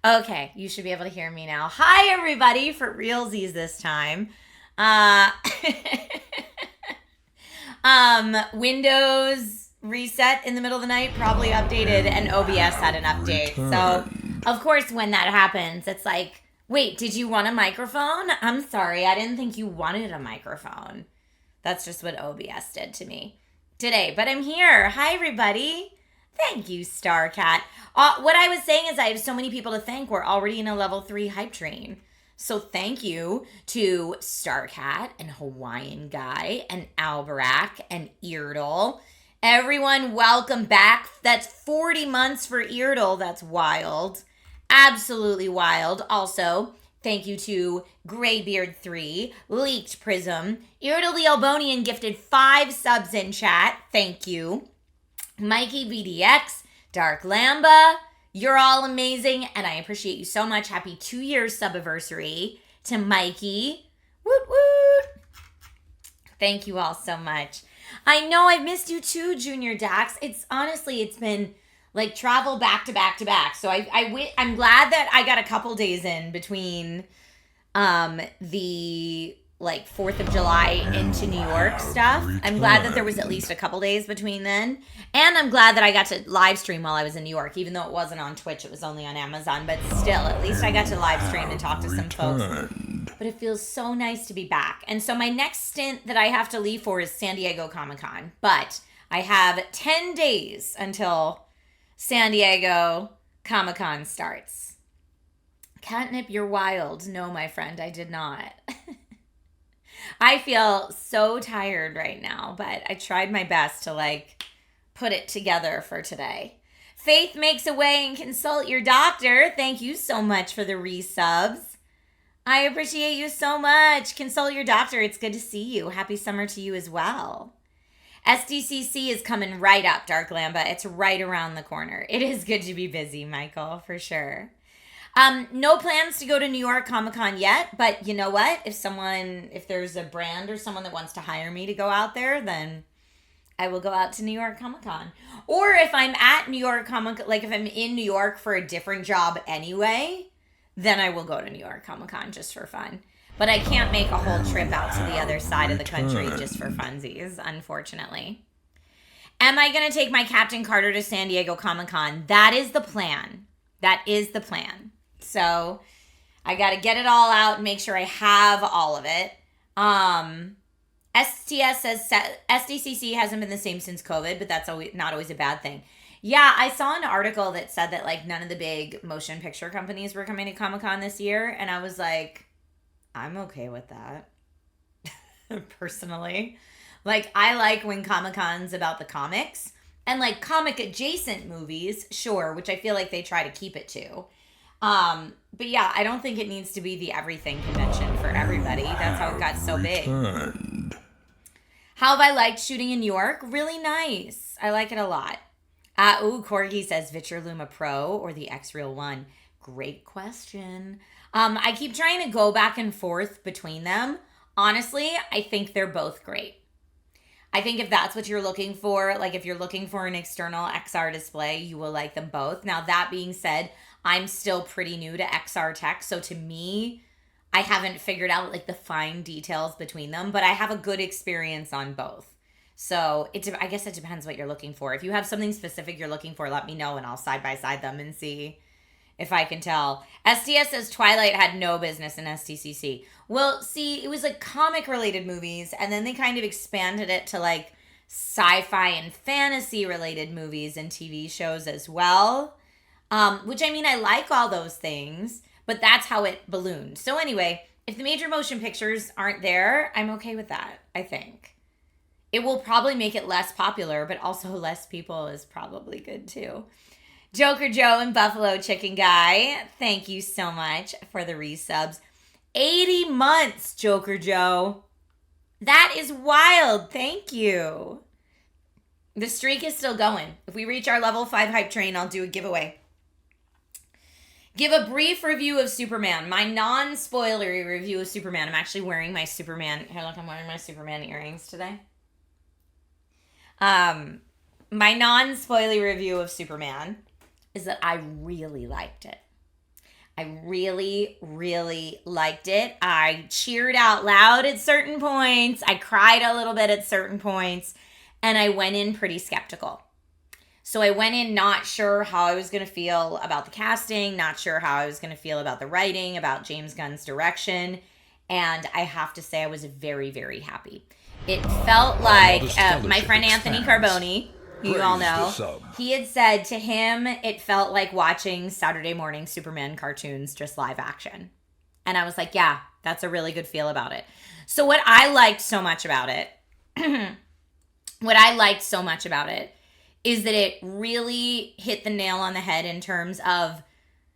Okay, you should be able to hear me now. Hi, everybody, for realsies this time. Uh, Windows reset in the middle of the night, probably updated, and OBS had an update. So, of course, when that happens, it's like, wait, did you want a microphone? I'm sorry, I didn't think you wanted a microphone. That's just what OBS did to me today. But I'm here. Hi, everybody. Thank you, Starcat. What I was saying is I have so many people to thank. We're already in a level 3 hype train. So thank you to Starcat and Hawaiian Guy and Alberac and Eardle. Everyone, welcome back. That's 40 months for Eardle. That's wild. Absolutely wild. Also, thank you to Graybeard3, Leaked Prism, Eardle the Albonian gifted 5 subs in chat. Thank you. Mikey VDX, Dark Lamba, you're all amazing, and I appreciate you so much. Happy 2-year subiversary to Mikey. Woot woot. Thank you all so much. I know I've missed you too, Junior Dax. It's been like travel back to back to back. So I'm glad that I got a couple days in between the like 4th of July into New York stuff. I'm glad that there was at least a couple days between then. And I'm glad that I got to live stream while I was in New York, even though it wasn't on Twitch, it was only on Amazon. But still, at least I got to live stream and talk to some folks. But it feels so nice to be back. And so my next stint that I have to leave for is San Diego Comic-Con. But I have 10 days until San Diego Comic-Con starts. Catnip, you're wild. No, my friend, I did not. I feel so tired right now, but I tried my best to like put it together for today. Faith makes a way and consult your doctor. Thank you so much for the resubs. I appreciate you so much. Consult your doctor. It's good to see you. Happy summer to you as well. SDCC is coming right up, Dark Lamba. It's right around the corner. It is good to be busy, Michael, for sure. No plans to go to New York Comic-Con yet, but you know what? If there's a brand or someone that wants to hire me to go out there, then I will go out to New York Comic-Con. Or if I'm at New York Comic, like if I'm in New York for a different job anyway, then I will go to New York Comic-Con just for fun. But I can't make a whole trip out to the other side of the country just for funsies, unfortunately. Am I going to take my Captain Carter to San Diego Comic-Con? That is the plan. That is the plan. So I got to get it all out and make sure I have all of it. STS says SDCC hasn't been the same since COVID, but that's not always a bad thing. Yeah, I saw an article that said that like none of the big motion picture companies were coming to Comic-Con this year. And I was like, I'm okay with that. Personally. Like, I like when Comic-Con's about the comics and like comic adjacent movies, sure, which I feel like they try to keep it to. But yeah, I don't think it needs to be the everything convention for everybody. That's how it got so big. How have I liked shooting in New York? Really nice. I like it a lot. Corgi says Vitcher Luma Pro or the X-Real 1. Great question. I keep trying to go back and forth between them. Honestly, I think they're both great. I think if that's what you're looking for, like if you're looking for an external XR display, you will like them both. Now, that being said, I'm still pretty new to XR tech. So to me, I haven't figured out like the fine details between them, but I have a good experience on both. So I guess it depends what you're looking for. If you have something specific you're looking for, let me know and I'll side by side them and see if I can tell. STS says Twilight had no business in STCC. Well, see, it was like comic related movies and then they kind of expanded it to like sci-fi and fantasy related movies and TV shows as well. Which I mean, I like all those things, but that's how it ballooned. So anyway, if the major motion pictures aren't there, I'm okay with that, I think. It will probably make it less popular, but also less people is probably good too. Joker Joe and Buffalo Chicken Guy, thank you so much for the resubs. 80 months, Joker Joe. That is wild. Thank you. The streak is still going. If we reach our level 5 hype train, I'll do a giveaway. Give a brief review of Superman. My non-spoilery review of Superman. I'm actually wearing my Superman. Here, look, I'm wearing my Superman earrings today. My non-spoilery review of Superman is that I really liked it. I really, really liked it. I cheered out loud at certain points. I cried a little bit at certain points. And I went in pretty skeptical. So I went in not sure how I was going to feel about the casting, not sure how I was going to feel about the writing, about James Gunn's direction. And I have to say I was very, very happy. It felt like my friend Anthony Carboni, who you all know, he had said to him, it felt like watching Saturday morning Superman cartoons, just live action. And I was like, yeah, that's a really good feel about it. So what I liked so much about it, is that it really hit the nail on the head in terms of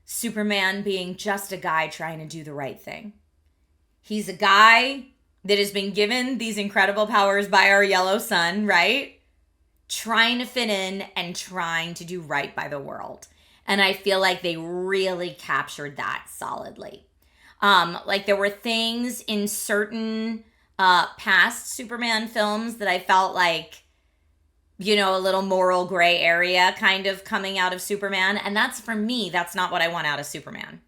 Superman being just a guy trying to do the right thing. He's a guy that has been given these incredible powers by our yellow sun, right? Trying to fit in and trying to do right by the world. And I feel like they really captured that solidly. Like there were things in certain past Superman films that I felt like, you know, a little moral gray area kind of coming out of Superman. And that's, for me, that's not what I want out of Superman.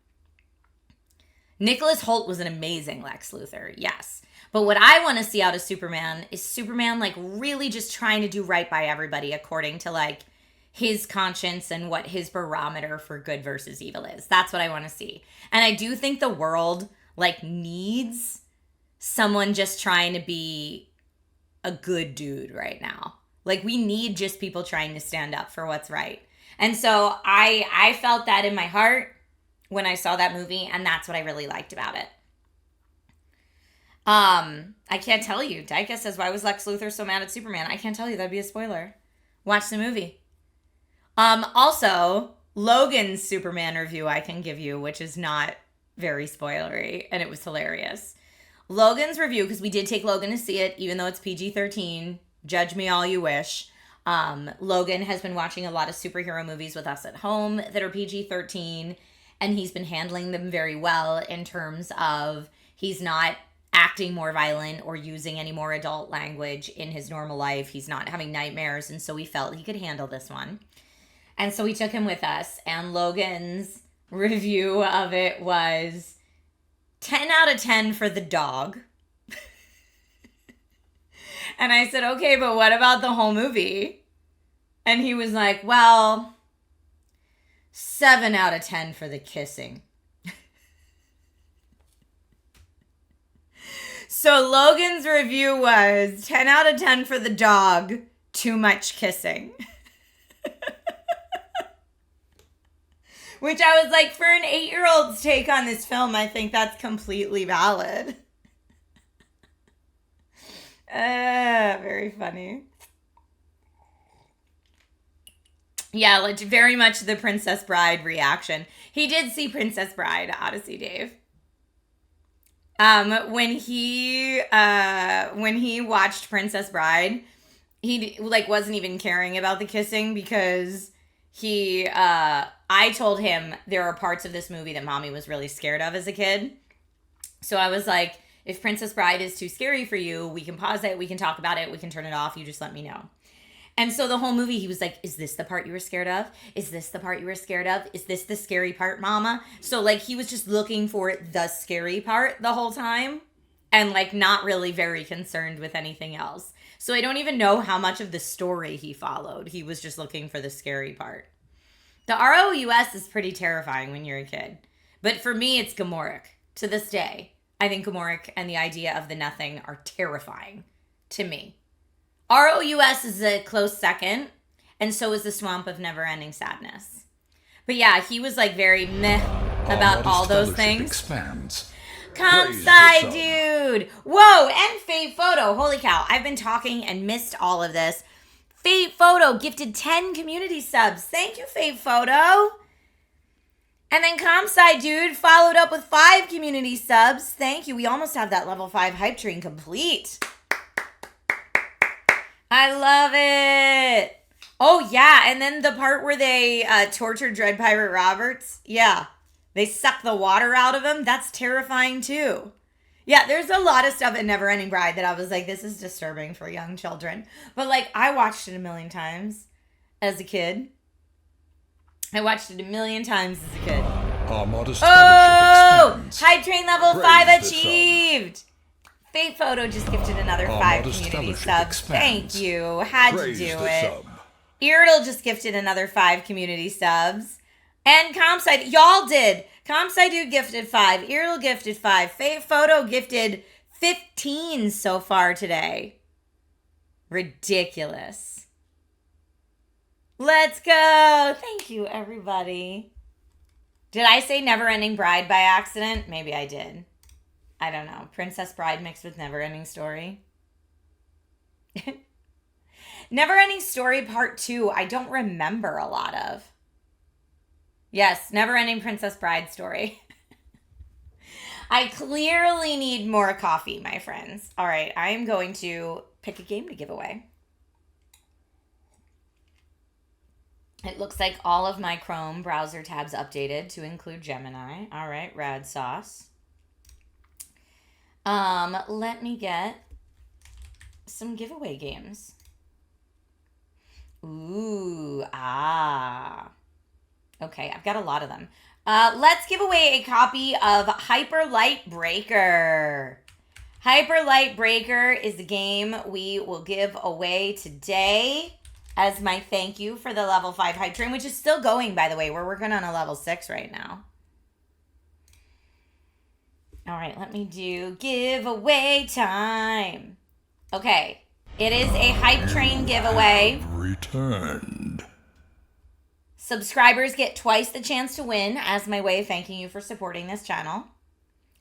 Nicholas Hoult was an amazing Lex Luthor, yes. But what I want to see out of Superman is Superman like really just trying to do right by everybody according to like his conscience and what his barometer for good versus evil is. That's what I want to see. And I do think the world like needs someone just trying to be a good dude right now. Like we need just people trying to stand up for what's right. And so I felt that in my heart when I saw that movie, and that's what I really liked about it. I can't tell you. Dyka says, why was Lex Luthor so mad at Superman? I can't tell you. That'd be a spoiler. Watch the movie. Also, Logan's Superman review I can give you, which is not very spoilery, and it was hilarious. Logan's review, because we did take Logan to see it, even though it's PG-13. Judge me all you wish. Logan has been watching a lot of superhero movies with us at home that are PG-13, and he's been handling them very well in terms of he's not acting more violent or using any more adult language in his normal life. He's not having nightmares, and so we felt he could handle this one. And so we took him with us, and Logan's review of it was 10 out of 10 for the dog. And I said, okay, but what about the whole movie? And he was like, well, 7 out of 10 for the kissing. So Logan's review was 10 out of 10 for the dog, too much kissing. Which I was like, for an 8-year-old's take on this film, I think that's completely valid. Very funny. Yeah, like very much the Princess Bride reaction. He did see Princess Bride, Odyssey Dave. When he watched Princess Bride, he like wasn't even caring about the kissing because I told him there are parts of this movie that mommy was really scared of as a kid. So I was like, if Princess Bride is too scary for you, we can pause it, we can talk about it, we can turn it off, you just let me know. And so the whole movie, he was like, is this the part you were scared of? Is this the part you were scared of? Is this the scary part, mama? So like he was just looking for the scary part the whole time and like not really very concerned with anything else. So I don't even know how much of the story he followed. He was just looking for the scary part. The ROUS is pretty terrifying when you're a kid. But for me, it's Gomorrah. To this day, I think Gomorrah and the idea of the nothing are terrifying to me. ROUS is a close second, and so is the Swamp of Never-Ending Sadness. But yeah, he was like very meh about all those things. Expands. Kansai dude! Whoa, and Fate Photo. Holy cow, I've been talking and missed all of this. Fate Photo gifted 10 community subs. Thank you, Fate Photo. And then Kansai dude followed up with 5 community subs. Thank you. We almost have that level 5 hype train complete. I love it. Oh, yeah. And then the part where they torture Dread Pirate Roberts. Yeah. They suck the water out of him. That's terrifying, too. Yeah, there's a lot of stuff in Neverending Bride that I was like, this is disturbing for young children. But, like, I watched it a million times as a kid. I watched it a million times as a kid. Our modest Oh! fellowship expands. Hype train level Praise 5 the sub. achieved! Fate Photo just gifted another Our 5 modest community fellowship subs. Thank expands. you. Had Praise to do the it. sub. Irdle just gifted another 5 community subs. And Compside, y'all did. Compside Dude gifted 5. Irdle gifted 5. Fate Photo gifted 15 so far today. Ridiculous. Let's go. Thank you, everybody. Did I say Never Ending Bride by accident? Maybe I did. I don't know. Princess Bride mixed with Never Ending Story. Never Ending Story Part 2, I don't remember a lot of. Yes, Never Ending Princess Bride story. I clearly need more coffee, my friends. All right, I am going to pick a game to give away. It looks like all of my Chrome browser tabs updated to include Gemini. All right, rad sauce. Let me get some giveaway games. Ooh, Okay, I've got a lot of them. Let's give away a copy of Hyper Light Breaker. Hyper Light Breaker is the game we will give away today as my thank you for the level 5 hype train, which is still going, by the way. We're working on a level 6 right now. All right, let me do giveaway time. Okay, it is a hype train giveaway. Returned. Subscribers get twice the chance to win as my way of thanking you for supporting this channel.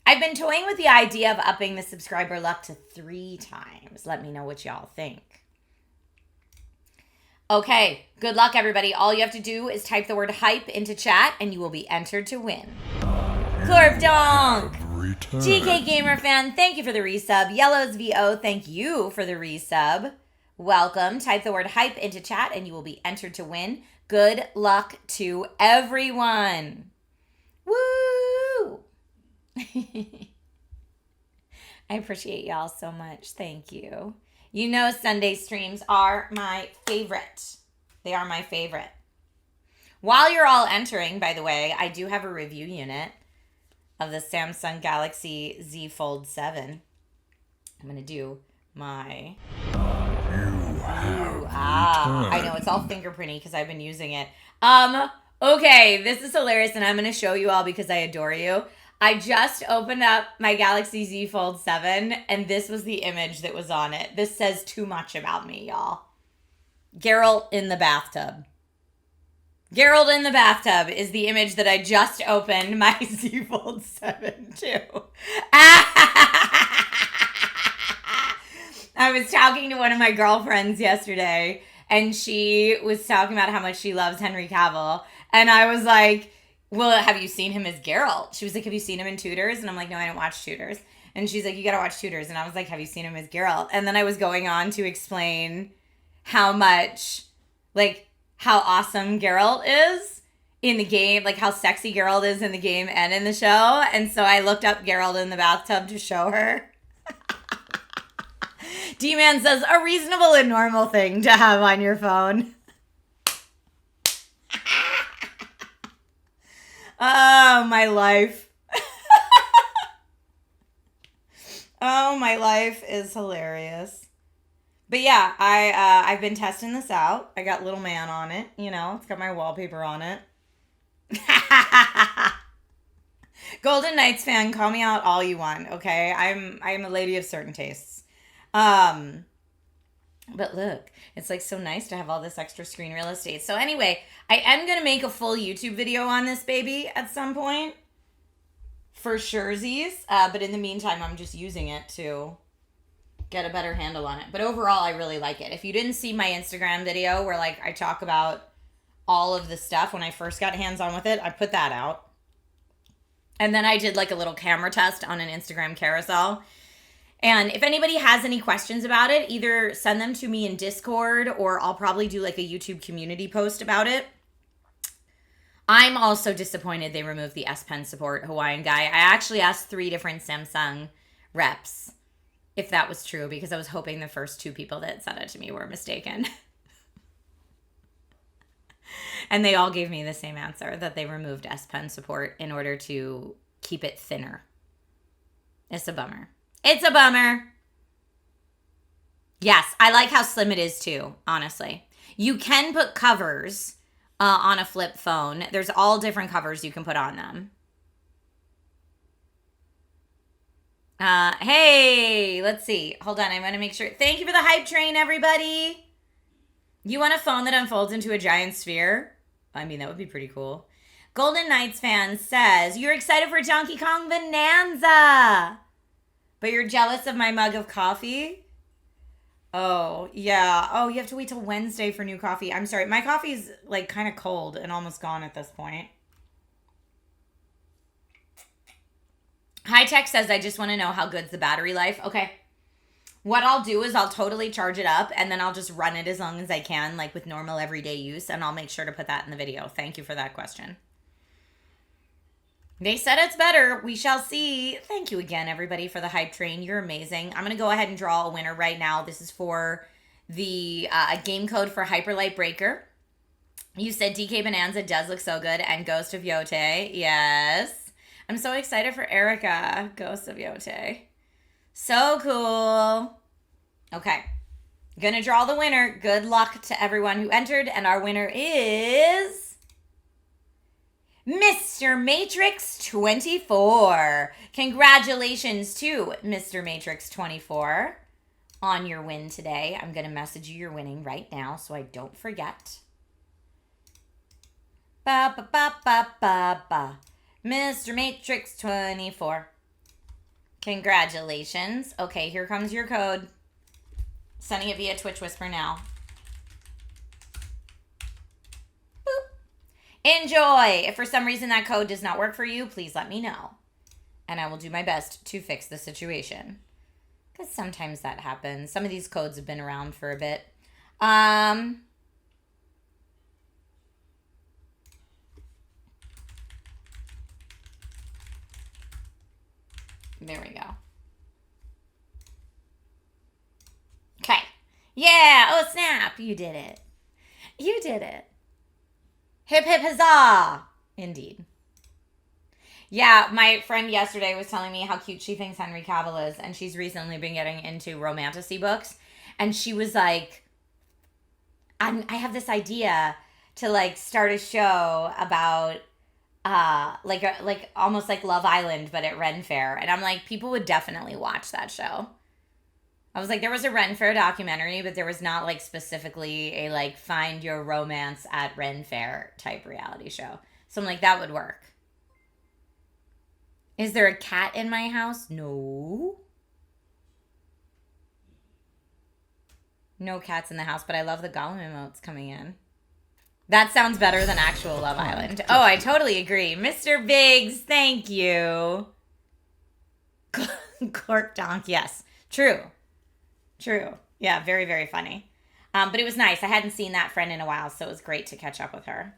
I've been toying with the idea of upping the subscriber luck to 3 times. Let me know what y'all think. Okay, good luck, everybody. All you have to do is type the word hype into chat and you will be entered to win. Corp Donk! Returned. GK Gamer Fan, thank you for the resub. Yellows VO, thank you for the resub. Welcome. Type the word hype into chat and you will be entered to win. Good luck to everyone. Woo! I appreciate y'all so much. Thank you. You know Sunday streams are my favorite. They are my favorite. While you're all entering, by the way, I do have a review unit of the Samsung Galaxy Z Fold 7. I'm going to do my... I know, it's all fingerprinty because I've been using it. Okay, this is hilarious and I'm going to show you all because I adore you. I just opened up my Galaxy Z Fold 7 and this was the image that was on it. This says too much about me, y'all. Geralt in the bathtub. Geralt in the bathtub is the image that I just opened my Z Fold 7 to. I was talking to one of my girlfriends yesterday, and she was talking about how much she loves Henry Cavill. And I was like, well, have you seen him as Geralt? She was like, have you seen him in Tudors? And I'm like, no, I don't watch Tudors. And she's like, you gotta watch Tudors. And I was like, have you seen him as Geralt? And then I was going on to explain how much, like, how awesome Geralt is in the game, like how sexy Geralt is in the game and in the show. And so I looked up Geralt in the bathtub to show her. D-Man says, a reasonable and normal thing to have on your phone. Oh, my life. Oh, my life is hilarious. But yeah, I've been testing this out. I got little man on it, you know. It's got my wallpaper on it. Golden Knights fan, call me out all you want, okay? I'm a lady of certain tastes. But look, it's like so nice to have all this extra screen real estate. So anyway, I am going to make a full YouTube video on this baby at some point. For surezies. But in the meantime, I'm just using it to get a better handle on it. But overall, I really like it. If you didn't see my Instagram video where like I talk about all of the stuff when I first got hands-on with it, I put that out. And then I did like a little camera test on an Instagram carousel. And if anybody has any questions about it, either send them to me in Discord or I'll probably do like a YouTube community post about it. I'm also disappointed they removed the S Pen support Hawaiian guy. I actually asked 3 different Samsung reps if that was true because I was hoping the first 2 people that sent it to me were mistaken. And they all gave me the same answer, that they removed S Pen support in order to keep it thinner. It's a bummer. It's a bummer. Yes, I like how slim it is too, honestly. You can put covers on a flip phone. There's all different covers you can put on them. Hey, let's see. Hold on, I'm going to make sure. Thank you for the hype train, everybody. You want a phone that unfolds into a giant sphere? I mean, that would be pretty cool. Golden Knights fan says, you're excited for Donkey Kong Bonanza, but you're jealous of my mug of coffee? Oh, yeah. Oh, you have to wait till Wednesday for new coffee. I'm sorry. My coffee's like kind of cold and almost gone at this point. High Tech says, I just want to know how good's the battery life. Okay. What I'll do is I'll totally charge it up and then I'll just run it as long as I can, like with normal everyday use, and I'll make sure to put that in the video. Thank you for that question. They said it's better. We shall see. Thank you again, everybody, for the hype train. You're amazing. I'm going to go ahead and draw a winner right now. This is for the game code for Hyperlight Breaker. You said DK Bonanza does look so good, and Ghost of Yote. Yes. I'm so excited for Erica, Ghost of Yote. So cool. Okay. Gonna draw the winner. Good luck to everyone who entered. And our winner is Mr. Matrix 24. Congratulations to Mr. Matrix 24 on your win today. I'm gonna message you your winning right now so I don't forget. Ba ba ba ba ba ba. Mr. Matrix 24. Congratulations. Okay, here comes your code. Sending it via Twitch Whisper now. Boop. Enjoy. If for some reason that code does not work for you, please let me know. And I will do my best to fix the situation. Because sometimes that happens. Some of these codes have been around for a bit. There we go. Okay. Yeah. Oh, snap. You did it. You did it. Hip, hip, huzzah. Indeed. Yeah, my friend yesterday was telling me how cute she thinks Henry Cavill is, and she's recently been getting into Romantasy books. And she was like, I have this idea to, like, start a show about... like almost like Love Island, but at Ren Fair. And I'm like, people would definitely watch that show. I was like, there was a Ren Fair documentary, but there was not like specifically a like find your romance at Ren Fair type reality show. So I'm like, that would work. Is there a cat in my house? No. No cats in the house, but I love the Gollum emotes coming in. That sounds better than actual Love Island. Oh, I totally agree. Mr. Biggs, thank you. Clark Donk, yes. True. True. Yeah, very, very funny. But it was nice. I hadn't seen that friend in a while, so it was great to catch up with her.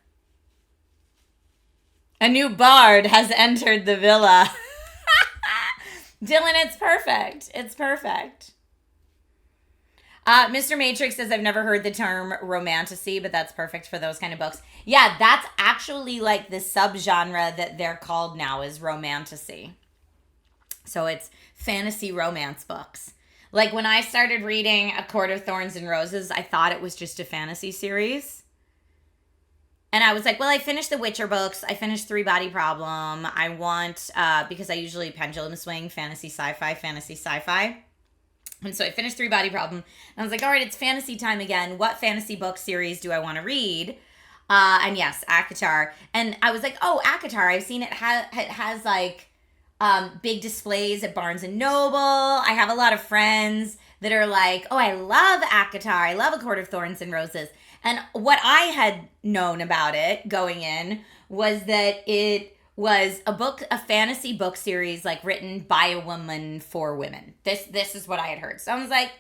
A new bard has entered the villa. Dylan, it's perfect. It's perfect. Mr. Matrix says, I've never heard the term romantasy, but that's perfect for those kind of books. Yeah, that's actually like the subgenre that they're called now is romantasy. So it's fantasy romance books. Like when I started reading A Court of Thorns and Roses, I thought it was just a fantasy series. And I was like, well, I finished the Witcher books. I finished Three Body Problem. I want, because I usually pendulum swing fantasy sci-fi. And so I finished Three Body Problem. And I was like, all right, it's fantasy time again. What fantasy book series do I want to read? And yes, ACOTAR. And I was like, oh, ACOTAR. I've seen it has like big displays at Barnes & Noble. I have a lot of friends that are like, oh, I love ACOTAR. I love A Court of Thorns and Roses. And what I had known about it going in was that it was a fantasy book series like written by a woman for women. This is what I had heard. So I was like,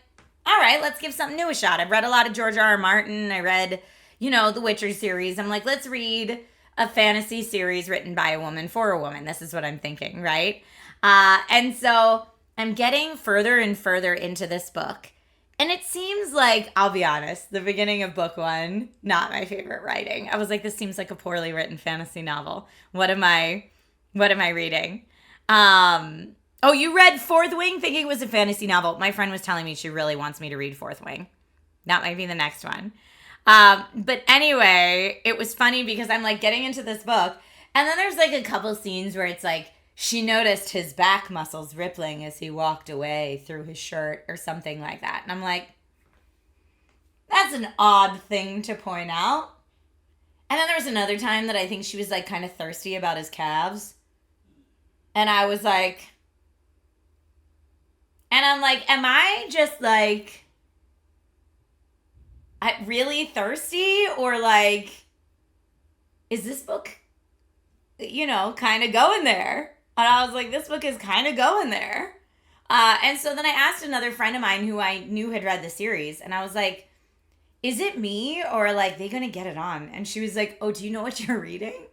all right, let's give something new a shot. I've read a lot of George R.R. Martin. I read, the Witcher series. I'm like, let's read a fantasy series written by a woman for a woman. This is what I'm thinking, right? And so I'm getting further and further into this book. And it seems like, I'll be honest, the beginning of book 1, not my favorite writing. I was like, this seems like a poorly written fantasy novel. What am I reading? Oh, you read Fourth Wing thinking it was a fantasy novel. My friend was telling me she really wants me to read Fourth Wing. That might be the next one. But anyway, it was funny because I'm like getting into this book, and then there's like a couple scenes where it's like, she noticed his back muscles rippling as he walked away through his shirt or something like that. And I'm like, that's an odd thing to point out. And then there was another time that I think she was like kind of thirsty about his calves. And I was like, and I'm like, am I just like really thirsty? Or like, is this book, kind of going there? And I was like, this book is kind of going there. And so then I asked another friend of mine who I knew had read the series. And I was like, is it me or like they going to get it on? And she was like, oh, do you know what you're reading?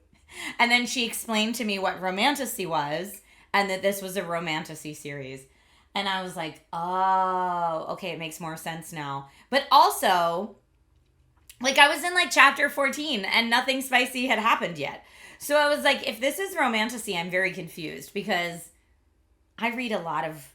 And then she explained to me what Romantasy was and that this was a Romantasy series. And I was like, oh, okay, it makes more sense now. But also, like I was in like chapter 14 and nothing spicy had happened yet. So I was like, if this is Romantasy, I'm very confused because I read a lot of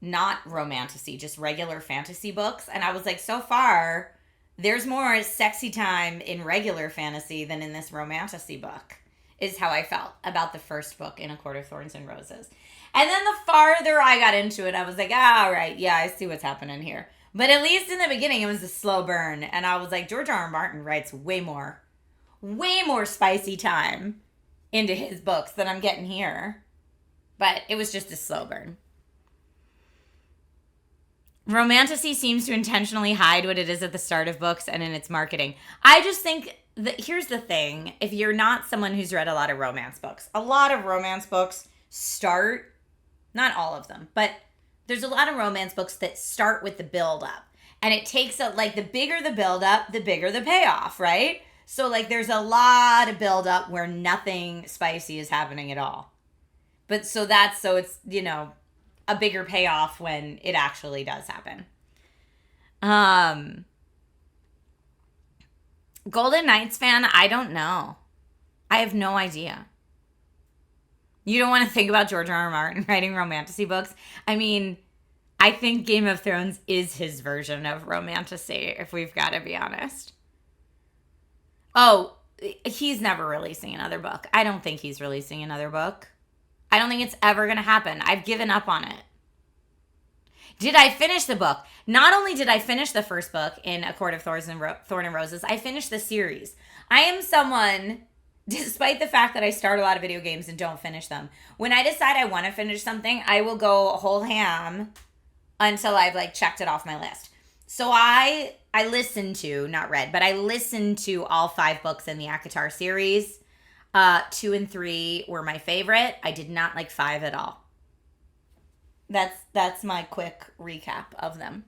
not Romantasy, just regular fantasy books. And I was like, so far, there's more sexy time in regular fantasy than in this Romantasy book, is how I felt about the first book in A Court of Thorns and Roses. And then the farther I got into it, I was like, all right, yeah, I see what's happening here. But at least in the beginning, it was a slow burn. And I was like, George R. R. Martin writes way more spicy time into his books than I'm getting here. But it was just a slow burn. Romantasy seems to intentionally hide what it is at the start of books and in its marketing. I just think that here's the thing. If you're not someone who's read a lot of romance books start, not all of them, but there's a lot of romance books that start with the build up. And it takes like the bigger the build up, the bigger the payoff, right? So like there's a lot of build up where nothing spicy is happening at all. But so it's, a bigger payoff when it actually does happen. Golden Knights fan, I don't know. I have no idea. You don't want to think about George R. R. Martin writing Romantasy books? I mean, I think Game of Thrones is his version of Romantasy, if we've got to be honest. Oh, he's never releasing another book. I don't think he's releasing another book. I don't think it's ever going to happen. I've given up on it. Did I finish the book? Not only did I finish the first book in A Court of Thorns and Roses, I finished the series. I am someone, despite the fact that I start a lot of video games and don't finish them, when I decide I want to finish something, I will go whole ham until I've like checked it off my list. So I listened to, not read, but I listened to all 5 books in the ACOTAR series. 2 and 3 were my favorite. I did not like 5 at all. That's my quick recap of them.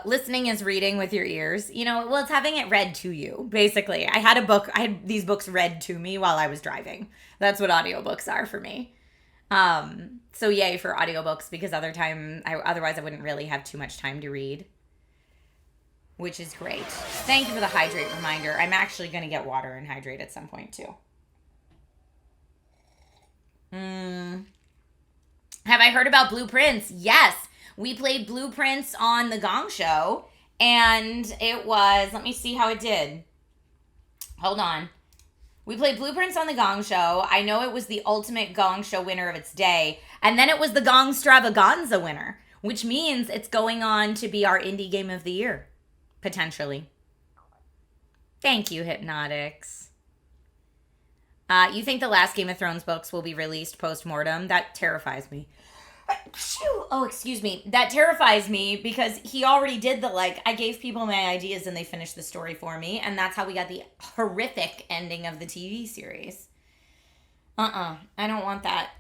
Listening is reading with your ears. It's having it read to you, basically. I had these books read to me while I was driving. That's what audiobooks are for me. So yay for audiobooks, because otherwise I wouldn't really have too much time to read, which is great. Thank you for the hydrate reminder. I'm actually going to get water and hydrate at some point too. Have I heard about Blueprints? Yes. We played Blueprints on the Gong Show, and it was, let me see how it did. Hold on. We played Blueprints on the Gong Show. I know it was the ultimate Gong Show winner of its day, and then it was the Gong Stravaganza winner, which means it's going on to be our indie game of the year, potentially. Thank you, Hypnotics. You think the last Game of Thrones books will be released post-mortem? That terrifies me. Oh, excuse me. That terrifies me because he already did I gave people my ideas and they finished the story for me. And that's how we got the horrific ending of the TV series. I don't want that.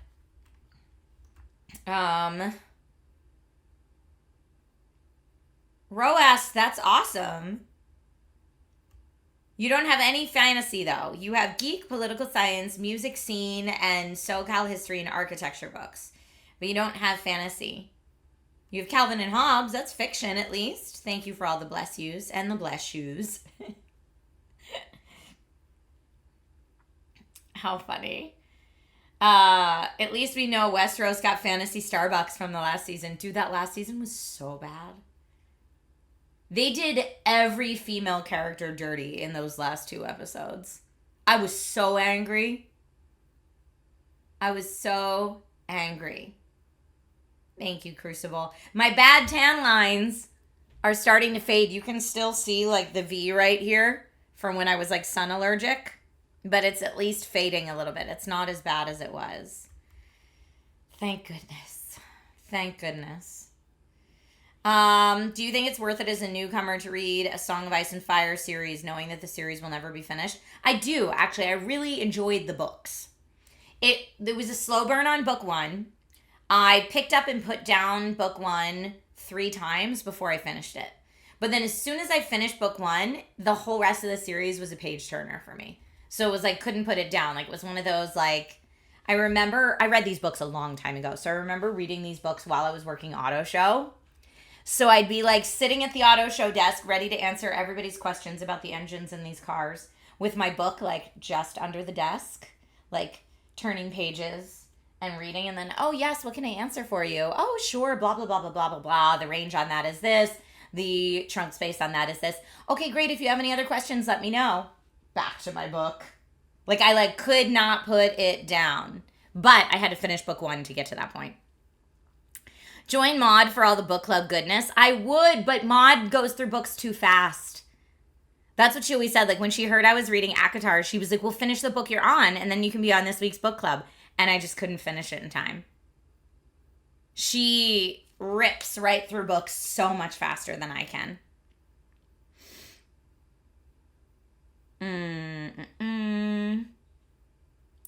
Ro asks, that's awesome. You don't have any fantasy, though. You have geek, political science, music scene, and SoCal history and architecture books. But you don't have fantasy. You have Calvin and Hobbes. That's fiction, at least. Thank you for all the bless yous and the bless yous. How funny. At least we know Westeros got fantasy Starbucks from the last season. Dude, that last season was so bad. They did every female character dirty in those last 2 episodes. I was so angry. I was so angry. Thank you, Crucible. My bad tan lines are starting to fade. You can still see like the V right here from when I was like sun allergic, but it's at least fading a little bit. It's not as bad as it was. Thank goodness. Thank goodness. Do you think it's worth it as a newcomer to read a Song of Ice and Fire series knowing that the series will never be finished? I do, actually. I really enjoyed the books. There was a slow burn on book 1. I picked up and put down book 1 3 times before I finished it. But then as soon as I finished book 1, the whole rest of the series was a page turner for me. So it was like, couldn't put it down. Like, it was one of those, like, I remember, I read these books a long time ago. So I remember reading these books while I was working auto show. So I'd be like sitting at the auto show desk ready to answer everybody's questions about the engines in these cars with my book like just under the desk, like turning pages and reading, and then, oh yes, what can I answer for you? Oh sure, blah, blah, blah, blah, blah, blah, blah. The range on that is this. The trunk space on that is this. Okay, great. If you have any other questions, let me know. Back to my book. Like, I like could not put it down. But I had to finish book 1 to get to that point. Join Maud for all the book club goodness. I would, but Maud goes through books too fast. That's what she always said. Like, when she heard I was reading ACOTAR, she was like, well, finish the book you're on, and then you can be on this week's book club. And I just couldn't finish it in time. She rips right through books so much faster than I can.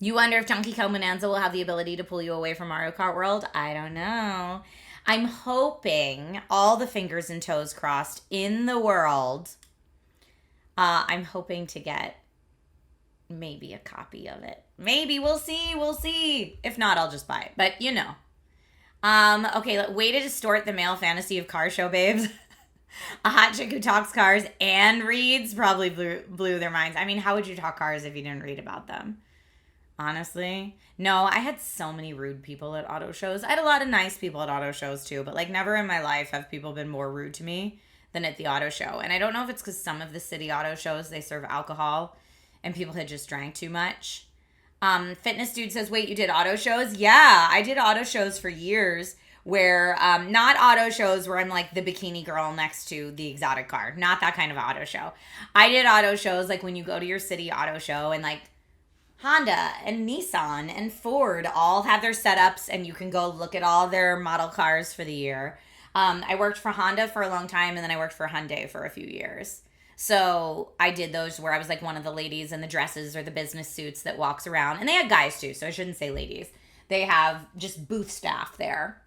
You wonder if Donkey Kong Bonanza will have the ability to pull you away from Mario Kart World? I don't know. I'm hoping, all the fingers and toes crossed in the world, I'm hoping to get maybe a copy of it. Maybe. We'll see. If not, I'll just buy it. But, you know. Okay, way to distort the male fantasy of car show babes. A hot chick who talks cars and reads probably blew their minds. I mean, how would you talk cars if you didn't read about them? Honestly. No, I had so many rude people at auto shows. I had a lot of nice people at auto shows too, but like never in my life have people been more rude to me than at the auto show. And I don't know if it's because some of the city auto shows, they serve alcohol and people had just drank too much. Fitness Dude says, wait, you did auto shows? Yeah, I did auto shows for years where, not auto shows where I'm like the bikini girl next to the exotic car. Not that kind of auto show. I did auto shows like when you go to your city auto show and like Honda and Nissan and Ford all have their setups and you can go look at all their model cars for the year. I worked for Honda for a long time and then I worked for Hyundai for a few years. So I did those where I was like one of the ladies in the dresses or the business suits that walks around. And they had guys too, so I shouldn't say ladies. They have just booth staff there,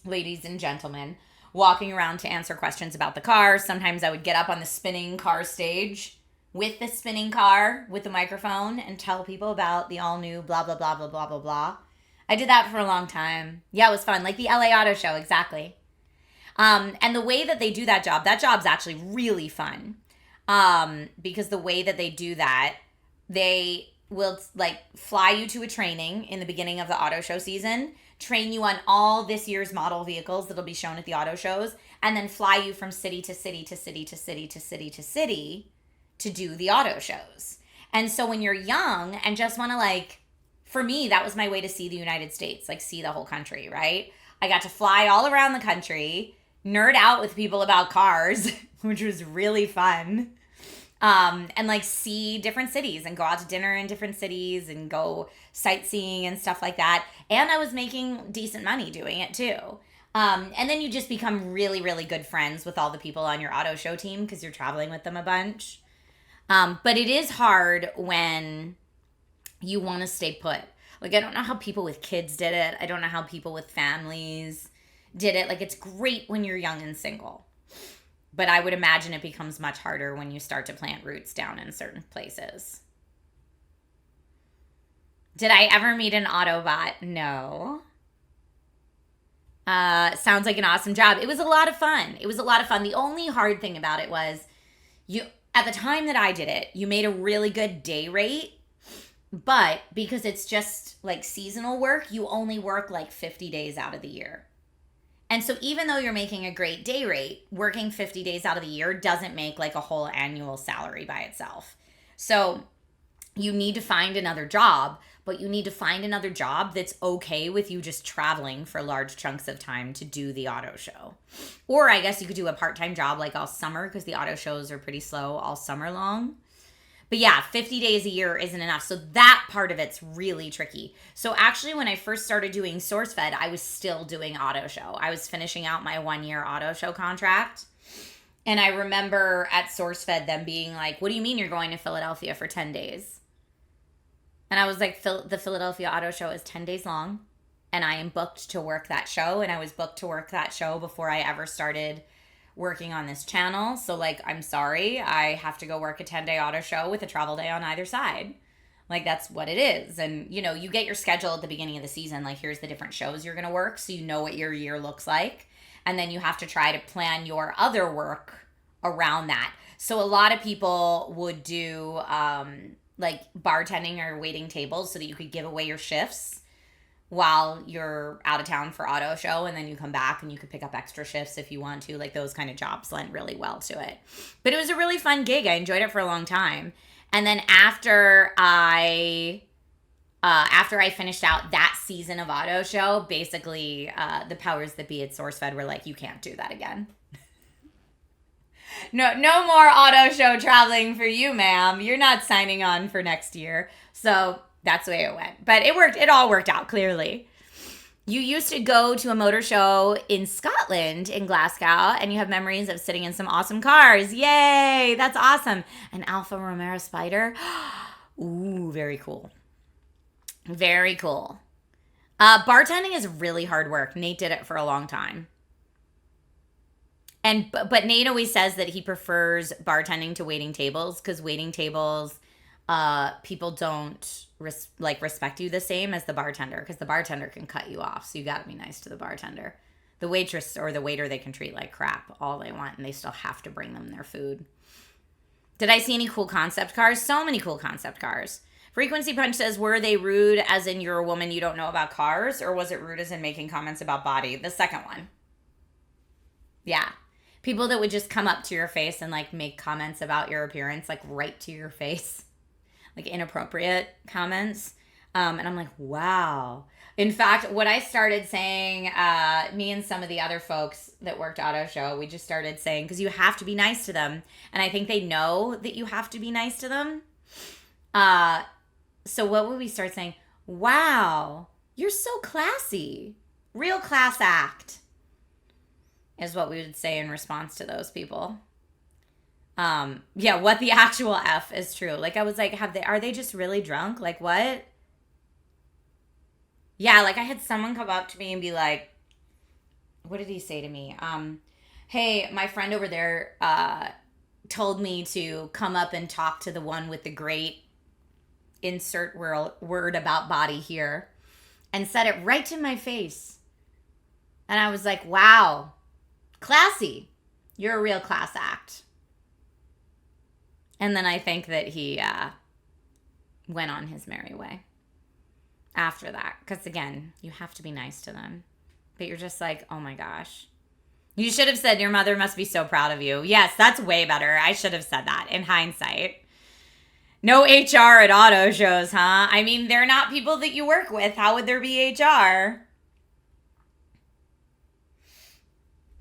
ladies and gentlemen, walking around to answer questions about the cars. Sometimes I would get up on the spinning car stage with the spinning car with the microphone and tell people about the all new blah, blah, blah, blah, blah, blah, blah. I did that for a long time. Yeah, it was fun. Like the LA Auto Show, exactly. And the way that they do that job's actually really fun. Because the way that they do that, they will like fly you to a training in the beginning of the auto show season, train you on all this year's model vehicles that'll be shown at the auto shows, and then fly you from city to city to city to city to city to city to do the auto shows. And so when you're young and just want to like, for me, that was my way to see the United States, like see the whole country, right? I got to fly all around the country, nerd out with people about cars, which was really fun. And like see different cities and go out to dinner in different cities and go sightseeing and stuff like that. And I was making decent money doing it too. And then you just become really, really good friends with all the people on your auto show team because you're traveling with them a bunch. But it is hard when you want to stay put. Like, I don't know how people with kids did it. I don't know how people with families did it. Like, it's great when you're young and single. But I would imagine it becomes much harder when you start to plant roots down in certain places. Did I ever meet an Autobot? No. Sounds like an awesome job. It was a lot of fun. The only hard thing about it was you, at the time that I did it, you made a really good day rate, but because it's just like seasonal work, you only work like 50 days out of the year. And so even though you're making a great day rate, working 50 days out of the year doesn't make like a whole annual salary by itself. So you need to find another job, but you need to find another job that's okay with you just traveling for large chunks of time to do the auto show. Or I guess you could do a part-time job like all summer, because the auto shows are pretty slow all summer long. But yeah, 50 days a year isn't enough. So that part of it's really tricky. So actually, when I first started doing SourceFed, I was still doing auto show. I was finishing out my 1-year auto show contract. And I remember at SourceFed them being like, what do you mean you're going to Philadelphia for 10 days? And I was like, the Philadelphia auto show is 10 days long. And I am booked to work that show. And I was booked to work that show before I ever started working on this channel. So like, I'm sorry, I have to go work a 10-day auto show with a travel day on either side. Like, that's what it is. And you know, you get your schedule at the beginning of the season, like here's the different shows you're going to work, so you know what your year looks like. And then you have to try to plan your other work around that. So a lot of people would do like bartending or waiting tables so that you could give away your shifts while you're out of town for auto show, and then you come back and you could pick up extra shifts if you want to. Like, those kind of jobs lent really well to it. But it was a really fun gig. I enjoyed it for a long time. And then after I finished out that season of auto show, basically the powers that be at SourceFed were like, you can't do that again. No more auto show traveling for you, ma'am. You're not signing on for next year. So that's the way it went. But it worked. It all worked out, clearly. You used to go to a motor show in Scotland, in Glasgow, and you have memories of sitting in some awesome cars. Yay! That's awesome. An Alfa Romeo Spider. Ooh, very cool. Very cool. Bartending is really hard work. Nate did it for a long time. But Nate always says that he prefers bartending to waiting tables, because waiting tables, people don't respect you the same as the bartender, because the bartender can cut you off. So you got to be nice to the bartender. The waitress or the waiter, they can treat like crap all they want, and they still have to bring them their food. Did I see any cool concept cars? So many cool concept cars. Frequency Punch says, were they rude as in you're a woman, you don't know about cars? Or was it rude as in making comments about body? The second one. Yeah. People that would just come up to your face and like make comments about your appearance, like right to your face. Like inappropriate comments. And I'm like, wow. In fact, what I started saying, me and some of the other folks that worked auto show, we just started saying, because you have to be nice to them. And I think they know that you have to be nice to them. So what would we start saying? Wow, you're so classy. Real class act is what we would say in response to those people. Yeah, what the actual F is true. Like, I was like, are they just really drunk? Like, what? Yeah, like I had someone come up to me and be like, what did he say to me? Hey, my friend over there told me to come up and talk to the one with the great insert word about body here, and said it right to my face. And I was like, wow, classy. You're a real class act. And then I think that he went on his merry way after that. Because again, you have to be nice to them. But you're just like, oh my gosh. You should have said your mother must be so proud of you. Yes, that's way better. I should have said that in hindsight. No HR at auto shows, huh? I mean, they're not people that you work with. How would there be HR?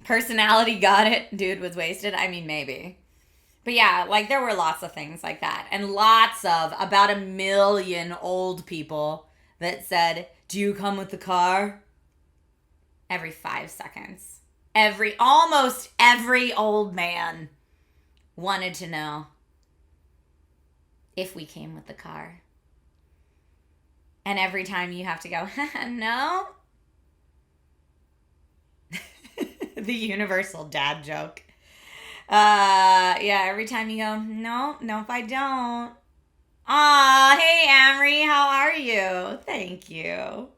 Personality got it. Dude was wasted. I mean, maybe. But yeah, like there were lots of things like that. And lots of, about 1 million old people that said, do you come with the car? Every 5 seconds. Almost every old man wanted to know if we came with the car. And every time you have to go, no. The universal dad joke. Yeah, every time you go, no, if I don't. Aw, hey, Amory, how are you? Thank you.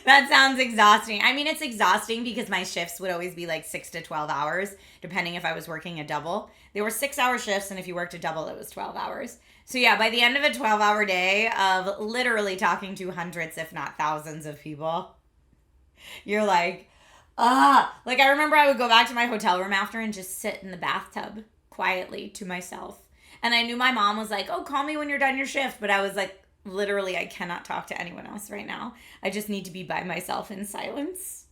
That sounds exhausting. I mean, it's exhausting because my shifts would always be like 6 to 12 hours, depending if I was working a double. They were 6-hour shifts, and if you worked a double, it was 12 hours. So yeah, by the end of a 12-hour day of literally talking to hundreds, if not thousands of people, you're like, like I remember I would go back to my hotel room after and just sit in the bathtub quietly to myself. And I knew my mom was like, oh, call me when you're done your shift. But I was like, literally, I cannot talk to anyone else right now. I just need to be by myself in silence.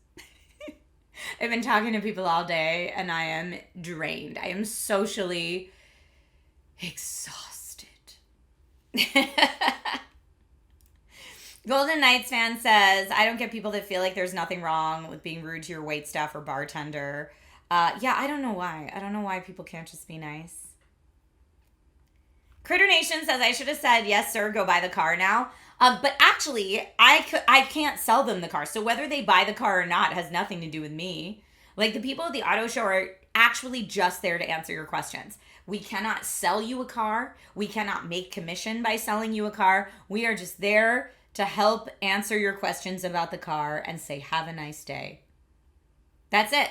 I've been talking to people all day and I am drained. I am socially exhausted. Golden Knights fan says, I don't get people that feel like there's nothing wrong with being rude to your waitstaff or bartender. Yeah, I don't know why. I don't know why people can't just be nice. Critter Nation says, I should have said, yes, sir, go buy the car now. But actually, I can't sell them the car. So whether they buy the car or not has nothing to do with me. Like, the people at the auto show are actually just there to answer your questions. We cannot sell you a car. We cannot make commission by selling you a car. We are just there to help answer your questions about the car and say, have a nice day. That's it.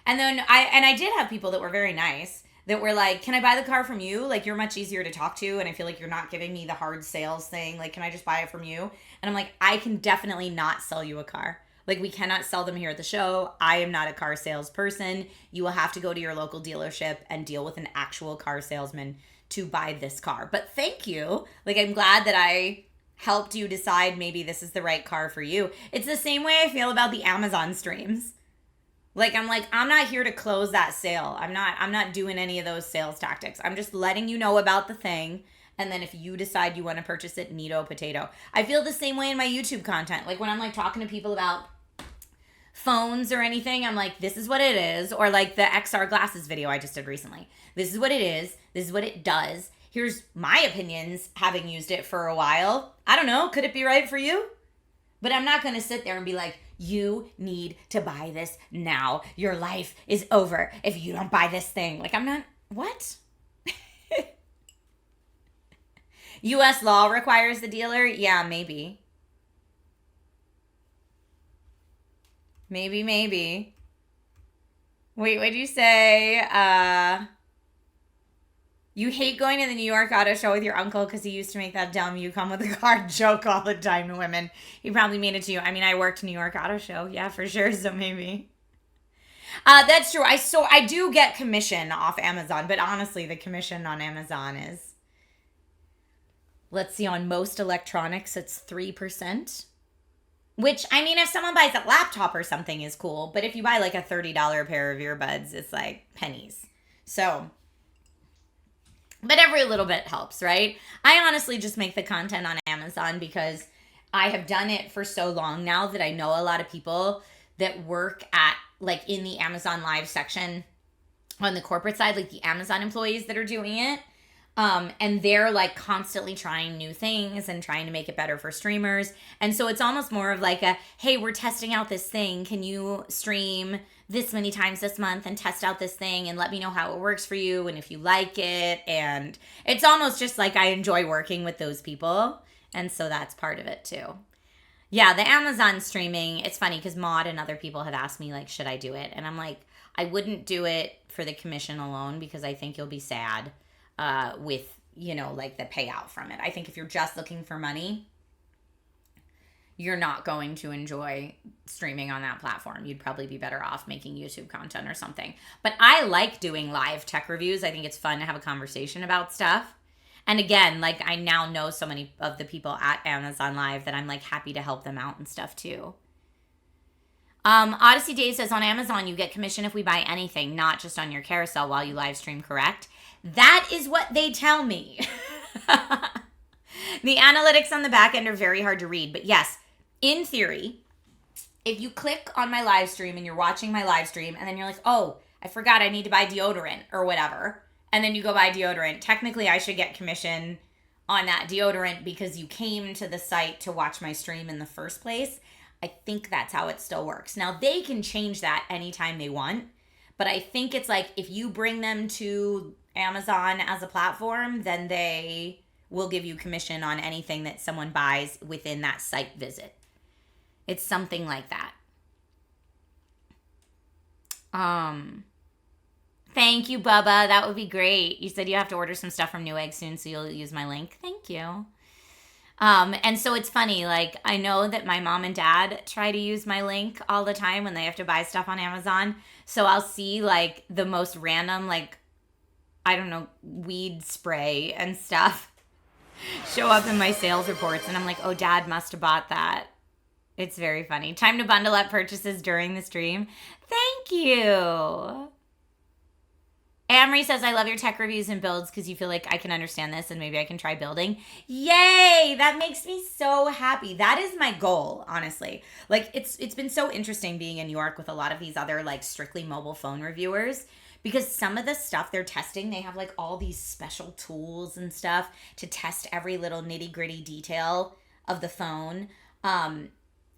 And then I did have people that were very nice that were like, can I buy the car from you? Like, you're much easier to talk to, and I feel like you're not giving me the hard sales thing. Like, can I just buy it from you? And I'm like, I can definitely not sell you a car. Like, we cannot sell them here at the show. I am not a car salesperson. You will have to go to your local dealership and deal with an actual car salesman to buy this car. But thank you. Like, I'm glad that I helped you decide maybe this is the right car for you. It's the same way I feel about the Amazon streams. Like, I'm not here to close that sale. I'm not doing any of those sales tactics. I'm just letting you know about the thing. And then if you decide you want to purchase it, neato potato. I feel the same way in my YouTube content. Like, when I'm like talking to people about phones or anything, I'm like, this is what it is. Or like the XR glasses video I just did recently. This is what it is. This is what it does. Here's my opinions, having used it for a while. I don't know. Could it be right for you? But I'm not going to sit there and be like, you need to buy this now. Your life is over if you don't buy this thing. Like, I'm not, what? U.S. law requires the dealer? Yeah, maybe. Maybe. Wait, what'd you say? You hate going to the New York Auto Show with your uncle because he used to make that dumb "you come with a car" joke all the time to women. He probably made it to you. I mean, I worked New York Auto Show. Yeah, for sure. So maybe. That's true. I do get commission off Amazon, but honestly, the commission on Amazon is, let's see, on most electronics, it's 3%. Which, I mean, if someone buys a laptop or something is cool, but if you buy like a $30 pair of earbuds, it's like pennies. So, but every little bit helps, right? I honestly just make the content on Amazon because I have done it for so long now that I know a lot of people that work at, like, in the Amazon Live section on the corporate side, like the Amazon employees that are doing it. And they're like constantly trying new things and trying to make it better for streamers. And so it's almost more of like a, hey, we're testing out this thing. Can you stream this many times this month and test out this thing and let me know how it works for you and if you like it? And it's almost just like I enjoy working with those people. And so that's part of it too. Yeah, the Amazon streaming, it's funny because Maud and other people have asked me, like, should I do it? And I'm like, I wouldn't do it for the commission alone because I think you'll be sad with, you know, like the payout from it. I think if you're just looking for money, you're not going to enjoy streaming on that platform. You'd probably be better off making YouTube content or something. But I like doing live tech reviews. I think it's fun to have a conversation about stuff. And again, like, I now know so many of the people at Amazon Live that I'm like happy to help them out and stuff too. Odyssey Dave says, on Amazon, you get commission if we buy anything, not just on your carousel while you live stream, correct? That is what they tell me. The analytics on the back end are very hard to read. But yes, in theory, if you click on my live stream and you're watching my live stream and then you're like, oh, I forgot I need to buy deodorant or whatever, and then you go buy deodorant, technically I should get commission on that deodorant because you came to the site to watch my stream in the first place. I think that's how it still works. Now, they can change that anytime they want, but I think it's like if you bring them to Amazon as a platform, then they will give you commission on anything that someone buys within that site visit. It's something like that. Thank you, Bubba. That would be great. You said you have to order some stuff from Newegg soon, so you'll use my link. Thank you. And so it's funny, like, I know that my mom and dad try to use my link all the time when they have to buy stuff on Amazon. So I'll see, like, the most random, like, I don't know, weed spray and stuff show up in my sales reports. And I'm like, oh, Dad must have bought that. It's very funny. Time to bundle up purchases during the stream. Thank you. Amory says, I love your tech reviews and builds because you feel like I can understand this and maybe I can try building. Yay! That makes me so happy. That is my goal, honestly. Like, it's been so interesting being in New York with a lot of these other, like, strictly mobile phone reviewers, because some of the stuff they're testing, they have, like, all these special tools and stuff to test every little nitty-gritty detail of the phone.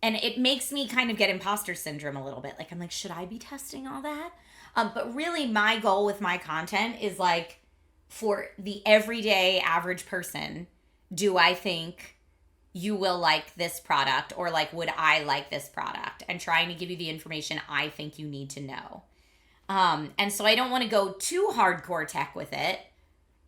And it makes me kind of get imposter syndrome a little bit. Like, I'm like, should I be testing all that? But really, my goal with my content is, like, for the everyday average person, do I think you will like this product, or, like, would I like this product? And trying to give you the information I think you need to know. And so I don't want to go too hardcore tech with it,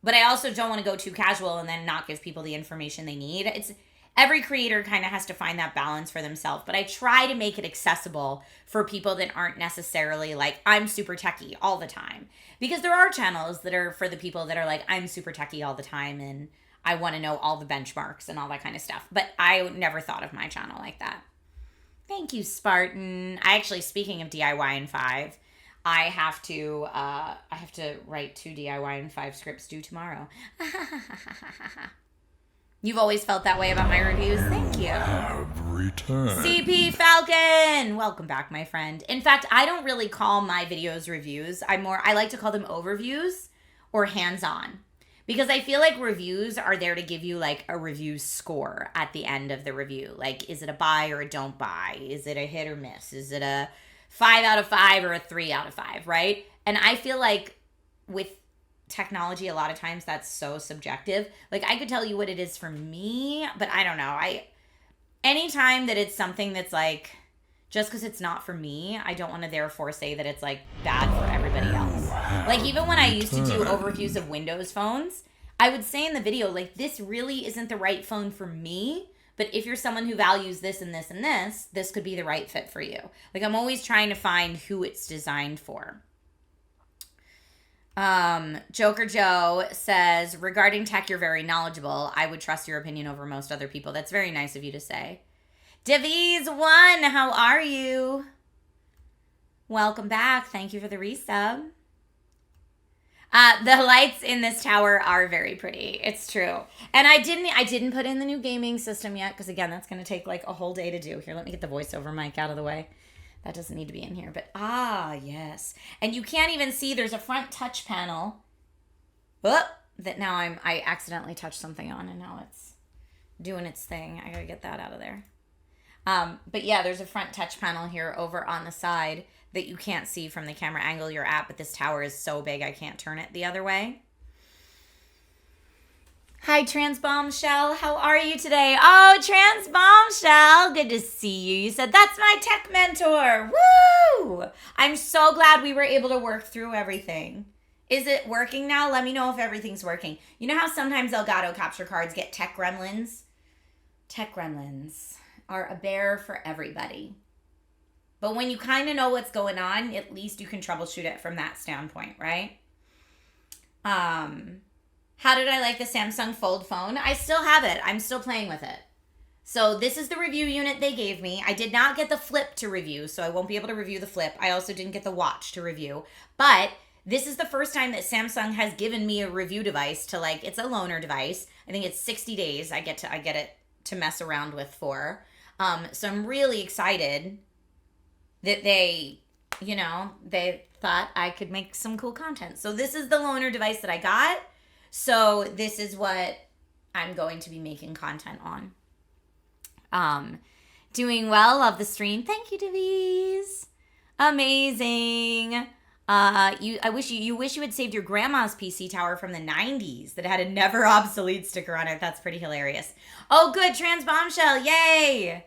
but I also don't want to go too casual and then not give people the information they need. Every creator kind of has to find that balance for themselves, but I try to make it accessible for people that aren't necessarily like, I'm super techie all the time. Because there are channels that are for the people that are like, I'm super techie all the time and I want to know all the benchmarks and all that kind of stuff. But I never thought of my channel like that. Thank you, Spartan. Speaking of DIY in 5, I have to write 2 DIY in 5 scripts due tomorrow. You've always felt that way about my reviews. Thank you. Have returned. CP Falcon! Welcome back, my friend. In fact, I don't really call my videos reviews. I like to call them overviews or hands-on. Because I feel like reviews are there to give you, like, a review score at the end of the review. Like, is it a buy or a don't buy? Is it a hit or miss? Is it a 5 out of 5 or a 3 out of 5, right? And I feel like with technology, a lot of times that's so subjective. Like, I could tell you what it is for me, but I don't know. Anytime that it's something that's like, just because it's not for me, I don't want to therefore say that it's like bad for everybody else. Like, even when I used to do overviews of Windows phones, I would say in the video, like, this really isn't the right phone for me, but if you're someone who values this and this and this could be the right fit for you. Like, I'm always trying to find who it's designed for. Joker Joe says, regarding tech, you're very knowledgeable. I would trust your opinion over most other people. That's very nice of you to say. Divies1, how are you? Welcome back. Thank you for the resub. The lights in this tower are very pretty. It's true. And I didn't put in the new gaming system yet, because again, that's going to take like a whole day to do. Here, let me get the voiceover mic out of the way. That doesn't need to be in here, but yes. And you can't even see, there's a front touch panel. That now I accidentally touched something on and now it's doing its thing. I gotta get that out of there. But yeah, there's a front touch panel here over on the side that you can't see from the camera angle you're at, but this tower is so big I can't turn it the other way. Hi, Trans Bombshell. How are you today? Oh, Trans Bombshell. Good to see you. You said, that's my tech mentor. Woo! I'm so glad we were able to work through everything. Is it working now? Let me know if everything's working. You know how sometimes Elgato capture cards get tech gremlins? Tech gremlins are a bear for everybody. But when you kind of know what's going on, at least you can troubleshoot it from that standpoint, right? How did I like the Samsung Fold phone? I still have it. I'm still playing with it. So this is the review unit they gave me. I did not get the Flip to review, so I won't be able to review the Flip. I also didn't get the Watch to review. But this is the first time that Samsung has given me a review device to, like, it's a loaner device. I think it's 60 days I get it to mess around with for. So I'm really excited that they thought I could make some cool content. So this is the loaner device that I got. So this is what I'm going to be making content on. Doing well. Love the stream. Thank you, Devies. Amazing. You wish you had saved your grandma's PC tower from the 90s that had a never obsolete sticker on it. That's pretty hilarious. Oh, good. Trans Bombshell. Yay.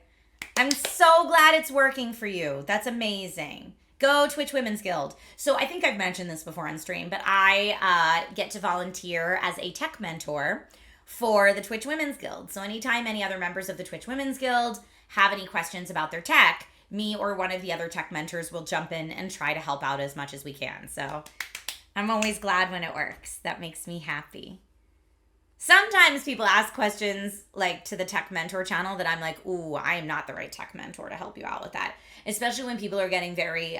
I'm so glad it's working for you. That's amazing. Go Twitch Women's Guild. So I think I've mentioned this before on stream, but I get to volunteer as a tech mentor for the Twitch Women's Guild. So anytime any other members of the Twitch Women's Guild have any questions about their tech, me or one of the other tech mentors will jump in and try to help out as much as we can. So I'm always glad when it works. That makes me happy. Sometimes people ask questions like to the tech mentor channel that I'm like, ooh, I am not the right tech mentor to help you out with that. Especially when people are getting very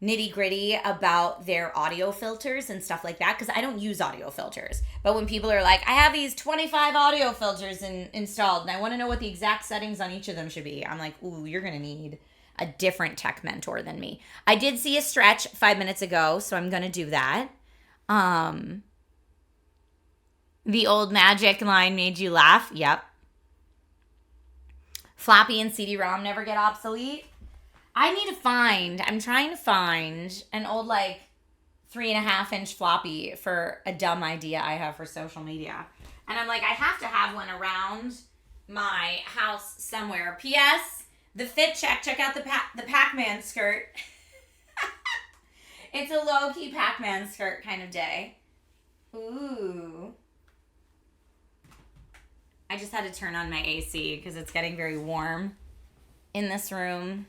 nitty gritty about their audio filters and stuff like that, because I don't use audio filters. But when people are like, I have these 25 audio filters installed and I want to know what the exact settings on each of them should be, I'm like, ooh, you're going to need a different tech mentor than me. I did see a stretch 5 minutes ago, so I'm going to do that. The old magic line made you laugh. Yep. Floppy and CD-ROM never get obsolete. I'm trying to find an old like 3.5-inch floppy for a dumb idea I have for social media. And I'm like, I have to have one around my house somewhere. P.S. The fit check out the Pac-Man skirt. It's a low-key Pac-Man skirt kind of day. Ooh. I just had to turn on my AC because it's getting very warm in this room.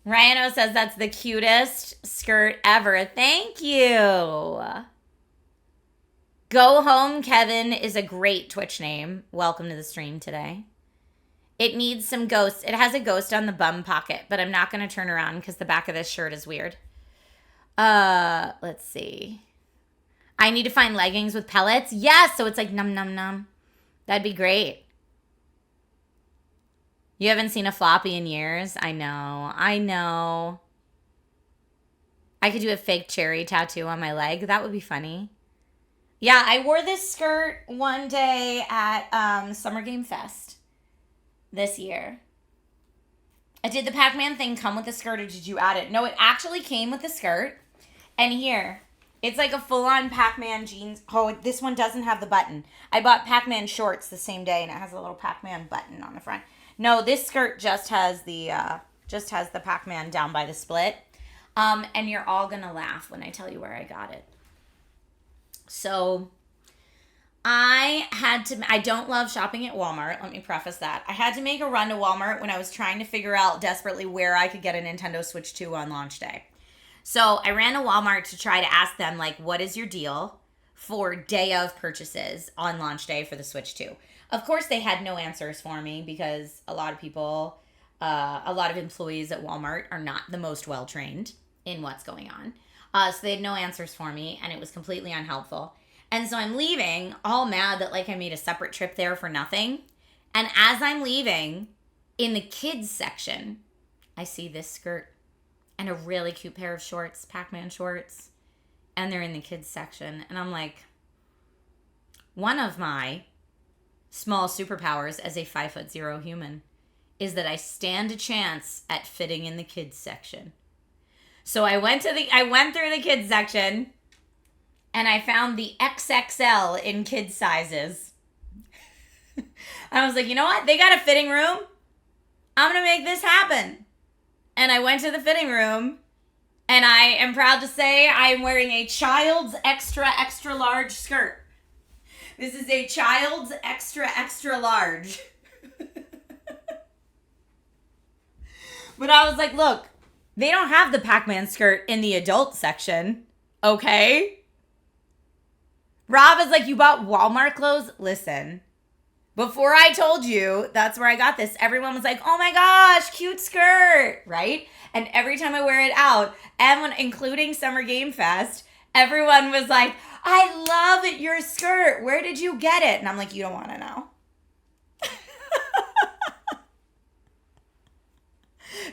Ryano says that's the cutest skirt ever. Thank you. Go Home Kevin is a great Twitch name. Welcome to the stream today. It needs some ghosts. It has a ghost on the bum pocket, but I'm not going to turn around because the back of this shirt is weird. Let's see. I need to find leggings with pellets. Yes, so it's like num num num. That'd be great. You haven't seen a floppy in years? I know. I could do a fake cherry tattoo on my leg. That would be funny. Yeah, I wore this skirt one day at Summer Game Fest this year. Did the Pac-Man thing come with the skirt or did you add it? No, it actually came with the skirt. And here, it's like a full-on Pac-Man jeans. Oh, this one doesn't have the button. I bought Pac-Man shorts the same day, and it has a little Pac-Man button on the front. No, this skirt just has the Pac-Man down by the split. And you're all gonna laugh when I tell you where I got it. So, I don't love shopping at Walmart. Let me preface that. I had to make a run to Walmart when I was trying to figure out desperately where I could get a Nintendo Switch 2 on launch day. So I ran to Walmart to try to ask them, like, what is your deal for day of purchases on launch day for the Switch 2? Of course, they had no answers for me because a lot of people, a lot of employees at Walmart are not the most well-trained in what's going on. So they had no answers for me, and it was completely unhelpful. And so I'm leaving, all mad that, like, I made a separate trip there for nothing. And as I'm leaving, in the kids section, I see this skirt. And a really cute pair of shorts, Pac-Man shorts. And they're in the kids section. And I'm like, one of my small superpowers as a 5'0" human is that I stand a chance at fitting in the kids section. So I went through the kids section and I found the XXL in kids sizes. I was like, you know what? They got a fitting room. I'm going to make this happen. And I went to the fitting room, and I am proud to say I am wearing a child's extra, extra large skirt. This is a child's extra, extra large. But I was like, look, they don't have the Pac-Man skirt in the adult section, okay? Rob is like, you bought Walmart clothes? Listen. Before I told you that's where I got this, everyone was like, oh my gosh, cute skirt, right? And every time I wear it out, including Summer Game Fest, everyone was like, I love it, your skirt. Where did you get it? And I'm like, you don't want to know.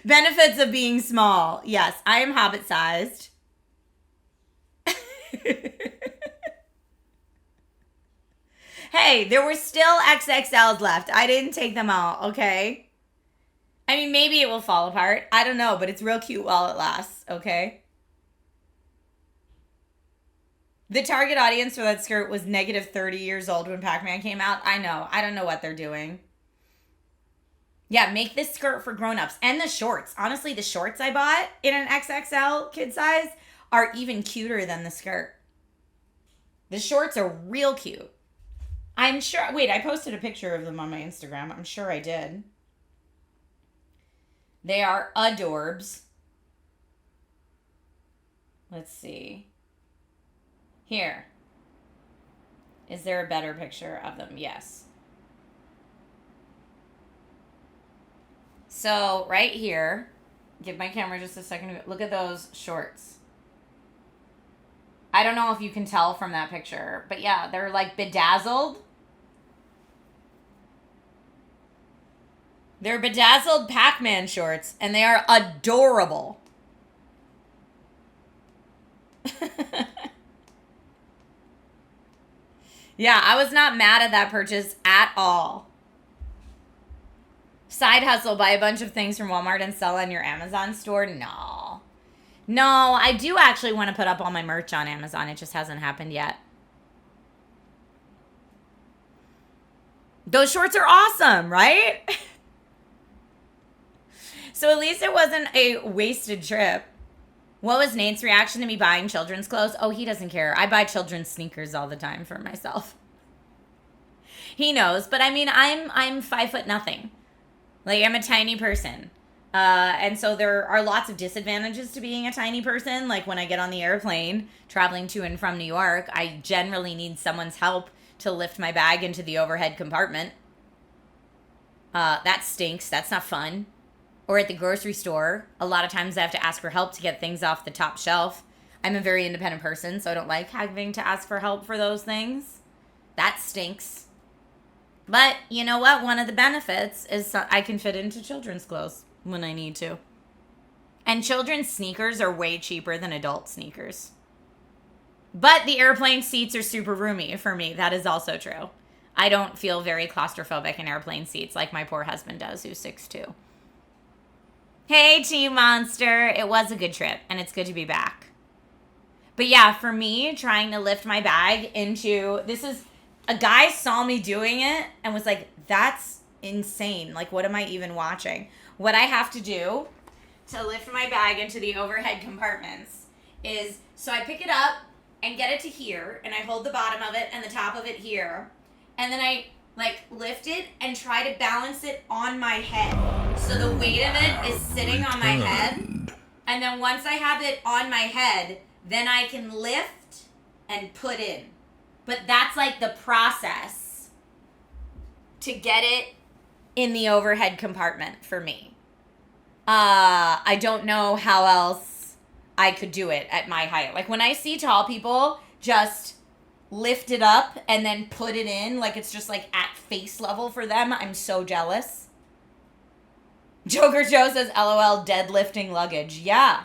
Benefits of being small. Yes, I am hobbit-sized. Hey, there were still XXLs left. I didn't take them all, okay? I mean, maybe it will fall apart. I don't know, but it's real cute while it lasts, okay? The target audience for that skirt was negative 30 years old when Pac-Man came out. I know. I don't know what they're doing. Yeah, make this skirt for grown-ups. And the shorts. Honestly, the shorts I bought in an XXL kid size are even cuter than the skirt. The shorts are real cute. I'm sure. Wait, I posted a picture of them on my Instagram. I'm sure I did. They are adorbs. Let's see. Here. Is there a better picture of them? Yes. So, right here. Give my camera just a second. Look at those shorts. I don't know if you can tell from that picture. But yeah, they're like bedazzled. They're bedazzled Pac-Man shorts, and they are adorable. Yeah, I was not mad at that purchase at all. Side hustle, buy a bunch of things from Walmart and sell on your Amazon store? No. No, I do actually want to put up all my merch on Amazon. It just hasn't happened yet. Those shorts are awesome, right? So at least it wasn't a wasted trip. What was Nate's reaction to me buying children's clothes? Oh, he doesn't care. I buy children's sneakers all the time for myself. He knows, but I mean, I'm 5 foot nothing. Like, I'm a tiny person. And so there are lots of disadvantages to being a tiny person. Like when I get on the airplane traveling to and from New York, I generally need someone's help to lift my bag into the overhead compartment. That stinks. That's not fun. Or at the grocery store, a lot of times I have to ask for help to get things off the top shelf. I'm a very independent person, so I don't like having to ask for help for those things. That stinks. But you know what? One of the benefits is I can fit into children's clothes when I need to. And children's sneakers are way cheaper than adult sneakers. But the airplane seats are super roomy for me. That is also true. I don't feel very claustrophobic in airplane seats like my poor husband does, who's 6'2". Hey, Team Monster. It was a good trip, and it's good to be back. But yeah, for me, trying to lift my bag into... A guy saw me doing it and was like, that's insane. Like, what am I even watching? What I have to do to lift my bag into the overhead compartments is... So I pick it up and get it to here, and I hold the bottom of it and the top of it here. And then I... lift it and try to balance it on my head. So the weight of it is sitting on my head. And then once I have it on my head, then I can lift and put in. But that's like the process to get it in the overhead compartment for me. I don't know how else I could do it at my height. Like when I see tall people just... lift it up and then put it in like it's just like at face level for them. I'm so jealous. Joker Joe says, LOL, deadlifting luggage. Yeah.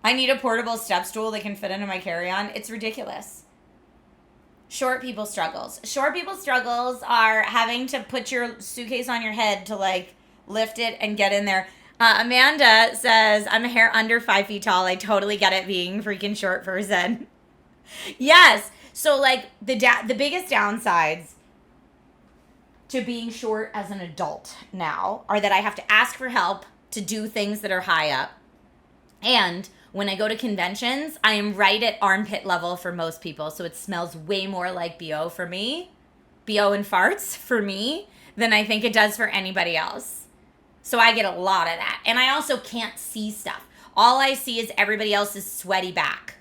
I need a portable step stool that can fit into my carry-on. It's ridiculous. Short people struggles. Short people struggles are having to put your suitcase on your head to like lift it and get in there. Amanda says, I'm a hair under 5 feet tall. I totally get it being a freaking short person. Yes. So, like, the biggest downsides to being short as an adult now are that I have to ask for help to do things that are high up. And when I go to conventions, I am right at armpit level for most people. So it smells way more like BO for me, BO and farts for me, than I think it does for anybody else. So I get a lot of that. And I also can't see stuff. All I see is everybody else's sweaty back.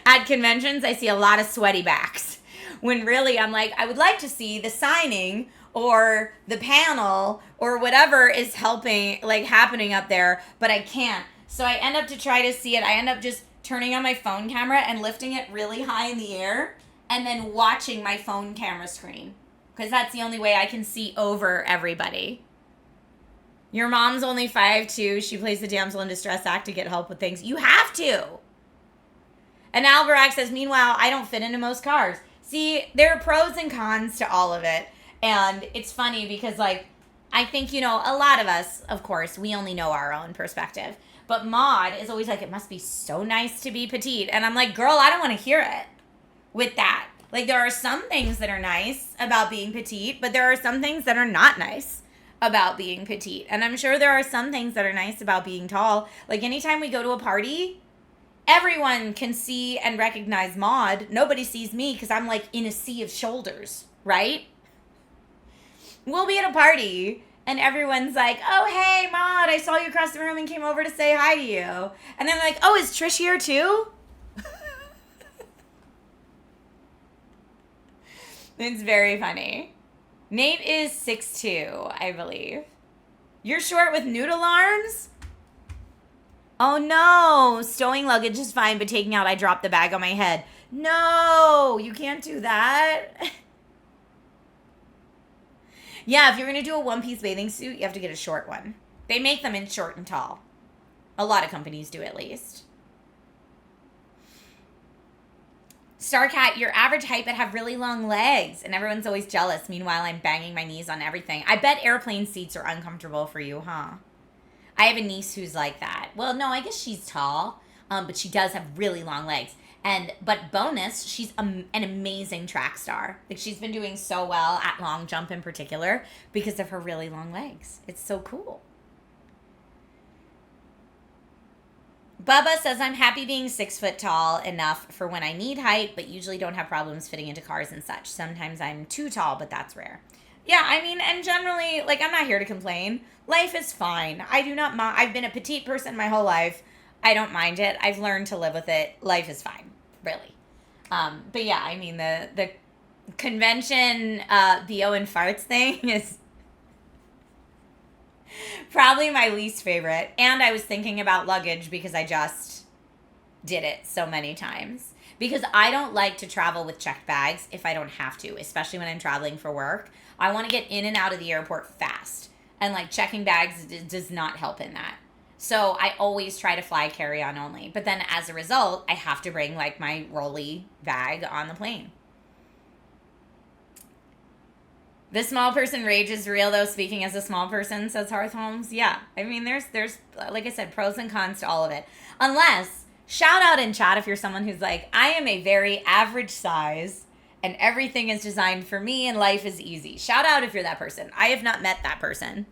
At conventions, I see a lot of sweaty backs. When really, I'm like, I would like to see the signing or the panel or whatever is happening up there, but I can't. So I end up to try to see it. I end up just turning on my phone camera and lifting it really high in the air and then watching my phone camera screen. Because that's the only way I can see over everybody. Your mom's only 5'2". She plays the damsel in distress act to get help with things. You have to. And Alberac says, meanwhile, I don't fit into most cars. See, there are pros and cons to all of it. And it's funny because, like, I think, a lot of us, of course, we only know our own perspective. But Maud is always like, it must be so nice to be petite. And I'm like, girl, I don't want to hear it with that. Like, there are some things that are nice about being petite, but there are some things that are not nice about being petite. And I'm sure there are some things that are nice about being tall. Like, anytime we go to a party, everyone can see and recognize Maud. Nobody sees me because I'm like in a sea of shoulders, right? We'll be at a party and everyone's like, oh, hey, Maud, I saw you across the room and came over to say hi to you. And then like, oh, is Trish here too? It's very funny. Nate is 6'2", I believe. You're short with noodle arms? Oh no, stowing luggage is fine, but taking out, I dropped the bag on my head. No, you can't do that. Yeah, if you're going to do a one-piece bathing suit, you have to get a short one. They make them in short and tall. A lot of companies do, at least. Starcat, your average height but have really long legs, and everyone's always jealous. Meanwhile, I'm banging my knees on everything. I bet airplane seats are uncomfortable for you, huh? I have a niece who's like that. Well, no, I guess she's tall, but she does have really long legs. But bonus, she's an amazing track star. Like, she's been doing so well at long jump in particular because of her really long legs. It's so cool. Bubba says, I'm happy being 6 foot tall enough for when I need height, but usually don't have problems fitting into cars and such. Sometimes I'm too tall, but that's rare. Yeah, I mean, and generally, like, I'm not here to complain. Life is fine. I do not mind. I've been a petite person my whole life. I don't mind it. I've learned to live with it. Life is fine, really. But yeah, I mean, the convention, the Owen farts thing is probably my least favorite. And I was thinking about luggage because I just did it so many times. Because I don't like to travel with checked bags if I don't have to, especially when I'm traveling for work. I want to get in and out of the airport fast. And like checking bags does not help in that. So I always try to fly carry-on only. But then as a result, I have to bring like my rolly bag on the plane. The small person rage is real, though, speaking as a small person, says Hearth Holmes. Yeah, I mean, there's like I said, pros and cons to all of it. Unless, shout out in chat if you're someone who's like, I am a very average size, and everything is designed for me, and life is easy. Shout out if you're that person. I have not met that person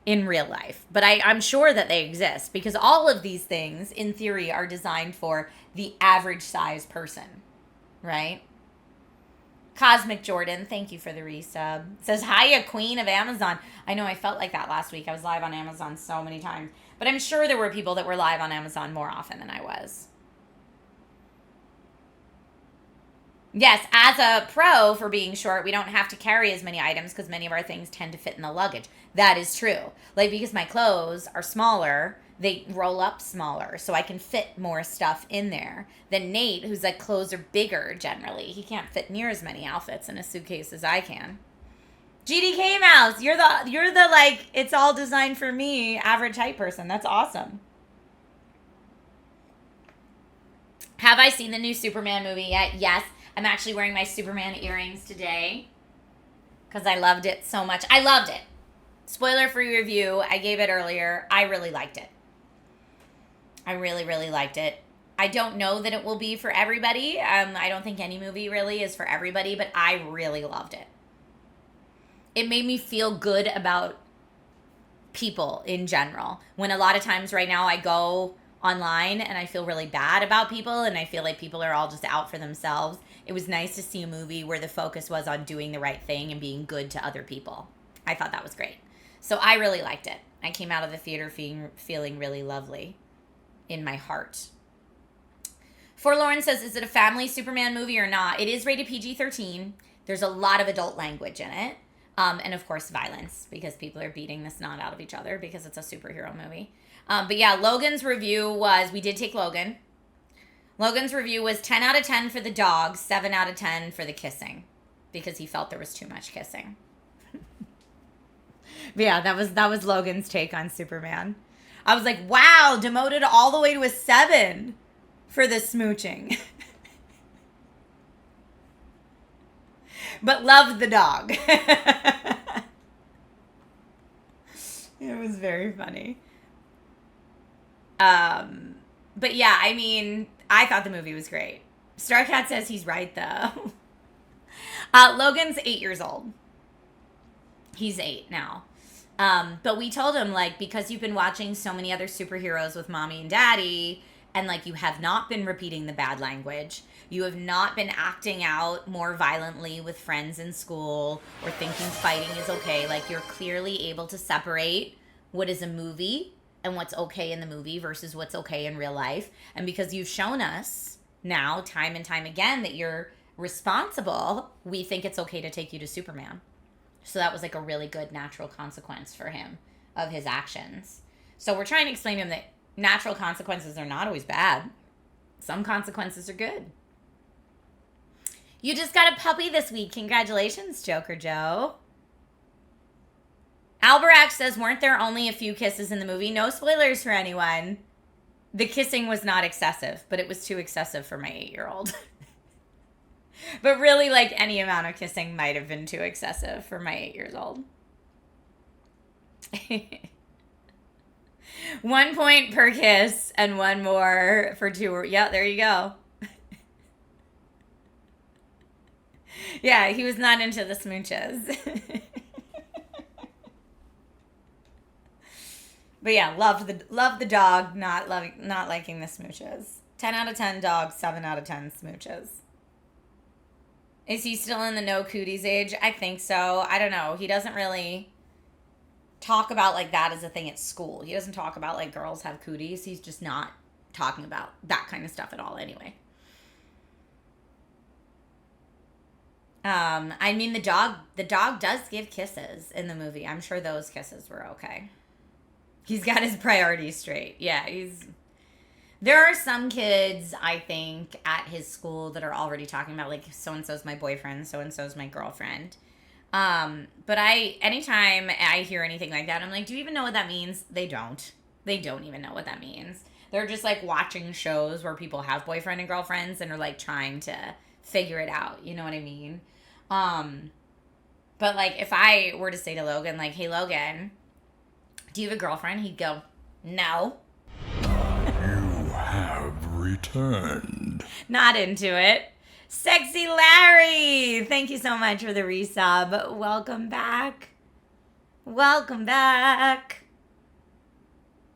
in real life, but I'm sure that they exist, because all of these things, in theory, are designed for the average size person, right? Cosmic Jordan, thank you for the resub. Says, hiya, queen of Amazon. I know, I felt like that last week. I was live on Amazon so many times. But I'm sure there were people that were live on Amazon more often than I was. Yes, as a pro for being short, we don't have to carry as many items because many of our things tend to fit in the luggage. That is true. Like, because my clothes are smaller, they roll up smaller, so I can fit more stuff in there than Nate, whose like clothes are bigger generally. He can't fit near as many outfits in a suitcase as I can. GDK Mouse, you're the like, it's all designed for me, average height person. That's awesome. Have I seen the new Superman movie yet? Yes. I'm actually wearing my Superman earrings today because I loved it so much. I loved it. Spoiler-free review. I gave it earlier. I really liked it. I really, really liked it. I don't know that it will be for everybody. I don't think any movie really is for everybody, but I really loved it. It made me feel good about people in general. When a lot of times right now I go online and I feel really bad about people and I feel like people are all just out for themselves. It was nice to see a movie where the focus was on doing the right thing and being good to other people. I thought that was great. So I really liked it. I came out of the theater feeling really lovely in my heart. Forlorn says, is it a family Superman movie or not? It is rated PG-13. There's a lot of adult language in it. And of course violence, because people are beating the snot out of each other because it's a superhero movie. But yeah, Logan's review was, we did take Logan. Logan's review was 10 out of 10 for the dog, 7 out of 10 for the kissing, because he felt there was too much kissing. But yeah, that was Logan's take on Superman. I was like, wow, demoted all the way to a 7 for the smooching. But loved the dog. It was very funny. But yeah, I mean, I thought the movie was great. Starcat says he's right, though. Logan's 8 years old. He's 8 now. But we told him, like, because you've been watching so many other superheroes with mommy and daddy, and, like, you have not been repeating the bad language. You have not been acting out more violently with friends in school or thinking fighting is okay. Like, you're clearly able to separate what is a movie and what's okay in the movie versus what's okay in real life. And because you've shown us now, time and time again, that you're responsible, we think it's okay to take you to Superman. So that was like a really good natural consequence for him of his actions. So we're trying to explain to him that natural consequences are not always bad. Some consequences are good. You just got a puppy this week. Congratulations, Joker Joe. Alberac says, weren't there only a few kisses in the movie? No spoilers for anyone. The kissing was not excessive, but it was too excessive for my 8-year-old. But really, like, any amount of kissing might have been too excessive for my 8-year-old. 1 point per kiss and 1 more for 2. Yeah, there you go. Yeah, he was not into the smooches. But yeah, loved the dog, not liking the smooches. 10 out of 10 dogs, 7 out of 10 smooches. Is he still in the no cooties age? I think so. I don't know. He doesn't really talk about like that as a thing at school. He doesn't talk about like girls have cooties. He's just not talking about that kind of stuff at all anyway. I mean, the dog does give kisses in the movie. I'm sure those kisses were okay. He's got his priorities straight. Yeah, there are some kids, I think, at his school that are already talking about, like, so-and-so's my boyfriend, so-and-so's my girlfriend. But anytime I hear anything like that, I'm like, do you even know what that means? They don't. They don't even know what that means. They're just, like, watching shows where people have boyfriend and girlfriends and are, like, trying to figure it out. You know what I mean? But, like, if I were to say to Logan, like, hey, Logan, do you have a girlfriend? He'd go, no. You have returned. Not into it. Sexy Larry, thank you so much for the resub. Welcome back. Welcome back.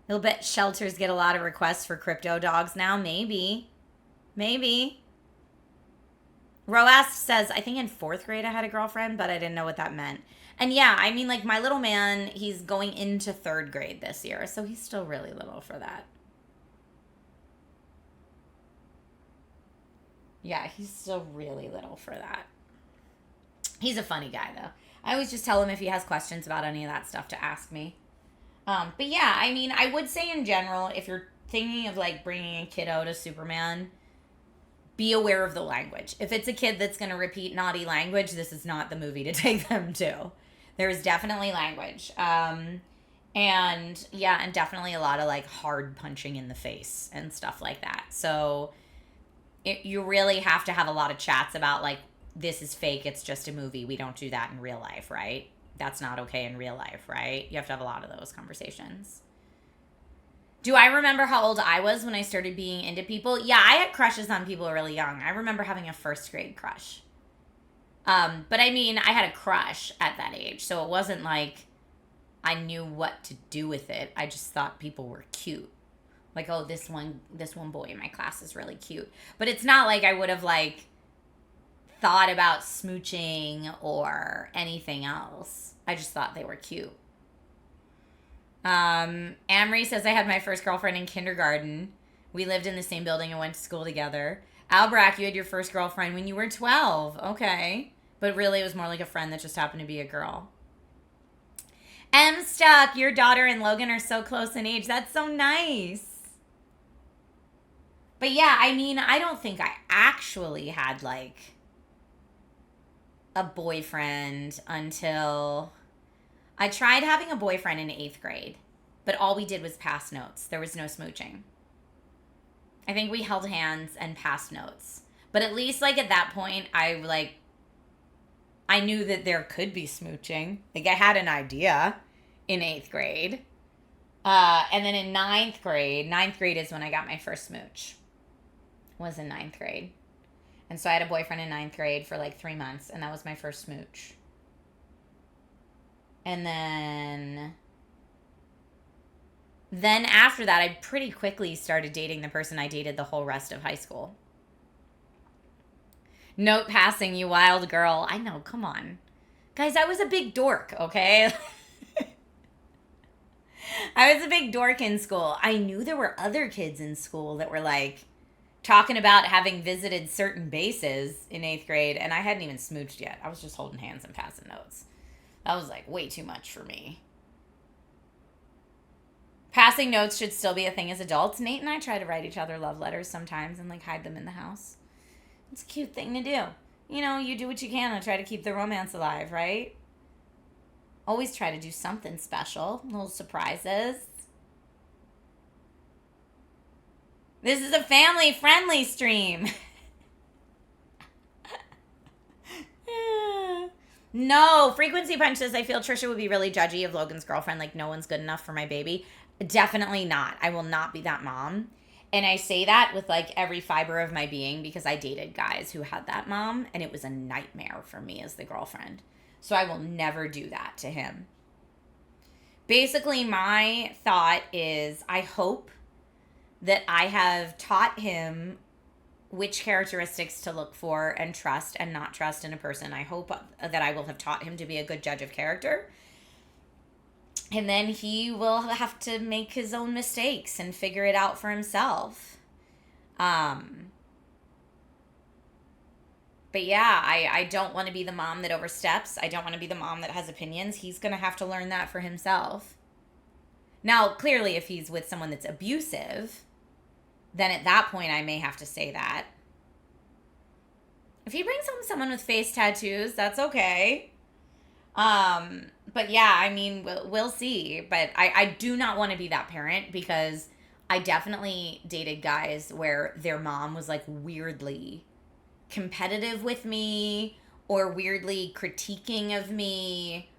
You'll bet shelters get a lot of requests for crypto dogs now. Maybe. Roas says, I think in 4th grade I had a girlfriend, but I didn't know what that meant. And yeah, I mean, like, my little man, he's going into 3rd grade this year, so he's still really little for that. Yeah, he's still really little for that. He's a funny guy, though. I always just tell him if he has questions about any of that stuff to ask me. But yeah, I mean, I would say in general, if you're thinking of, like, bringing a kiddo to Superman, be aware of the language. If it's a kid that's going to repeat naughty language, this is not the movie to take them to. There's definitely language. And definitely a lot of, like, hard punching in the face and stuff like that. So you really have to have a lot of chats about, like, this is fake, it's just a movie. We don't do that in real life, right? That's not okay in real life, right? You have to have a lot of those conversations. Do I remember how old I was when I started being into people? Yeah, I had crushes on people really young. I remember having a 1st grade crush. But I mean, I had a crush at that age, so it wasn't like I knew what to do with it. I just thought people were cute. Like, oh, this one boy in my class is really cute. But it's not like I would have, like, thought about smooching or anything else. I just thought they were cute. Amory says, I had my first girlfriend in kindergarten. We lived in the same building and went to school together. Alberac, you had your first girlfriend when you were 12. Okay. But really, it was more like a friend that just happened to be a girl. M Stuck, your daughter and Logan are so close in age. That's so nice. But yeah, I mean, I don't think I actually had, like, a boyfriend until I tried having a boyfriend in 8th grade. But all we did was pass notes. There was no smooching. I think we held hands and passed notes. But at least, like, at that point, I knew that there could be smooching. Like, I had an idea in 8th grade. And then in 9th grade is when I got my first smooch. Was in 9th grade. And so I had a boyfriend in 9th grade for like 3 months, and that was my first smooch. And then after that, I pretty quickly started dating the person I dated the whole rest of high school. Note passing, you wild girl. I know, come on. Guys, I was a big dork, okay? I was a big dork in school. I knew there were other kids in school that were like talking about having visited certain bases in 8th grade, and I hadn't even smooched yet. I was just holding hands and passing notes. That was like way too much for me. Passing notes should still be a thing as adults. Nate and I try to write each other love letters sometimes and like hide them in the house. It's a cute thing to do. You know, you do what you can to try to keep the romance alive, right? Always try to do something special. Little surprises. This is a family-friendly stream. No, Frequency Punch says, I feel Trisha would be really judgy of Logan's girlfriend, like no one's good enough for my baby. Definitely not. I will not be that mom. And I say that with like every fiber of my being because I dated guys who had that mom, and it was a nightmare for me as the girlfriend. So I will never do that to him. Basically, my thought is I hope that I have taught him which characteristics to look for and trust and not trust in a person. I hope that I will have taught him to be a good judge of character. And then he will have to make his own mistakes and figure it out for himself. But yeah, I don't want to be the mom that oversteps. I don't want to be the mom that has opinions. He's going to have to learn that for himself. Now, clearly, if he's with someone that's abusive, then at that point, I may have to say that. If he brings home someone with face tattoos, that's okay. But yeah, I mean, we'll see. But I do not want to be that parent because I definitely dated guys where their mom was like weirdly competitive with me or weirdly critiquing of me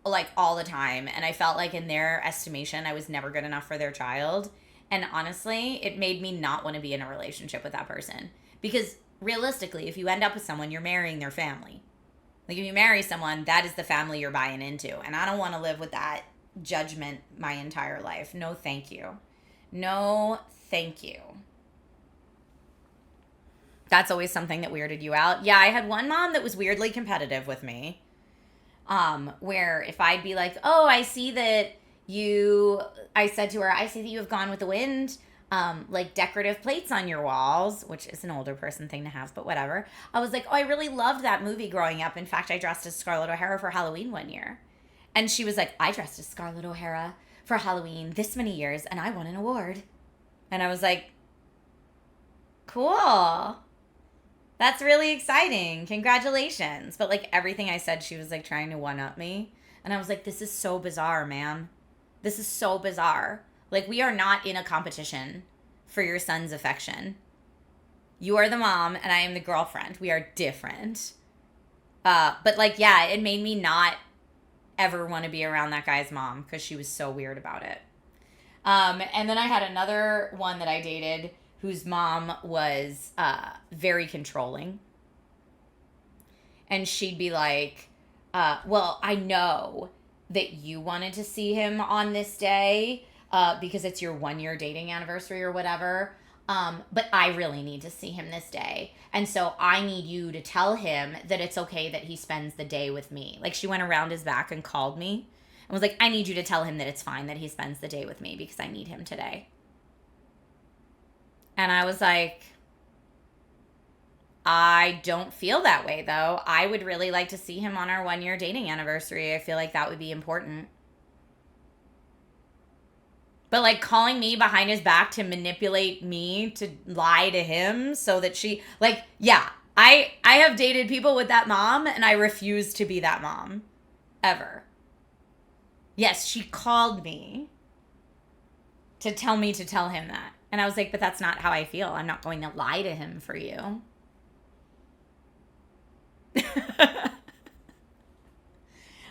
like all the time. And I felt like in their estimation, I was never good enough for their child. And honestly, it made me not want to be in a relationship with that person. Because realistically, if you end up with someone, you're marrying their family. Like if you marry someone, that is the family you're buying into. And I don't want to live with that judgment my entire life. No, thank you. No, thank you. That's always something that weirded you out. Yeah, I had one mom that was weirdly competitive with me. Where if I'd be like, oh, I said to her, I see that you have gone with the wind, like decorative plates on your walls, which is an older person thing to have, but whatever. I was like, oh, I really loved that movie growing up. In fact, I dressed as Scarlett O'Hara for Halloween one year. And she was like, I dressed as Scarlett O'Hara for Halloween this many years, and I won an award. And I was like, cool. That's really exciting. Congratulations. But like everything I said, she was like trying to one-up me. And I was like, this is so bizarre, ma'am. This is so bizarre. Like, we are not in a competition for your son's affection. You are the mom and I am the girlfriend. We are different. But like, yeah, it made me not ever want to be around that guy's mom because she was so weird about it. And then I had another one that I dated whose mom was very controlling. And she'd be like, well, I know that you wanted to see him on this day because it's your 1-year dating anniversary or whatever. But I really need to see him this day. And so I need you to tell him that it's okay that he spends the day with me. Like, she went around his back and called me and was like, I need you to tell him that it's fine that he spends the day with me because I need him today. And I was like, I don't feel that way, though. I would really like to see him on our 1-year dating anniversary. I feel like that would be important. But, like, calling me behind his back to manipulate me to lie to him so that she... Like, yeah, I have dated people with that mom, and I refuse to be that mom. Ever. Yes, she called me to tell me to tell him that. And I was like, but that's not how I feel. I'm not going to lie to him for you.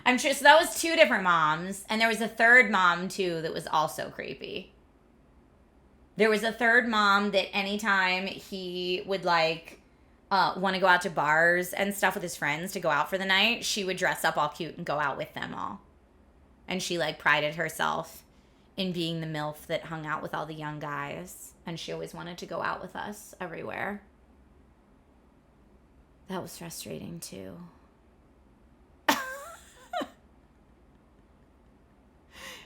I'm sure. So that was 2 different moms. And there was a third mom, too, that was also creepy. There was a third mom that anytime he would, like, want to go out to bars and stuff with his friends to go out for the night, she would dress up all cute and go out with them all. And she like prided herself in being the MILF that hung out with all the young guys. And she always wanted to go out with us everywhere. That was frustrating too.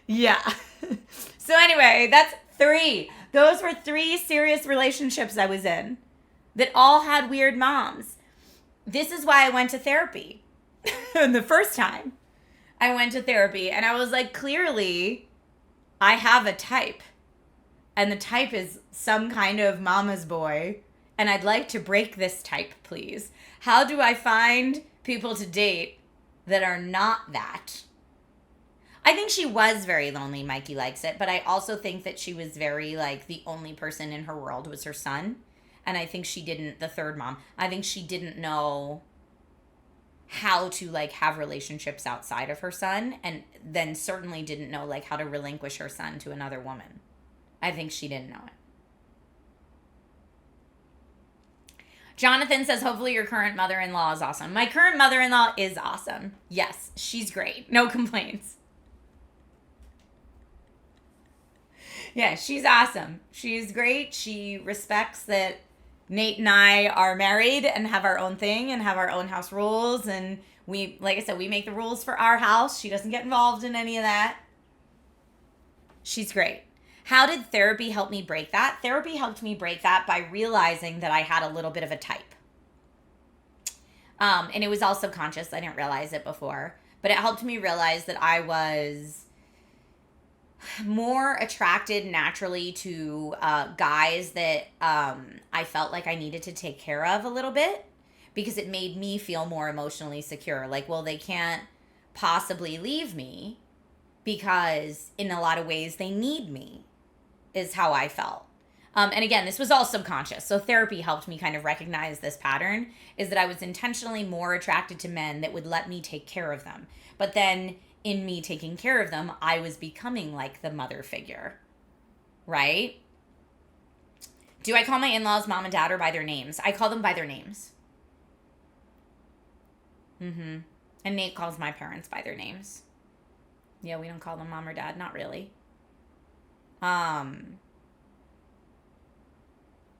Yeah. So anyway, that's 3. Those were 3 serious relationships I was in that all had weird moms. This is why I went to therapy. The first time I went to therapy, and I was like, clearly I have a type. And the type is some kind of mama's boy. And I'd like to break this type, please. How do I find people to date that are not that? I think she was very lonely. Mikey likes it. But I also think that she was very, like, the only person in her world was her son. And I think she didn't, the third mom, I think she didn't know how to, like, have relationships outside of her son. And then certainly didn't know, like, how to relinquish her son to another woman. I think she didn't know it. Jonathan says, hopefully your current mother-in-law is awesome. My current mother-in-law is awesome. Yes, she's great. No complaints. Yeah, she's awesome. She's great. She respects that Nate and I are married and have our own thing and have our own house rules. And we, like I said, we make the rules for our house. She doesn't get involved in any of that. She's great. How did therapy help me break that? Therapy helped me break that by realizing that I had a little bit of a type. And it was all subconscious. I didn't realize it before. But it helped me realize that I was more attracted naturally to guys that I felt like I needed to take care of a little bit, because it made me feel more emotionally secure. Like, well, they can't possibly leave me because in a lot of ways they need me, is how I felt. And again, this was all subconscious. So therapy helped me kind of recognize this pattern, is that I was intentionally more attracted to men that would let me take care of them. But then in me taking care of them, I was becoming like the mother figure, right? Do I call my in-laws mom and dad or by their names? I call them by their names. And Nate calls my parents by their names. Yeah, we don't call them mom or dad. Not really.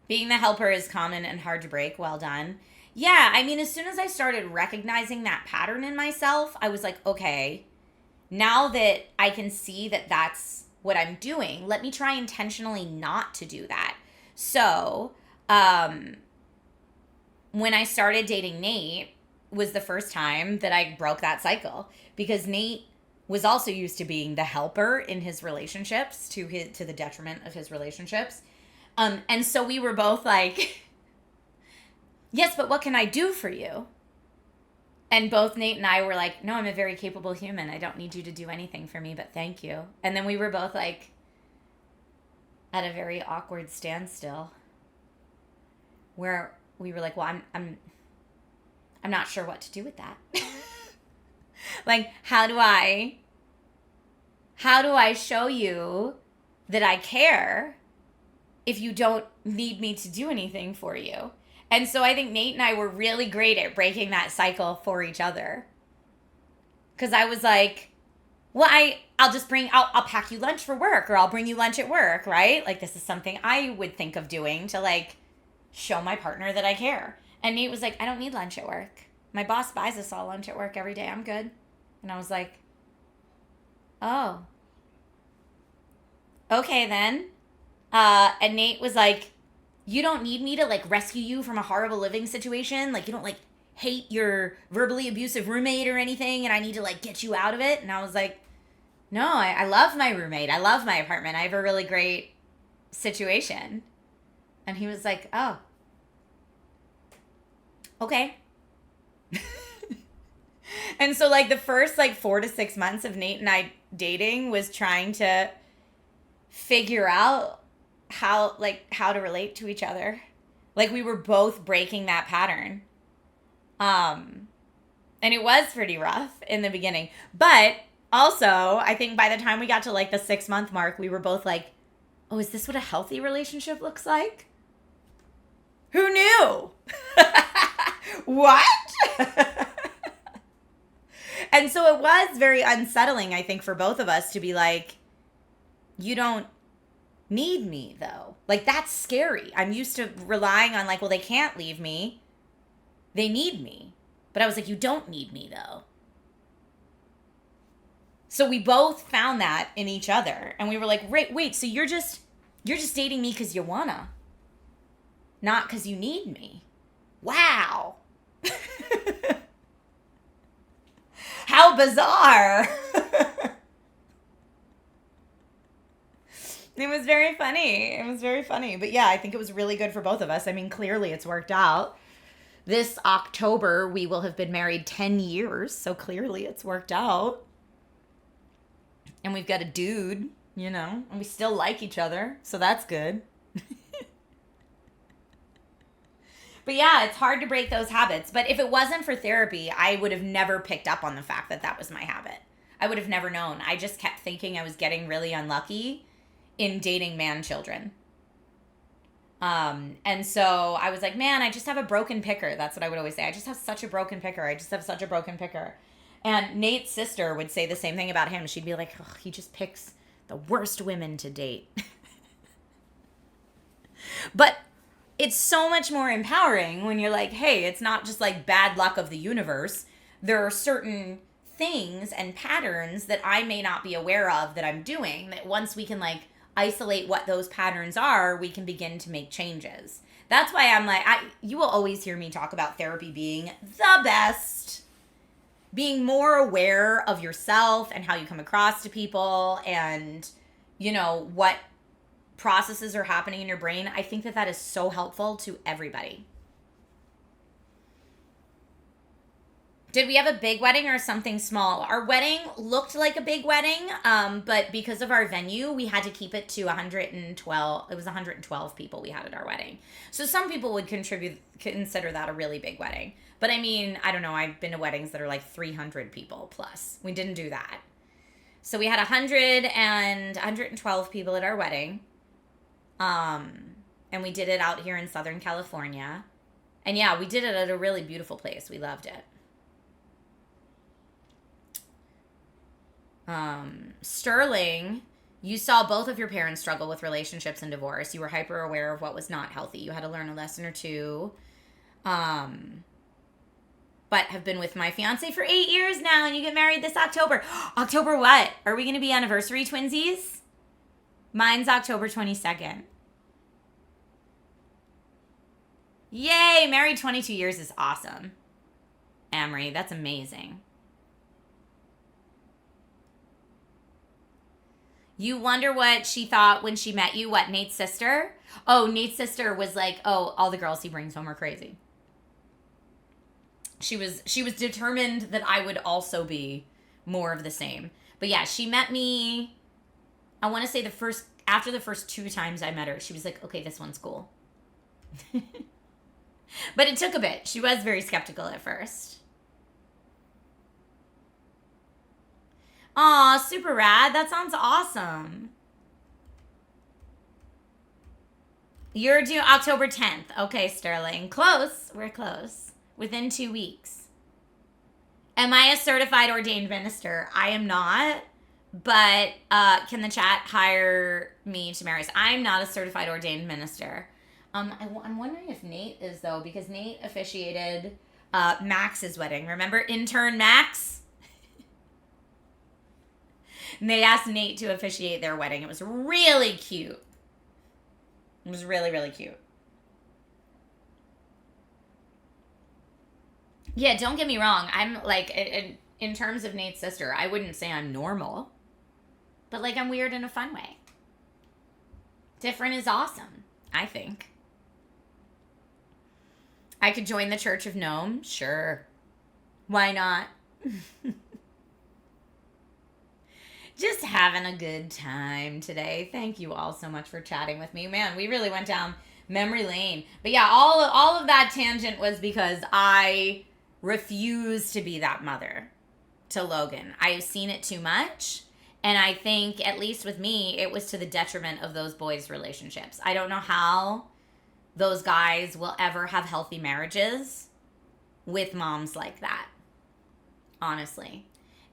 Being the helper is common and hard to break. Well done. Yeah, I mean, as soon as I started recognizing that pattern in myself, I was like, okay, now that I can see that that's what I'm doing, let me try intentionally not to do that. So, when I started dating Nate was the first time that I broke that cycle, because Nate was also used to being the helper in his relationships to the detriment of his relationships. And so we were both like, yes, but what can I do for you? And both Nate and I were like, no, I'm a very capable human. I don't need you to do anything for me, but thank you. And then we were both like at a very awkward standstill where we were like, well, I'm not sure what to do with that. Like, how do I show you that I care if you don't need me to do anything for you? And so I think Nate and I were really great at breaking that cycle for each other. Because I was like, well, I'll pack you lunch for work, or I'll bring you lunch at work, right? Like, this is something I would think of doing to, like, show my partner that I care. And Nate was like, I don't need lunch at work. My boss buys us all lunch at work every day. I'm good. And I was like, oh, okay then. And Nate was like, you don't need me to, like, rescue you from a horrible living situation. Like, you don't, like, hate your verbally abusive roommate or anything, and I need to, like, get you out of it. And I was like, no, I love my roommate. I love my apartment. I have a really great situation. And he was like, oh, okay. And so, like, the first, like, 4 to 6 months of Nate and I dating was trying to figure out how to relate to each other. Like, we were both breaking that pattern. And it was pretty rough in the beginning. But also, I think by the time we got to, like, the 6-month mark, we were both like, oh, is this what a healthy relationship looks like? Who knew? What? And so it was very unsettling, I think, for both of us to be like, you don't need me, though. Like, that's scary. I'm used to relying on, like, well, they can't leave me. They need me. But I was like, you don't need me, though. So we both found that in each other. And we were like, wait, so you're just dating me because you wanna. Not because you need me. Wow. How bizarre. It was very funny. But yeah, I think it was really good for both of us. I mean, clearly it's worked out. This October, we will have been married 10 years. So clearly it's worked out. And we've got a dude, and we still like each other. So that's good. But yeah, it's hard to break those habits. But if it wasn't for therapy, I would have never picked up on the fact that that was my habit. I would have never known. I just kept thinking I was getting really unlucky in dating man children. And so I was like, man, I just have a broken picker. That's what I would always say. I just have such a broken picker. And Nate's sister would say the same thing about him. She'd be like, oh, he just picks the worst women to date. But it's so much more empowering when you're like, hey, it's not just like bad luck of the universe. There are certain things and patterns that I may not be aware of that I'm doing, that once we can like isolate what those patterns are, we can begin to make changes. That's why I'm like, you will always hear me talk about therapy being the best, being more aware of yourself and how you come across to people and, what processes are happening in your brain. I think that is so helpful to everybody. Did we have a big wedding or something small? Our wedding looked like a big wedding, but because of our venue, we had to keep it to 112. It was 112 people we had at our wedding. So some people would consider that a really big wedding. But I mean, I don't know. I've been to weddings that are like 300 people plus. We didn't do that. So we had 112 people at our wedding. And we did it out here in Southern California. And yeah, we did it at a really beautiful place. We loved it. Sterling, you saw both of your parents struggle with relationships and divorce. You were hyper aware of what was not healthy. You had to learn a lesson or two. But have been with my fiance for 8 years now, and you get married this October. October what? Are we going to be anniversary twinsies? Mine's October 22nd. Yay, married 22 years is awesome. Amory, that's amazing. You wonder what she thought when she met you. What, Nate's sister? Oh, Nate's sister was like, oh, all the girls he brings home are crazy. She was determined that I would also be more of the same. But yeah, she met me, I want to say after the first 2 times I met her, she was like, okay, this one's cool. But it took a bit. She was very skeptical at first. Aw, super rad. That sounds awesome. You're due October 10th. Okay, Sterling. Close. We're close. Within 2 weeks. Am I a certified ordained minister? I am not. But can the chat hire me to marry us? I'm not a certified ordained minister. I'm wondering if Nate is, though, because Nate officiated Max's wedding. Remember intern Max? And they asked Nate to officiate their wedding. It was really cute. It was really, really cute. Yeah, don't get me wrong. I'm like, in terms of Nate's sister, I wouldn't say I'm normal. But like, I'm weird in a fun way. Different is awesome, I think. I could join the Church of Gnome? Sure. Why not? Just having a good time today. Thank you all so much for chatting with me. Man, we really went down memory lane. But yeah, all of that tangent was because I refuse to be that mother to Logan. I've seen it too much. And I think, at least with me, it was to the detriment of those boys' relationships. I don't know how those guys will ever have healthy marriages with moms like that. Honestly.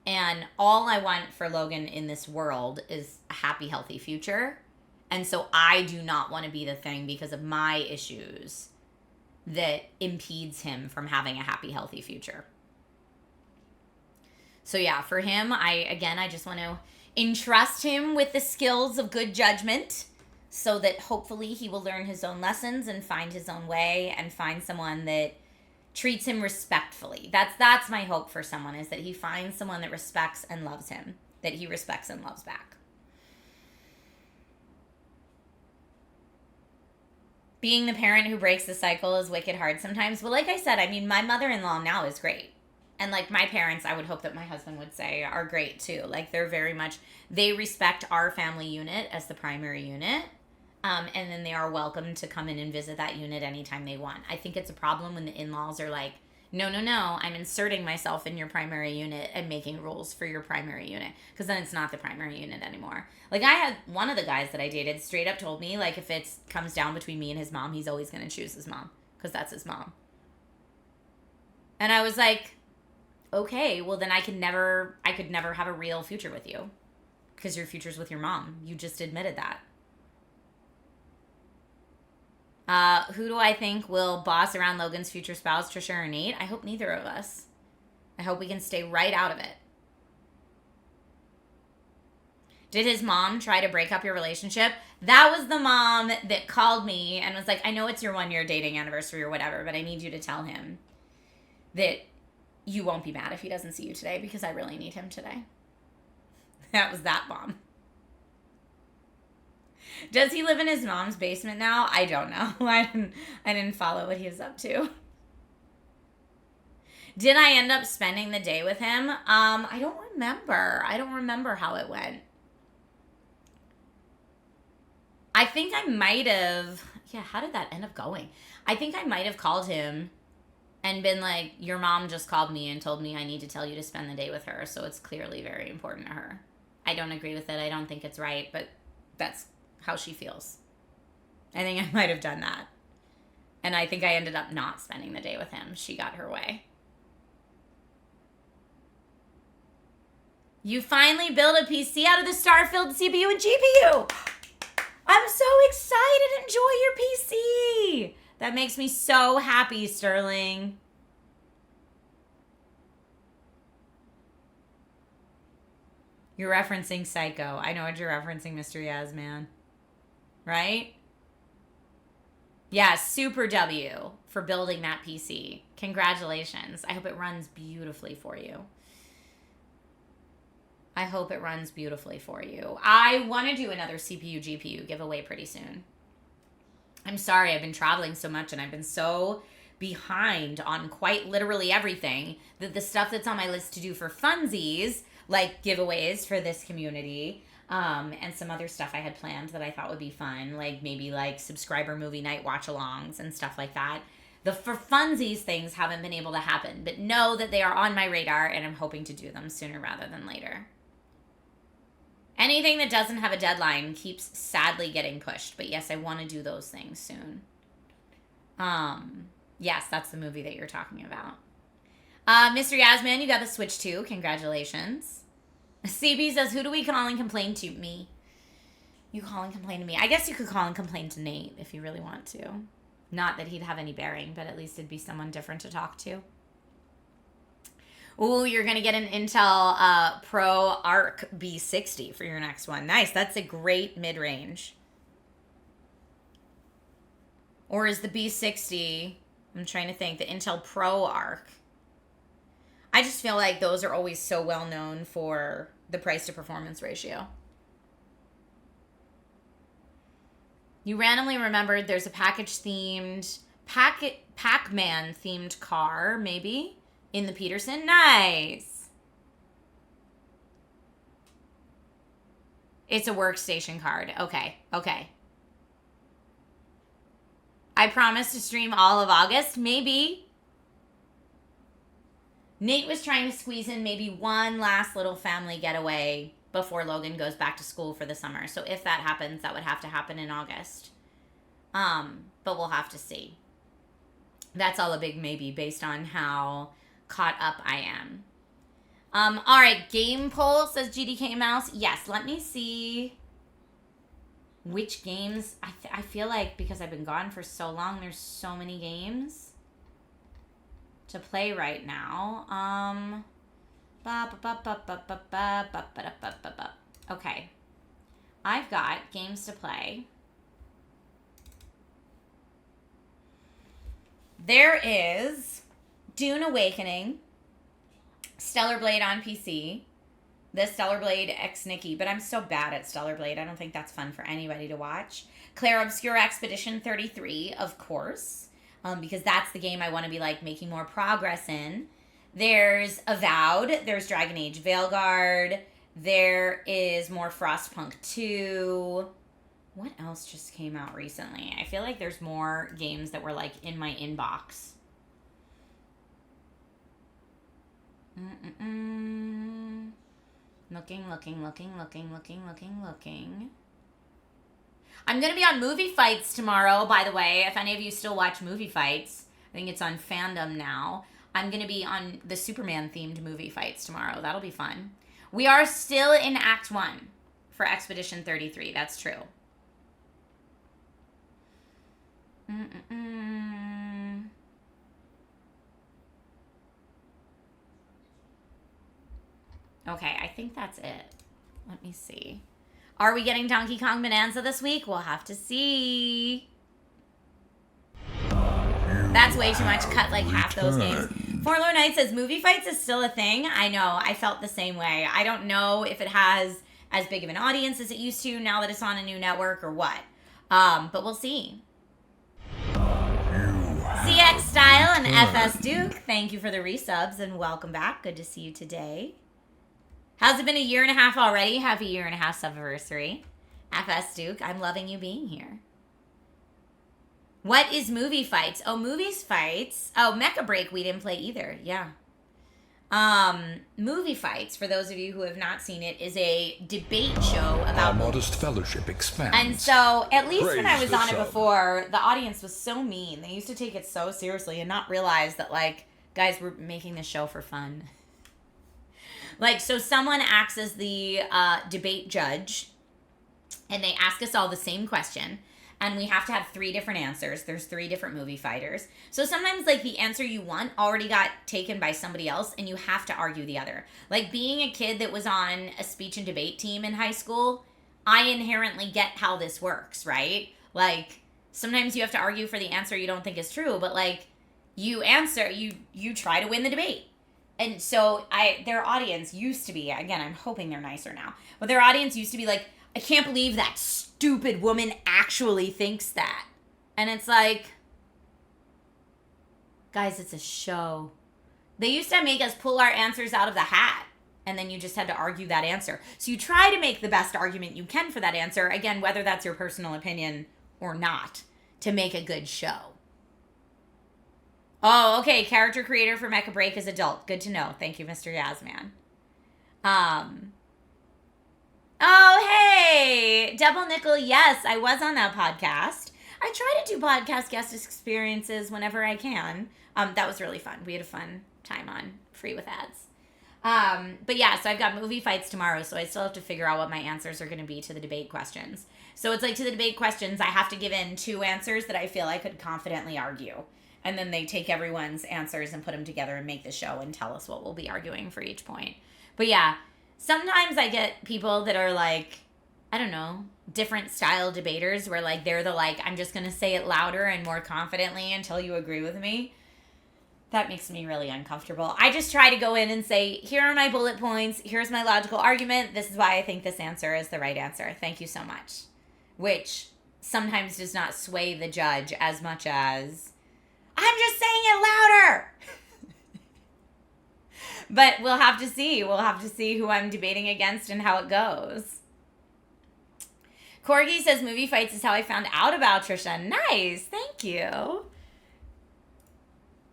And all I want for Logan in this world is a happy, healthy future. And so I do not want to be the thing because of my issues that impedes him from having a happy, healthy future. So yeah, for him, I just want to entrust him with the skills of good judgment so that hopefully he will learn his own lessons and find his own way and find someone that treats him respectfully. That's my hope for someone, is that he finds someone that respects and loves him, that he respects and loves back. Being the parent who breaks the cycle is wicked hard sometimes. Well, like I said, I mean, my mother-in-law now is great. And like my parents, I would hope that my husband would say, are great too. Like they're very much, they respect our family unit as the primary unit. And then they are welcome to come in and visit that unit anytime they want. I think it's a problem when the in-laws are like, no, I'm inserting myself in your primary unit and making rules for your primary unit. Because then it's not the primary unit anymore. Like I had one of the guys that I dated straight up told me, like, if it comes down between me and his mom, he's always going to choose his mom. Because that's his mom. And I was like, okay, well then I could never have a real future with you. Because your future's with your mom. You just admitted that. Who do I think will boss around Logan's future spouse, Trisha or Nate? I hope neither of us. I hope we can stay right out of it. Did his mom try to break up your relationship? That was the mom that called me and was like, I know it's your 1-year dating anniversary or whatever, but I need you to tell him that you won't be mad if he doesn't see you today because I really need him today. That was that mom. Does he live in his mom's basement now? I don't know. I didn't follow what he was up to. Did I end up spending the day with him? I don't remember. I don't remember how it went. I think I might have... Yeah, how did that end up going? I think I might have called him and been like, your mom just called me and told me I need to tell you to spend the day with her, so it's clearly very important to her. I don't agree with it. I don't think it's right, but that's how she feels. I think I might have done that. And I think I ended up not spending the day with him. She got her way. You finally built a PC out of the star-filled CPU and GPU. I'm so excited. Enjoy your PC. That makes me so happy, Sterling. You're referencing Psycho. I know what you're referencing, Mr. Yasman. Right? Yeah, super W for building that PC. Congratulations. I hope it runs beautifully for you. I hope it runs beautifully for you. I want to do another CPU GPU giveaway pretty soon. I'm sorry, I've been traveling so much and I've been so behind on quite literally everything that the stuff that's on my list to do for funsies, like giveaways for this community, and some other stuff I had planned that I thought would be fun, like maybe like subscriber movie night watch-alongs and stuff like that. The for funsies things haven't been able to happen, but know that they are on my radar and I'm hoping to do them sooner rather than later. Anything that doesn't have a deadline keeps sadly getting pushed, but yes, I want to do those things soon. Yes, that's the movie that you're talking about. Mr. Yasman, you got the Switch too. Congratulations. CB says, who do we call and complain to? Me. You call and complain to me. I guess you could call and complain to Nate if you really want to. Not that he'd have any bearing, but at least it'd be someone different to talk to. Ooh, you're going to get an Intel Pro Arc B60 for your next one. Nice. That's a great mid-range. Or is the B60, I'm trying to think, the Intel Pro Arc. I just feel like those are always so well known for the price to performance ratio. You randomly remembered there's a Pac-Man themed car, maybe, in the Peterson. Nice. It's a workstation card. Okay. I promise to stream all of August. Maybe. Nate was trying to squeeze in maybe one last little family getaway before Logan goes back to school for the summer. So if that happens, that would have to happen in August. But but we'll have to see. That's all a big maybe based on how caught up I am. All right, game poll, says GDK Mouse. Yes, let me see which games. I feel like because I've been gone for so long, there's so many games to play right now. Okay. I've got games to play. There is Dune Awakening, Stellar Blade on PC, the Stellar Blade X Nikki, but I'm so bad at Stellar Blade. I don't think that's fun for anybody to watch. Clair Obscur Expedition 33, of course, because that's the game I want to be like making more progress in. There's Avowed, there's Dragon Age Veilguard, there is more Frostpunk 2. What else just came out recently? I feel like there's more games that were like in my inbox. Looking. I'm going to be on Movie Fights tomorrow, by the way. If any of you still watch Movie Fights, I think it's on Fandom now. I'm going to be on the Superman-themed Movie Fights tomorrow. That'll be fun. We are still in Act 1 for Expedition 33. That's true. Okay, I think that's it. Let me see. Are we getting Donkey Kong Bonanza this week? We'll have to see. That's way too much. Cut like half those games. Forlorn Knight says, Movie Fights is still a thing. I know. I felt the same way. I don't know if it has as big of an audience as it used to now that it's on a new network or what. But we'll see. CX Style and FS Duke, thank you for the resubs and welcome back. Good to see you today. How's it been, a year and a half already? Happy year and a half anniversary. FS Duke, I'm loving you being here. What is Movie Fights? Oh, Movies Fights. Oh, Mecha Break we didn't play either. Yeah. Movie Fights, for those of you who have not seen it, is a debate show about Our modest fellowship expands. And so, at least when I Praise was the on it sub. before, the audience was so mean. They used to take it so seriously and not realize that, like, guys, we're making this show for fun. Like, so someone acts as the debate judge, and they ask us all the same question, and we have to have 3 different answers. There's 3 different movie fighters. So sometimes, like, the answer you want already got taken by somebody else, and you have to argue the other. Like, being a kid that was on a speech and debate team in high school, I inherently get how this works, right? Like, sometimes you have to argue for the answer you don't think is true, but, like, you answer, you try to win the debate. And so their audience used to be, again, I'm hoping they're nicer now, but their audience used to be like, I can't believe that stupid woman actually thinks that. And it's like, guys, it's a show. They used to make us pull our answers out of the hat, and then you just had to argue that answer. So you try to make the best argument you can for that answer, again, whether that's your personal opinion or not, to make a good show. Oh, okay. Character creator for Mecha Break is adult. Good to know. Thank you, Mr. Yasman. Oh, hey. Double Nickel. Yes, I was on that podcast. I try to do podcast guest experiences whenever I can. That was really fun. We had a fun time on Free with Ads. But yeah, so I've got Movie Fights tomorrow, so I still have to figure out what my answers are going to be to the debate questions. So it's like, to the debate questions, I have to give in 2 answers that I feel I could confidently argue. And then they take everyone's answers and put them together and make the show and tell us what we'll be arguing for each point. But yeah, sometimes I get people that are like, I don't know, different style debaters where like they're the like, I'm just going to say it louder and more confidently until you agree with me. That makes me really uncomfortable. I just try to go in and say, here are my bullet points. Here's my logical argument. This is why I think this answer is the right answer. Thank you so much. Which sometimes does not sway the judge as much as, I'm just saying it louder. But we'll have to see. We'll have to see who I'm debating against and how it goes. Corgi says Movie Fights is how I found out about Trisha. Nice. Thank you.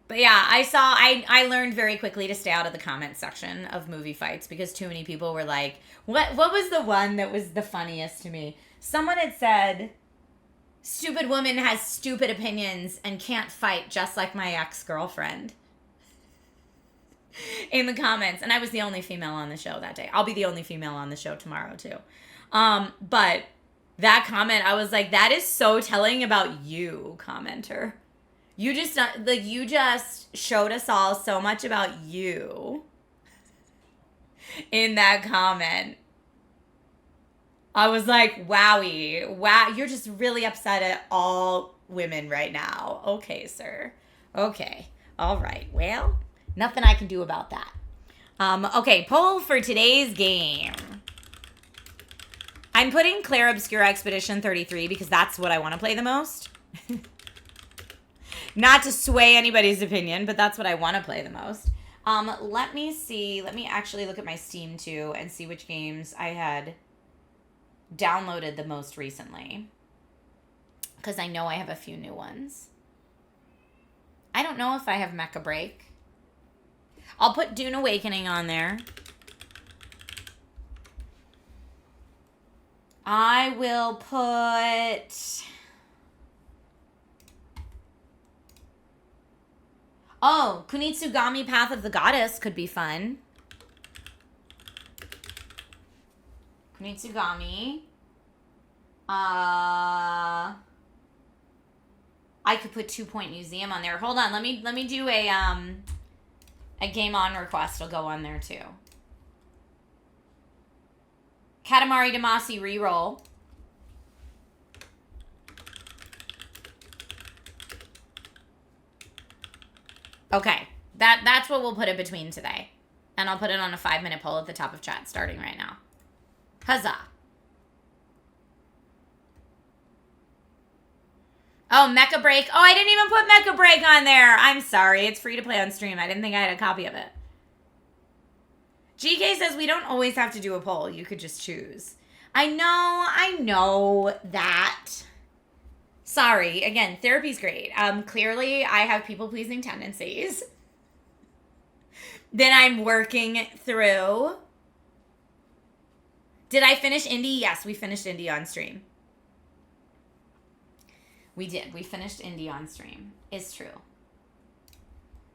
But yeah, I learned very quickly to stay out of the comment section of Movie Fights because too many people were like, what was the one that was the funniest to me? Someone had said, Stupid woman has stupid opinions and can't fight just like my ex-girlfriend. In the comments. And I was the only female on the show that day. I'll be the only female on the show tomorrow too. But that comment, I was like, that is so telling about you, commenter. You just showed us all so much about you in that comment. I was like, wowie. Wow, you're just really upset at all women right now. Okay, sir. Okay. All right. Well, nothing I can do about that. Okay, poll for today's game. I'm putting Clair Obscur Expedition 33 because that's what I want to play the most. Not to sway anybody's opinion, but that's what I want to play the most. Let me see. Let me actually look at my Steam too and see which games I had downloaded the most recently, because I know I have a few new ones. I don't know if I have Mecha Break. I'll put Dune Awakening on there. I will put... Oh, Kunitsugami Path of the Goddess could be fun. Kunitsugami. I could put 2 Point Museum on there. Hold on, let me do a game on request. Will go on there too. Katamari Damacy reroll. Okay, that's what we'll put it between today. And I'll put it on a 5-minute poll at the top of chat starting right now. Huzzah. Oh, Mecha Break. Oh, I didn't even put Mecha Break on there. I'm sorry. It's free to play on stream. I didn't think I had a copy of it. GK says we don't always have to do a poll. You could just choose. I know that. Sorry. Again, therapy's great. Clearly, I have people-pleasing tendencies that I'm working through. Did I finish Indie? Yes, we finished Indie on stream. We did. We finished Indie on stream. It's true.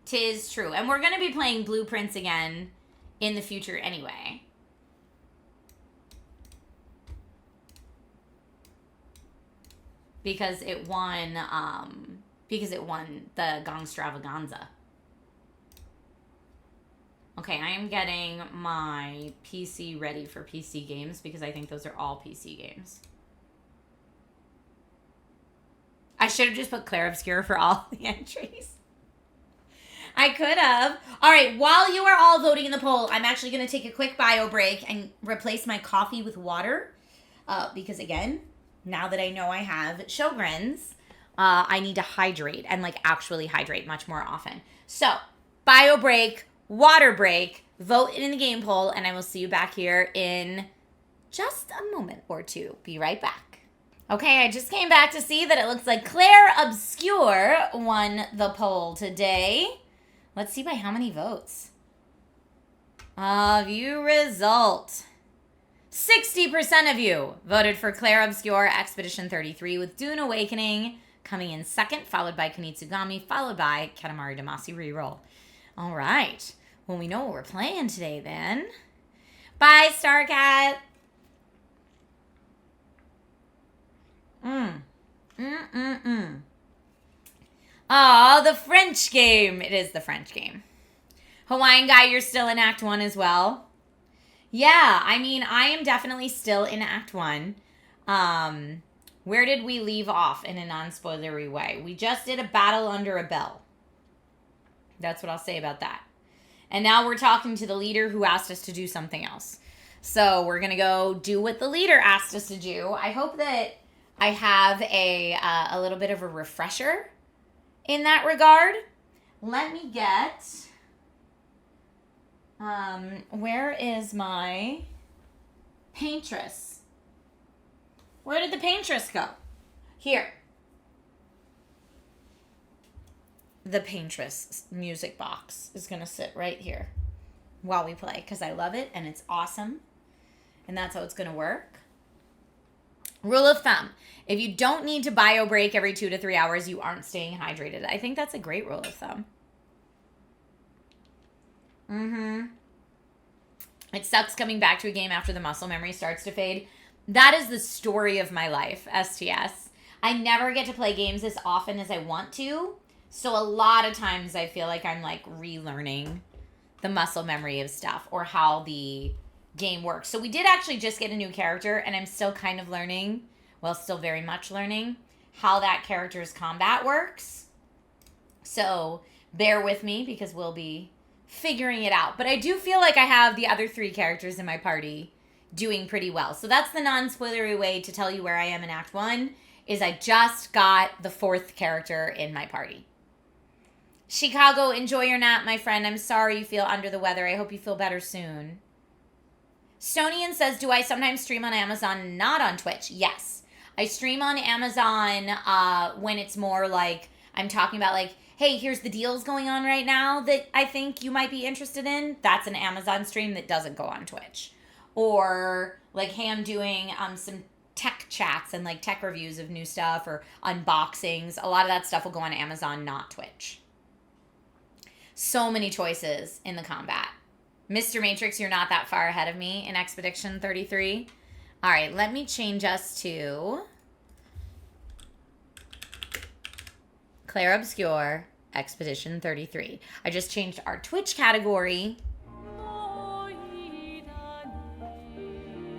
'Tis true. And we're going to be playing Blueprints again in the future anyway. Because it won the Gongstravaganza. Okay, I am getting my PC ready for PC games because I think those are all PC games. I should have just put Clair Obscur for all the entries. I could have. All right, while you are all voting in the poll, I'm actually going to take a quick bio break and replace my coffee with water. Because again, now that I know I have Sjogren's, I need to hydrate and like actually hydrate much more often. So, bio break, water break, vote in the game poll, and I will see you back here in just a moment or two. Be right back. Okay, I just came back to see that it looks like Clair Obscur won the poll today. Let's see by how many votes. View result. 60% of you voted for Clair Obscur Expedition 33 with Dune Awakening coming in second, followed by Kunitsugami, followed by Katamari Damacy reroll. All right. Well, we know what we're playing today then. Bye, Starcat. Oh, the French game. It is the French game. Hawaiian guy, you're still in Act 1 as well? Yeah, I mean, I am definitely still in Act 1. Where did we leave off in a non-spoilery way? We just did a battle under a bell. That's what I'll say about that. And now we're talking to the leader who asked us to do something else. So we're going to go do what the leader asked us to do. I hope that I have a little bit of a refresher in that regard. Let me get... where is my paintress? Where did the paintress go? Here. The paintress music box is going to sit right here while we play because I love it and it's awesome. And that's how it's going to work. Rule of thumb. If you don't need to bio break every 2 to 3 hours, you aren't staying hydrated. I think that's a great rule of thumb. It sucks coming back to a game after the muscle memory starts to fade. That is the story of my life, STS. I never get to play games as often as I want to. So a lot of times I feel like I'm like relearning the muscle memory of stuff or how the game works. So we did actually just get a new character, and I'm still kind of learning, well, still very much learning how that character's combat works. So bear with me because we'll be figuring it out. But I do feel like I have the other 3 characters in my party doing pretty well. So that's the non-spoilery way to tell you where I am in Act 1, is I just got the 4th character in my party. Chicago, enjoy your nap, my friend. I'm sorry you feel under the weather. I hope you feel better soon. Stonian says, do I sometimes stream on Amazon, not on Twitch? Yes. I stream on Amazon when it's more like I'm talking about like, hey, here's the deals going on right now that I think you might be interested in. That's an Amazon stream that doesn't go on Twitch. Or like, hey, I'm doing some tech chats and like tech reviews of new stuff or unboxings. A lot of that stuff will go on Amazon, not Twitch. So many choices in the combat. Mr. Matrix, you're not that far ahead of me in Expedition 33. All right, let me change us to Clair Obscur Expedition 33. I just changed our Twitch category.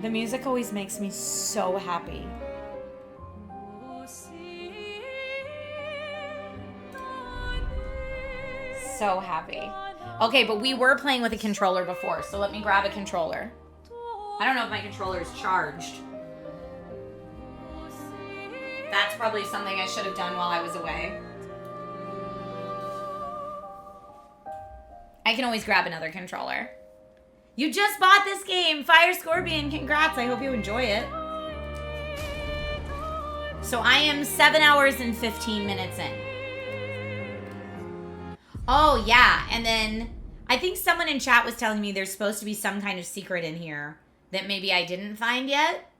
The music always makes me so happy. So happy. Okay, but we were playing with a controller before, so let me grab a controller. I don't know if my controller is charged. That's probably something I should have done while I was away. I can always grab another controller. You just bought this game, Fire Scorpion. Congrats. I hope you enjoy it. So I am 7 hours and 15 minutes in. Oh, yeah. And then I think someone in chat was telling me there's supposed to be some kind of secret in here that maybe I didn't find yet.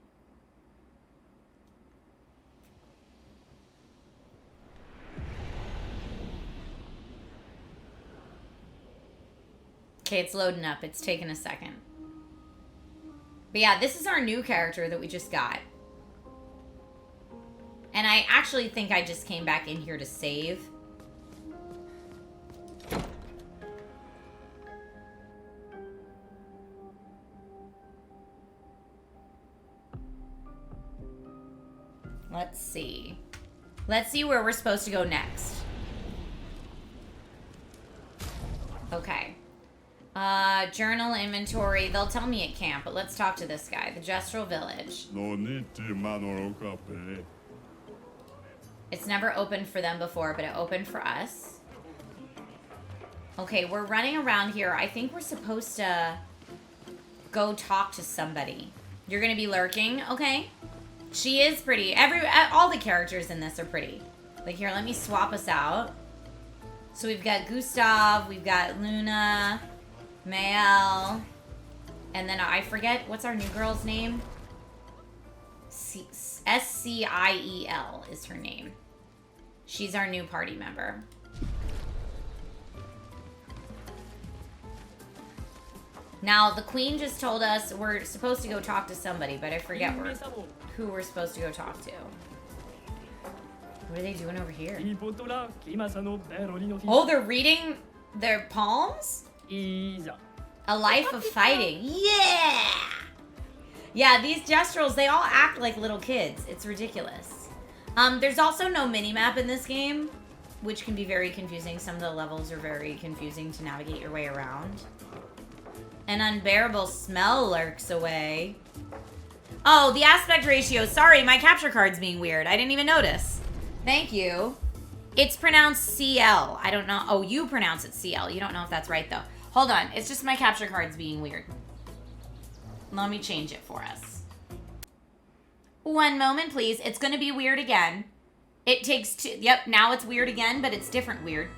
Okay, it's loading up. It's taking a second. But yeah, this is our new character that we just got. And I actually think I just came back in here to save. Let's see. Let's see where we're supposed to go next. Okay. Journal inventory. They'll tell me it can't, but let's talk to this guy. The Gestural Village. It's never opened for them before, but it opened for us. Okay, we're running around here. I think we're supposed to go talk to somebody. You're gonna be lurking? Okay. She is pretty. All the characters in this are pretty. Like, here, let me swap us out. So we've got Gustav, we've got Luna, Mael, and then I forget, what's our new girl's name? S-C-I-E-L is her name. She's our new party member. Now, the queen just told us we're supposed to go talk to somebody, but I forget who we're supposed to go talk to. What are they doing over here? Oh, they're reading their palms? A life of fighting. Yeah! Yeah, these Gestrals, they all act like little kids. It's ridiculous. There's also no mini-map in this game, which can be very confusing. Some of the levels are very confusing to navigate your way around. An unbearable smell lurks away. Oh, the aspect ratio. Sorry, my capture card's being weird. I didn't even notice. Thank you. It's pronounced CL. I don't know. Oh, you pronounce it CL. You don't know if that's right, though. Hold on. It's just my capture card's being weird. Let me change it for us. One moment, please. It's going to be weird again. It takes two. Yep, now it's weird again, but it's different weird.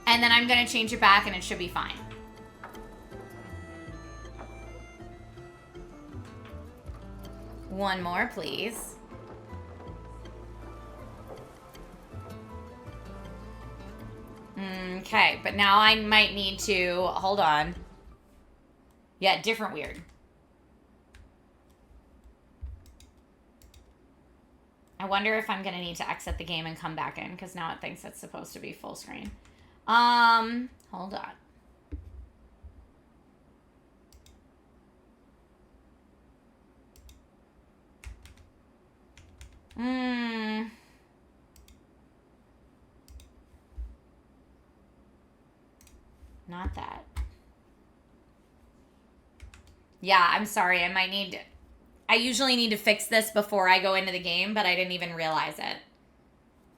And then I'm going to change it back, and it should be fine. One more, please. Okay, but now I might need to... Hold on. Yeah, different weird. I wonder if I'm going to need to exit the game and come back in, because now it thinks it's supposed to be full screen. Hold on. Not that. Yeah, I'm sorry. I might need... I usually need to fix this before I go into the game, but I didn't even realize it.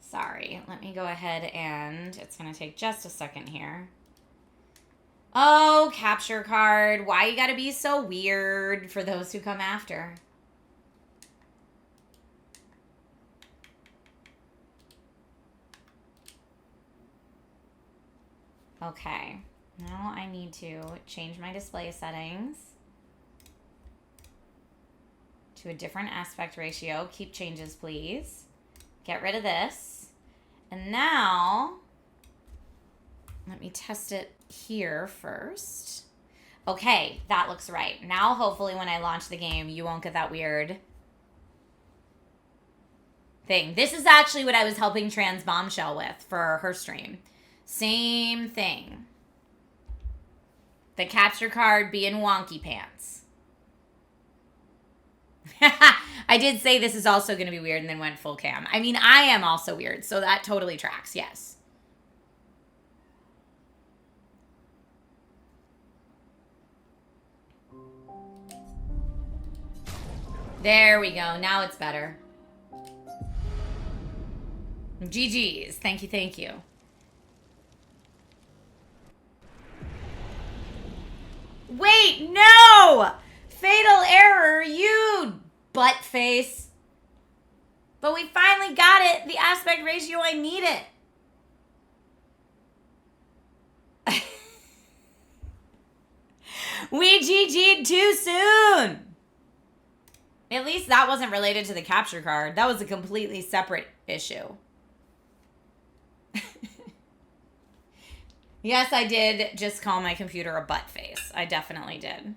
Sorry. Let me go ahead and... It's going to take just a second here. Oh, capture card. Why you gotta be so weird for those who come after? Okay. Now I need to change my display settings to a different aspect ratio. Keep changes, please. Get rid of this. And now, let me test it here first. Okay, that looks right. Now, hopefully, when I launch the game, you won't get that weird thing. This is actually what I was helping Trans Bombshell with for her stream. Same thing. The capture card being wonky pants. I did say this is also going to be weird and then went full cam. I mean, I am also weird, so that totally tracks, yes. There we go. Now it's better. GG's. Thank you, thank you. Wait, no! Fatal error, you butt face. But we finally got it. The aspect ratio I need it. We GG'd too soon. At least that wasn't related to the capture card. That was a completely separate issue. Yes, I did just call my computer a butt face. I definitely did.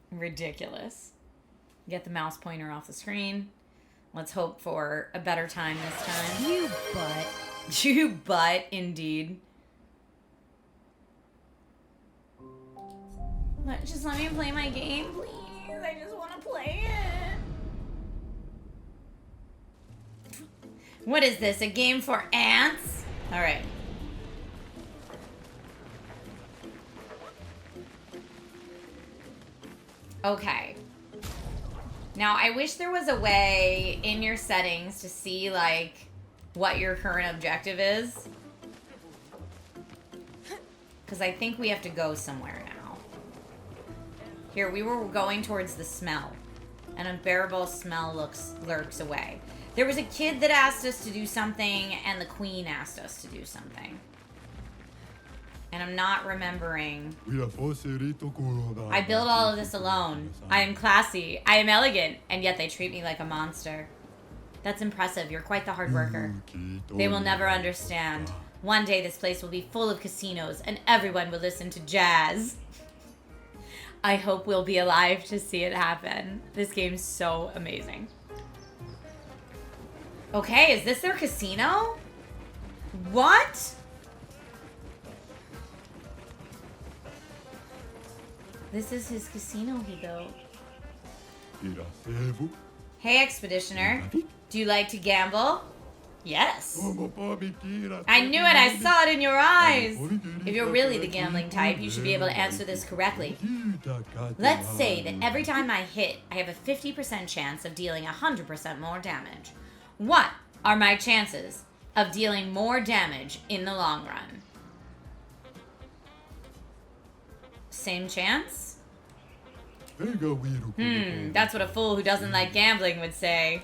Ridiculous. Get the mouse pointer off the screen. Let's hope for a better time this time. You butt. You butt, indeed. Just let me play my game, please. I just want to play it. What is this? A game for ants? All right. Okay. Now, I wish there was a way in your settings to see, like, what your current objective is. Because I think we have to go somewhere now. Here, we were going towards the smell. An unbearable smell lurks away. There was a kid that asked us to do something, and the queen asked us to do something. And I'm not remembering. I built all of this alone. I am classy. I am elegant. And yet they treat me like a monster. That's impressive. You're quite the hard worker. They will never understand. One day this place will be full of casinos, and everyone will listen to jazz. I hope we'll be alive to see it happen. This game's so amazing. Okay, is this their casino? What? This is his casino he built. Hey, Expeditioner. Do you like to gamble? Yes. I knew it. I saw it in your eyes. If you're really the gambling type, you should be able to answer this correctly. Let's say that every time I hit, I have a 50% chance of dealing 100% more damage. What are my chances of dealing more damage in the long run? Same chance? That's what a fool who doesn't like gambling would say.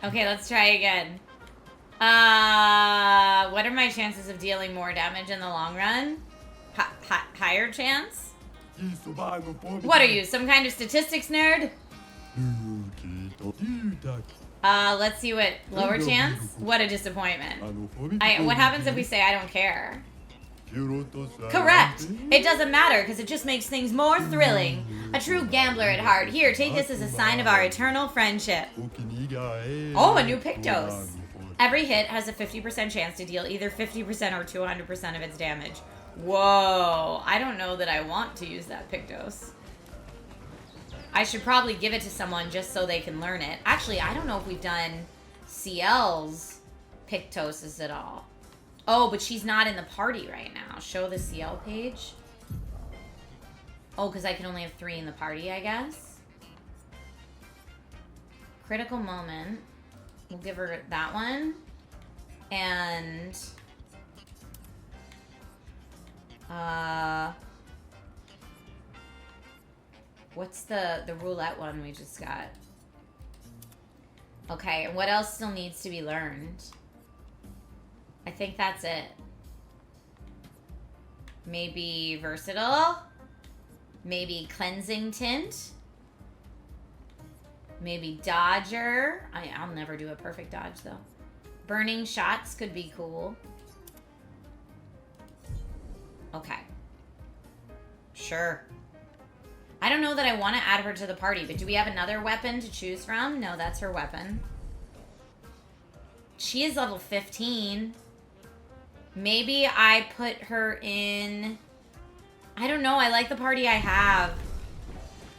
Okay, let's try again. What are my chances of dealing more damage in the long run? Higher chance? What are you, some kind of statistics nerd? Let's see what lower chance. What a disappointment. What happens if we say I don't care? Correct. It doesn't matter because it just makes things more thrilling. A true gambler at heart. Here, take this as a sign of our eternal friendship. Oh, a new Pictos. Every hit has a 50% chance to deal either 50% or 200% of its damage. Whoa. I don't know that I want to use that Pictos. I should probably give it to someone just so they can learn it. Actually, I don't know if we've done CL's Pictoses at all. Oh, but she's not in the party right now. Show the CL page. Oh, because I can only have 3 in the party, I guess. Critical moment. We'll give her that one. And... what's the roulette one we just got? Okay, and what else still needs to be learned? I think that's it. Maybe versatile. Maybe cleansing tint. Maybe dodger. I'll never do a perfect dodge though. Burning shots could be cool. Okay. Sure. I don't know that I want to add her to the party, but do we have another weapon to choose from? No, that's her weapon. She is level 15. Maybe I put her in... I don't know. I like the party I have.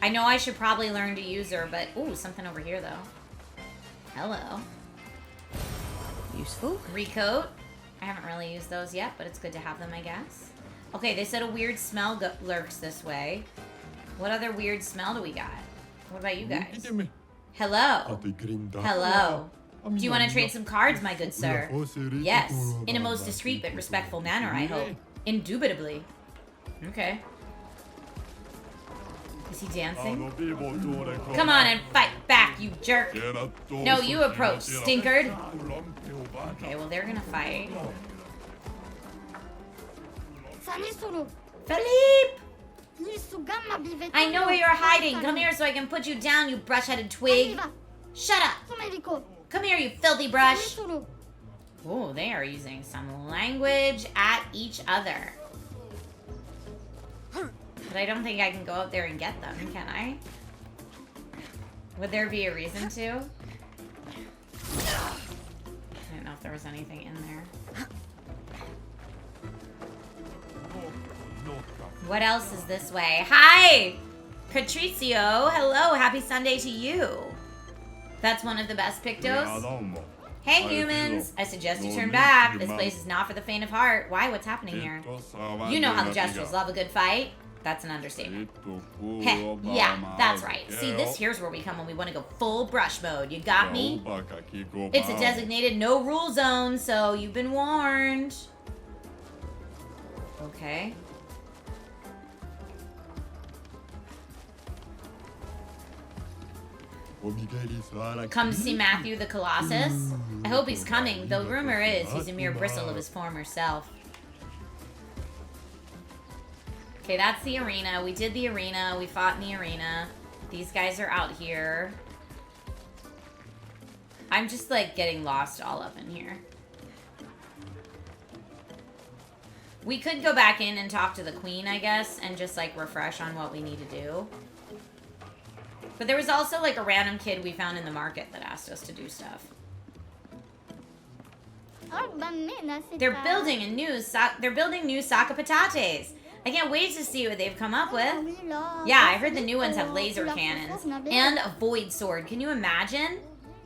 I know I should probably learn to use her, but... Ooh, something over here, though. Hello. Useful. Recoat. I haven't really used those yet, but it's good to have them, I guess. Okay, they said a weird smell lurks this way. What other weird smell do we got? What about you guys? Hello. Hello. Do you want to trade some cards, my good sir? Yes. In a most discreet but respectful manner, I hope. Indubitably. Okay. Is he dancing? Come on and fight back, you jerk. No, you approach, stinkard. Okay, well, they're gonna fight. Philippe! I know where you're hiding. Come here so I can put you down, you brush-headed twig. Shut up. Come here, you filthy brush. Oh, they are using some language at each other. But I don't think I can go up there and get them, can I? Would there be a reason to? I didn't know if there was anything in there. What else is this way? Hi! Patricio, hello, happy Sunday to you. That's one of the best Pictos. Hey humans, I suggest you turn back. This place is not for the faint of heart. Why? What's happening here? You know how the Jestrels love a good fight. That's an understatement. Heh, yeah, that's right. See, this here's where we come when we want to go full brush mode. You got me? It's a designated no rule zone, so you've been warned. Okay. Come see Matthew the Colossus. I hope he's coming, though rumor is he's a mere bristle of his former self. Okay, that's the arena. We did the arena. We fought in the arena. These guys are out here. I'm just, like, getting lost all up in here. We could go back in and talk to the queen, I guess, and just, like, refresh on what we need to do. But there was also, like, a random kid we found in the market that asked us to do stuff. They're building new new sake patates. I can't wait to see what they've come up with. Yeah, I heard the new ones have laser cannons and a void sword. Can you imagine?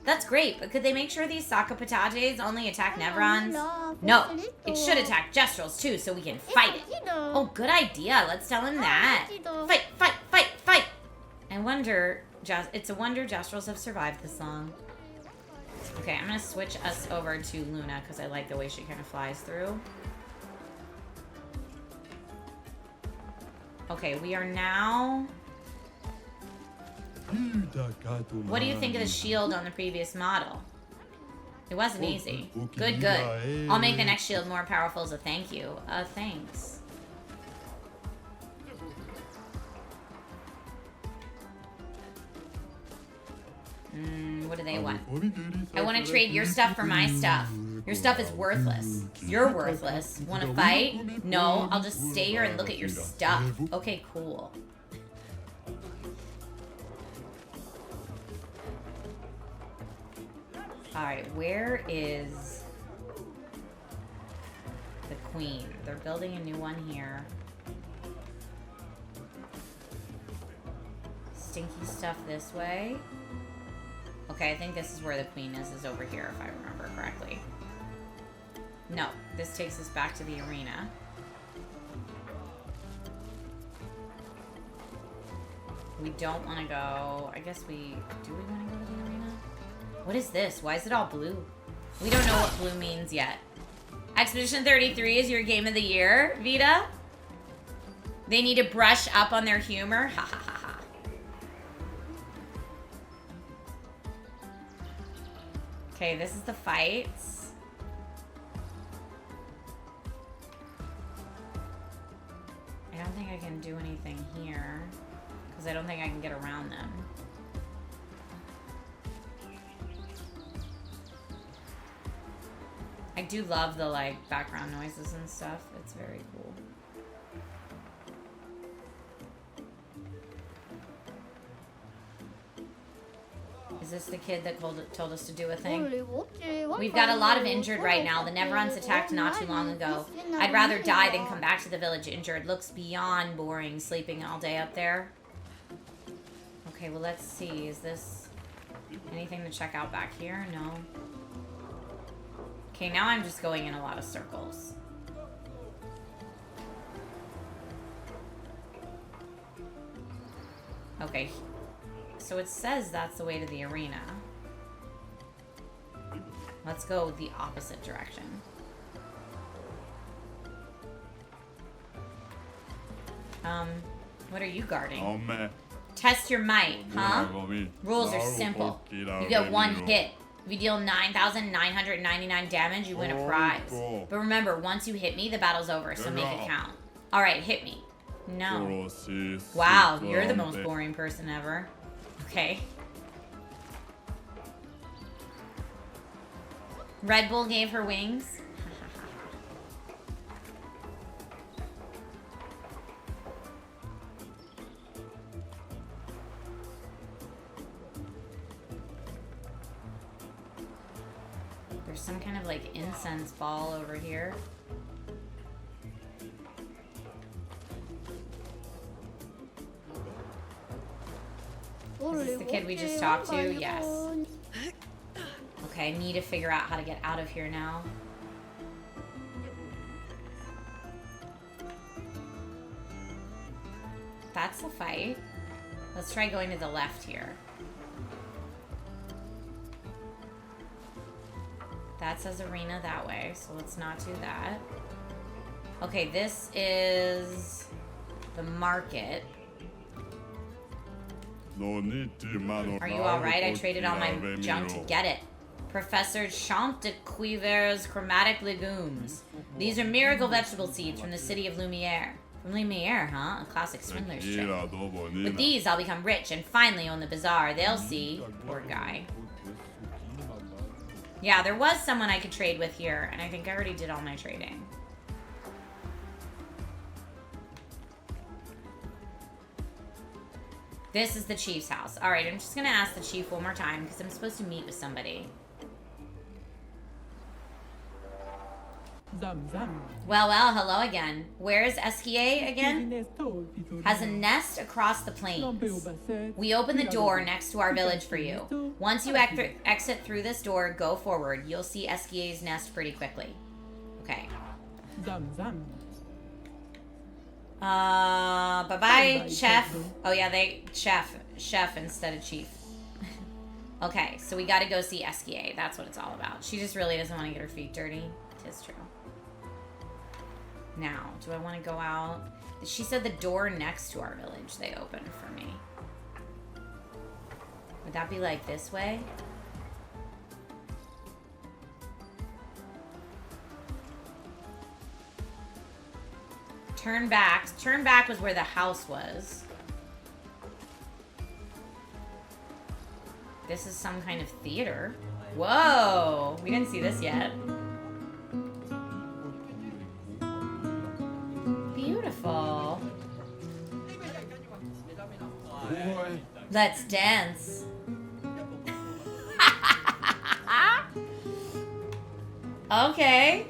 That's great, but could they make sure these sake patates only attack Nevrons? No, it should attack Jestrels too, so we can fight it. Oh, good idea. Let's tell him that. Fight, fight, fight, fight. I wonder, it's a wonder Jestrels have survived this long. Okay, I'm gonna switch us over to Luna because I like the way she kind of flies through. Okay, we are now... What do you think of the shield on the previous model? It wasn't easy. Good, good. I'll make the next shield more powerful as a thank you. Thanks. What do they want? I want to trade your stuff for my stuff. Your stuff is worthless. You're worthless. Want to fight? No, I'll just stay here and look at your stuff. Okay, cool. Alright, where is the queen? They're building a new one here. Stinky stuff this way. Okay, I think this is where the queen is over here, if I remember correctly. No, this takes us back to the arena. We don't want to go... I guess we... Do we want to go to the arena? What is this? Why is it all blue? We don't know what blue means yet. Expedition 33 is your game of the year, Vita? They need to brush up on their humor? Ha ha ha ha. Okay, this is the fights. I don't think I can do anything here. Because I don't think I can get around them. I do love the, like, background noises and stuff. It's very cool. Is this the kid that told us to do a thing? We've got a lot of injured right now. The Neverons attacked not too long ago. I'd rather die than come back to the village injured. Looks beyond boring, sleeping all day up there. Okay, well, let's see. Is this anything to check out back here? No. Okay, now I'm just going in a lot of circles. Okay, so it says that's the way to the arena. Let's go the opposite direction. What are you guarding? Test your might, huh? Rules are simple. You get one hit. If you deal 9,999 damage, you win a prize. But remember, once you hit me, the battle's over, so make it count. Alright, hit me. No. Wow, you're the most boring person ever. Okay. Red Bull gave her wings. There's some kind of like incense ball over here. Is this the kid we just talked to? Yes. Okay, I need to figure out how to get out of here now. That's the fight. Let's try going to the left here. That says arena that way, so let's not do that. Okay, this is the market. Are you alright? I traded all my junk to get it. Professor Champ de Cuiver's chromatic legumes. These are miracle vegetable seeds from the city of Lumiere. From Lumiere, huh? A classic swindler's trick. With these, I'll become rich and finally own the bazaar. They'll see. Poor guy. Yeah, there was someone I could trade with here, and I think I already did all my trading. This is the chief's house. All right, I'm just going to ask the chief one more time because I'm supposed to meet with somebody. Well, hello again. Where's Esquier again? Has a nest across the plains. We open the door next to our village for you. Once you exit through this door, go forward. You'll see Esquier's nest pretty quickly. Okay. Bye-bye, chef. Oh, yeah, chef instead of chief. Okay, so we gotta go see Esquier. That's what it's all about. She just really doesn't want to get her feet dirty. Tis true. Now, do I want to go out? She said the door next to our village they opened for me. Would that be like this way? Turn back. Turn back was where the house was. This is some kind of theater. Whoa! We didn't see this yet. Beautiful. Let's dance. Okay.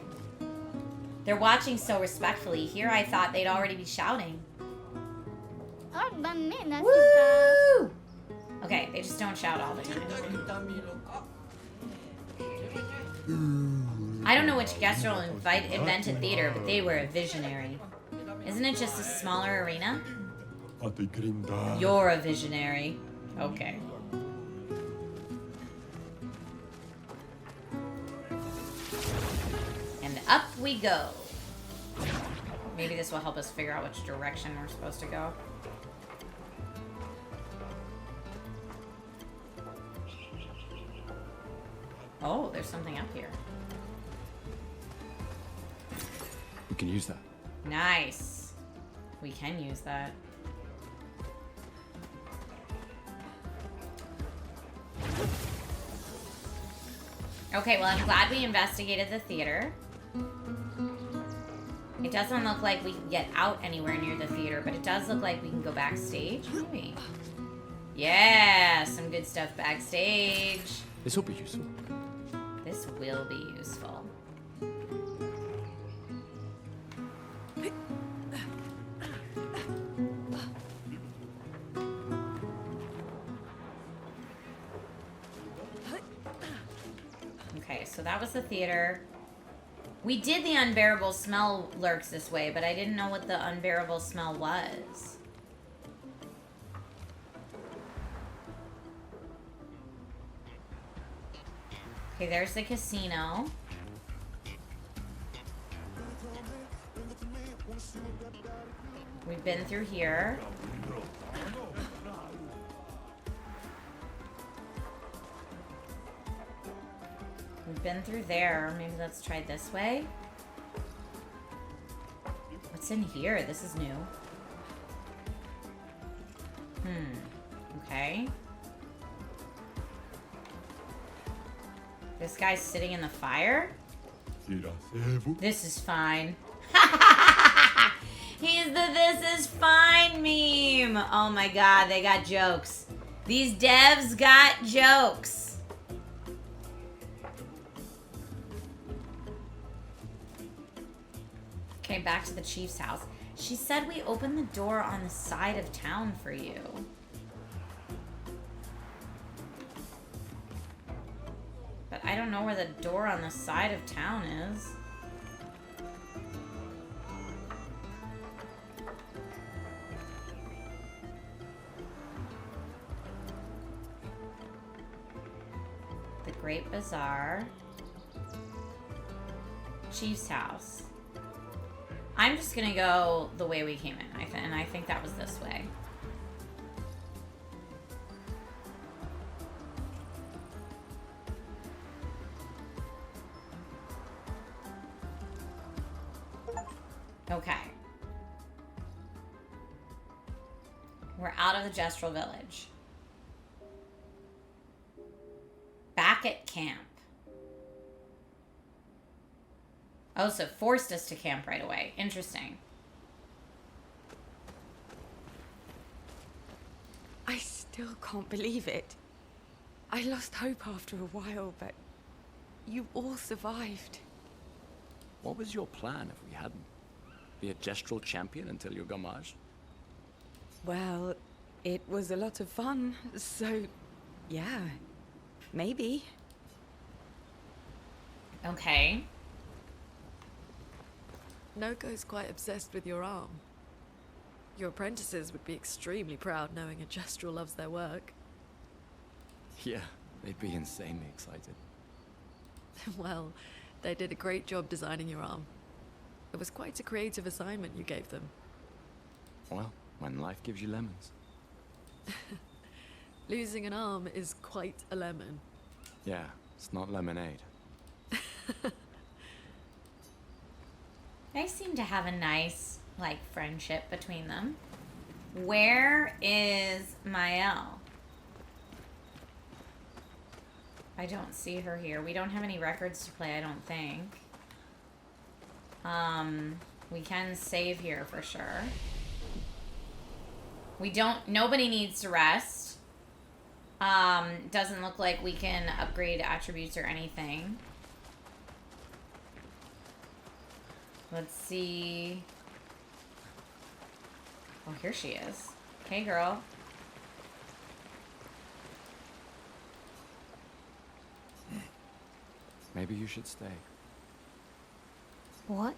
They're watching so respectfully. Here I thought they'd already be shouting. Woo! Okay, they just don't shout all the time. I don't know which guest role invented theater, but they were a visionary. Isn't it just a smaller arena? You're a visionary. Okay. And up we go. Maybe this will help us figure out which direction we're supposed to go. Oh, there's something up here. We can use that. Nice. We can use that. Okay, well, I'm glad we investigated the theater. It doesn't look like we can get out anywhere near the theater, but it does look like we can go backstage, maybe. Yeah, some good stuff backstage. This will be useful. This will be useful. Okay, so that was the theater. We did the unbearable smell lurks this way, but I didn't know what the unbearable smell was. Okay, there's the casino. We've been through here. We've been through there. Maybe let's try this way. What's in here? This is new. Okay. This guy's sitting in the fire? This is fine. He's the "this is fine" meme. Oh my god, they got jokes. These devs got jokes. Okay, back to the chief's house. She said we opened the door on the side of town for you. But I don't know where the door on the side of town is. The Great Bazaar. Chief's house. I'm just gonna go the way we came in, and I think that was this way. Okay. We're out of the Gestrel Village. Back at camp. Oh, so forced us to camp right away. Interesting. I still can't believe it. I lost hope after a while, but you all survived. What was your plan if we hadn't? Be a gestural champion until your gommage? Well, it was a lot of fun, so yeah, maybe. Okay. Noko's quite obsessed with your arm. Your apprentices would be extremely proud knowing a gestural loves their work. Yeah, they'd be insanely excited. Well, they did a great job designing your arm. It was quite a creative assignment you gave them. Well, when life gives you lemons. Losing an arm is quite a lemon. Yeah, it's not lemonade. They seem to have a nice like, friendship between them. Where is Mael? I don't see her here. We don't have any records to play, I don't think. We can save here for sure. Nobody needs to rest. Doesn't look like we can upgrade attributes or anything. Let's see. Oh, here she is. Hey, girl. Maybe you should stay. What?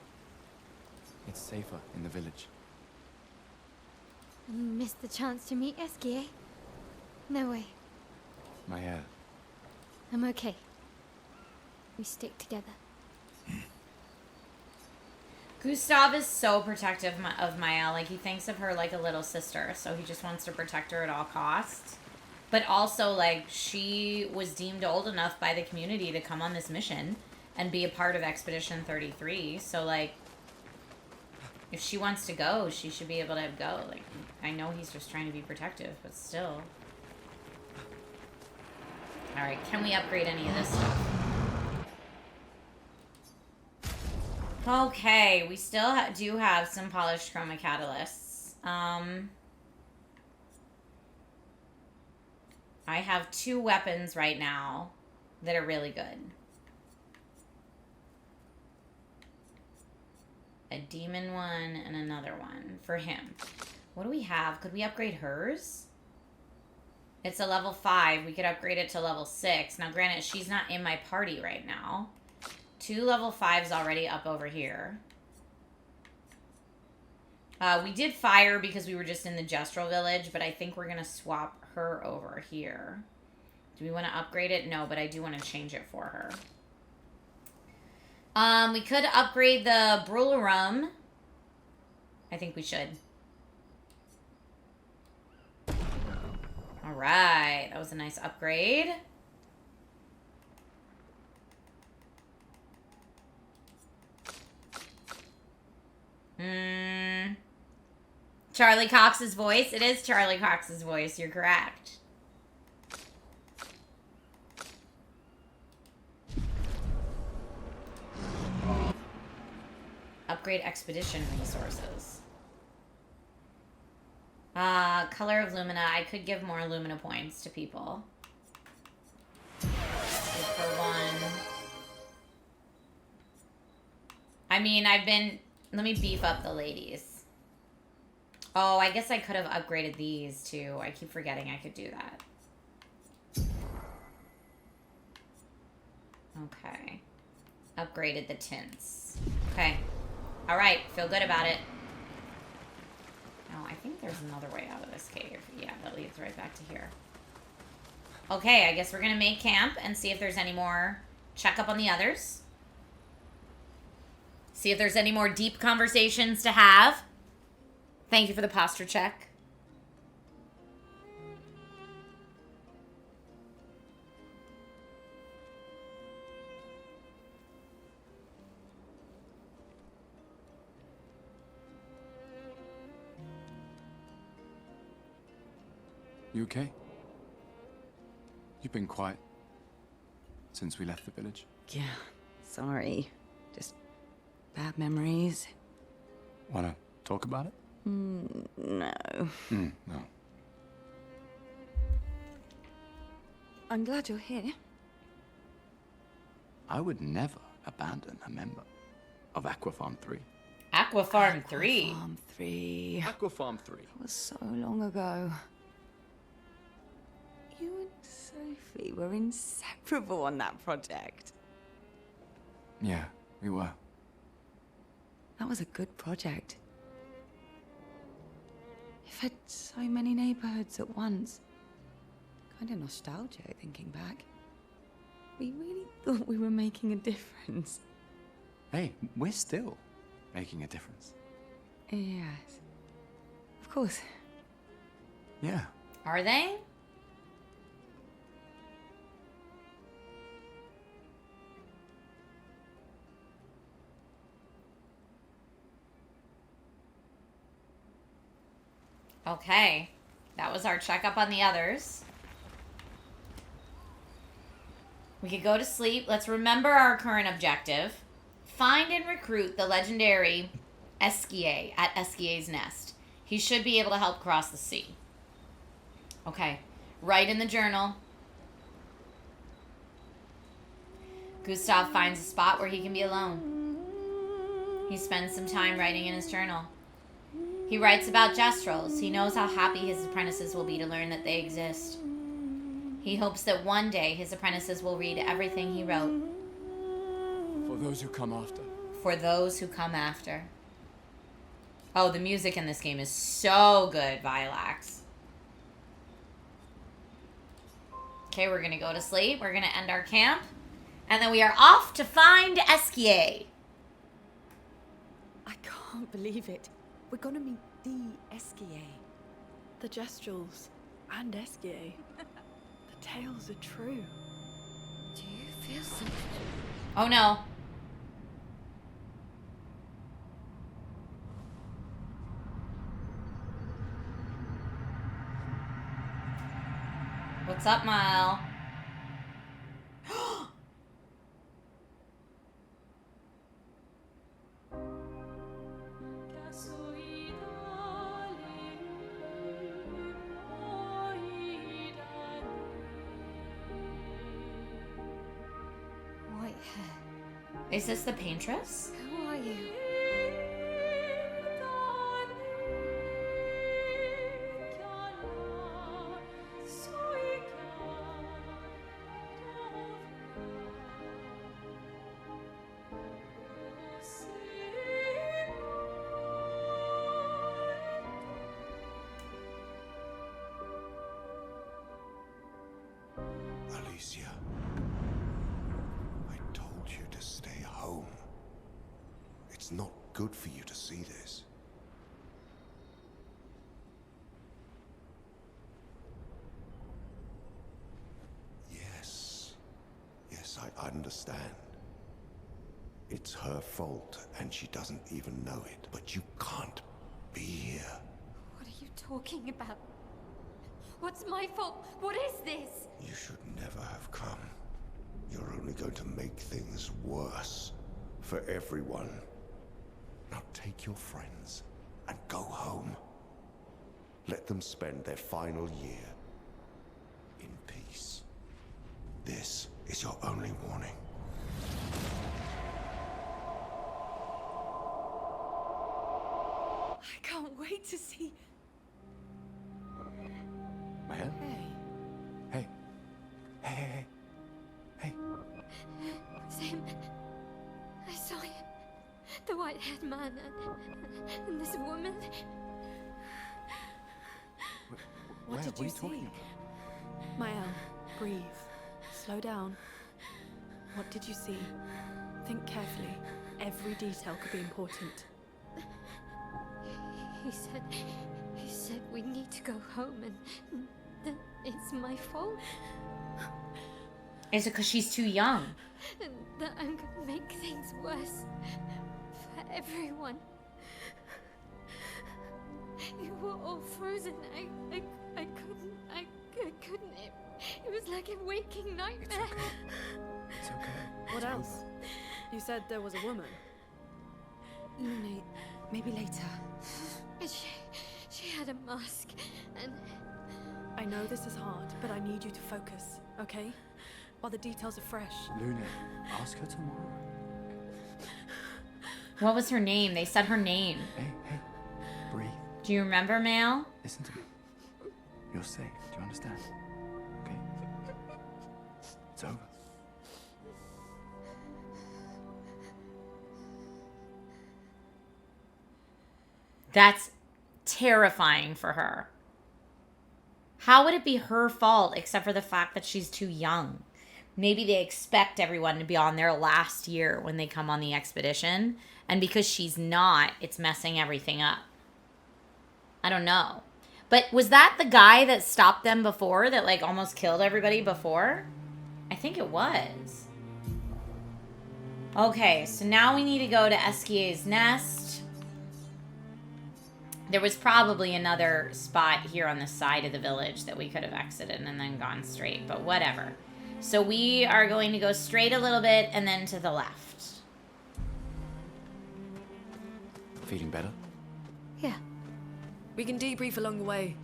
It's safer in the village. You missed the chance to meet Eski, eh? No way. Mael. I'm okay. We stick together. Gustav is so protective of Mael. Like, he thinks of her like a little sister, so he just wants to protect her at all costs. But also, like, she was deemed old enough by the community to come on this mission and be a part of Expedition 33. So, like, if she wants to go, she should be able to go. Like, I know he's just trying to be protective, but still. Alright, can we upgrade any of this stuff? Okay, we still do have some polished chroma catalysts. I have 2 weapons right now that are really good. A demon one and another one for him. What do we have? Could we upgrade hers? It's a level 5. We could upgrade it to level 6. Now, granted, she's not in my party right now. 2 level 5s already up over here. We did fire because we were just in the Gestural village, but I think we're going to swap her over here. Do we want to upgrade it? No, but I do want to change it for her. We could upgrade the Brularum. I think we should. Alright, that was a nice upgrade. Charlie Cox's voice. It is Charlie Cox's voice. You're correct. Upgrade expedition resources. Color of Lumina. I could give more Lumina points to people. For one. I mean, let me beef up the ladies. Oh, I guess I could have upgraded these too. I keep forgetting I could do that. Okay. Upgraded the tints. Okay. Alright, feel good about it. Oh, I think there's another way out of this cave. Yeah, that leads right back to here. Okay, I guess we're gonna make camp and see if there's any more. Check up on the others. See if there's any more deep conversations to have. Thank you for the posture check. You okay? You've been quiet since we left the village. Yeah, sorry. Just bad memories. Wanna talk about it? No. No. I'm glad you're here. I would never abandon a member of Aquafarm 3. Aquafarm 3. Farm 3. Aquafarm 3. That was so long ago. You and Sophie were inseparable on that project. Yeah, we were. That was a good project. It fed so many neighborhoods at once. Kind of nostalgic thinking back. We really thought we were making a difference. Hey, we're still making a difference. Yes. Of course. Yeah. Are they? Okay. That was our checkup on the others. We could go to sleep. Let's remember our current objective. Find and recruit the legendary Esquier at Esquier's Nest. He should be able to help cross the sea. Okay. Write in the journal. Gustav finds a spot where he can be alone. He spends some time writing in his journal. He writes about Jestrels. He knows how happy his apprentices will be to learn that they exist. He hopes that one day his apprentices will read everything he wrote. For those who come after. For those who come after. Oh, the music in this game is so good, Vilax. Okay, we're going to go to sleep. We're going to end our camp. And then we are off to find Esquier. I can't believe it. We're gonna meet the Esquier. The Jestrels and Esquier. The tales are true. Do you feel something? Oh no. What's up, Mile? White hair. Is this the paintress? Who are you? Alicia, I told you to stay home. It's not good for you to see this. Yes, I understand. It's her fault, and she doesn't even know it. But you can't be here. What are you talking about? What's my fault? What is this? You should never have come. You're only going to make things worse for everyone. Now take your friends and go home. Let them spend their final year in peace. This is your only warning. I can't wait to see. Maya? Hey. Hey. Same. I saw him. The white-haired man and this woman. What did you see? Mael, breathe. Slow down. What did you see? Think carefully. Every detail could be important. He said we need to go home and that it's my fault. Is it because she's too young? And that I'm gonna make things worse for everyone. You were all frozen. I couldn't. It was like a waking nightmare. It's okay. What else? You said there was a woman. Lune, maybe later. And she had a mask and I know this is hard, but I need you to focus, okay? While the details are fresh. Luna, ask her tomorrow. What was her name? They said her name. Hey. Breathe. Do you remember, Mal? Listen to me. You're safe. Do you understand? Okay? It's over. That's terrifying for her. How would it be her fault except for the fact that she's too young? Maybe they expect everyone to be on their last year when they come on the expedition. And because she's not, it's messing everything up. I don't know. But was that the guy that stopped them before, that like almost killed everybody before? I think it was. Okay, so now we need to go to Esquier's Nest. There was probably another spot here on the side of the village that we could have exited and then gone straight, but whatever. So we are going to go straight a little bit and then to the left. Feeling better? Yeah. We can debrief along the way.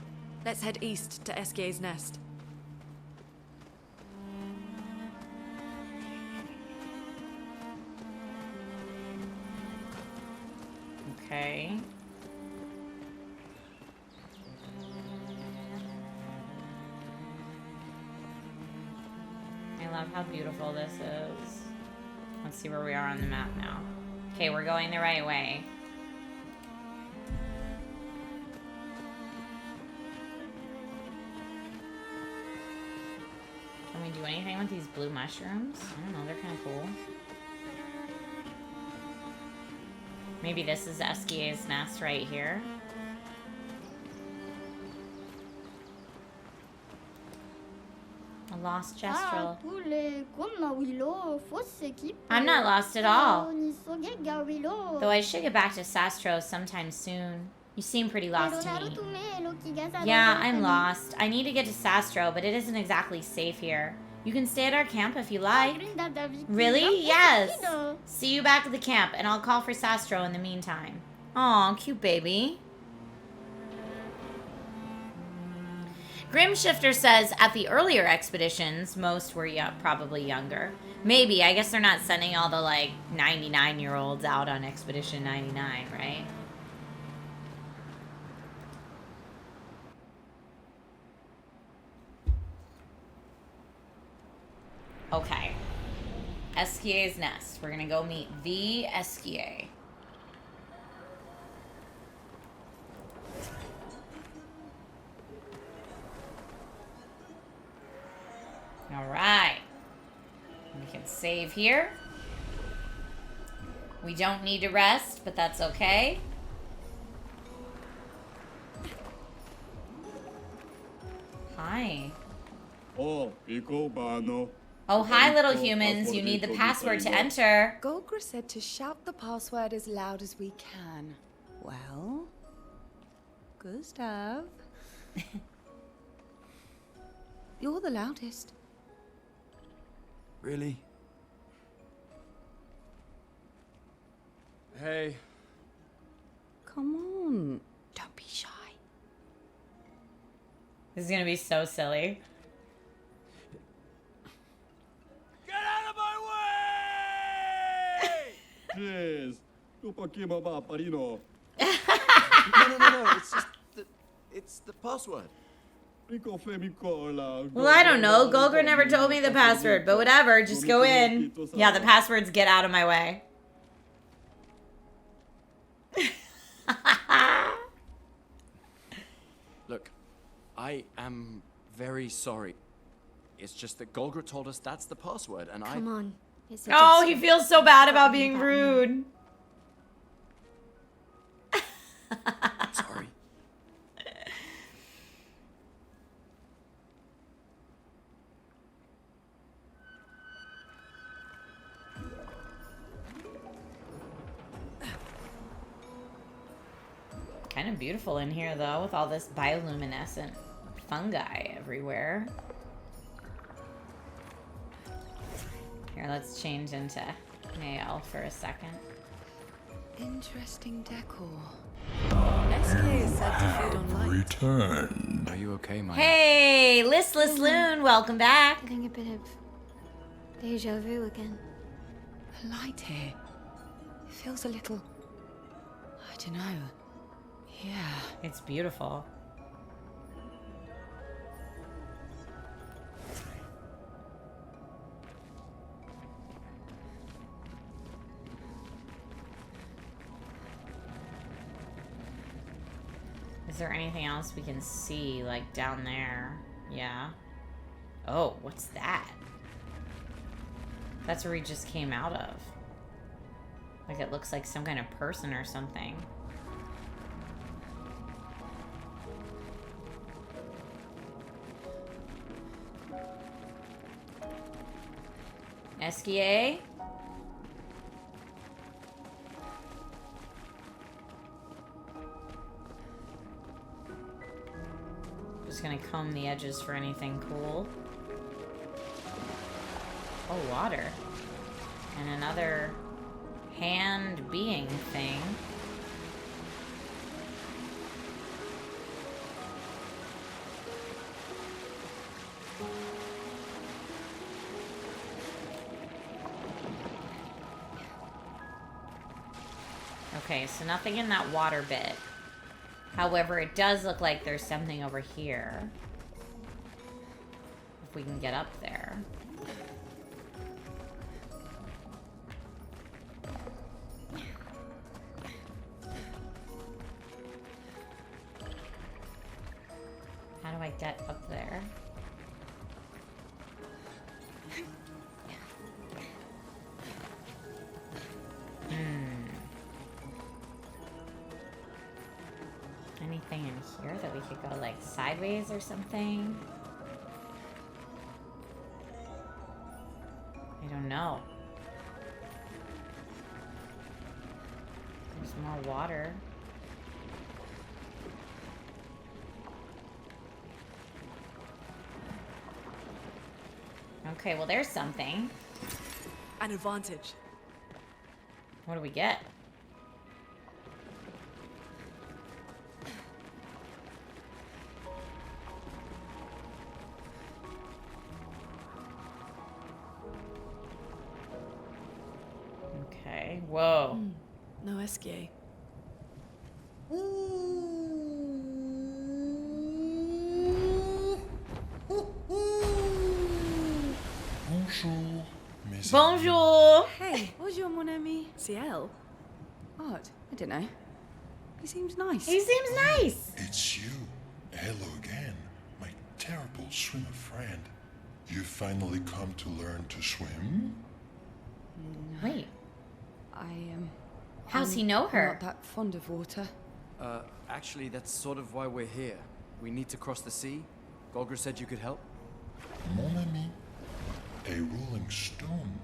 Let's head east to Eskier's nest. Okay. I love how beautiful this is. Let's see where we are on the map now. Okay, we're going the right way. Can we do anything with these blue mushrooms? I don't know, they're kind of cool. Maybe this is Eskier's nest right here. A lost Jestrel. I'm not lost at all. Though I should get back to Sastro sometime soon. You seem pretty lost to me. Yeah, I'm lost. I need to get to Sastro, but it isn't exactly safe here. You can stay at our camp if you like. Really? Yes. See you back at the camp, and I'll call for Sastro in the meantime. Aw, cute baby. Grimshifter says, at the earlier expeditions, most were probably younger. Maybe. I guess they're not sending all the, like, 99-year-olds out on Expedition 99, right? Okay. Eskier's nest. We're gonna go meet the Eskier. Alright. We can save here. We don't need to rest, but that's okay. Hi. Oh, Oh, hi, little humans. You need the password to enter. Golgra said to shout the password as loud as we can. Well, Gustav. You're the loudest. Really? Hey. Come on. Don't be shy. This is gonna be so silly. Get out of my way! Yes. No, It's the password. Well, I don't know. Golgra never told me the password, but whatever. Just go in. Yeah, the password's get out of my way. Look, I am very sorry. It's just that Golgra told us that's the password, and Come on. It's a Oh, he Jestrel. feels so bad about being rude. Sorry. Kind of beautiful in here, though, with all this bioluminescent fungi everywhere. Here, let's change into male for a second. Interesting decor. Eskier is said to feed on light. Returned. Are you okay, Maya? Hey, Listless Loon, welcome back. Having a bit of deja vu again. The light here. It feels a little... I don't know. Yeah. It's beautiful. Is there anything else we can see, like, down there? Yeah. Oh, what's that? That's where we just came out of. Like, it looks like some kind of person or something. Eskier? Just gonna comb the edges for anything cool. Oh, water. And another hand being thing. Okay, so nothing in that water bit. However, it does look like there's something over here. If we can get up there. How do I get up there? Anything in here that we could go like sideways or something? I don't know. There's more water. Okay, well there's something. An advantage. What do we get? Okay, whoa. No Esquier. Bonjour, mes Bonjour! Hey, bonjour mon ami. Ciel. What? I don't know. He seems nice. He seems nice. It's you. Hello again, my terrible swimmer friend. You finally come to learn to swim? Wait, how's I'm he know her? Not that fond of water. Actually, that's sort of why we're here. We need to cross the sea. Golger said you could help. Mon ami, a rolling stone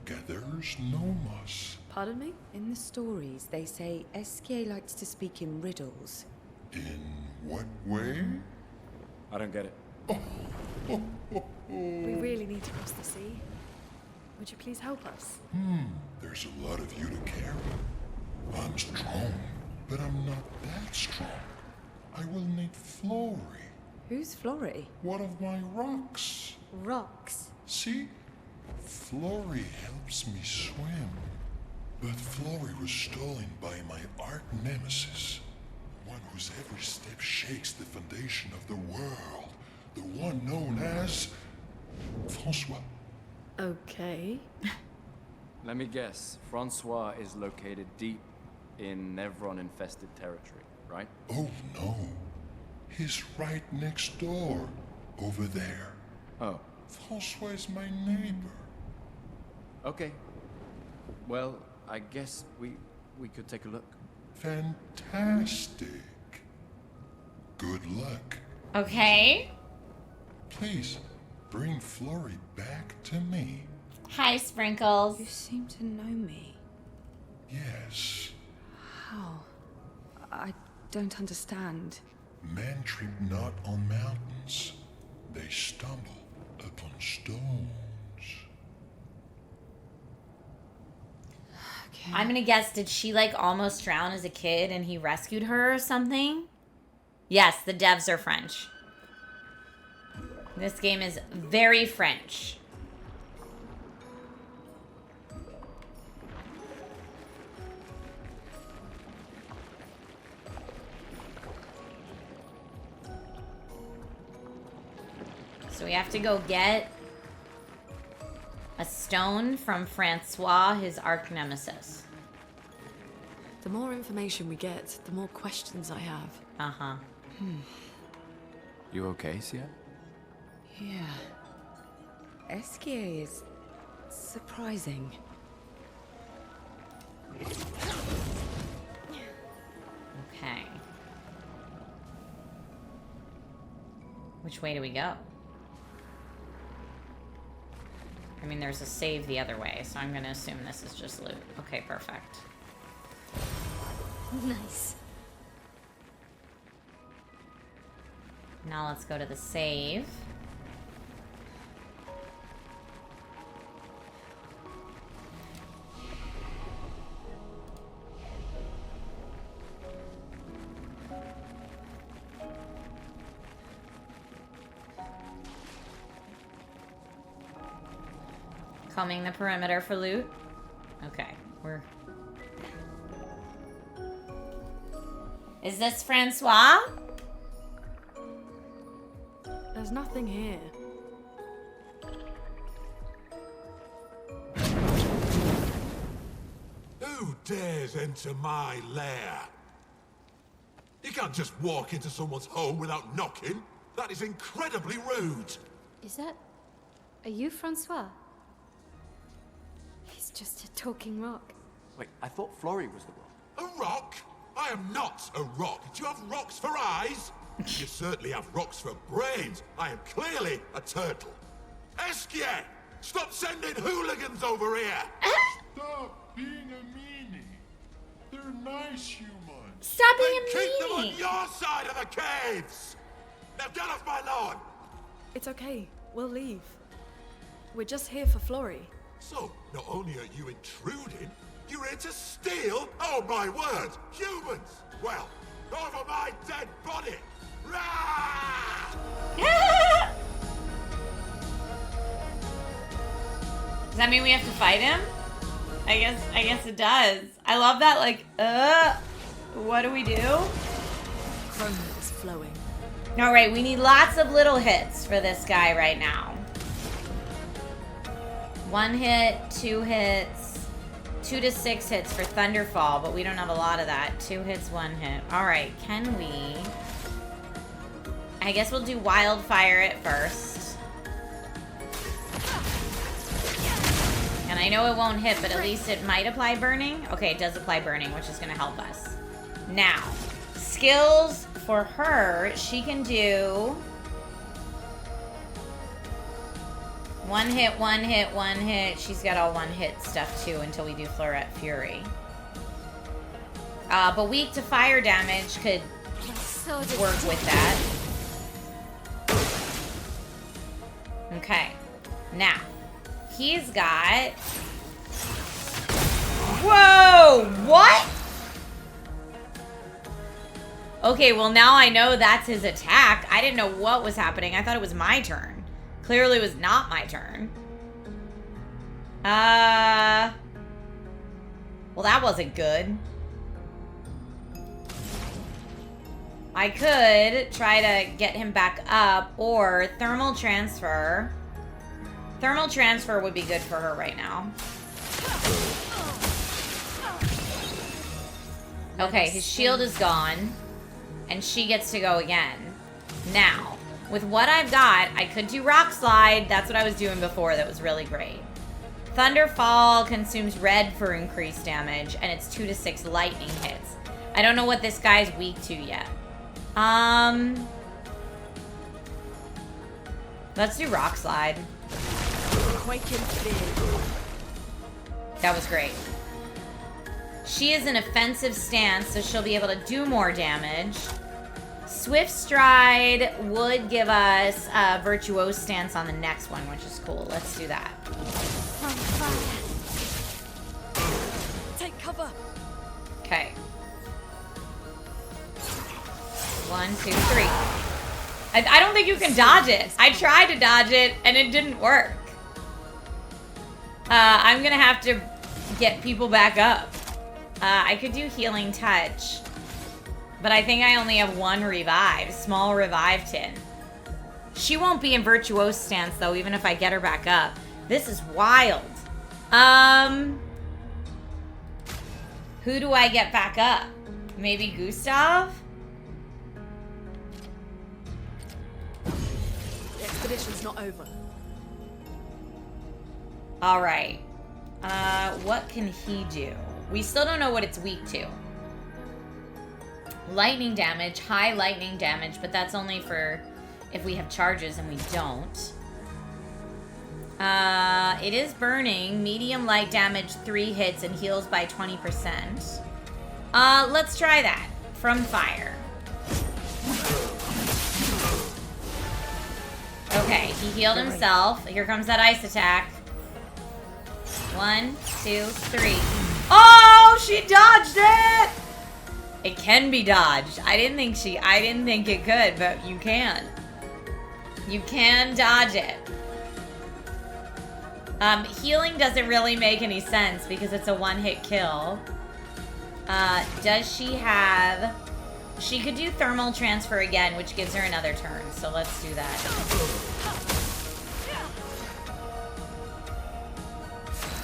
gathers no moss. Pardon me? In the stories, they say Esquier likes to speak in riddles. In what way? I don't get it. We really need to cross the sea. Would you please help us? There's a lot of you to carry. I'm strong, but I'm not that strong. I will need Flory, Who's Flory? one of my rocks. Rocks. See? Flory helps me swim. But Flory was stolen by my arch nemesis. One whose every step shakes the foundation of the world. The one known as Francois. Okay. Let me guess. Francois is located deep in Nevron-infested territory, right? Oh no. He's right next door. Over there. Oh, Francois is my neighbor. okay. Well, I guess we could take a look. Fantastic. Good luck. Okay. Please, bring Flory back to me. Hi, Sprinkles. You seem to know me. Yes. How? I don't understand. Men trip not on mountains. They stumble upon stones. Okay. I'm gonna guess, did she like almost drown as a kid and he rescued her or something? Yes, the devs are French. This game is very French. So we have to go get a stone from Francois, his arch nemesis. The more information we get, the more questions I have. Uh-huh. You okay, Sia? Yeah. Esquier is surprising. Okay. Which way do we go? I mean, there's a save the other way, so I'm gonna assume this is just loot. Okay, perfect. Nice. Now let's go to the save. Combing the perimeter for loot. Okay, we're... Is this Francois? There's nothing here. Who dares enter my lair? You can't just walk into someone's home without knocking. That is incredibly rude. Is that... Are you Francois? He's just a talking rock. Wait, I thought Florrie was the rock. A rock? I am not a rock. Do you have rocks for eyes? You certainly have rocks for brains. I am clearly a turtle. Esquier! Stop sending hooligans over here! Stop being a meanie. They're nice humans. Stop being Then keep them mean. on your side of the caves! Now get off my lawn! It's okay. We'll leave. We're just here for Florrie. So, not only are you intruding, you're here to steal? Oh my word! Humans! Well, over my dead body! Rah! Does that mean we have to fight him? I guess it does. I love that, like, what do we do? Chrome is flowing. Alright, we need lots of little hits for this guy right now. 1 hit, 2 hits, 2 to 6 hits for Thunderfall, but we don't have a lot of that. 2 hits, 1 hit. Alright, can we... I guess we'll do Wildfire at first. And I know it won't hit, but at least it might apply Burning. Okay, it does apply Burning, which is going to help us. Now, skills for her, she can do... 1 hit, 1 hit, 1 hit. She's got all 1 hit stuff too until we do Floret Fury. But weak to fire damage could work with that. Okay. Now, he's got... Whoa! What? Okay, well now I know that's his attack. I didn't know what was happening. I thought it was my turn. Clearly it was not my turn. Well, that wasn't good. I could try to get him back up, or Thermal Transfer. Thermal Transfer would be good for her right now. Okay, his shield is gone, and she gets to go again. Now, with what I've got, I could do Rock Slide. That's what I was doing before. That was really great. Thunderfall consumes red for increased damage, and it's 2 to 6 lightning hits. I don't know what this guy's weak to yet. Let's do Rock Slide. That was great. She is an offensive stance, so she'll be able to do more damage. Swift Stride would give us a Virtuose stance on the next one, which is cool. Let's do that. Take cover. Okay. 1, 2, 3. I don't think you can dodge it. I tried to dodge it, and it didn't work. I'm gonna have to get people back up. I could do Healing Touch, but I think I only have 1 revive. Small revive tin. She won't be in Virtuose stance, though, even if I get her back up. This is wild. Who do I get back up? Maybe Gustav? The expedition's not over. Alright. What can he do? We still don't know what it's weak to. Lightning damage, high lightning damage, but that's only for if we have charges and we don't. It is burning, medium light damage, 3 hits, and heals by 20%. Let's try that. From fire. Okay, he healed himself. Here comes that ice attack. 1, 2, 3. Oh, she dodged it! It can be dodged. I didn't think it could, but you can. You can dodge it. Healing doesn't really make any sense because it's a one-hit kill. Does she have... She could do thermal transfer again, which gives her another turn. So let's do that.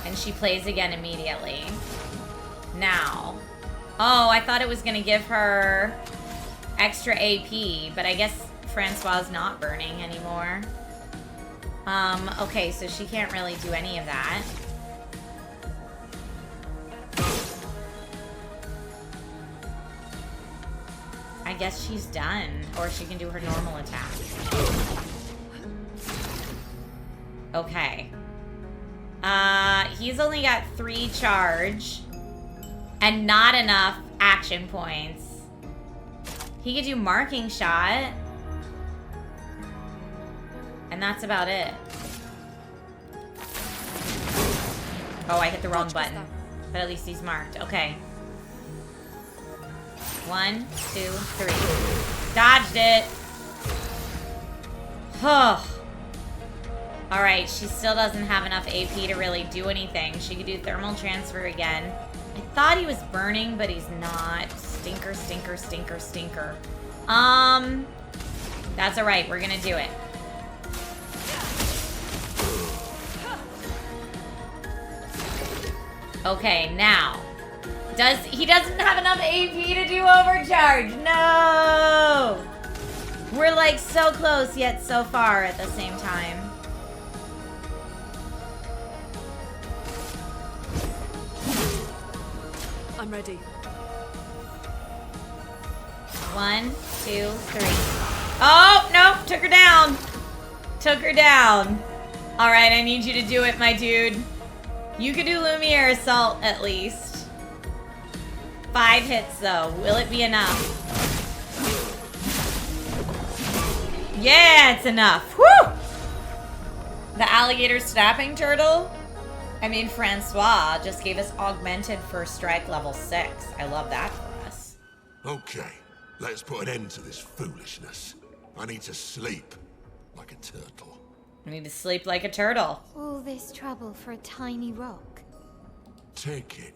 And she plays again immediately. Now. Oh, I thought it was going to give her extra AP, but I guess Francois is not burning anymore. Okay, so she can't really do any of that. I guess she's done, or she can do her normal attack. Okay. He's only got 3 charge and not enough action points. He could do marking shot. And that's about it. Oh, I hit the wrong button. But at least he's marked. Okay. 1, 2, 3. Dodged it. Huh. Alright, she still doesn't have enough AP to really do anything. She could do thermal transfer again. I thought he was burning, but he's not. Stinker, stinker, stinker, stinker. That's alright. We're gonna do it. Okay, now. He doesn't have enough AP to do overcharge. No! We're like so close yet so far at the same time. I'm ready. 1, 2, 3. Oh, nope. Took her down. Took her down. All right, I need you to do it, my dude. You could do Lumiere Assault at least. 5 hits, though. Will it be enough? Yeah, it's enough. Woo! The alligator snapping turtle? I mean, Francois just gave us augmented first strike level 6. I love that for us. Okay, let's put an end to this foolishness. I need to sleep like a turtle. I need to sleep like a turtle. All this trouble for a tiny rock. Take it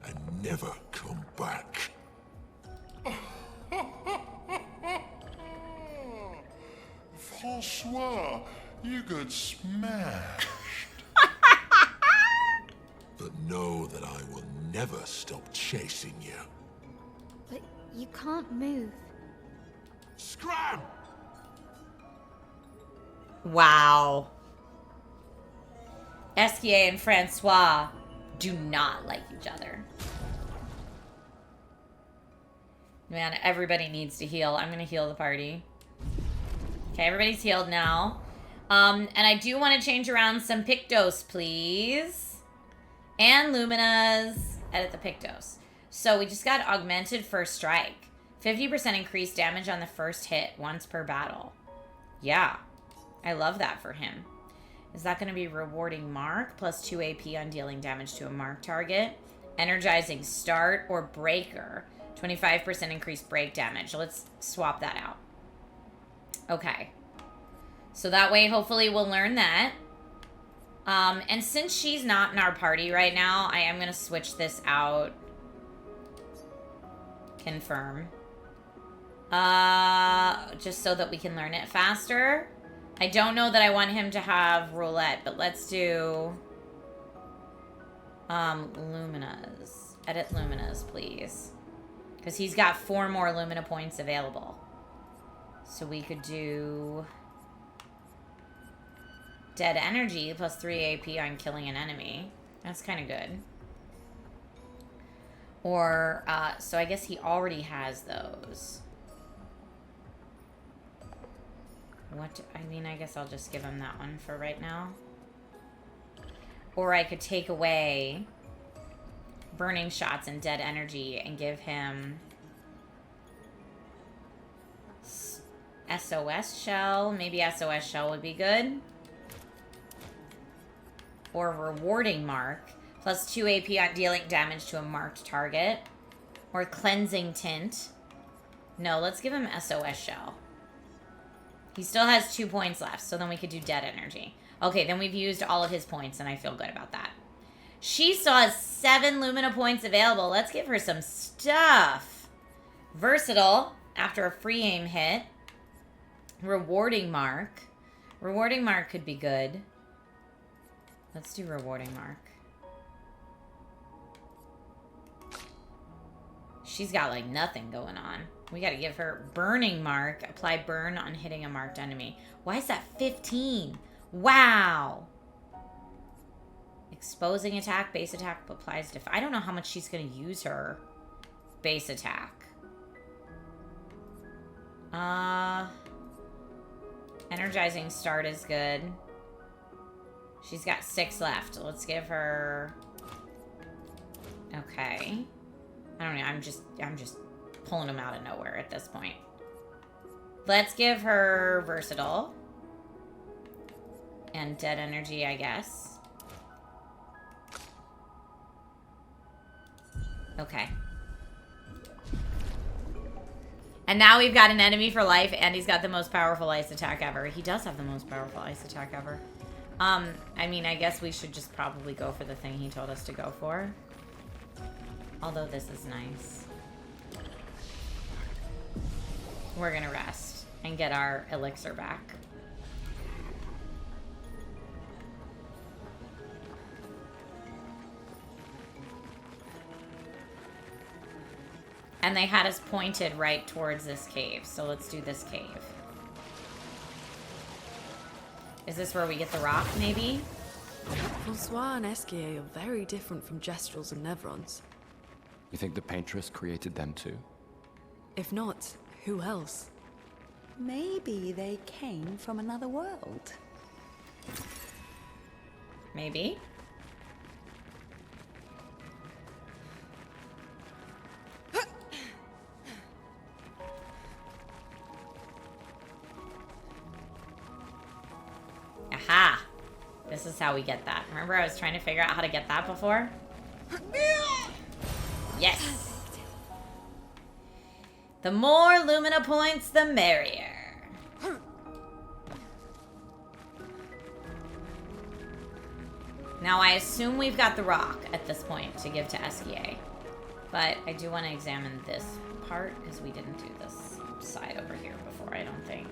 and never come back. Francois, you got smashed. But know that I will never stop chasing you. But you can't move. Scram! Wow. Esquier and Francois do not like each other. Man, everybody needs to heal. I'm gonna heal the party. Okay, everybody's healed now. And I do want to change around some Pictos, please. And Lumina's. Edit the Pictos. So we just got augmented first strike. 50% increased damage on the first hit once per battle. Yeah. I love that for him. Is that going to be rewarding mark? Plus 2 AP on dealing damage to a mark target. Energizing start or breaker. 25% increased break damage. Let's swap that out. Okay. So that way, hopefully, we'll learn that. And since she's not in our party right now, I am going to switch this out. Confirm. Just so that we can learn it faster. I don't know that I want him to have roulette, but let's do Lumina's. Edit Lumina's, please. Because he's got 4 more Lumina points available. So we could do Dead Energy plus 3 AP on killing an enemy. That's kind of good. Or, so I guess he already has those. I mean, I guess I'll just give him that one for right now. Or I could take away Burning Shots and Dead Energy and give him SOS shell. Maybe SOS shell would be good. Or rewarding mark. Plus 2 AP on dealing damage to a marked target. Or cleansing tint. No, let's give him SOS shell. He still has 2 points left, so then we could do dead energy. Okay, then we've used all of his points, and I feel good about that. She still has 7 Lumina points available. Let's give her some stuff. Versatile, after a free aim hit. Rewarding mark. Rewarding mark could be good. Let's do rewarding mark. She's got like nothing going on. We gotta give her burning mark. Apply burn on hitting a marked enemy. Why is that 15? Wow. Exposing attack, base attack applies I don't know how much she's gonna use her base attack. Energizing start is good. She's got 6 left. Let's give her. Okay. I don't know. I'm just pulling them out of nowhere at this point. Let's give her versatile and dead energy, I guess. Okay. And now we've got an enemy for life, and he's got the most powerful ice attack ever. He does have the most powerful ice attack ever. I mean, I guess we should just probably go for the thing he told us to go for. Although this is nice. We're gonna rest and get our elixir back. And they had us pointed right towards this cave, so let's do this cave. Is this where we get the rock, maybe? Francois and Esquier are very different from Gestrels and Nevrons. You think the Paintress created them too? If not, who else? Maybe they came from another world. Maybe. Aha! This is how we get that. Remember I was trying to figure out how to get that before? Yes! The more Lumina points, the merrier. Now I assume we've got the rock at this point to give to Esquier. But I do want to examine this part because we didn't do this side over here before, I don't think.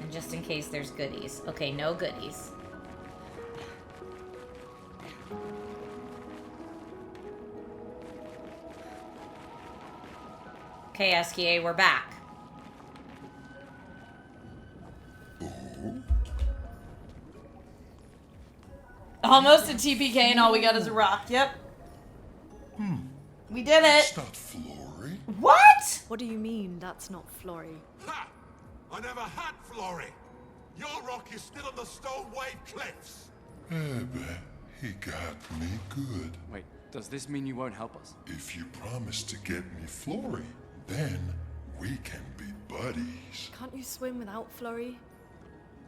And just in case there's goodies. Okay, no goodies. Okay, Esquier, we're back. Almost a TPK and all we got is a rock. Yep. We did it. It's not Flory. What? What do you mean that's not Flory? Ha! I never had Flory. Your rock is still on the Stone Wave Cliffs. Maybe he got me good. Wait, does this mean you won't help us? If you promise to get me Flory, then we can be buddies. Can't you swim without Flory?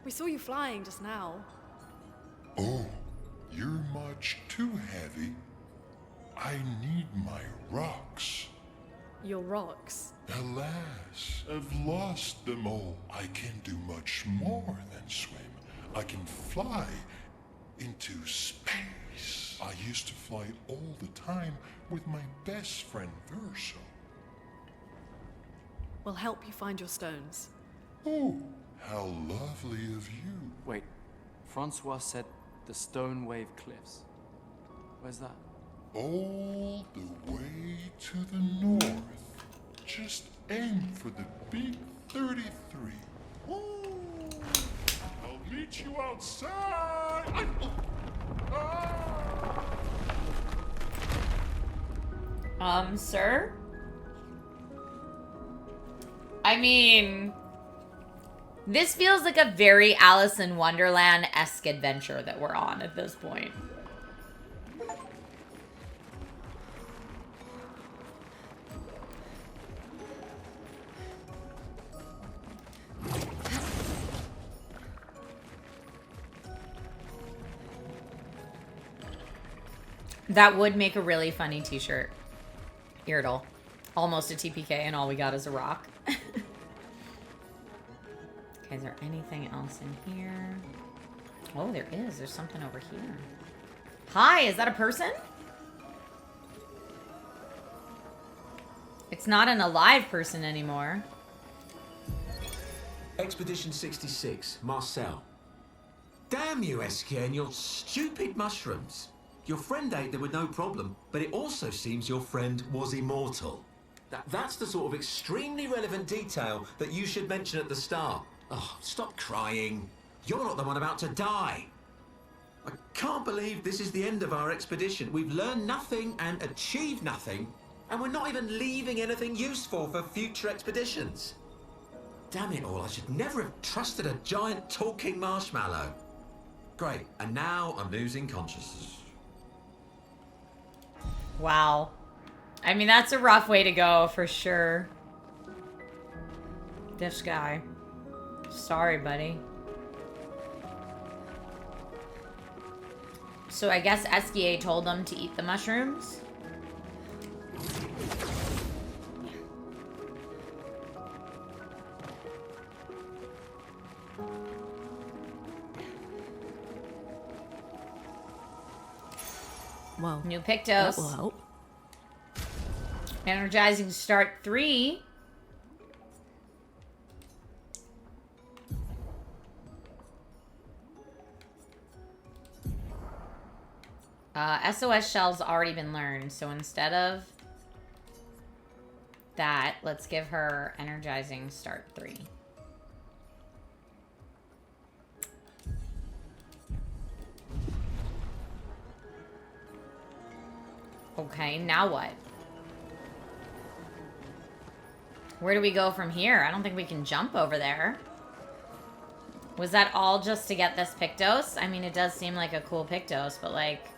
We saw you flying just now. Oh, you're much too heavy. I need my rocks. Your rocks? Alas, I've lost them all. I can do much more than swim. I can fly into space. I used to fly all the time with my best friend Verso. We'll help you find your stones. Oh, how lovely of you. Wait, Francois said the Stone Wave Cliffs. Where's that? All the way to the north. Just aim for the big 33. Oh, I'll meet you outside. Sir? I mean, this feels like a very Alice in Wonderland-esque adventure that we're on at this point. That would make a really funny t-shirt. Irdle. Almost a TPK and all we got is a rock. Okay, is there anything else in here? Oh, there is. There's something over here. Hi, is that a person? It's not an alive person anymore. Expedition 66, Marcel. Damn you, Eskia, and your stupid mushrooms. Your friend ate them with no problem, but it also seems your friend was immortal. That's the sort of extremely relevant detail that you should mention at the start. Oh, stop crying. You're not the one about to die. I can't believe this is the end of our expedition. We've learned nothing and achieved nothing, and we're not even leaving anything useful for future expeditions. Damn it all, I should never have trusted a giant talking marshmallow. Great, and now I'm losing consciousness. Wow. I mean, that's a rough way to go, for sure. This guy. Sorry, buddy. So I guess Eskia told them to eat the mushrooms? Well, New Pictos. that will help. Energizing start 3. SOS shell's already been learned, so instead of that, let's give her energizing start 3. Okay, now what? Where do we go from here? I don't think we can jump over there. Was that all just to get this Pictos? I mean, it does seem like a cool Pictos, but like...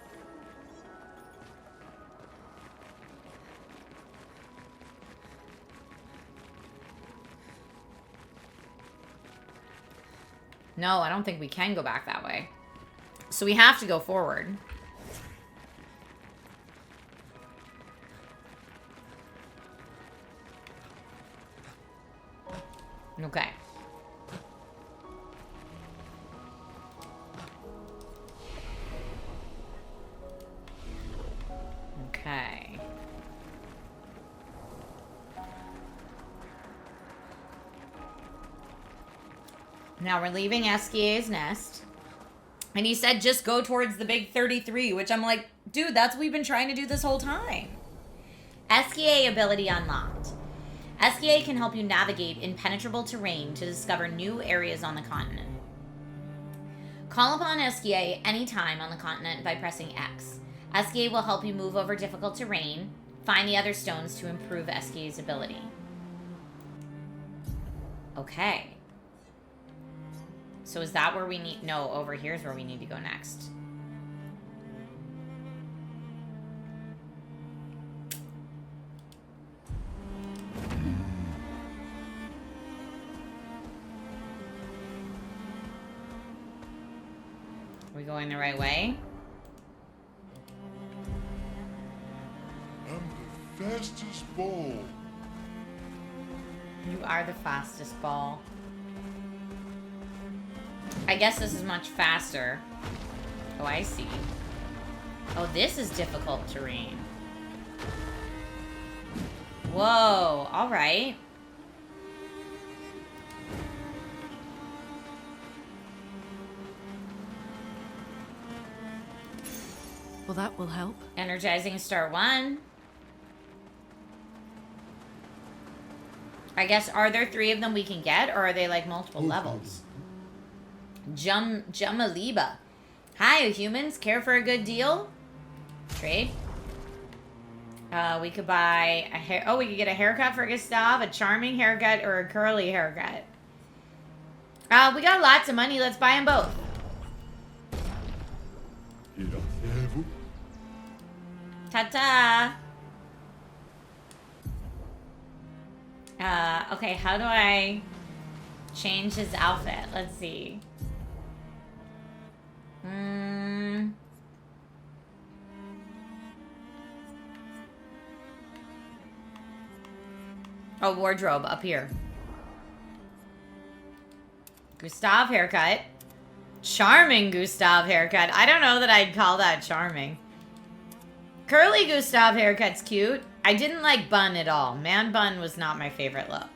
No, I don't think we can go back that way. So we have to go forward. Okay. Okay. Now we're leaving Eskia's nest. And he said just go towards the big 33, which I'm like, dude, that's what we've been trying to do this whole time. Eskia ability unlocked. Eskia can help you navigate impenetrable terrain to discover new areas on the continent. Call upon Eskia anytime on the continent by pressing X. Eskia will help you move over difficult terrain, find the other stones to improve Eskia's ability. Okay. So is that where we need... No, over here is where we need to go next. Are we going the right way? I'm the fastest ball. You are the fastest ball. I guess this is much faster. Oh, I see. Oh, this is difficult terrain. Whoa, all right. Well, that will help. Energizing star 1. I guess, are there 3 of them we can get, or are they like multiple levels? Jamaliba. Hi, humans. Care for a good deal? Trade. We could buy a hair. Oh, we could get a haircut for Gustav, a charming haircut, or a curly haircut. We got lots of money. Let's buy them both. Ta-ta. Okay, how do I change his outfit? Let's see. Oh, wardrobe up here. Gustav haircut. Charming Gustav haircut. I don't know that I'd call that charming. Curly Gustav haircut's cute. I didn't like bun at all. Man bun was not my favorite look.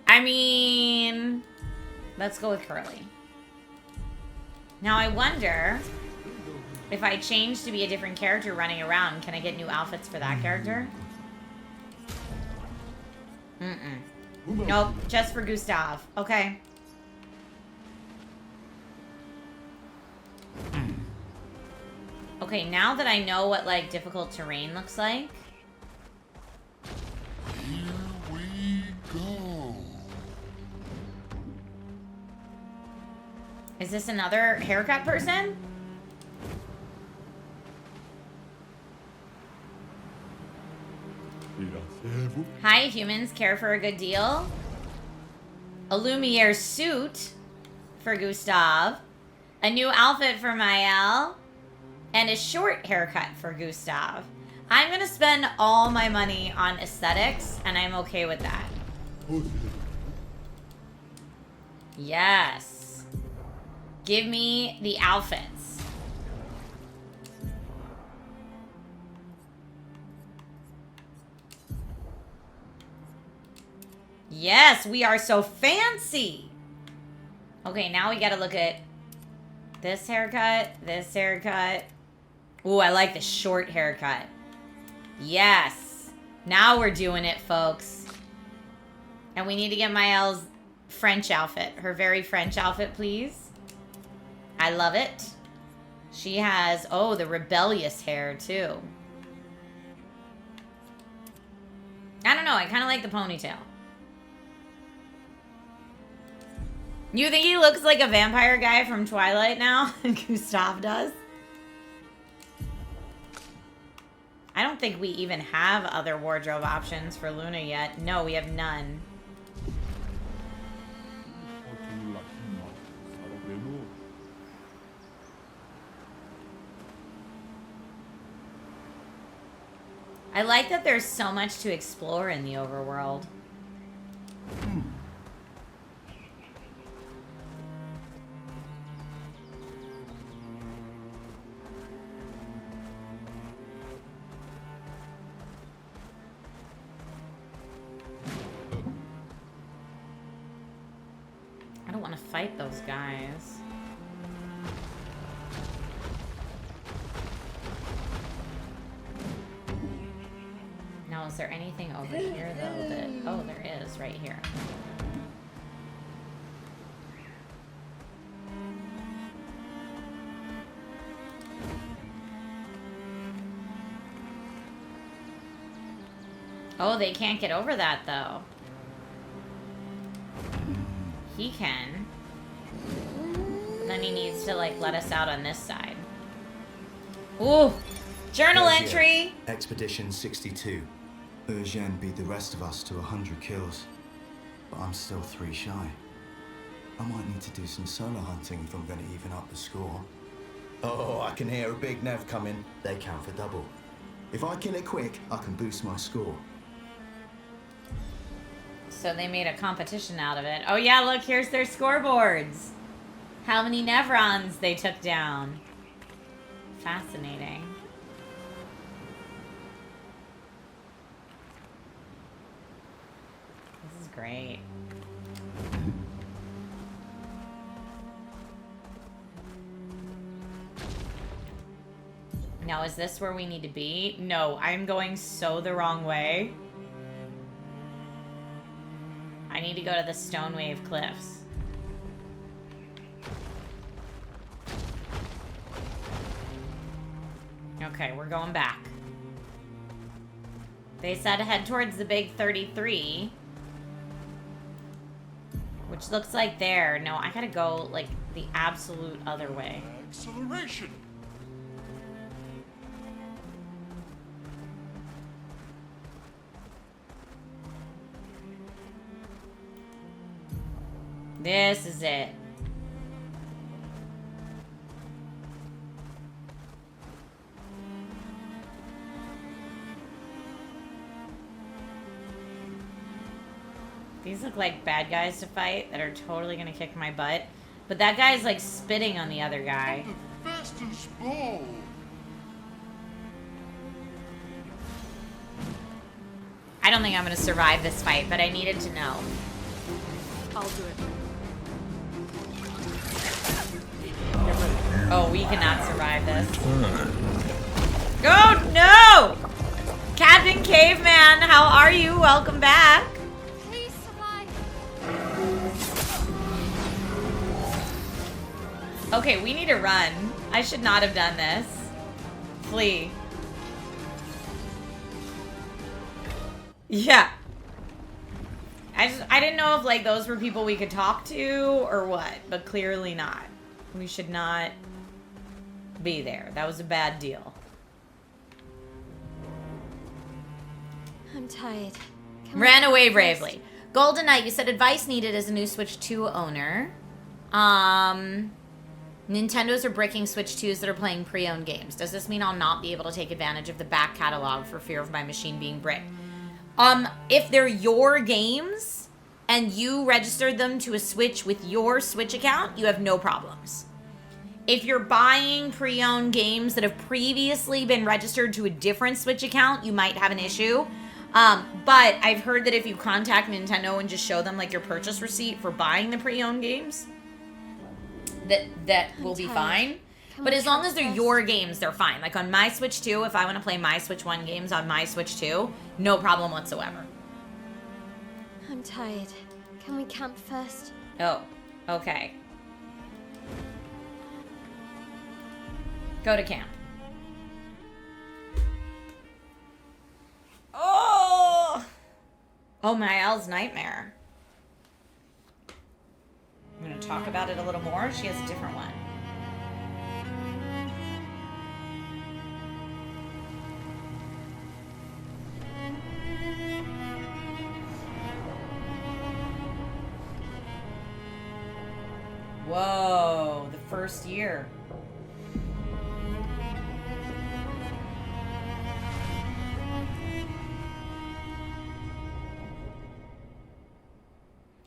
I mean, let's go with curly. Now I wonder if I change to be a different character running around, can I get new outfits for that character? Nope, just for Gustav. Okay. Okay, now that I know what, like, difficult terrain looks like. Here we go. Is this another haircut person? Hi, humans. Care for a good deal? A Lumiere suit for Gustav. A new outfit for Mael. And a short haircut for Gustav. I'm going to spend all my money on aesthetics, and I'm okay with that. Yes. Give me the outfits. Yes, we are so fancy. Okay, now we gotta look at this haircut, this haircut. Ooh, I like the short haircut. Yes. Now we're doing it, folks. And we need to get Mael's French outfit. Her very French outfit, please. I love it. She has, oh, the rebellious hair, too. I don't know. I kind of like the ponytail. You think he looks like a vampire guy from Twilight now? Gustav does. I don't think we even have other wardrobe options for Luna yet. No, we have none. I like that there's so much to explore in the overworld. I don't want to fight those guys. Now, is there anything over here, though, that... Oh, there is, right here. Oh, they can't get over that, though. He can. But then he needs to, like, let us out on this side. Ooh! Journal entry! Expedition 62. Eugène beat the rest of us to 100 kills. But I'm still 3 shy. I might need to do some solo hunting if I'm going to even up the score. Oh, I can hear a big Nev coming. They count for double. If I kill it quick, I can boost my score. So they made a competition out of it. Oh yeah, look, here's their scoreboards. How many Nevrons they took down. Fascinating. This is great. Now, is this where we need to be? No, I'm going so the wrong way. I need to go to the Stonewave Cliffs. Okay, we're going back. They said head towards the big 33. Which looks like there. No, I gotta go, like, the absolute other way. Acceleration! This is it. These look like bad guys to fight that are totally gonna kick my butt. But that guy's like spitting on the other guy. The fastest ball. I don't think I'm gonna survive this fight, but I needed to know. I'll do it. Oh, we cannot survive this. Oh no! Captain Caveman, how are you? Welcome back. Please survive. Okay, we need to run. I should not have done this. Flee. Yeah. I didn't know if like those were people we could talk to or what, but clearly not. We should not be there. That was a bad deal. I'm tired. Ran away bravely. Golden Knight, you said advice needed as a new Switch 2 owner. Nintendos are bricking Switch 2s that are playing pre-owned games. Does this mean I'll not be able to take advantage of the back catalog for fear of my machine being bricked? If they're your games and you registered them to a Switch with your Switch account, you have no problems. If you're buying pre-owned games that have previously been registered to a different Switch account, you might have an issue. But I've heard that if you contact Nintendo and just show them like your purchase receipt for buying the pre-owned games, that will be fine. But as long as they're your games, they're fine. Like on my Switch 2, if I want to play my Switch 1 games on my Switch 2, no problem whatsoever. I'm tired. Can we camp first? Oh, okay. Go to camp. Oh! Oh, Mael's nightmare. I'm going to talk about it a little more. She has a different one. Whoa, the first year.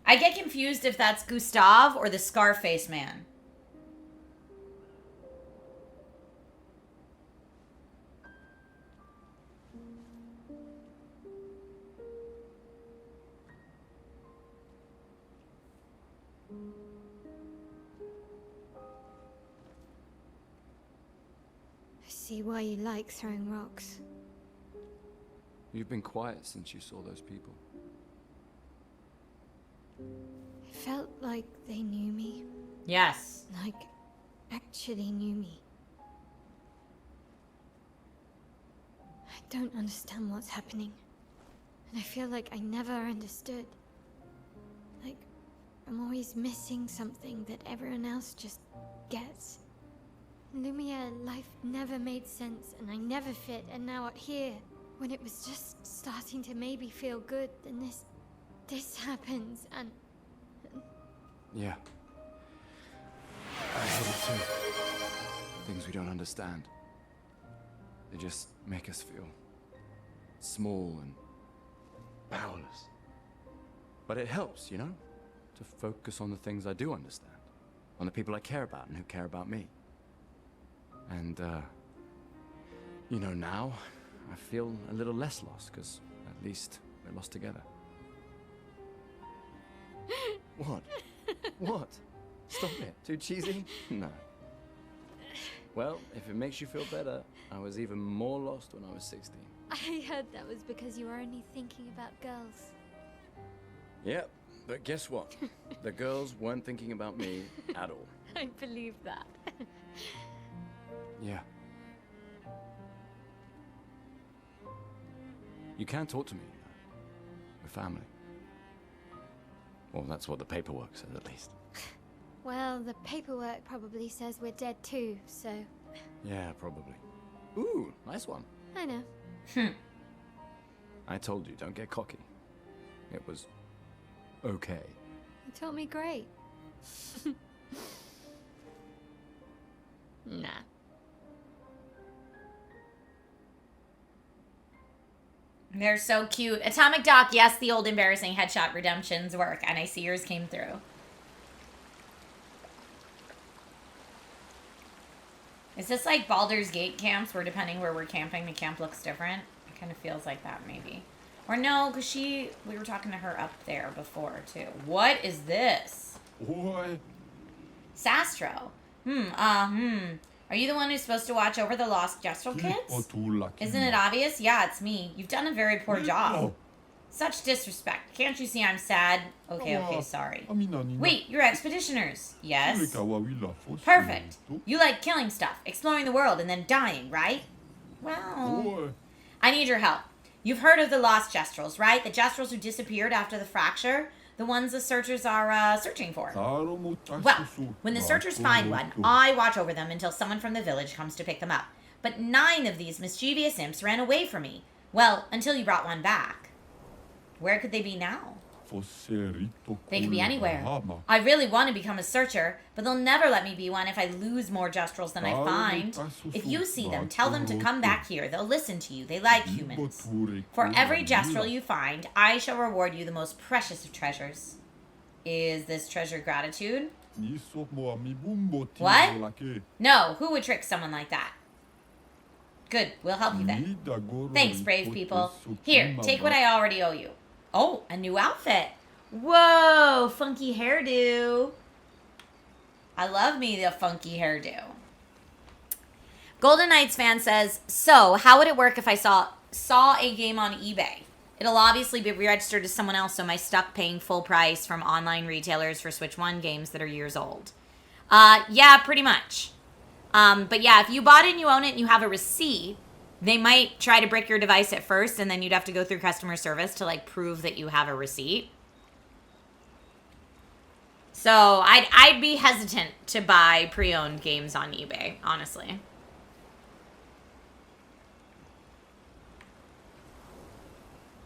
I get confused if that's Gustav or the Scarface man. I see why you like throwing rocks. You've been quiet since you saw those people. It felt like they knew me. Yes. Like, actually knew me. I don't understand what's happening. And I feel like I never understood. Like, I'm always missing something that everyone else just gets. In Lumia, life never made sense, and I never fit, and now out here, when it was just starting to maybe feel good, then this happens, and... Yeah. I hate it too. Things we don't understand. They just make us feel small and powerless. But it helps, you know? To focus on the things I do understand. On the people I care about and who care about me. And, you know, now I feel a little less lost, because at least we're lost together. What? What? Stop it. Too cheesy? No. Well, if it makes you feel better, I was even more lost when I was 16. I heard that was because you were only thinking about girls. Yep, but guess what? The girls weren't thinking about me at all. I believe that. Yeah. You can talk to me. We're family. Well, that's what the paperwork says, at least. Well, the paperwork probably says we're dead too, so... Yeah, probably. Ooh, nice one. I know. I told you, don't get cocky. It was... okay. You taught me great. Nah. They're so cute. Atomic Doc, yes, the old embarrassing headshot redemptions work, and I see yours came through. Is this like Baldur's Gate camps where depending where we're camping, the camp looks different? It kind of feels like that maybe. Or no, because we were talking to her up there before too. What is this? What? Sastro. Are you the one who's supposed to watch over the lost Gestrel kids? Isn't it obvious? Yeah, it's me. You've done a very poor job. Such disrespect. Can't you see I'm sad? Okay, sorry. Wait, you're expeditioners. Yes. Perfect. You like killing stuff, exploring the world, and then dying, right? Well, I need your help. You've heard of the lost Gestrels, right? The Gestrels who disappeared after the fracture? The ones the searchers are searching for. Well, when the searchers find one, I watch over them until someone from the village comes to pick them up. But 9 of these mischievous imps ran away from me. Well, until you brought one back. Where could they be now? They could be anywhere. I really want to become a searcher, but they'll never let me be one if I lose more Gestrels than I find. If you see them, tell them to come back here. They'll listen to you. They like humans. For every Gestrel you find, I shall reward you the most precious of treasures. Is this treasure gratitude? What? No, who would trick someone like that? Good, we'll help you then. Thanks, brave people. Here, take what I already owe you. Oh, a new outfit. Whoa, funky hairdo. I love me the funky hairdo. Golden Knights fan says, so how would it work if I saw a game on eBay? It'll obviously be registered to someone else, so am I stuck paying full price from online retailers for Switch 1 games that are years old? Yeah, pretty much. But yeah, if you bought it and you own it and you have a receipt, they might try to brick your device at first, and then you'd have to go through customer service to like prove that you have a receipt. So I'd be hesitant to buy pre-owned games on eBay, honestly.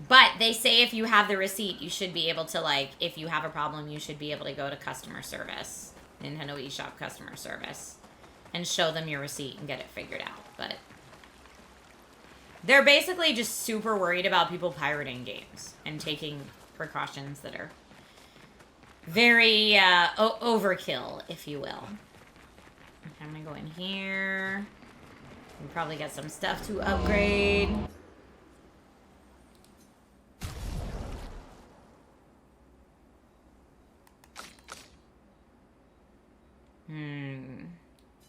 But they say if you have the receipt, you should be able to, like, if you have a problem, you should be able to go to customer service, Nintendo eShop customer service, and show them your receipt and get it figured out. But they're basically just super worried about people pirating games and taking precautions that are very overkill, if you will. Okay, I'm gonna go in here. We probably get some stuff to upgrade.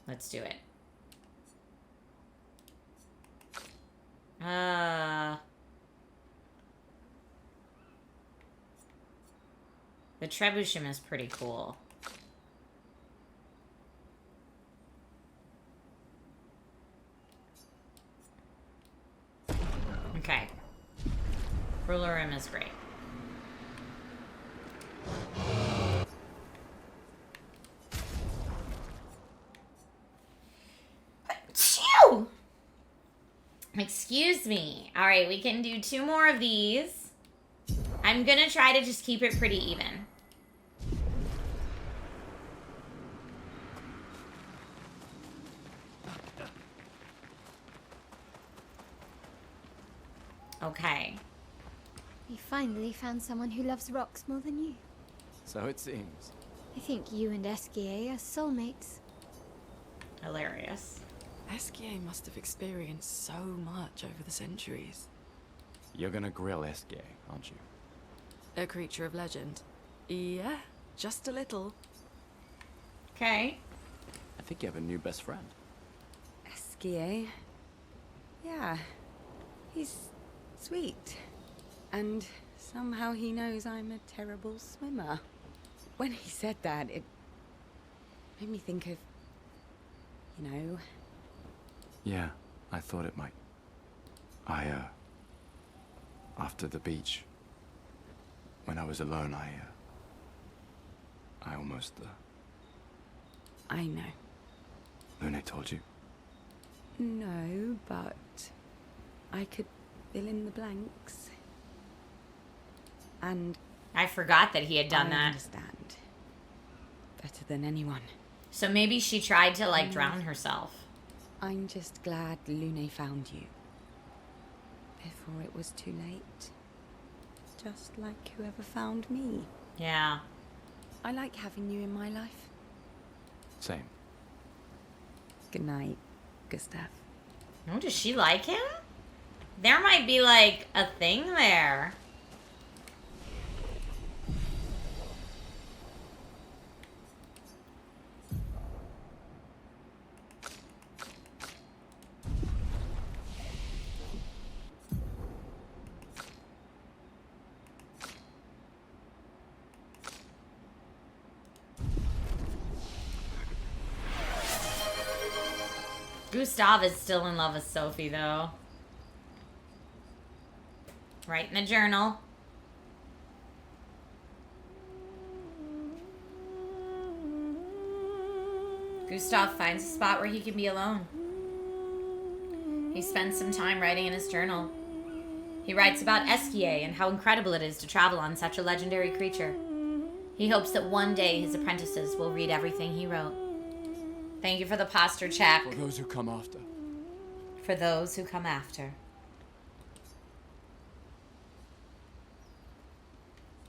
Let's do it. The trebuchet is pretty cool. Okay. Ruler rim is great. Achoo! Excuse me. All right, we can do 2 more of these. I'm gonna try to just keep it pretty even. Okay. We finally found someone who loves rocks more than you. So it seems. I think you and Esquier are soulmates. Hilarious. Esquier must have experienced so much over the centuries. You're gonna grill Esquier, aren't you? A creature of legend. Yeah, just a little. Okay. I think you have a new best friend. Esquier. Yeah. He's sweet. And somehow he knows I'm a terrible swimmer. When he said that, it made me think of, you know... Yeah, I thought it might. After the beach, when I was alone, I almost, I know. Lune told you? No, but I could fill in the blanks. And I forgot that he had done that. I understand. Better than anyone. So maybe she tried to, like, drown herself. I'm just glad Lune found you. before it was too late. Just like whoever found me. Yeah. I like having you in my life. Same. Good night, Gustav. Oh, does she like him? There might be, like, a thing there. Gustav is still in love with Sophie, though. Write in the journal. Gustav finds a spot where he can be alone. He spends some time writing in his journal. He writes about Esquier and how incredible it is to travel on such a legendary creature. He hopes that one day his apprentices will read everything he wrote. Thank you for the posture check. For those who come after. For those who come after.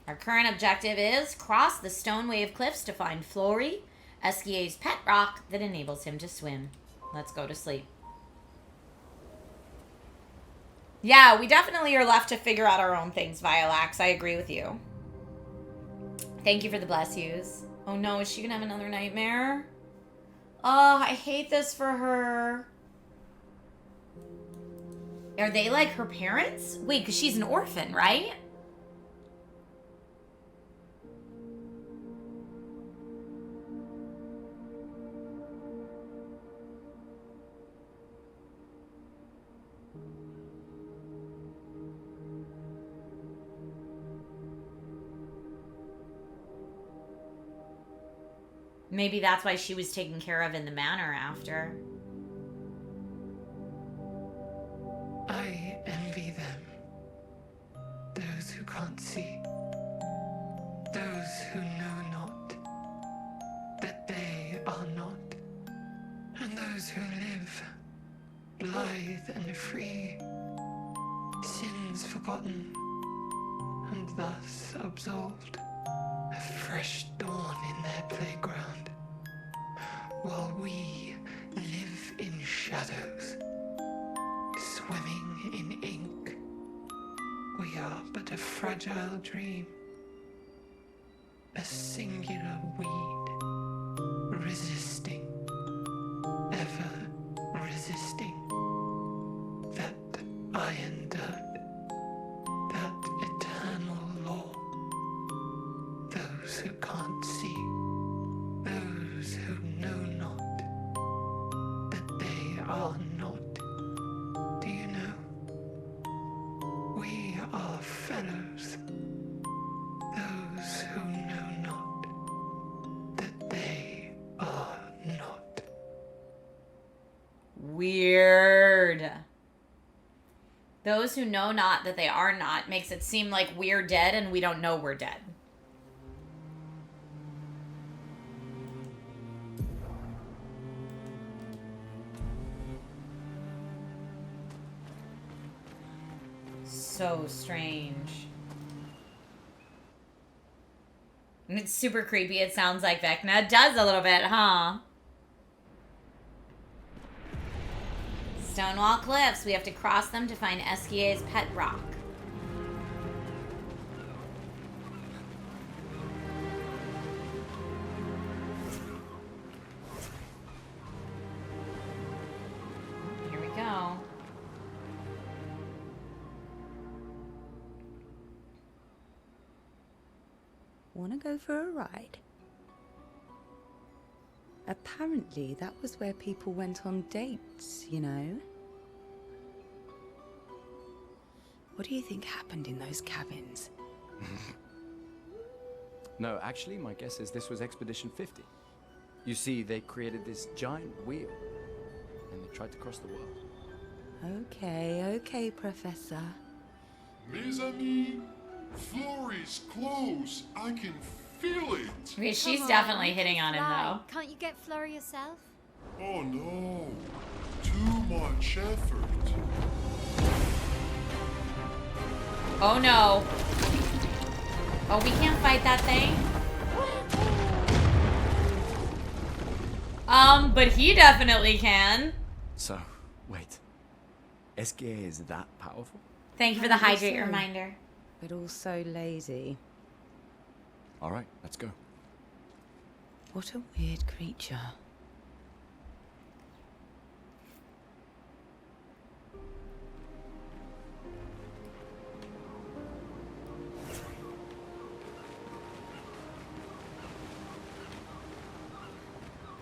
Our current objective is cross the stone wave cliffs to find Flory, Esquier's pet rock that enables him to swim. Let's go to sleep. Yeah, we definitely are left to figure out our own things, Violax. I agree with you. Thank you for the bless yous. Oh no, is she gonna have another nightmare? Oh, I hate this for her. Are they like her parents? Wait, because she's an orphan, right? Maybe that's why she was taken care of in the manor after. I envy them. Those who can't see. Those who know not that they are not. And those who live, blithe and free, sins forgotten, and thus absolved. A fresh dawn in their playground, while we live in shadows, swimming in ink. We are but a fragile dream, a singular weed, resisting, ever resisting, that iron dirt, that eternal law. Those who can't see, those who know not that they are not. Do you know? We are fellows. Those who know not that they are not. Weird. Those who know not that they are not makes it seem like we're dead and we don't know we're dead. So strange. And it's super creepy. It sounds like Vecna. It does a little bit, huh? Stonewall Cliffs. We have to cross them to find Esquier's pet rock. Here we go. Wanna go for a ride? Apparently, that was where people went on dates, you know? What do you think happened in those cabins? No, actually, my guess is this was Expedition 50. You see, they created this giant wheel, and they tried to cross the world. Okay, Professor. Mes amis, Flory's close. I can feel it. Okay, she's Come on, definitely you hitting can on him, fly. though. Can't you get Flora yourself? Oh no, too much effort. Oh no. Oh, we can't fight that thing? But he definitely can. So, wait. Esquire is that powerful? Thank you for the hydrate reminder. But also lazy. Alright, let's go. What a weird creature.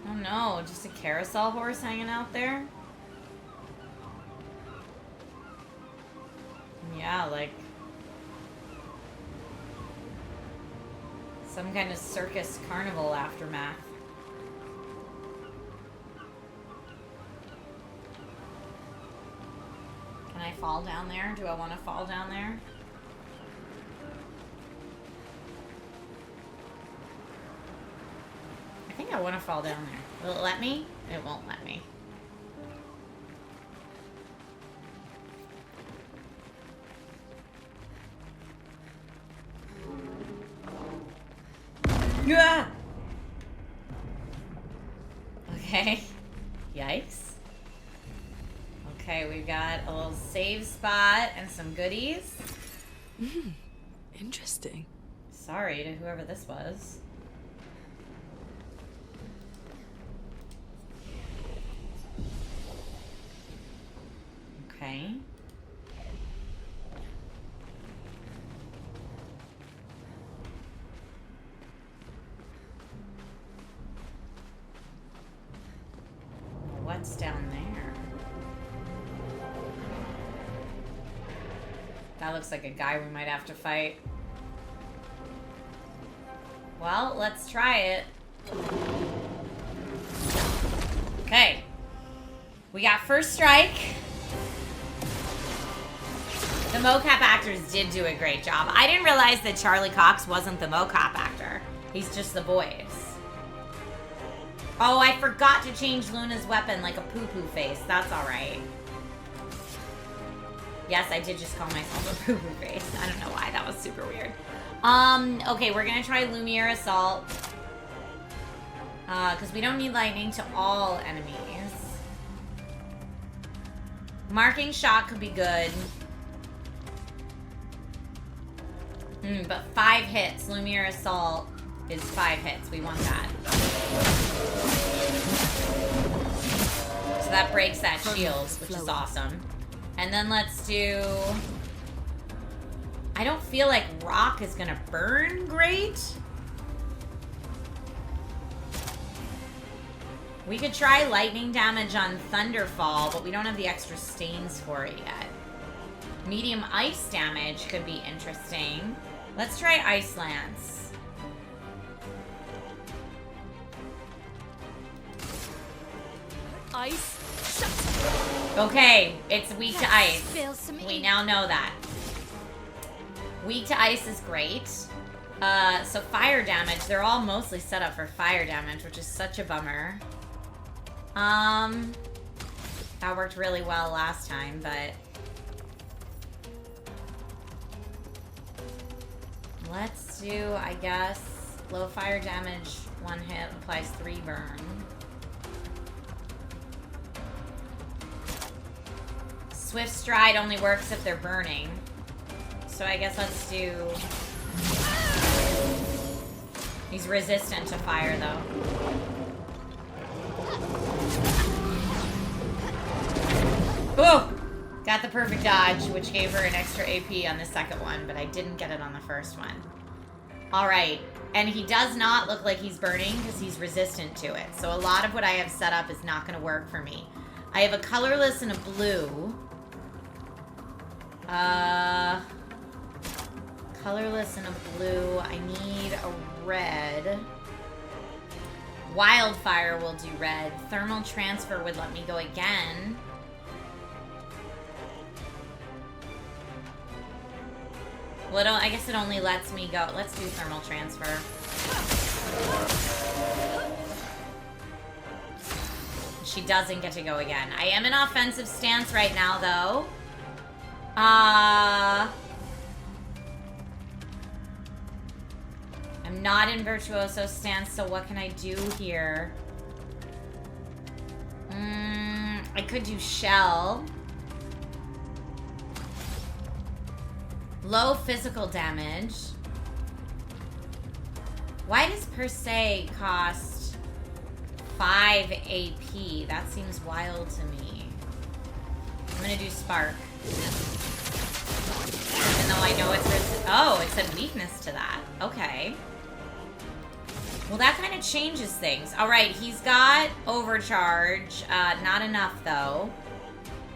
Oh no, just a carousel horse hanging out there? Yeah, like some kind of circus carnival aftermath. Can I fall down there? Do I want to fall down there? I think I want to fall down there. Will it let me? It won't let me. Yeah. Okay. Yikes. Okay, we've got a little save spot and some goodies. Interesting. Sorry to whoever this was. Okay. What's down there? That looks like a guy we might have to fight. Well, let's try it. Okay. We got first strike. The mocap actors did do a great job. I didn't realize that Charlie Cox wasn't the mocap actor. He's just the voice. Oh, I forgot to change Luna's weapon like a poo-poo face. That's alright. Yes, I did just call myself a poo-poo face. I don't know why. That was super weird. Okay, we're gonna try Lumiere Assault. Because we don't need lightning to all enemies. Marking Shot could be good. But 5 hits. Lumiere Assault is 5 hits. We want that. So that breaks that shield, which is awesome. And then let's do... I don't feel like rock is gonna burn great. We could try lightning damage on Thunderfall, but we don't have the extra stains for it yet. Medium ice damage could be interesting. Let's try Ice Lance. Ice. Shut. Okay, it's weak to ice. Feels to me. We now know that. Weak to ice is great. So fire damage, they're all mostly set up for fire damage, which is such a bummer. That worked really well last time, but... let's do, I guess, low fire damage, 1 hit, applies 3 burn. Swift Stride only works if they're burning. So I guess let's do... he's resistant to fire, though. Oh! Got the perfect dodge, which gave her an extra AP on the second one, but I didn't get it on the first one. Alright, and he does not look like he's burning because he's resistant to it. So a lot of what I have set up is not going to work for me. I have a colorless and a blue. Colorless and a blue. I need a red. Wildfire will do red. Thermal Transfer would let me go again. Well, I guess it only lets me go. Let's do Thermal Transfer. She doesn't get to go again. I am in offensive stance right now, though. I'm not in Virtuoso stance, so what can I do here? I could do Shell. Low physical damage. Why does per se cost 5 AP? That seems wild to me. I'm gonna do Spark. Even though I know it's... Oh, it said weakness to that. Okay. Well, that kind of changes things. Alright, he's got Overcharge. Not enough, though.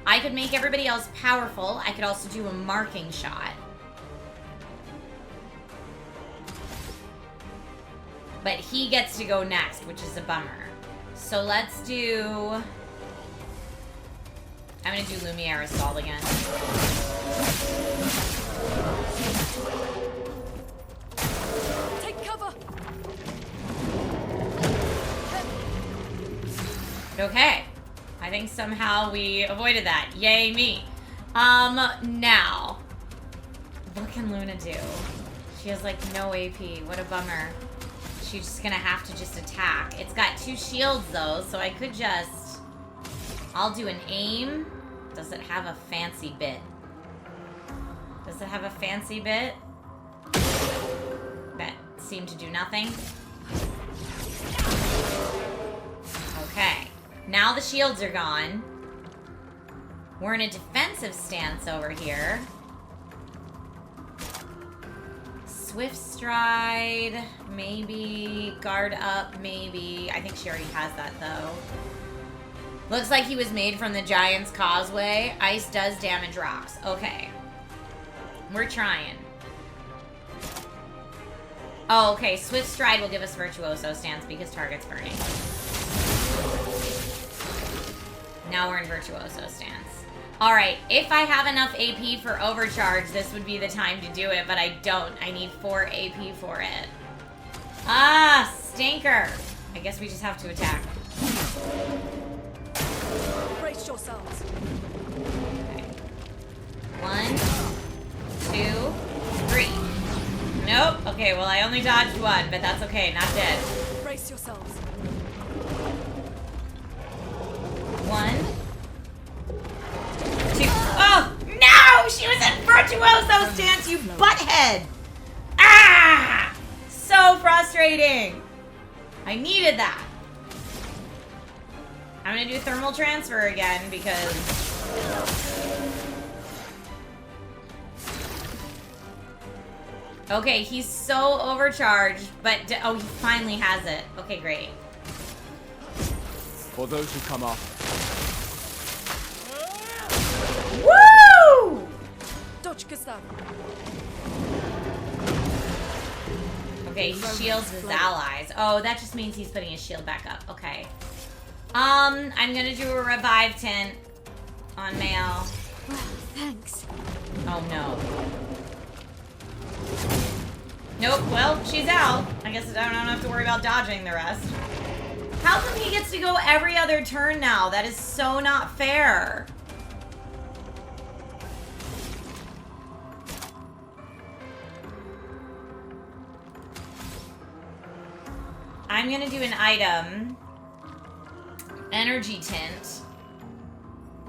I could make everybody else powerful. I could also do a marking shot. But he gets to go next, which is a bummer. So let's do... I'm gonna do Lumiere Assault again. Take cover. Okay. I think somehow we avoided that. Yay me. Now. What can Luna do? She has like no AP. What a bummer. She's just gonna have to just attack. It's got 2 shields though, so I could just... I'll do an aim. Does it have a fancy bit? Does it have a fancy bit? That seemed to do nothing. Okay. Now the shields are gone. We're in a defensive stance over here. Swift Stride, maybe. Guard Up, maybe. I think she already has that, though. Looks like he was made from the Giant's Causeway. Ice does damage rocks. Okay. We're trying. Oh, okay. Swift Stride will give us Virtuoso stance because target's burning. Now we're in Virtuoso stance. Alright, if I have enough AP for Overcharge, this would be the time to do it, but I don't. I need 4 AP for it. Ah, stinker. I guess we just have to attack. Brace yourselves. Okay. 1, 2, 3. Nope. Okay, well, I only dodged 1, but that's okay. Not dead. Brace yourselves. 1, 2. Oh, no! She was in Virtuoso stance, you butthead! Ah! So frustrating! I needed that. I'm gonna do Thermal Transfer again because... Okay, he's so overcharged, but... Oh, he finally has it. Okay, great. For those who come up. Woo! Dodge Gustav. Okay, he shields his allies. Oh, that just means he's putting his shield back up. Okay. I'm gonna do a revive tint on Mail. Thanks. Oh no. Nope, well, she's out. I guess I don't have to worry about dodging the rest. How come he gets to go every other turn now? That is so not fair. I'm gonna do an item. Energy tint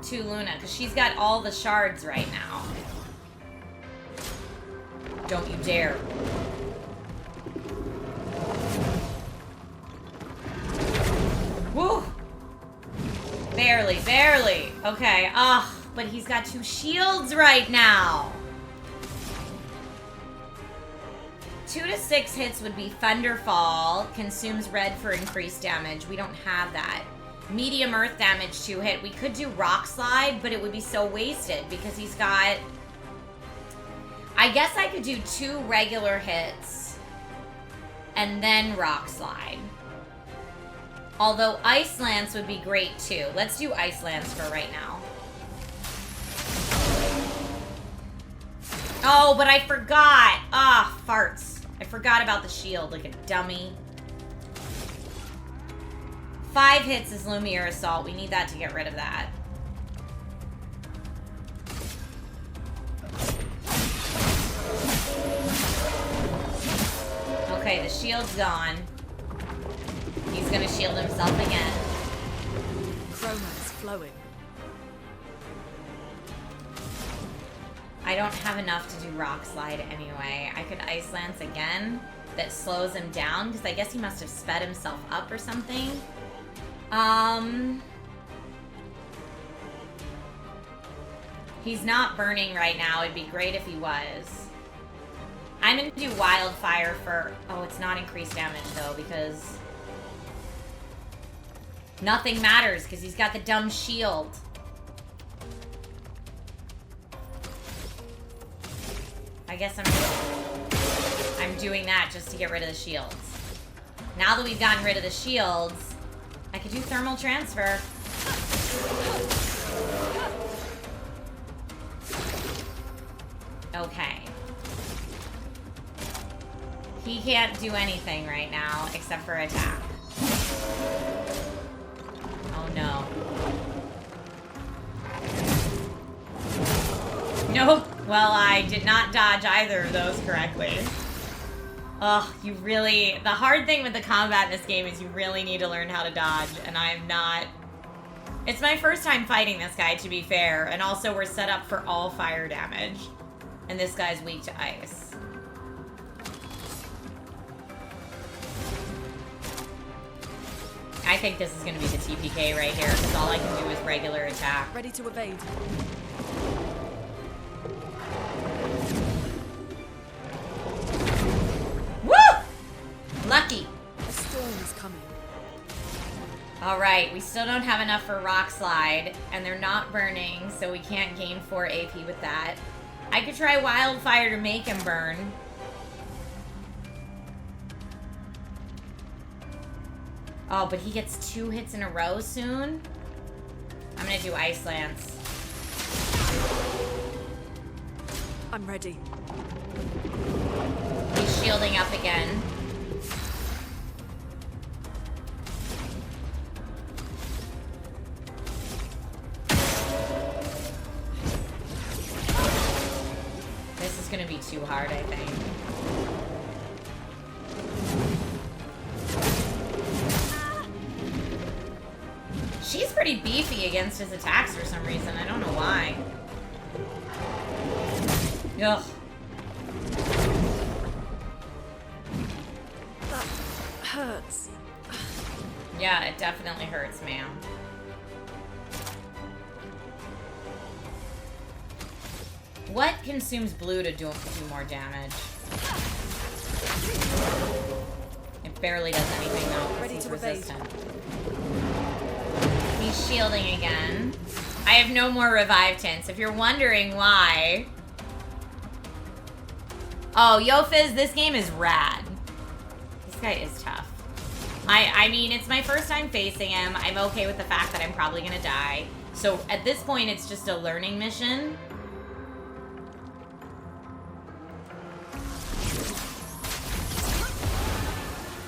to Luna, because she's got all the shards right now. Don't you dare. Woo! Barely, barely. Okay, ugh, but he's got 2 shields right now. 2 to 6 hits would be Thunderfall, consumes red for increased damage. We don't have that. Medium earth damage 2 hit. We could do Rock Slide, but it would be so wasted because he's got... I guess I could do 2 regular hits and then Rock Slide. Although Ice Lance would be great too. Let's do Ice Lance for right now. Oh, but I forgot. Ah, farts. I forgot about the shield like a dummy. 5 hits is Lumiere Assault. We need that to get rid of that. Okay, the shield's gone. He's gonna shield himself again. Chroma is flowing. I don't have enough to do Rock Slide anyway. I could Ice Lance again. That slows him down, because I guess he must have sped himself up or something. He's not burning right now. It'd be great if he was. I'm gonna do Wildfire for... Oh, it's not increased damage, though, because... Nothing matters, because he's got the dumb shield. I guess I'm doing that just to get rid of the shields. Now that we've gotten rid of the shields, I could do Thermal Transfer. Okay. He can't do anything right now except for attack. Oh no. Nope. Well, I did not dodge either of those correctly. Ugh, you really... The hard thing with the combat in this game is you really need to learn how to dodge, and I'm not... It's my first time fighting this guy, to be fair, and also we're set up for all fire damage. And this guy's weak to ice. I think this is going to be the TPK right here, because all I can do is regular attack. Ready to evade. Woo! Lucky. A storm is coming. Alright, we still don't have enough for Rock Slide, and they're not burning, so we can't gain 4 AP with that. I could try Wildfire to make him burn. Oh, but he gets 2 hits in a row soon? I'm gonna do Ice Lance. I'm ready. He's shielding up again. This is gonna be too hard, I think. She's pretty beefy against his attacks for some reason. I don't know why. Ugh. That hurts. Yeah, it definitely hurts, ma'am. What consumes blue to do more damage? It barely does anything though, because he's resistant. He's shielding again. I have no more revive tints. If you're wondering why... Oh, Yo-Fizz, this game is rad. This guy is tough. I mean, it's my first time facing him. I'm okay with the fact that I'm probably gonna die. So at this point, it's just a learning mission.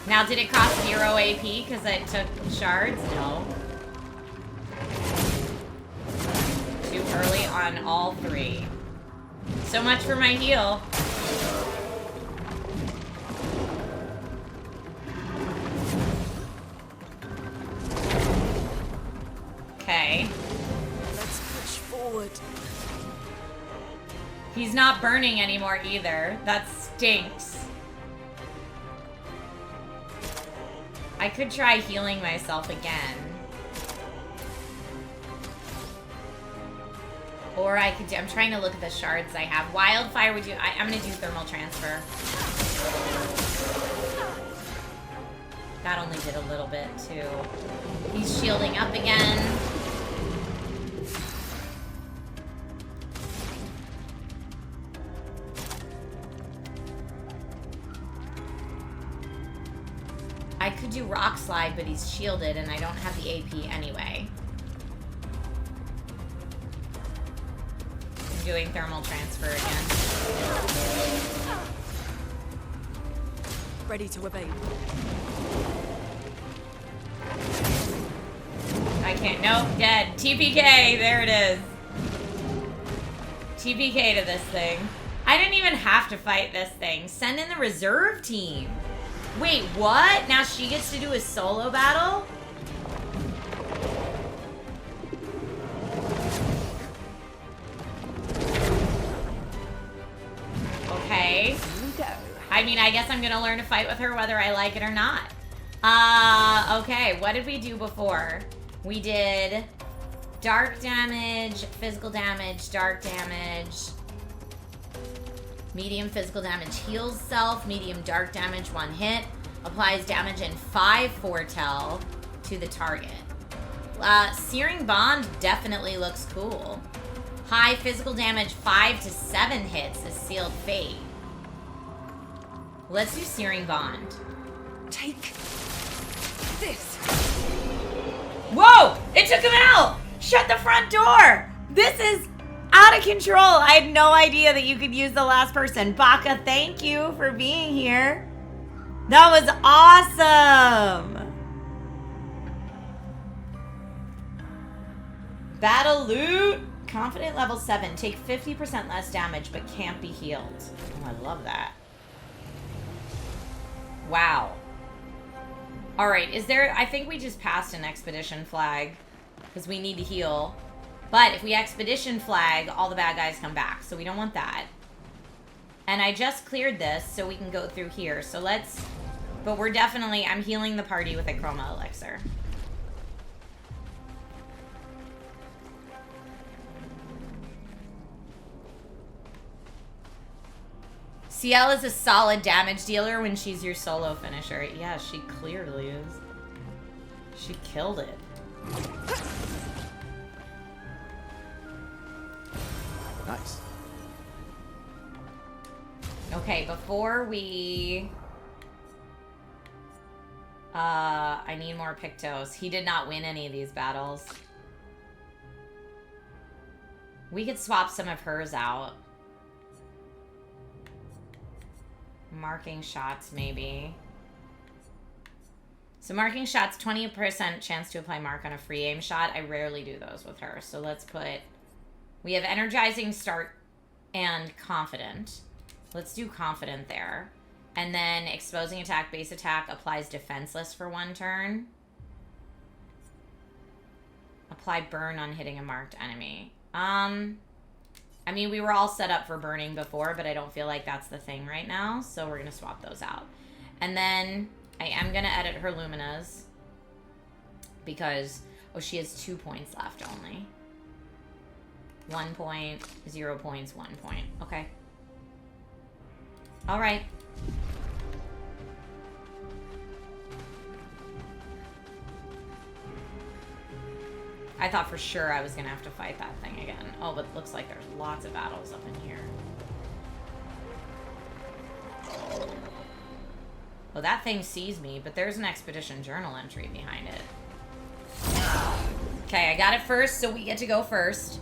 Now, did it cost 0 AP because it took shards? No. Too early on all 3. So much for my heal. Okay. Let's push forward. He's not burning anymore either. That stinks. I could try healing myself again. Or I could do, I'm trying to look at the shards I have. Wildfire would do, I'm gonna do Thermal Transfer. That only did a little bit too. He's shielding up again. I could do Rock Slide, but he's shielded and I don't have the AP anyway. I'm doing Thermal Transfer again. Ready to evade. I can't, nope, dead. TPK, there it is. TPK to this thing. I didn't even have to fight this thing. Send in the reserve team. Wait, what? Now she gets to do a solo battle? Okay. I mean, I guess I'm gonna learn to fight with her whether I like it or not. Okay, what did we do before? We did dark damage, physical damage, dark damage, medium physical damage heals self, medium dark damage 1 hit, applies damage in 5 foretell to the target. Searing Bond definitely looks cool. High physical damage 5 to 7 hits is sealed fate. Let's do Searing Bond. Take this. Whoa! It took him out! Shut the front door! This is out of control. I had no idea that you could use the last person. Baka, thank you for being here. That was awesome! Battle loot. Confident level 7. Take 50% less damage, but can't be healed. Oh, I love that. Wow. Alright, is there... I think we just passed an expedition flag. Because we need to heal. But if we expedition flag, all the bad guys come back. So we don't want that. And I just cleared this, so we can go through here. So let's... But we're definitely... I'm healing the party with a Chroma Elixir. CL is a solid damage dealer when she's your solo finisher. Yeah, she clearly is. She killed it. Nice. Okay, before we... I need more Pictos. He did not win any of these battles. We could swap some of hers out. Marking shots, maybe. So marking shots, 20% chance to apply mark on a free aim shot. I rarely do those with her. So let's put... We have energizing, start, and confident. Let's do confident there. And then exposing attack, base attack applies defenseless for 1 turn. Apply burn on hitting a marked enemy. I mean, we were all set up for burning before, but I don't feel like that's the thing right now. So we're going to swap those out. And then I am going to edit her Luminas. Because, oh, she has 2 points left only. 1 point, 0 points, 1 point. Okay. All right. I thought for sure I was going to have to fight that thing again. Oh, but it looks like there's lots of battles up in here. Well, that thing sees me, but there's an expedition journal entry behind it. Okay, I got it first, so we get to go first.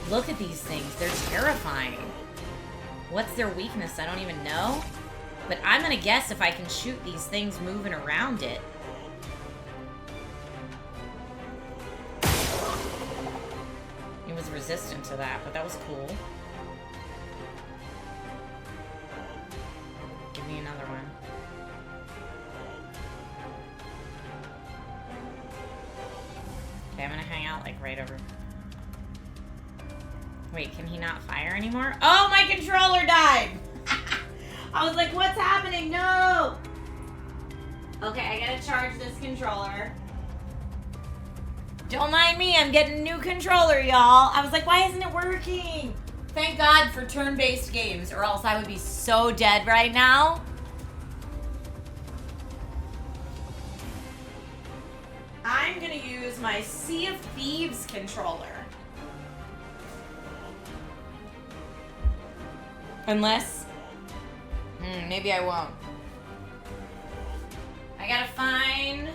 Look at these things. They're terrifying. What's their weakness? I don't even know. But I'm going to guess if I can shoot these things moving around it. It was resistant to that, but that was cool. Give me another one. Okay, I'm gonna hang out like right over. Wait, can he not fire anymore? Oh, my controller died! I was like, what's happening? No! Okay, I gotta charge this controller. Don't mind me, I'm getting a new controller, y'all. I was like, why isn't it working? Thank God for turn-based games, or else I would be so dead right now. I'm gonna use my Sea of Thieves controller. Unless... maybe I won't. I gotta find...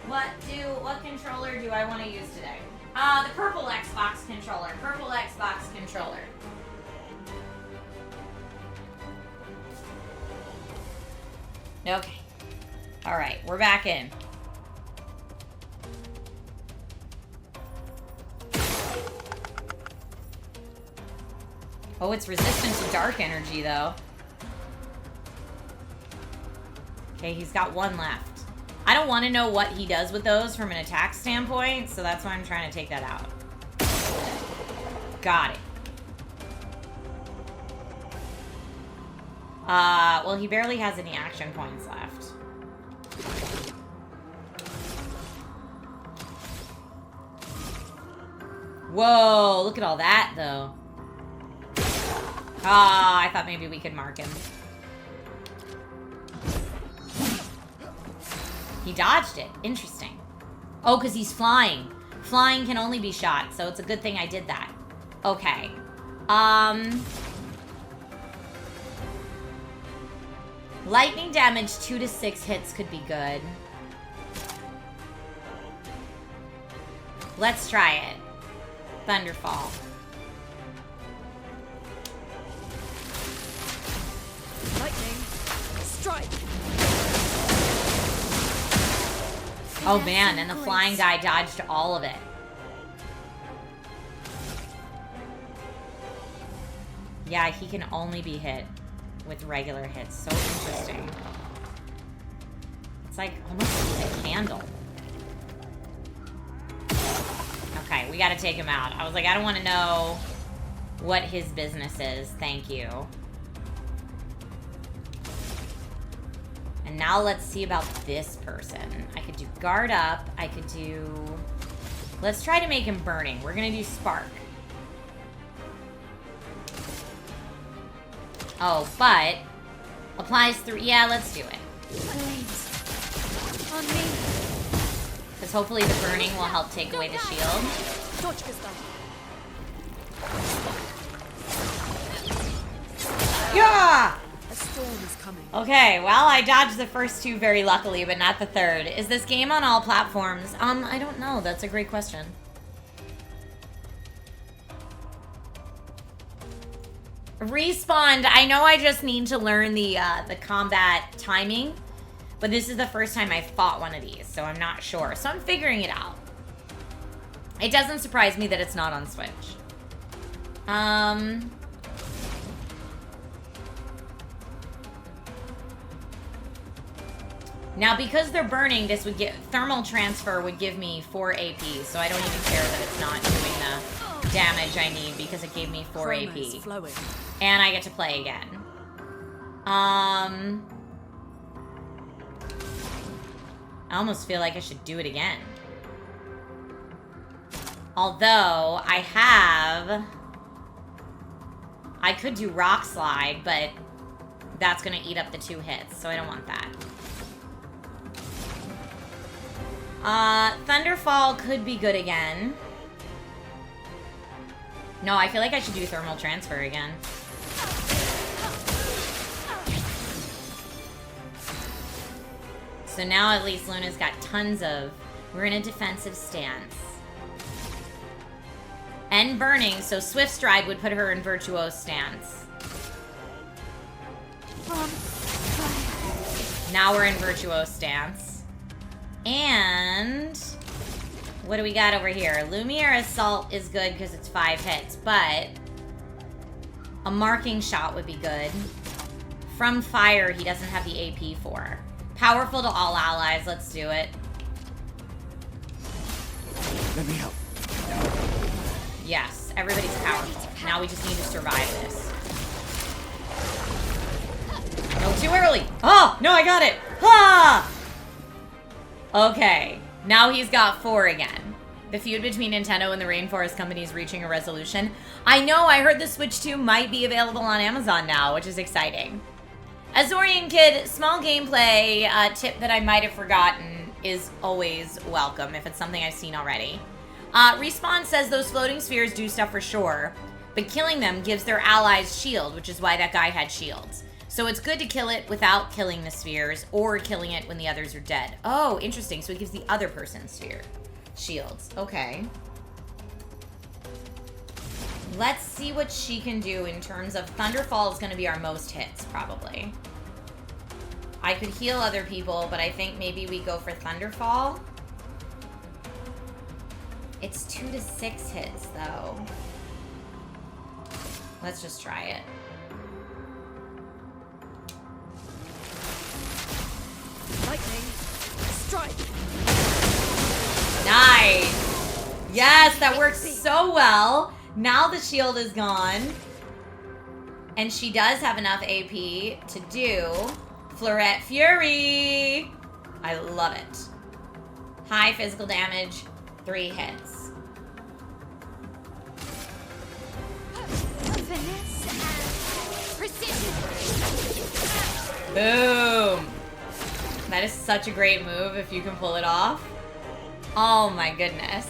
What controller do I want to use today? The purple Xbox controller. Purple Xbox controller. Okay. Alright, we're back in. Oh, it's resistant to dark energy, though. Okay, he's got one left. I don't want to know what he does with those from an attack standpoint, so that's why I'm trying to take that out. Got it. Well, he barely has any action points left. Whoa, look at all that, though. Ah, I thought maybe we could mark him. He dodged it. Interesting. Oh, because he's flying. Flying can only be shot, so it's a good thing I did that. Okay. Lightning damage 2 to 6 hits could be good. Let's try it. Thunderfall. Lightning. Strike. Oh man, and the flying guy dodged all of it. Yeah, he can only be hit with regular hits. So interesting. It's like almost like a candle. Okay, we gotta take him out. I was like, I don't want to know what his business is. Thank you. And now let's see about this person. I could do guard up. I could do... Let's try to make him burning. We're gonna do spark. Oh, but... applies 3... Yeah, let's do it. On me. Because hopefully the burning will help take away the shield. Yeah! A storm is coming. Okay, well, I dodged the first two very luckily, but not the third. Is this game on all platforms? I don't know. That's a great question. Respawned. I know I just need to learn the combat timing, but this is the first time I fought one of these, so I'm not sure. So I'm figuring it out. It doesn't surprise me that it's not on Switch. Now, because they're burning, this would get... Thermal transfer would give me 4 AP, so I don't even care that it's not doing the damage I need because it gave me 4 AP. Flowing. And I get to play again. I almost feel like I should do it again. Although, I could do Rock Slide, but that's going to eat up the 2 hits, so I don't want that. Thunderfall could be good again. No, I feel like I should do Thermal Transfer again. So now at least Luna's got tons of... We're in a defensive stance. And burning, so Swift Stride would put her in Virtuose stance. Now we're in Virtuose stance. And... what do we got over here? Lumiere Assault is good because it's 5 hits, but... a marking shot would be good. From Fire, he doesn't have the AP for. Powerful to all allies, let's do it. Let me help. Yes, everybody's powerful. Now we just need to survive this. No, too early. Oh, no, I got it. Ah! Okay, now he's got 4 again. The feud between Nintendo and the Rainforest Company is reaching a resolution. I know, I heard the Switch 2 might be available on Amazon now, which is exciting. Azorian Kid, small gameplay tip that I might have forgotten is always welcome if it's something I've seen already. Respawn says those floating spheres do stuff for sure, but killing them gives their allies shield, which is why that guy had shields. So it's good to kill it without killing the spheres, or killing it when the others are dead. Oh, interesting. So it gives the other person shields. Okay. Let's see what she can do in terms of... Thunderfall is going to be our most hits, probably. I could heal other people, but I think maybe we go for Thunderfall. It's 2 to 6 hits, though. Let's just try it. strike. Nice. Yes, that works so well. Now the shield is gone. And she does have enough AP to do Florette Fury. I love it. High physical damage, 3 hits. Finesse and precision. Boom. That is such a great move if you can pull it off. Oh my goodness.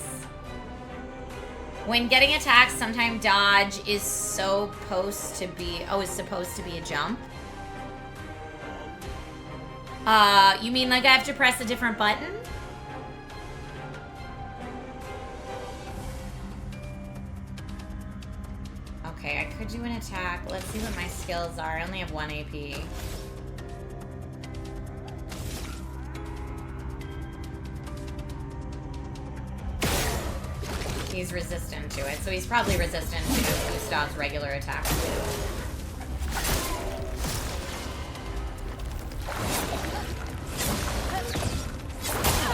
When getting attacked, sometimes dodge is supposed to be a jump. You mean like I have to press a different button? Okay, I could do an attack. Let's see what my skills are. I only have 1 AP. He's resistant to it, so he's probably resistant to Gustav's regular attacks too.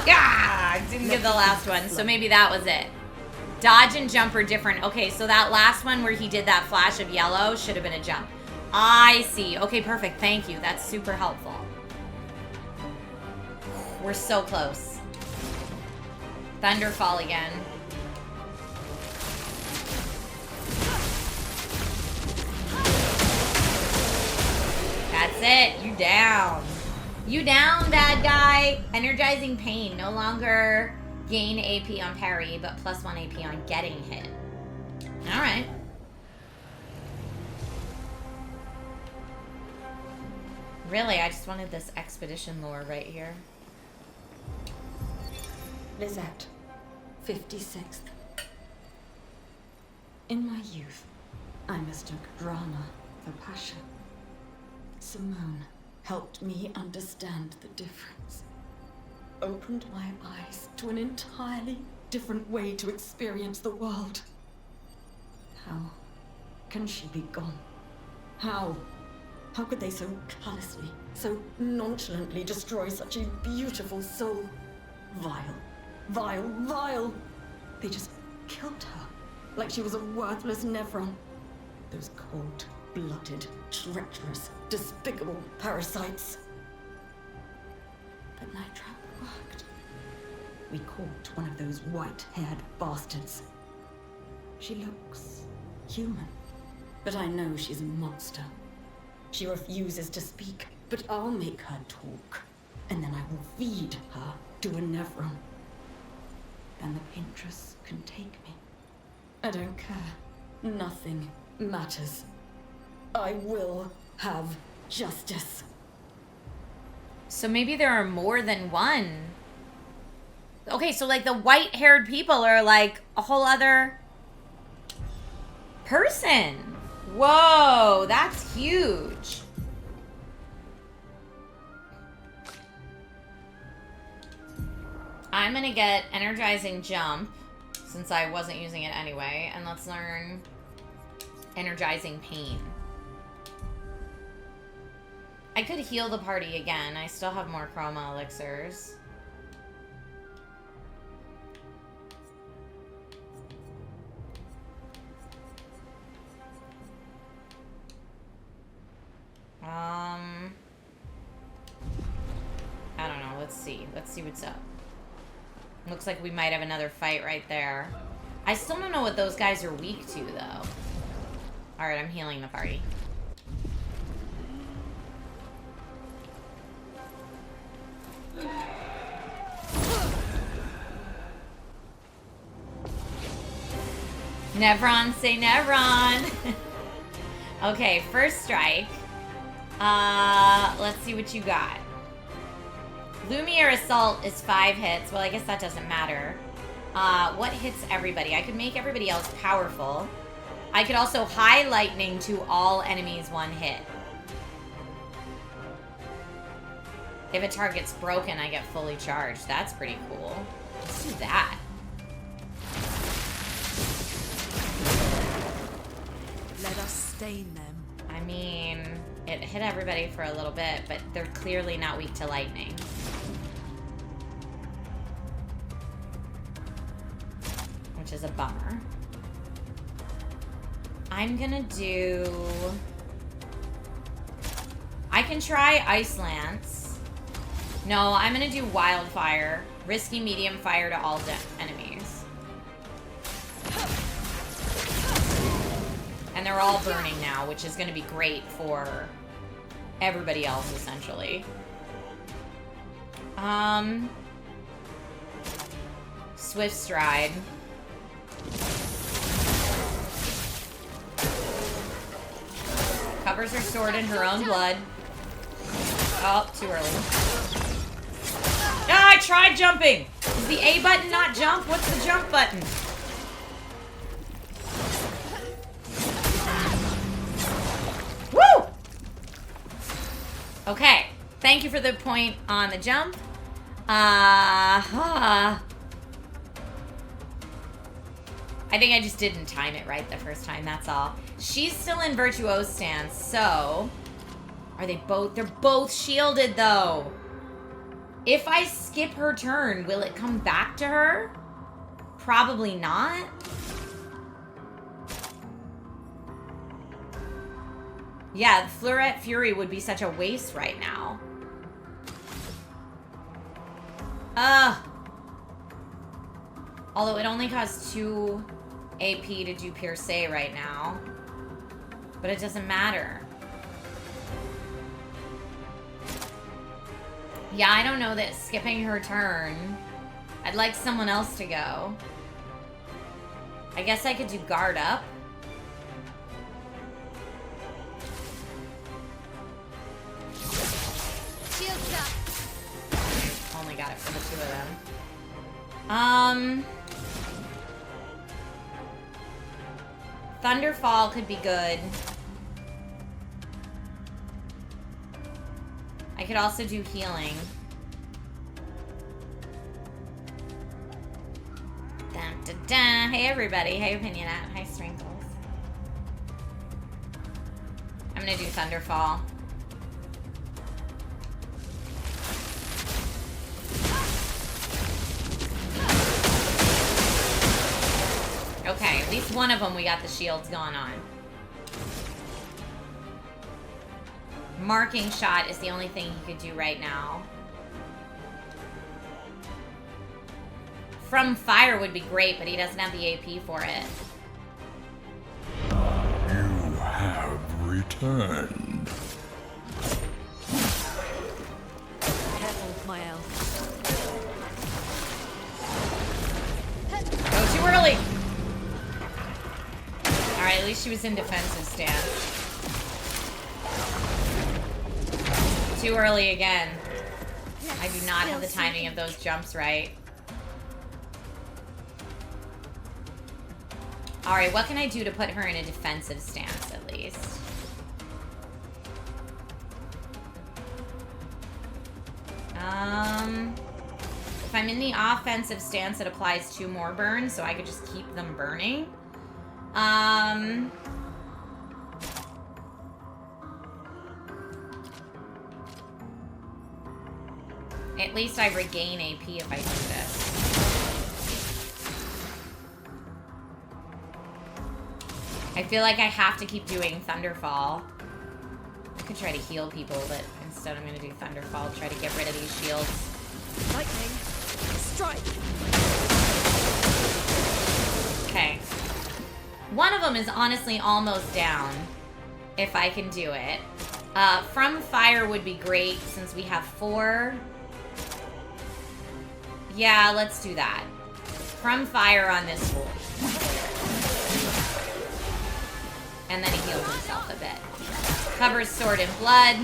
Yeah, didn't get the last one, so maybe that was it. Dodge and jump are different. Okay, so that last one where he did that flash of yellow should have been a jump. I see. Okay, perfect. Thank you. That's super helpful. We're so close. Thunderfall again. That's it. You down. You down, bad guy. Energizing pain. No longer gain AP on parry, but +1 AP on getting hit. Alright. Really, I just wanted this expedition lore right here. Lizette, 56th. In my youth, I mistook drama for passion. Simone helped me understand the difference. Opened my eyes to an entirely different way to experience the world. How can she be gone? How? How could they so callously, so nonchalantly destroy such a beautiful soul? Vile, vile, vile! They just killed her, like she was a worthless Nevron. Those cold-blooded, treacherous, despicable parasites. But my trap worked. We caught one of those white-haired bastards. She looks human, but I know she's a monster. She refuses to speak, but I'll make her talk, and then I will feed her to a Nevron. Then the Paintress can take me. I don't care. Nothing matters. I will have justice. So maybe there are more than one. Okay, so like the white-haired people are like a whole other person. Whoa, that's huge. I'm gonna get Energizing Jump, since I wasn't using it anyway, and let's learn Energizing Pain. I could heal the party again. I still have more chroma elixirs. I don't know. Let's see. Let's see what's up. Looks like we might have another fight right there. I still don't know what those guys are weak to, though. Alright, I'm healing the party. Nevron, say Nevron. Okay, first strike. Let's see what you got. Lumiere Assault is 5 hits. Well, I guess that doesn't matter. What hits everybody? I could make everybody else powerful. I could also High Lightning to all enemies 1 hit. If a target's broken, I get fully charged. That's pretty cool. Let's do that. Let us stain them. I mean, it hit everybody for a little bit, but they're clearly not weak to lightning. is a bummer. I'm gonna do... I can try Ice Lance. No, I'm gonna do Wildfire. Risky medium fire to all enemies. And they're all burning now, which is gonna be great for everybody else, essentially. Swift Stride. Covers her sword in her own blood. Oh, too early. Ah, I tried jumping! Is the A button not jump? What's the jump button? Woo! Okay. Thank you for the point on the jump. I think I just didn't time it right the first time, that's all. She's still in Virtuose stance, so... Are they both? They're both shielded, though. If I skip her turn, will it come back to her? Probably not. Yeah, Fleurette Fury would be such a waste right now. Although it only costs 2 AP to do Pierce right now. But it doesn't matter. Yeah, I don't know that skipping her turn. I'd like someone else to go. I guess I could do guard up. Shields up. Only got it for the 2 of them. Thunderfall could be good. I could also do healing. Dun, dun, dun. Hey everybody. Hey Opinion at. Hi Sprinkles. I'm gonna do Thunderfall. Okay, at least one of them we got the shields going on. Marking shot is the only thing he could do right now. From fire would be great, but he doesn't have the AP for it. You have returned. Careful, my elf. Go too early! Alright, at least she was in defensive stance. Too early again. I do not have the timing of those jumps right. Alright, what can I do to put her in a defensive stance at least? If I'm in the offensive stance, it applies 2 more burns, so I could just keep them burning. At least I regain AP if I do this. I feel like I have to keep doing Thunderfall. I could try to heal people, but instead I'm going to do Thunderfall, try to get rid of these shields. Lightning. Strike. Okay. One of them is honestly almost down, if I can do it. From fire would be great since we have 4. Yeah, let's do that. From fire on this fool. And then he heals himself a bit. Covers sword in blood.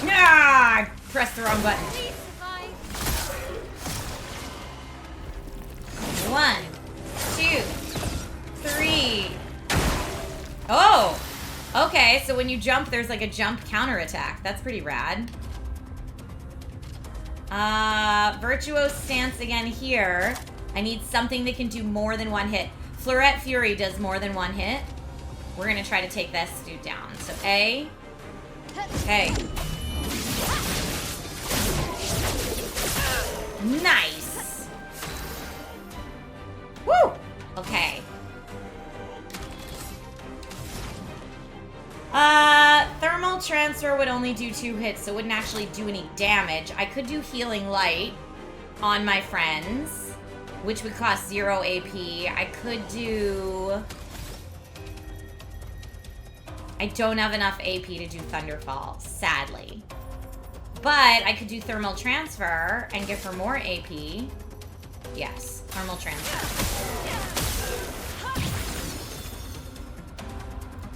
Ah! I pressed the wrong button. 1, 2, 3. Oh! Okay, so when you jump, there's like a jump counterattack. That's pretty rad. Virtuose stance again here. I need something that can do more than 1 hit. Fleurette Fury does more than 1 hit. We're gonna try to take this dude down. So A. Okay. Nice. Woo! Okay. Thermal transfer would only do 2 hits, so it wouldn't actually do any damage. I could do healing light on my friends, which would cost 0 AP. I could do... I don't have enough AP to do Thunderfall, sadly. But I could do thermal transfer and give her more AP. Yes, thermal transfer.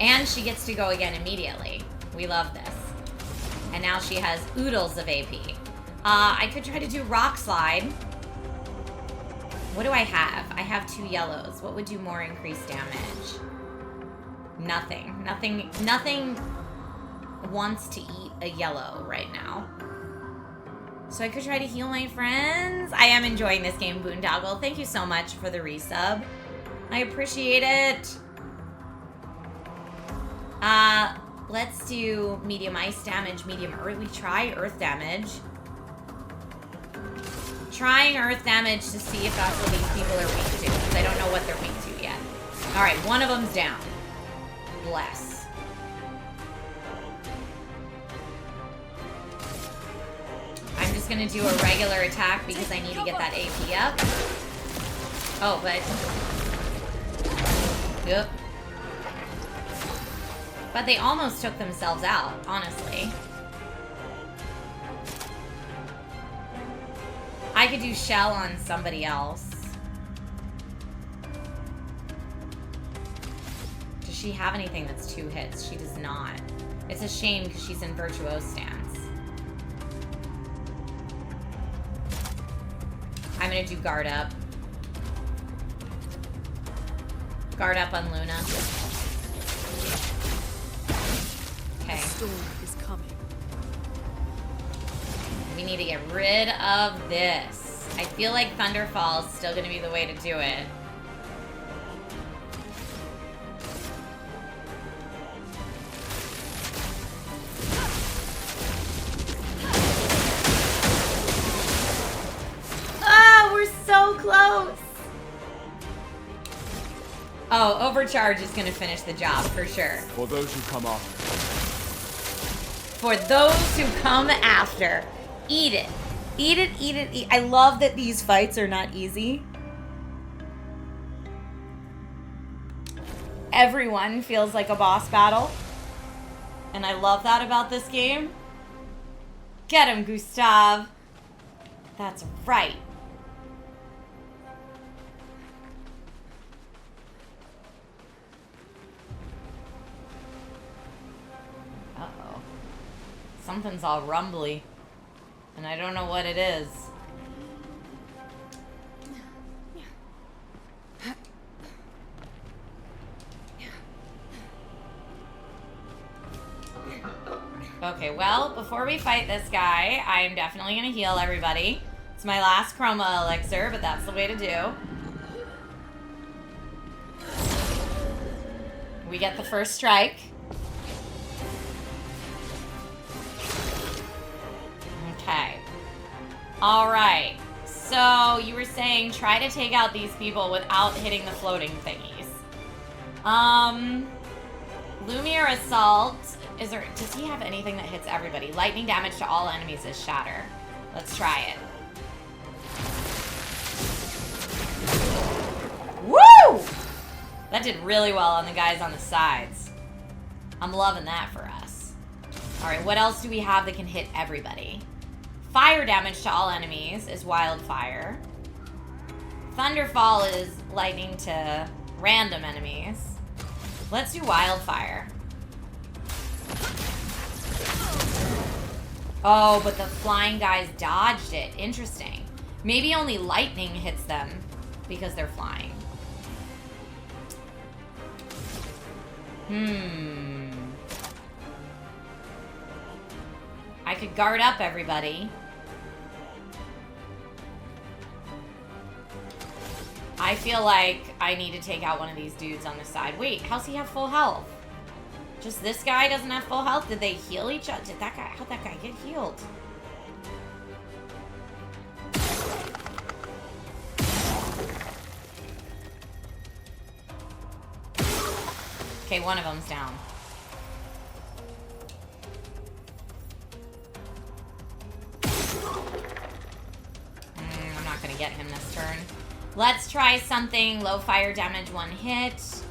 And she gets to go again immediately. We love this. And now she has oodles of AP. I could try to do rock slide. What do I have? I have 2 yellows. What would do more increased damage? Nothing. Nothing wants to eat a yellow right now. So I could try to heal my friends. I am enjoying this game, Boondoggle. Thank you so much for the resub. I appreciate it. Let's do medium ice damage, medium earth. We try earth damage. Trying earth damage to see if that's what these people are weak to, because I don't know what they're weak to yet. Alright, one of them's down. Bless. I'm just gonna do a regular attack because I need to get that AP up. Oh, but... Yep. But they almost took themselves out, honestly. I could do shell on somebody else. Does she have anything that's 2 hits? She does not. It's a shame because she's in virtuose stance. I'm gonna do guard up. Guard up on Luna. Okay. The storm is coming. We need to get rid of this. I feel like Thunderfall is still gonna be the way to do it. Ah, we're so close. Oh, overcharge is gonna finish the job for sure. For those who come after. For those who come after. Eat it. Eat it, eat it, eat. I love that these fights are not easy. Everyone feels like a boss battle. And I love that about this game. Get him, Gustav. That's right. Uh-oh. Something's all rumbly. And I don't know what it is. Okay, well, before we fight this guy, I'm definitely gonna heal everybody. It's my last chroma elixir, but that's the way to do. We get the first strike. Okay. Alright. So, you were saying try to take out these people without hitting the floating thingies. Lumiere Assault. Does he have anything that hits everybody? Lightning damage to all enemies is Shatter. Let's try it. Woo! That did really well on the guys on the sides. I'm loving that for us. Alright, what else do we have that can hit everybody? Fire damage to all enemies is Wildfire. Thunderfall is lightning to random enemies. Let's do Wildfire. Oh, but the flying guys dodged it. Interesting. Maybe only lightning hits them because they're flying. I could guard up everybody. I feel like I need to take out one of these dudes on the side. Wait, how's he have full health? Just this guy doesn't have full health? Did they heal each other? How'd that guy get healed? Okay, one of them's down. I'm not gonna get him this turn. Let's try something. Low fire damage, 1 hit.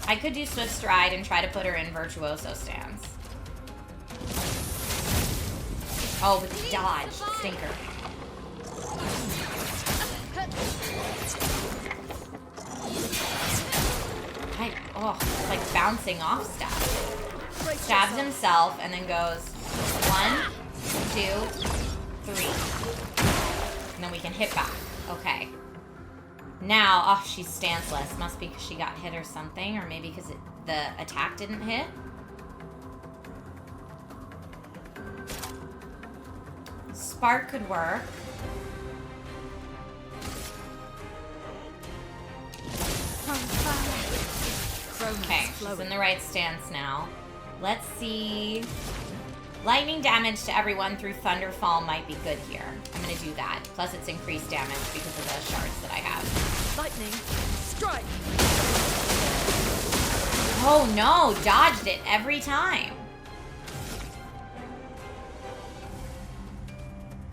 I could do Swift Stride and try to put her in Virtuoso stance. Oh, but dodge. Stinker. It's like bouncing off stuff. Stabs himself and then goes 1, 2, 3. And then we can hit back. Okay. Now, oh, she's stanceless. Must be because she got hit or something, or maybe because the attack didn't hit. Spark could work. Okay, she's in the right stance now. Let's see. Lightning damage to everyone through Thunderfall might be good here. I'm gonna do that. Plus it's increased damage because of the shards that I have. Lightning, strike! Oh no, dodged it every time.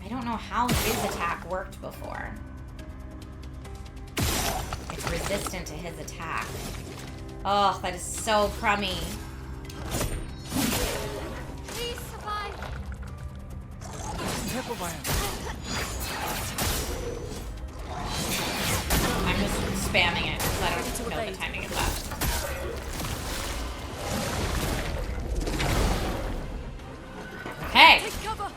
I don't know how his attack worked before. It's resistant to his attack. Oh, that is so crummy. Please survive. I'm just spamming it because I don't know the timing of that. Okay. Take cover.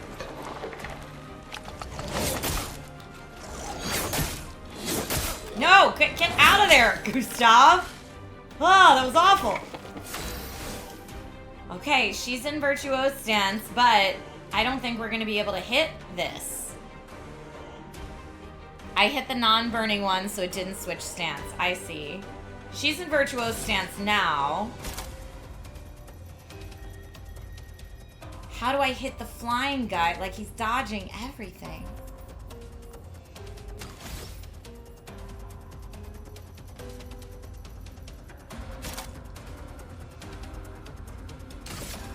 No, get out of there, Gustav. Oh, that was awful. Okay, she's in Virtuoso stance, but I don't think we're going to be able to hit this. I hit the non-burning one, so it didn't switch stance. I see. She's in Virtuoso stance now. How do I hit the flying guy? Like, he's dodging everything.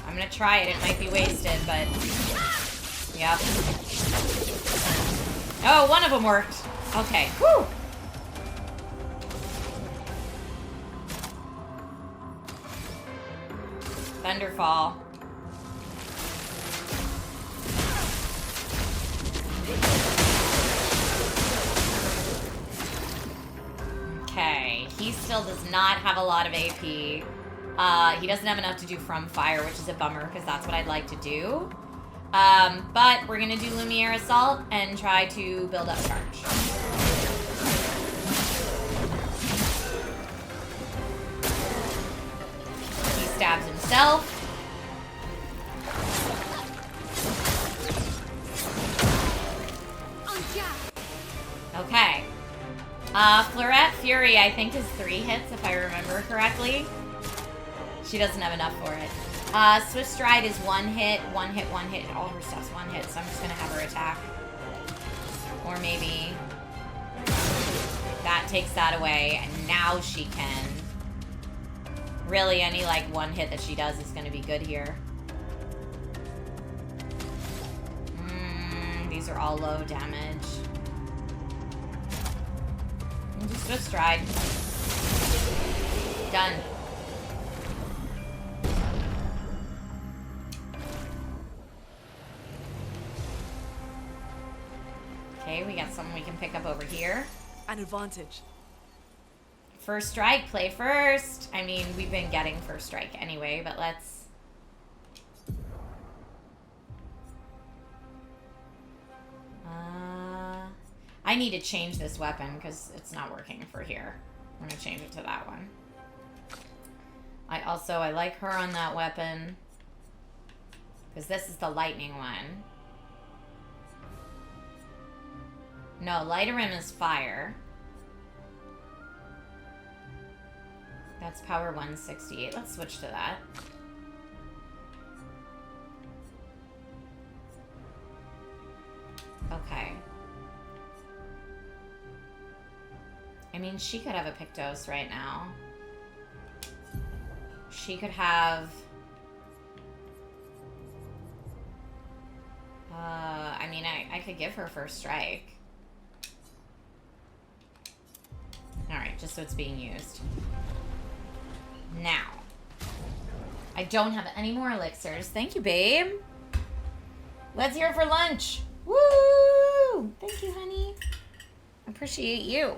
I'm gonna try it. It might be wasted, but... Yep. Oh, one of them worked. Okay. Whew! Thunderfall. Okay. He still does not have a lot of AP. He doesn't have enough to do From Fire, which is a bummer, because that's what I'd like to do. But we're going to do Lumiere Assault and try to build up charge. He stabs himself. Okay. Fleurette Fury, I think, is 3 hits, if I remember correctly. She doesn't have enough for it. Swift Stride is 1 hit, 1 hit, 1 hit. All her stuff's 1 hit, so I'm just gonna have her attack. Or maybe that takes that away, and now she can. Really, any like 1 hit that she does is gonna be good here. These are all low damage. And just Swift Stride. Done. Okay, we got something we can pick up over here. An advantage. First strike, play first. I mean, we've been getting first strike anyway, but let's... I need to change this weapon because it's not working for here. I'm going to change it to that one. I like her on that weapon because this is the lightning one. No, Lighterrim is fire. That's power 168. Let's switch to that. Okay. I mean, she could have a Pictos right now. She could have... I mean, I could give her first strike. Alright, just so it's being used. Now. I don't have any more elixirs. Thank you, babe. Let's hear it for lunch. Woo! Thank you, honey. Appreciate you.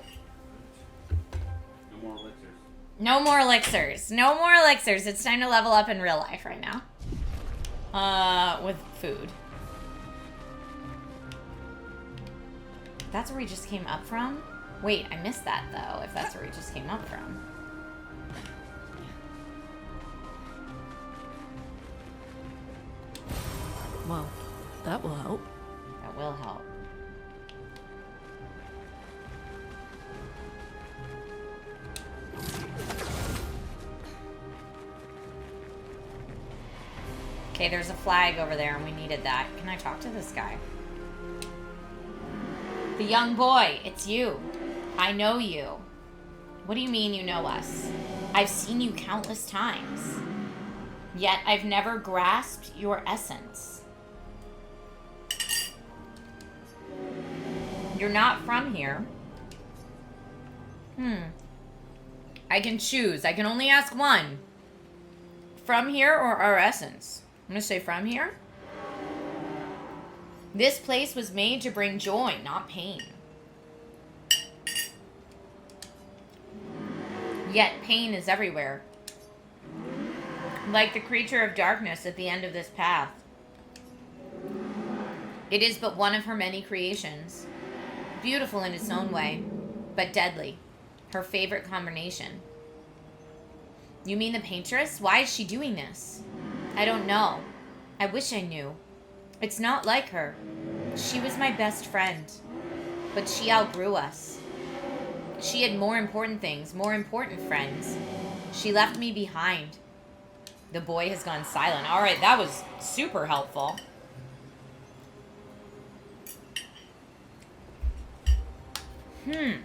No more elixirs. No more elixirs. No more elixirs. It's time to level up in real life right now. With food. That's where we just came up from? Wait, I missed that, though, if that's where we just came up from. Well, that will help. That will help. Okay, there's a flag over there, and we needed that. Can I talk to this guy? The young boy, it's you. I know you. What do you mean you know us? I've seen you countless times. Yet I've never grasped your essence. You're not from here. I can choose. I can only ask one. From here or our essence? I'm gonna say from here. This place was made to bring joy, not pain. Yet pain is everywhere. Like the creature of darkness at the end of this path. It is but one of her many creations. Beautiful in its own way, but deadly. Her favorite combination. You mean the paintress? Why is she doing this? I don't know. I wish I knew. It's not like her. She was my best friend. But she outgrew us. She had more important things, more important friends. She left me behind. The boy has gone silent. All right, that was super helpful. Perfect.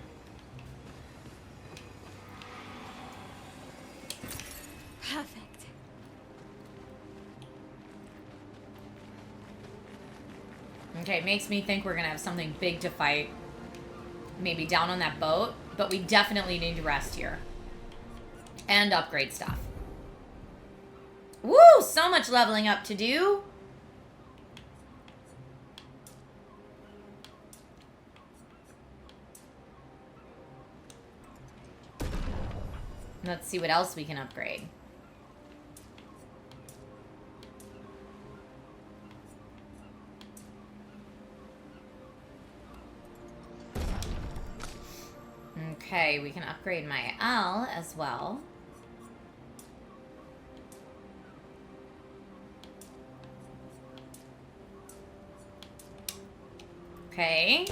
Okay, it makes me think we're gonna have something big to fight. Maybe down on that boat, but we definitely need to rest here. And upgrade stuff. Woo! So much leveling up to do. Let's see what else we can upgrade. Okay, we can upgrade my L as well. Okay.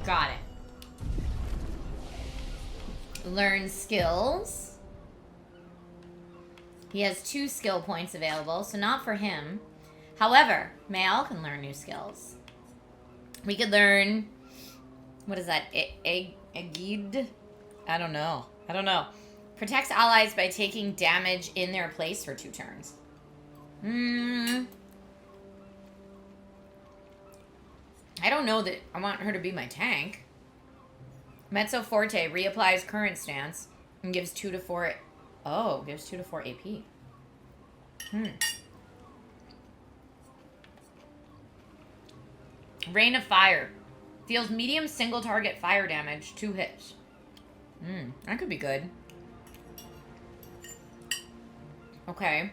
Got it. Learn skills. He has 2 skill points available, so not for him. However, Mael can learn new skills. We could learn... What is that? Aegid? I don't know. Protects allies by taking damage in their place for 2 turns. I don't know that I want her to be my tank. Mezzo Forte reapplies current stance and gives 2 to 4... Oh, gives 2 to 4 AP. Rain of Fire. Deals medium single target fire damage, 2 hits. That could be good. Okay.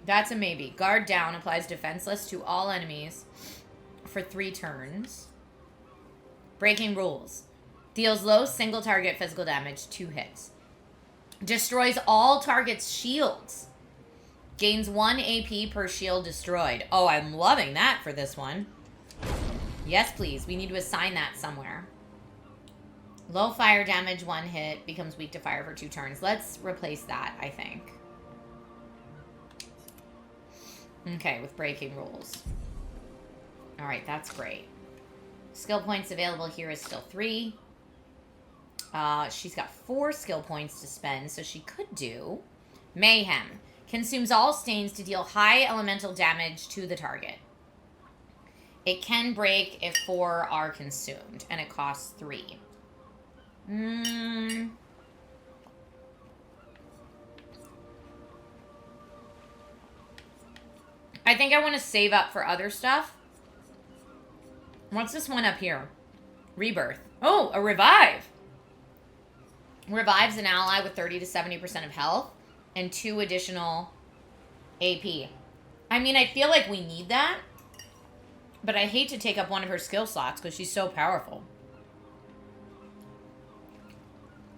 That's a maybe. Guard down applies defenseless to all enemies for 3 turns. Breaking rules. Deals low single target physical damage, 2 hits. Destroys all targets' shields. Gains 1 AP per shield destroyed. Oh, I'm loving that for this one. Yes, please. We need to assign that somewhere. Low fire damage, 1 hit, becomes weak to fire for 2 turns. Let's replace that, I think. Okay, with breaking rules. Alright, that's great. Skill points available here is still 3. She's got 4 skill points to spend, so she could do Mayhem. Consumes all stains to deal high elemental damage to the target. It can break if 4 are consumed, and it costs 3. I think I want to save up for other stuff. What's this one up here? Rebirth. Oh, a revive. Revives an ally with 30 to 70% of health and 2 additional AP. I mean, I feel like we need that, but I hate to take up one of her skill slots because she's so powerful.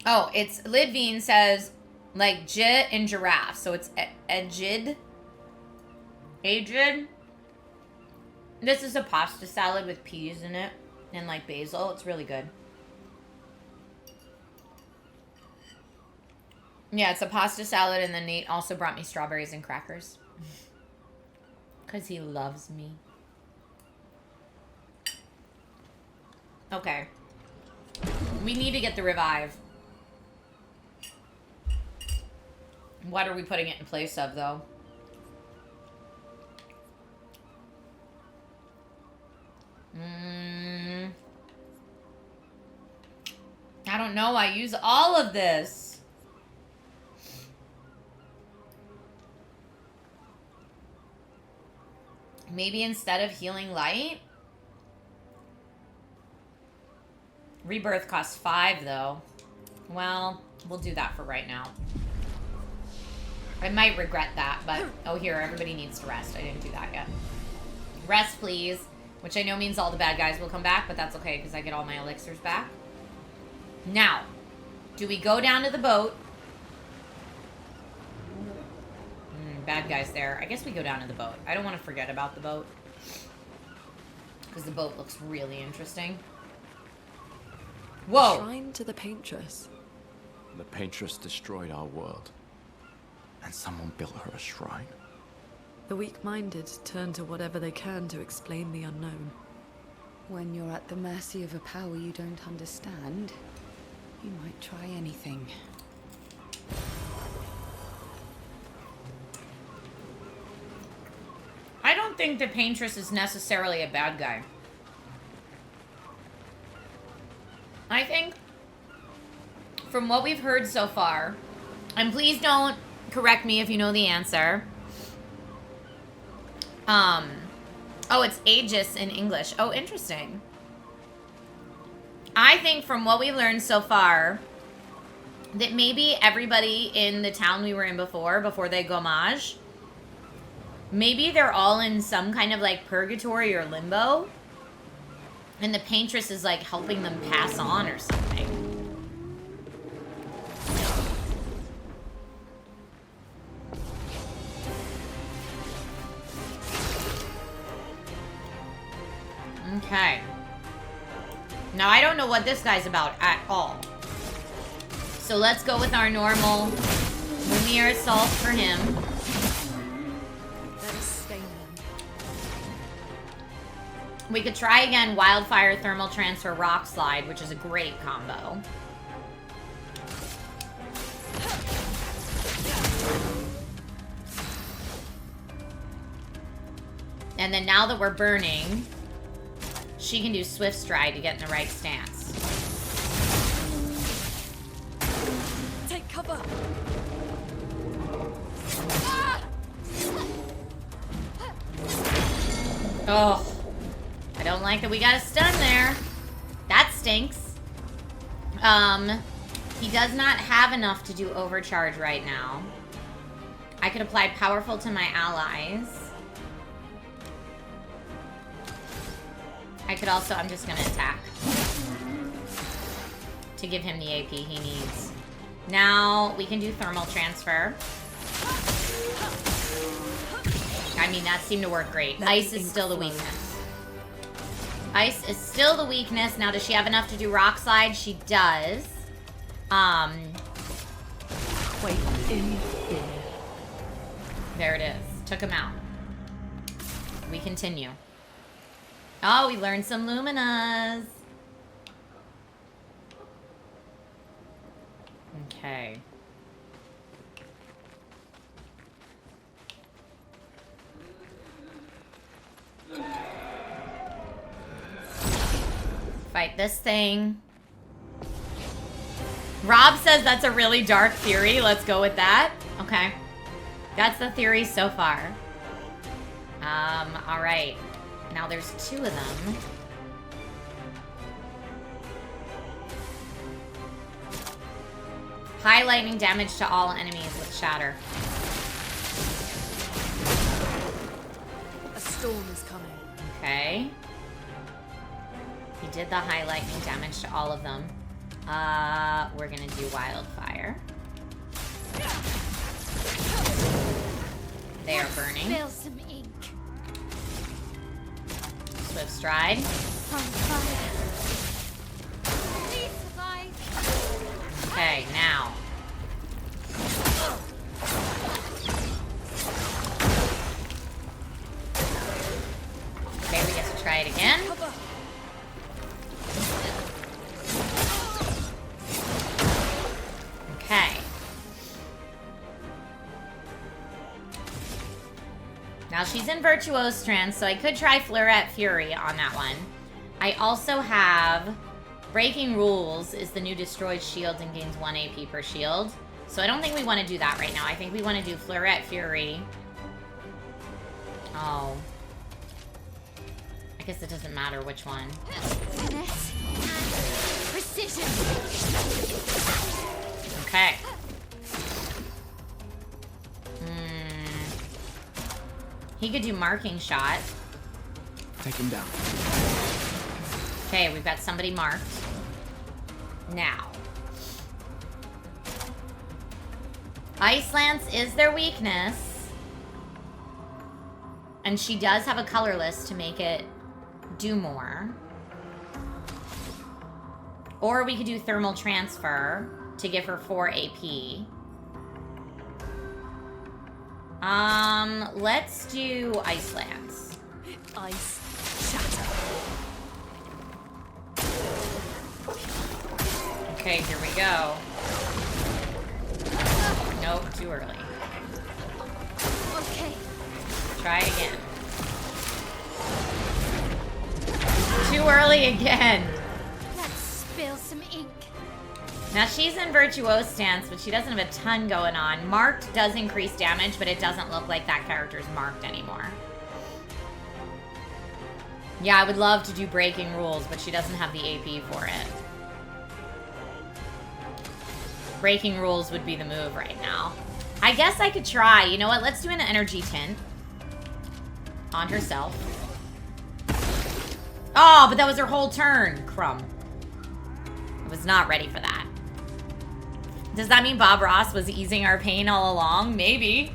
Oh, it's Lidvine says like jit and giraffe, so it's agid. Agid. This is a pasta salad with peas in it and like basil. It's really good. Yeah, it's a pasta salad, and then Nate also brought me strawberries and crackers. Because he loves me. Okay. We need to get the revive. What are we putting it in place of, though? I don't know. I use all of this. Maybe instead of healing light? Rebirth costs 5, though. Well, we'll do that for right now. I might regret that, but... Oh, here, everybody needs to rest. I didn't do that yet. Rest, please. Which I know means all the bad guys will come back, but that's okay, because I get all my elixirs back. Now, do we go down to the boat? Bad guys there. I guess we go down to the boat. I don't want to forget about the boat. Because the boat looks really interesting. Whoa! Shrine to the Paintress. The Paintress destroyed our world. And someone built her a shrine. The weak-minded turn to whatever they can to explain the unknown. When you're at the mercy of a power you don't understand, you might try anything. I don't think the Paintress is necessarily a bad guy. I think, from what we've heard so far, and please don't correct me if you know the answer. Oh, it's Aegis in English. Oh, interesting. I think from what we've learned so far, that maybe everybody in the town we were in before they gommage, maybe they're all in some kind of like purgatory or limbo, and the Paintress is like helping them pass on or something. Okay. Now, I don't know what this guy's about at all. So let's go with our normal Lumiere Assault for him. Let us stay then. We could try again Wildfire, Thermal Transfer, Rock Slide, which is a great combo. And then now that we're burning, she can do Swift Stride to get in the right stance. Take cover. Oh, I don't like that we got a stun there. That stinks. He does not have enough to do overcharge right now. I could apply Powerful to my allies. I could also, I'm just gonna attack to give him the AP he needs. Now we can do Thermal Transfer. I mean, that seemed to work great. Ice is still the weakness. Ice is still the weakness. Now, does she have enough to do rock slide? She does. Wait in fear. There it is. Took him out. We continue. Oh, we learned some Luminas. Okay. Fight this thing. Rob says that's a really dark theory. Let's go with that. Okay. That's the theory so far. Alright. Now there's 2 of them. High lightning damage to all enemies with shatter. A storm is coming. Okay. He did the high lightning damage to all of them. We're gonna do wildfire. They are burning. Spill some ink. Swift stride. On fire. Please survive. Okay, now. Okay, we get to try it again. Okay. Now she's in Virtuose Strand, so I could try Fleurette Fury on that one. I also have Breaking Rules is the new destroyed shield and gains 1 AP per shield. So I don't think we want to do that right now. I think we want to do Fleurette Fury. Oh. I guess it doesn't matter which one. Finesse and precision. Okay. He could do marking shot. Take him down. Okay, we've got somebody marked. Now. Ice Lance is their weakness. And she does have a colorless to make it do more. Or we could do Thermal Transfer to give her 4 AP. Let's do Ice Lance. Ice shatter. Okay, here we go. Nope, too early. Okay. Try it again. Too early again. Let's spill some ink. Now she's in Virtuose Stance, but she doesn't have a ton going on. Marked does increase damage, but it doesn't look like that character's marked anymore. Yeah, I would love to do Breaking Rules, but she doesn't have the AP for it. Breaking Rules would be the move right now. I guess I could try. You know what? Let's do an Energy Tint on herself. Oh, but that was her whole turn. Crumb. I was not ready for that. Does that mean Bob Ross was easing our pain all along? Maybe.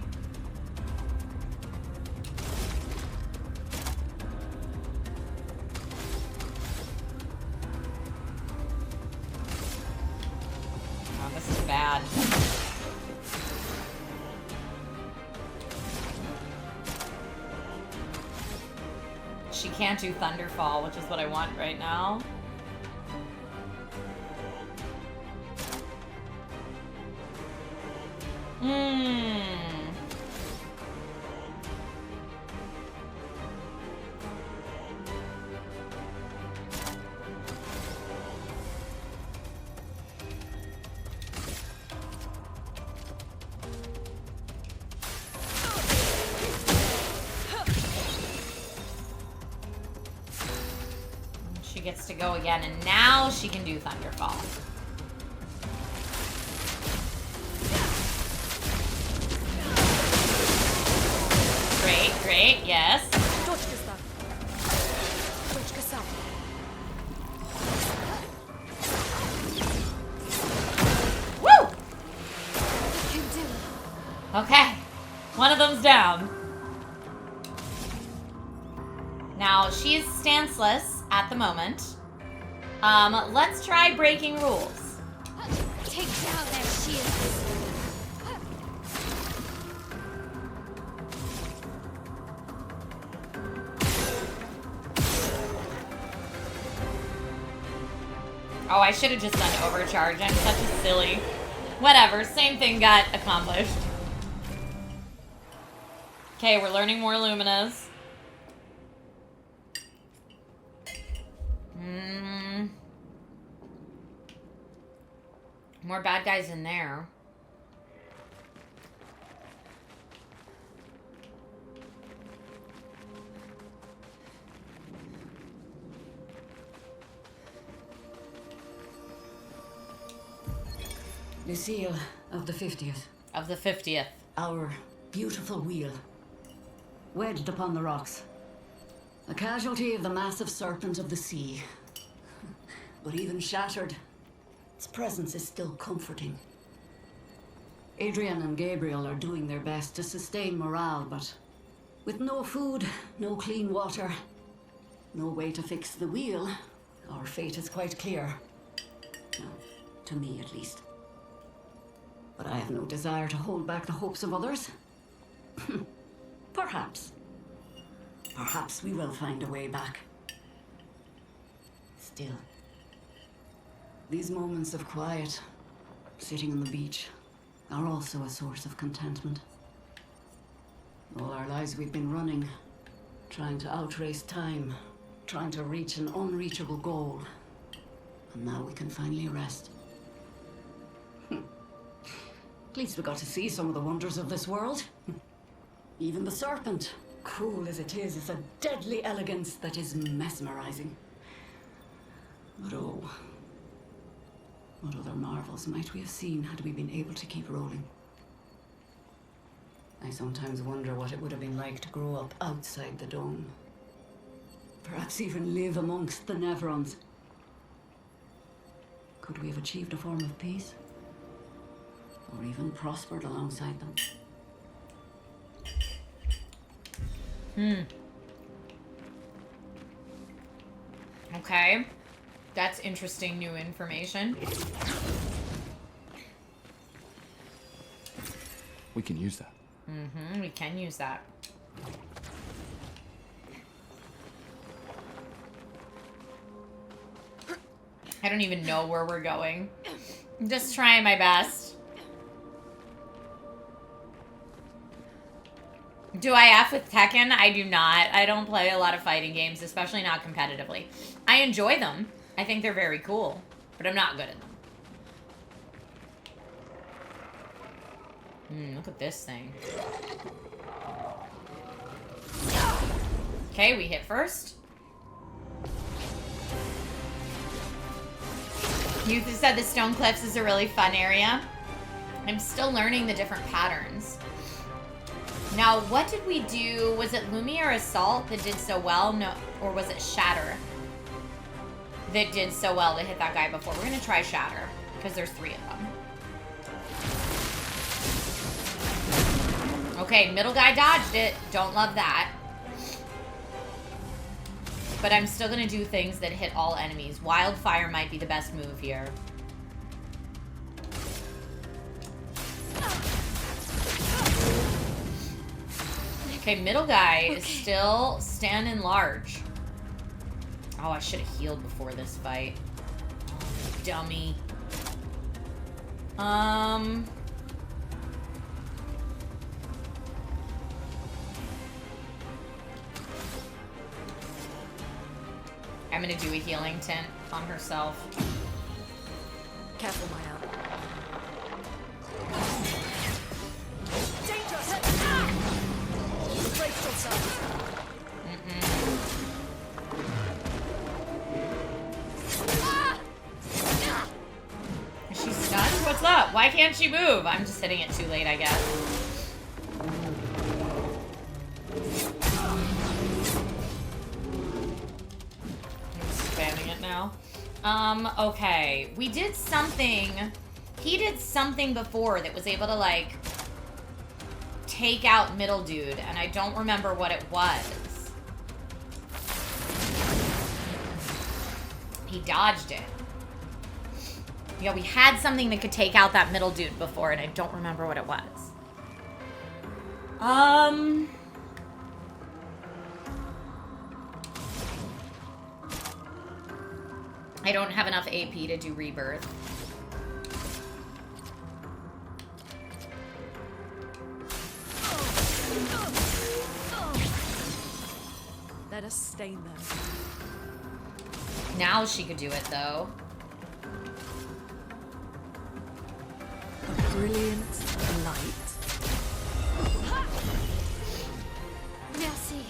Oh, this is bad. She can't do Thunderfall, which is what I want right now. She gets to go again, and now she can do Thunderfall. Great, great, yes. Woo! Okay, one of them's down. Now, she's stanceless, at the moment. Let's try breaking rules. Take down their shields. Oh, I should have just done overcharge. I'm such a silly. Whatever, same thing got accomplished. Okay, we're learning more Luminas. More bad guys in there. Lucille of the 50th. Of the 50th. Our beautiful wheel. Wedged upon the rocks. A casualty of the massive serpent of the sea. But even shattered, its presence is still comforting. Adrian and Gabriel are doing their best to sustain morale, but with no food, no clean water, no way to fix the wheel, our fate is quite clear. Well, to me at least. But I have no desire to hold back the hopes of others. Perhaps. Perhaps we will find a way back. Still, these moments of quiet, sitting on the beach, are also a source of contentment. All our lives we've been running, trying to outrace time, trying to reach an unreachable goal. And now we can finally rest. At least we got to see some of the wonders of this world. Even the serpent, cruel as it is a deadly elegance that is mesmerizing. But oh, what other marvels might we have seen had we been able to keep rolling? I sometimes wonder what it would have been like to grow up outside the dome. Perhaps even live amongst the Nevrons. Could we have achieved a form of peace? Or even prospered alongside them? Okay. That's interesting new information. We can use that. We can use that. I don't even know where we're going. I'm just trying my best. Do I F with Tekken? I do not. I don't play a lot of fighting games, especially not competitively. I enjoy them. I think they're very cool, but I'm not good at them. Look at this thing. Okay, we hit first. Youth has said the Stone Cliffs is a really fun area. I'm still learning the different patterns. Now, what did we do? Was it Lumi or Assault that did so well? No, or was it Shatter that did so well to hit that guy before? We're gonna try Shatter, because there's 3 of them. Okay, middle guy dodged it. Don't love that. But I'm still gonna do things that hit all enemies. Wildfire might be the best move here. Okay, middle guy is still standing large. Oh, I should have healed before this fight. Dummy. I'm gonna do a healing tint on herself. Careful, Maya. Dangerous! Brace yourself. Is she stunned? What's up? Why can't she move? I'm just hitting it too late, I guess. I'm spamming it now. Okay. We did something. He did something before that was able to, like, take out middle dude, and I don't remember what it was. He dodged it. Yeah, we had something that could take out that middle dude before, and I don't remember what it was. I don't have enough AP to do rebirth. Let us stain them. Now she could do it, though. A brilliant light. Merci.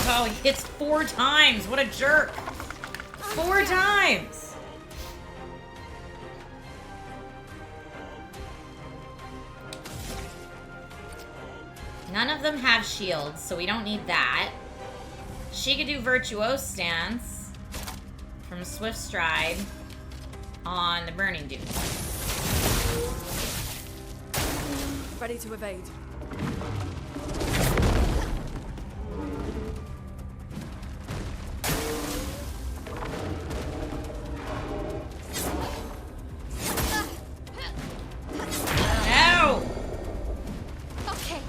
Oh, he hits 4 times. What a jerk. 4 times. None of them have shields, so we don't need that. She could do Virtuose Stance from Swift Stride on the Burning Dude. Ready to evade. No! Okay.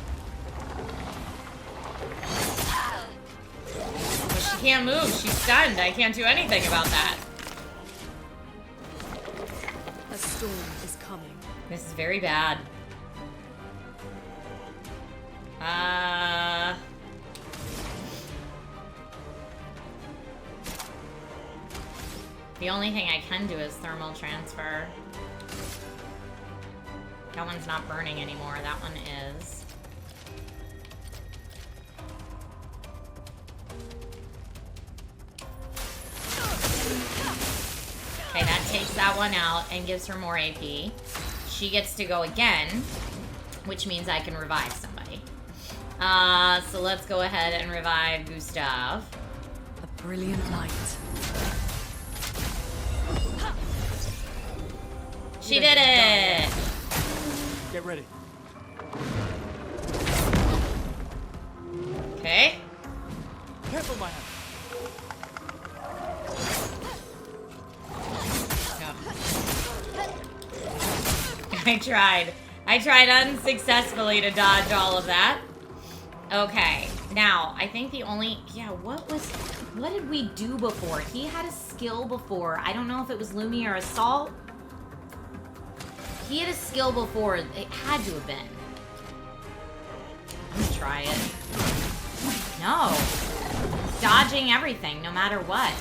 Well, she can't move. She's stunned. I can't do anything about that. A storm is coming. This is very bad. The only thing I can do is thermal transfer. That one's not burning anymore. That one is. Okay, that takes that one out and gives her more AP. She gets to go again, which means I can revive somebody. So let's go ahead and revive Gustav. A brilliant light. She did it! Get ready. Okay. Careful, my hand. I tried unsuccessfully to dodge all of that. Okay, now, I think the only... Yeah, what did we do before? He had a skill before. I don't know if it was Lumi or Assault. He had a skill before. It had to have been. I'm gonna try it. No. Dodging everything, no matter what.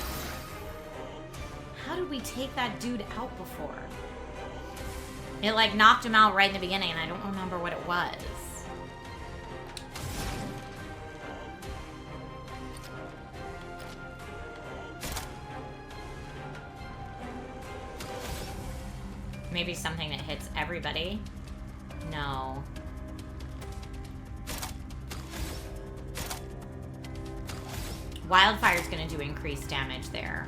How did we take that dude out before? It, like, knocked him out right in the beginning, and I don't remember what it was. Maybe something that hits everybody? No. Wildfire's gonna do increased damage there.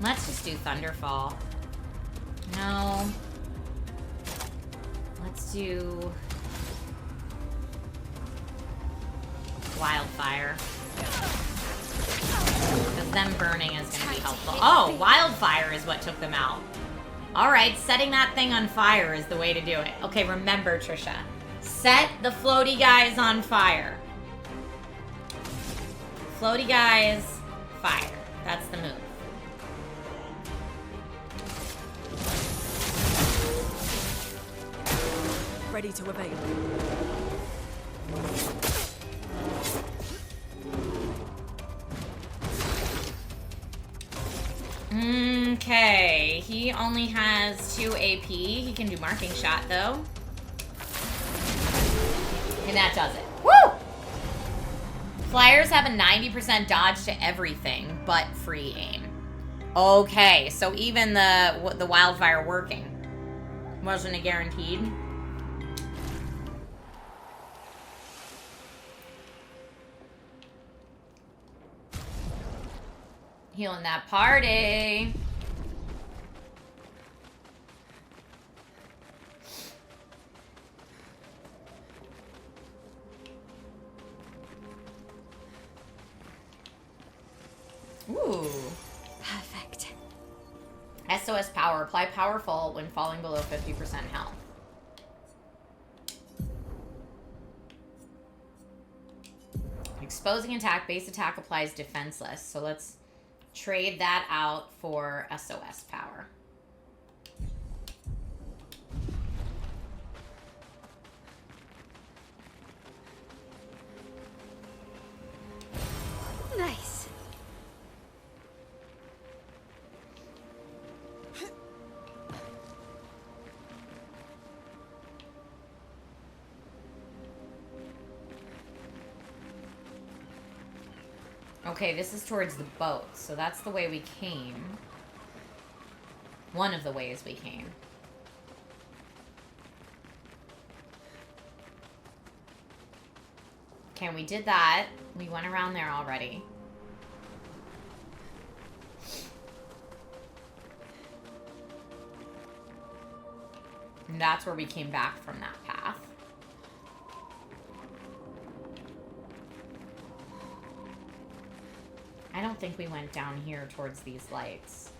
Let's just do Thunderfall. No. Let's do Wildfire. Because them burning is going to be helpful. Oh, Wildfire is what took them out. Alright, setting that thing on fire is the way to do it. Okay, remember, Trisha. Set the floaty guys on fire. Floaty guys, fire. That's the move. Ready to evade. Okay, he only has 2 AP. He can do marking shot though. And that does it. Woo! Flyers have a 90% dodge to everything but free aim. Okay, so even the wildfire working wasn't a guaranteed. Healing that party. Ooh. Perfect. SOS power. Apply powerful when falling below 50% health. Exposing attack. Base attack applies defenseless. So let's trade that out for SOS power. Nice. Okay, this is towards the boat, so that's the way we came. One of the ways we came. Okay, we did that. We went around there already. And that's where we came back from that path. I don't think we went down here towards these lights.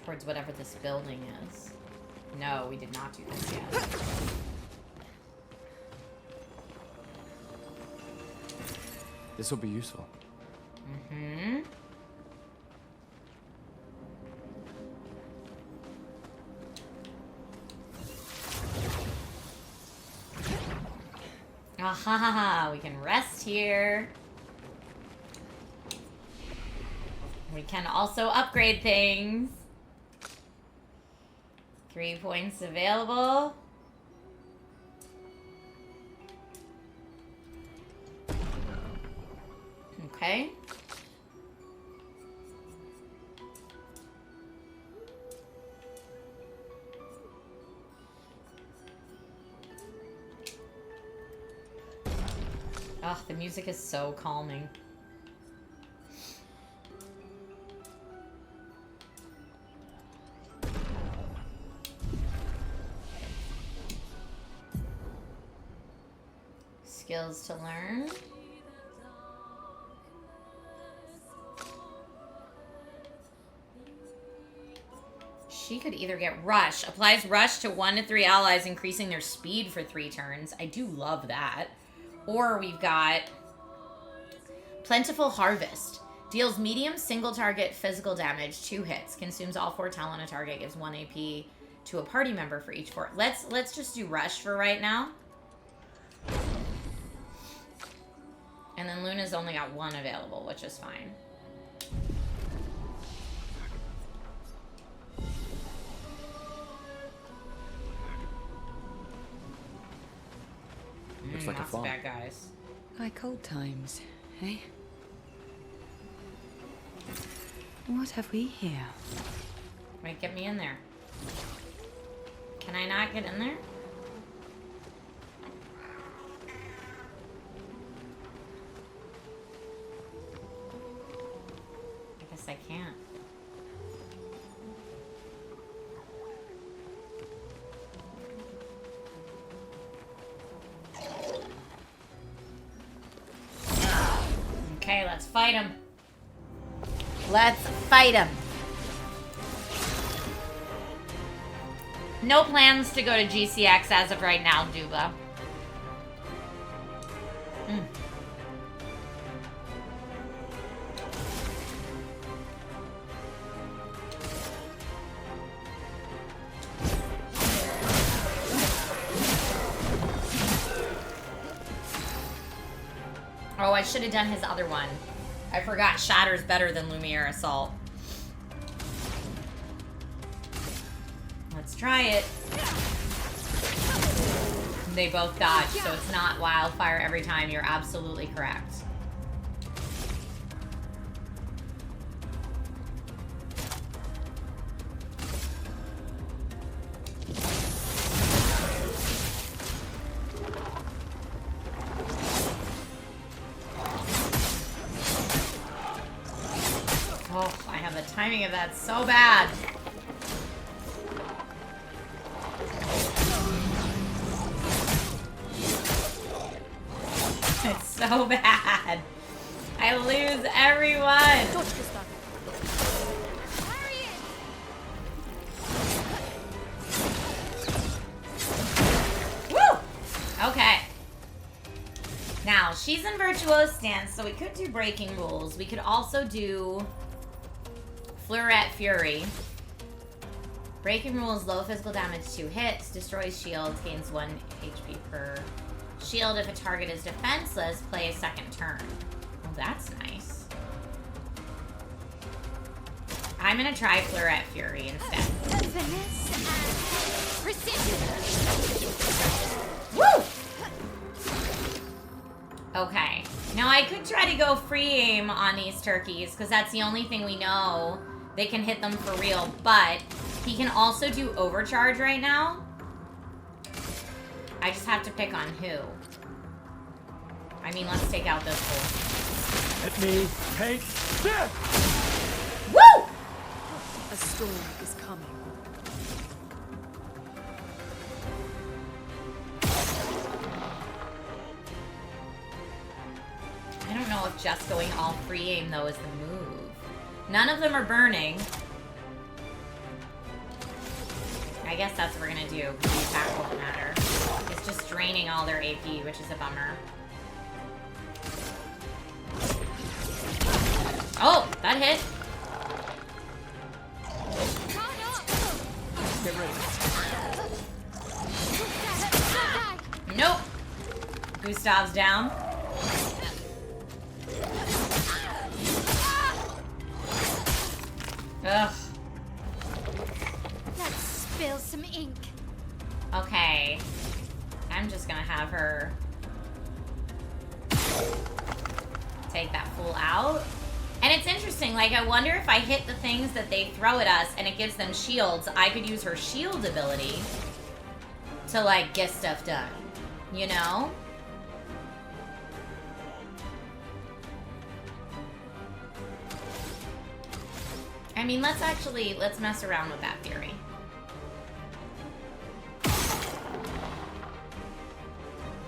Towards whatever this building is. No, we did not do this yet. This will be useful. Mm-hmm. Ah, we can rest here. We can also upgrade things. 3 points available. Okay. Oh, the music is so calming. Skills to learn. She could either get Rush. Applies Rush to 1 to 3 allies, increasing their speed for 3 turns. I do love that. Or we've got Plentiful Harvest. Deals medium single target physical damage, 2 hits. Consumes all 4 talent on a target. Gives 1 AP to a party member for each 4. Let's just do Rush for right now. And then Luna's only got 1 available, which is fine. Looks like a Lots farm. of bad guys. Like old times, eh? What have we here? Wait, get me in there. Can I not get in there? I guess I can't. Okay, let's fight him. Let's fight him. No plans to go to GCX as of right now, Duba. Oh, I should have done his other one. I forgot Shatter's better than Lumiere Assault. Let's try it. They both dodge, so it's not wildfire every time. You're absolutely correct. Oh, I have the timing of that so bad. It's so bad. I lose everyone. Woo! Okay. Now, she's in Virtuoso stance, so we could do Breaking Rules. We could also do Fleuret Fury. Breaking Rules, low physical damage, 2 hits, destroys shields, gains 1 HP per shield. If a target is defenseless, play a second turn. Oh, that's nice. I'm gonna try Fleuret Fury instead. Woo! Okay. Now I could try to go free aim on these turkeys, because that's the only thing we know. They can hit them for real, but he can also do overcharge right now. I just have to pick on who. I mean, let's take out this fool. Let me take this! Woo! A storm is coming. I don't know if just going all free aim, though, is the move. None of them are burning. I guess that's what we're gonna do. The attack won't matter. It's just draining all their AP, which is a bummer. Oh, that hit. Get ready. Nope. Gustav's down. Ugh. Let's spill some ink. Okay. I'm just gonna have her take that fool out. And it's interesting, like, I wonder if I hit the things that they throw at us and it gives them shields, I could use her shield ability to, like, get stuff done. You know? I mean, let's mess around with that theory.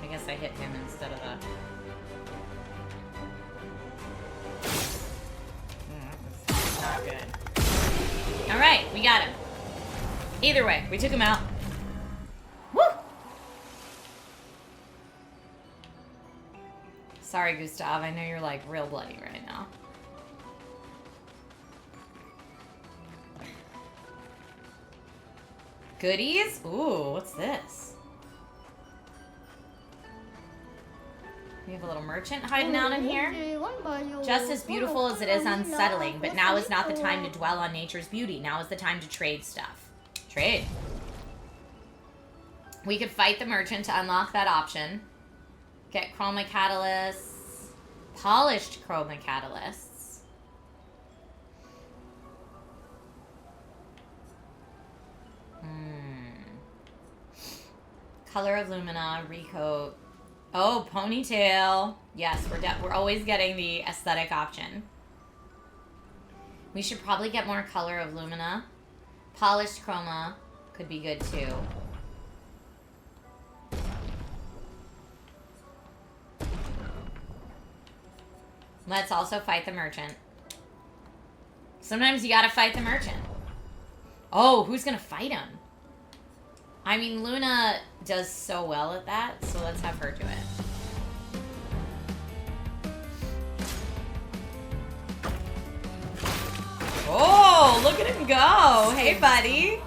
I guess I hit him instead of the... That's not good. Alright, we got him. Either way, we took him out. Woo! Sorry, Gustav, I know you're, like, real bloody right now. Goodies? Ooh, what's this? We have a little merchant hiding out in here. Just as beautiful as it is unsettling, but now is not the time to dwell on nature's beauty. Now is the time to trade stuff. Trade. We could fight the merchant to unlock that option. Get chroma catalysts. Polished chroma catalysts. Color of Lumina, recoat. Oh, ponytail. Yes, we're always getting the aesthetic option. We should probably get more Color of Lumina. Polished chroma could be good too. Let's also fight the merchant. Sometimes you gotta fight the merchant. Oh, who's gonna fight him? I mean, Luna does so well at that, so let's have her do it. Oh, look at him go! Hey, buddy!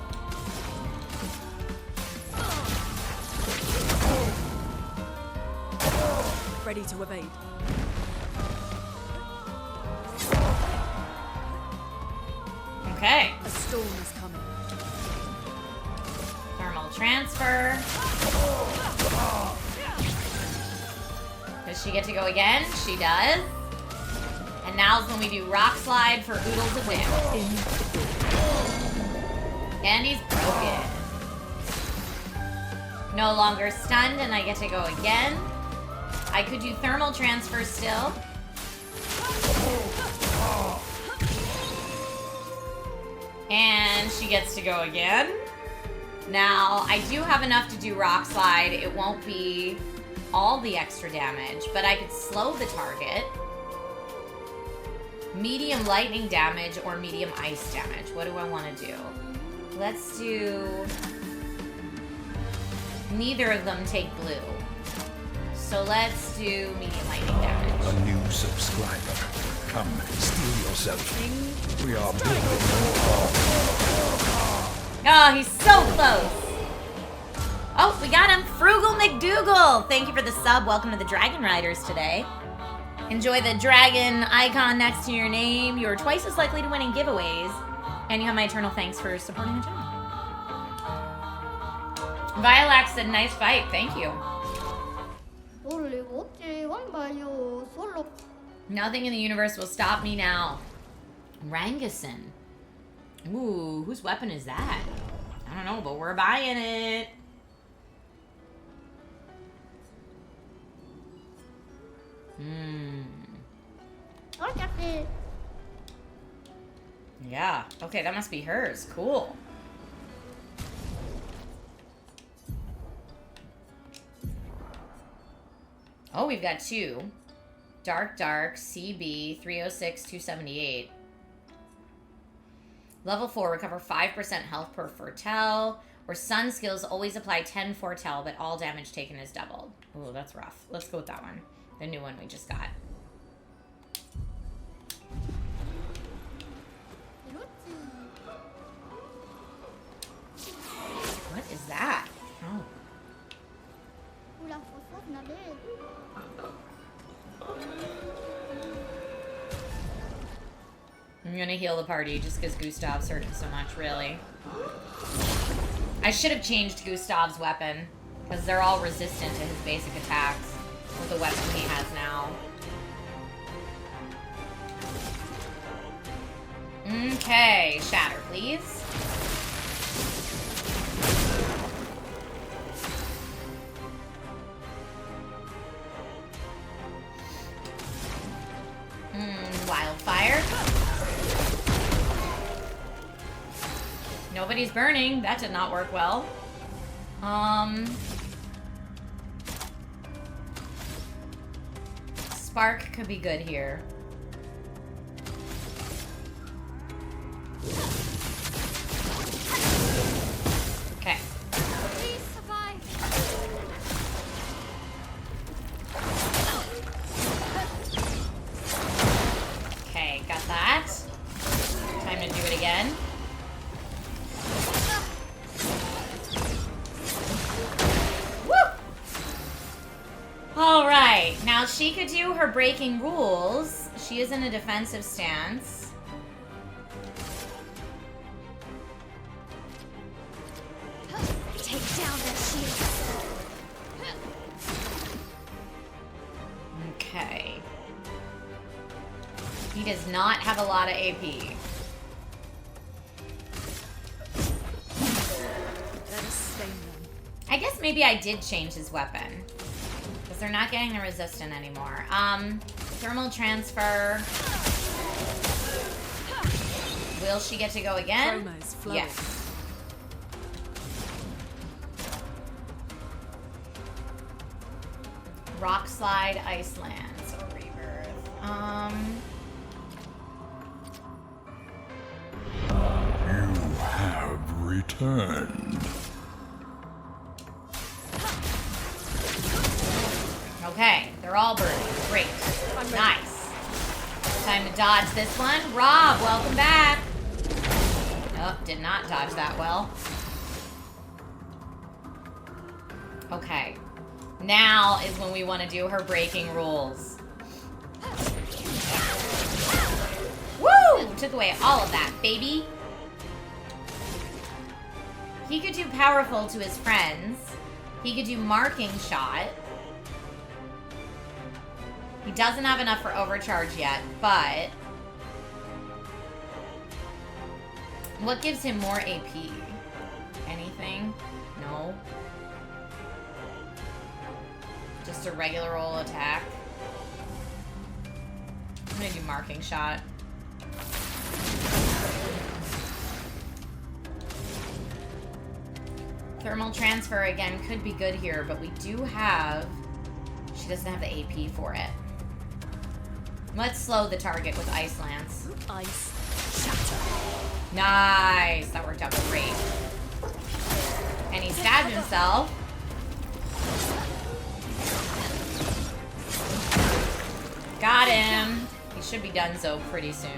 Ready to evade. Okay. A storm is coming. Thermal transfer. Does she get to go again? She does. And now's when we do rock slide for oodles of damage. And he's broken. No longer stunned, and I get to go again. I could do thermal transfer still. And she gets to go again. Now, I do have enough to do rock slide. It won't be all the extra damage, but I could slow the target. Medium lightning damage or medium ice damage. What do I want to do? Let's do... Neither of them take blue. So let's do medium lightning damage. A new subscriber. Come, steal yourself. We are building Oh, he's so close. Oh, we got him. Frugal McDougal. Thank you for the sub. Welcome to the Dragon Riders today. Enjoy the dragon icon next to your name. You're twice as likely to win in giveaways. And you have my eternal thanks for supporting the channel. Violax said, nice fight. Thank you. Nothing in the universe will stop me now. Rangason. Ooh, whose weapon is that? I don't know, but we're buying it. Yeah. Okay, that must be hers. Cool. Oh, we've got two. Dark, CB, 306, 278. Level 4, recover 5% health per foretell. Or sun skills always apply 10 foretell, but all damage taken is doubled. Ooh, that's rough. Let's go with that one. The new one we just got. What is that? Oh. I'm gonna heal the party just because Gustav's hurt him so much, really. I should have changed Gustav's weapon, because they're all resistant to his basic attacks with the weapon he has now. Okay, shatter, please. Wildfire. Nobody's burning. That did not work well. Spark could be good here. Okay. Please survive. Okay, got that. Time to do it again. Alright, now she could do her breaking rules. She is in a defensive stance. Take down that shield. Okay. He does not have a lot of AP. I guess maybe I did change his weapon. Because they're not getting the resistant anymore. Thermal transfer. Will she get to go again? Yes. Rock slide, Iceland. So rebirth. You have returned. Okay, they're all burning. Great. Nice. Time to dodge this one. Rob, welcome back. Oh, did not dodge that well. Okay. Now is when we want to do her breaking rules. Woo! Took away all of that, baby. He could do powerful to his friends. He could do marking shot. He doesn't have enough for overcharge yet, but what gives him more AP? Anything? No. Just a regular old attack. I'm gonna do marking shot. Thermal transfer again could be good here, but we do have doesn't have the AP for it. Let's slow the target with Ice Lance. Ice shatter. Nice. That worked out great. And he stabbed himself. Got him. He should be done so pretty soon.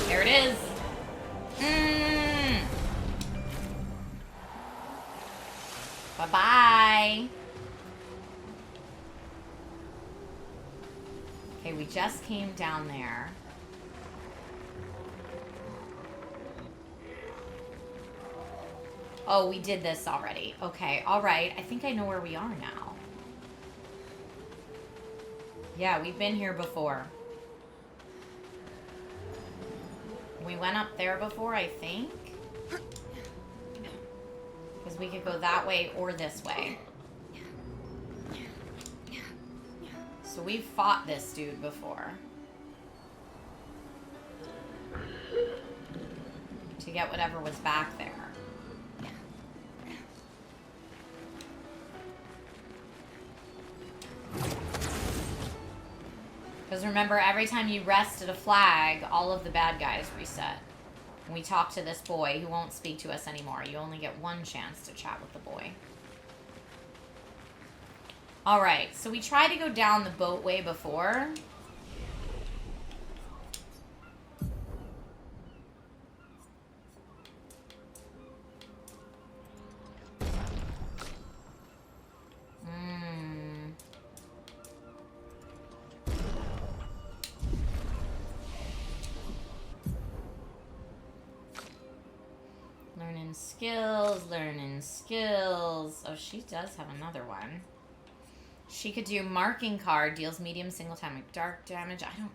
There it is. Bye-bye. Okay, we just came down there. Oh, we did this already. Okay, alright. I think I know where we are now. Yeah, we've been here before. We went up there before, I think. Because we could go that way or this way. So we've fought this dude before. To get whatever was back there. Because remember, every time you rested a flag, all of the bad guys reset. And we talked to this boy who won't speak to us anymore. You only get one chance to chat with the boy. Alright, so we tried to go down the boatway before. Learning skills. Oh, she does have another one. She could do marking card, deals medium single target dark damage. I don't...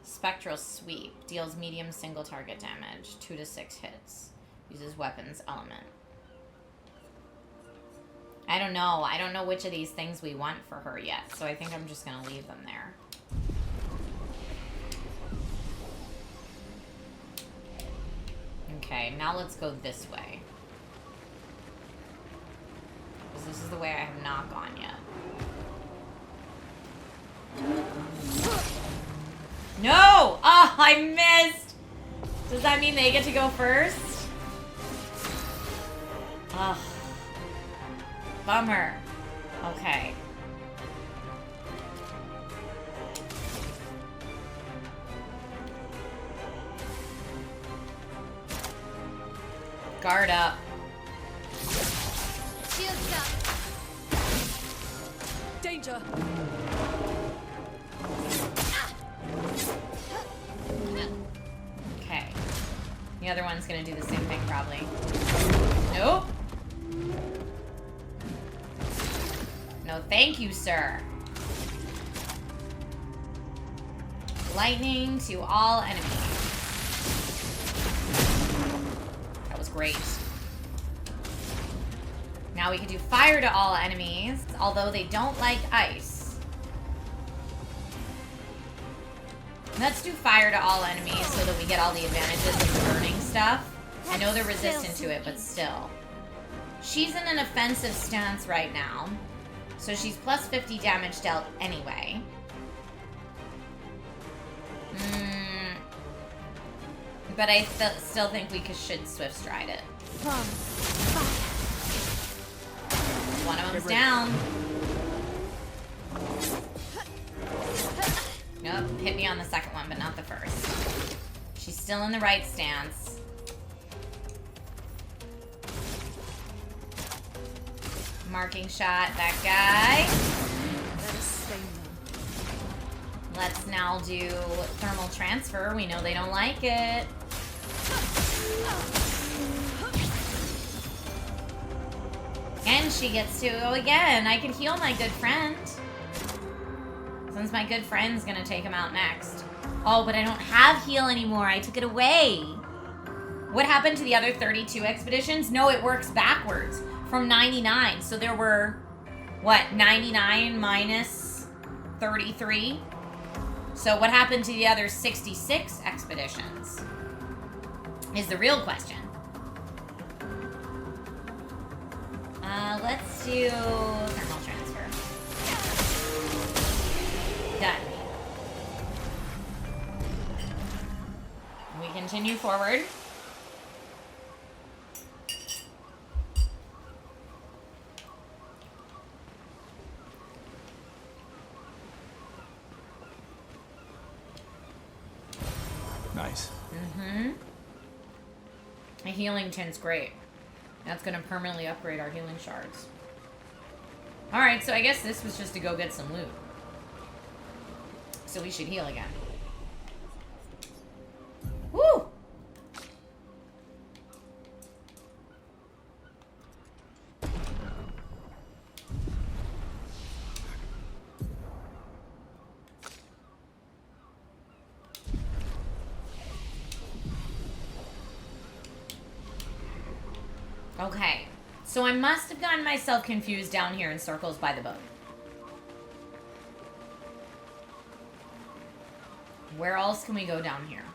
Spectral sweep, deals medium single target damage. 2 to 6 hits. Uses weapons element. I don't know. I don't know which of these things we want for her yet. So I think I'm just going to leave them there. Okay, now let's go this way. Because this is the way I have not gone yet. No! Oh, I missed! Does that mean they get to go first? Ugh. Bummer. Okay. Guard up. Shields up. Danger. Okay. The other one's gonna do the same thing, probably. Nope. No, thank you, sir. Lightning to all enemies. Great. Now we can do fire to all enemies, although they don't like ice. Let's do fire to all enemies so that we get all the advantages of burning stuff. I know they're resistant to it, but still. She's in an offensive stance right now, so she's plus 50 damage dealt anyway. But I still think we should Swift Stride it. One of them's down. Nope, hit me on the second one, but not the first. She's still in the right stance. Marking shot, that guy. Let's now do thermal transfer. We know they don't like it. And she gets to go again. I can heal my good friend. Since my good friend's gonna take him out next. Oh, but I don't have heal anymore. I took it away. What happened to the other 32 expeditions? No, it works backwards from 99. So there were, what, 99 minus 33? So what happened to the other 66 expeditions is the real question. Let's do thermal transfer. Done. We continue forward. Nice. Mm-hmm. A healing tint's great. That's gonna permanently upgrade our healing shards. Alright, so I guess this was just to go get some loot. So we should heal again. Woo! Okay, so I must have gotten myself confused down here in circles by the boat. Where else can we go down here?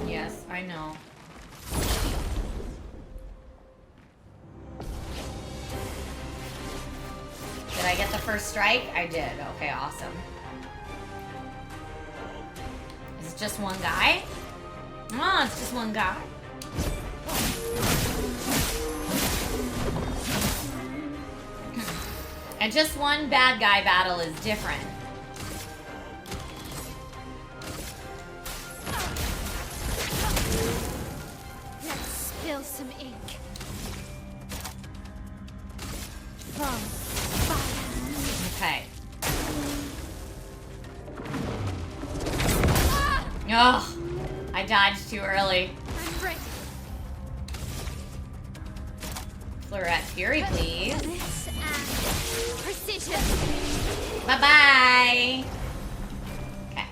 Yes, I know. Did I get the first strike? I did. Okay, awesome. Is it just one guy? Oh, it's just one guy. And just one bad guy battle is different. Let's spill some ink. From fire. Okay. Ugh, I dodged too early. I'm ready. Fleuret Fury, please. This and precision. Bye-bye. Okay.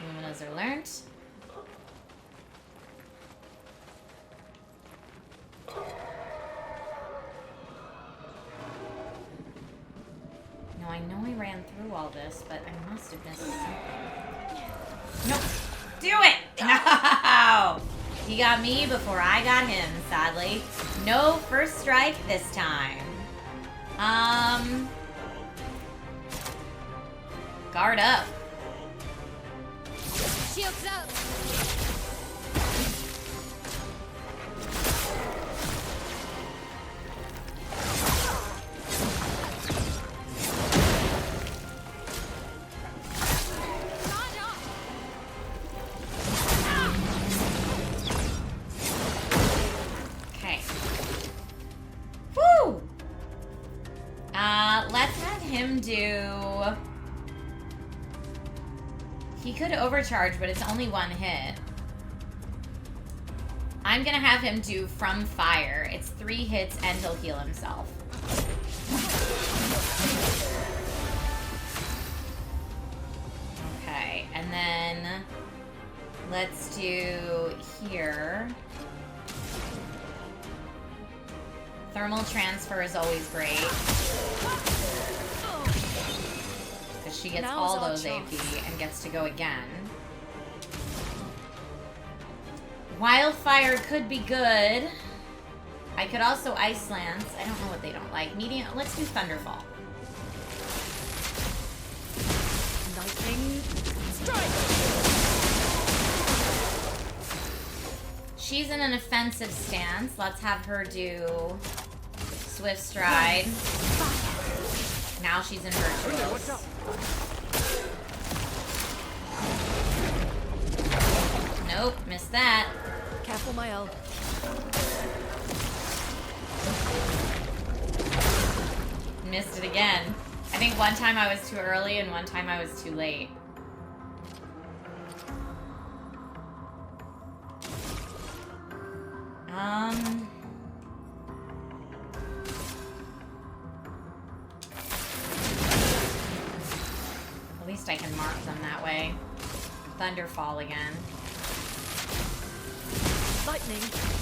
Luminas are learned. Now, I know I ran through all this, but I must have missed something. Nope. Do it! No! He got me before I got him, sadly. No first strike this time. Guard up. Shields up. Okay. Woo! Let's have him do... He could overcharge, but it's only one hit. I'm gonna have him do From Fire. It's 3 hits and he'll heal himself. Okay, and then let's do here. Thermal transfer is always great. Because she gets Now's all our those chance. AP and gets to go again. Wildfire could be good. I could also Ice Lance. I don't know what they don't like. Medium. Let's do Thunderfall. Lightning strike. She's in an offensive stance. Let's have her do Swift Stride. Now she's in Virtuos. Nope, missed that. Careful, my elf. Missed it again. I think one time I was too early and one time I was too late. At least I can mark them that way. Thunderfall again. Lightning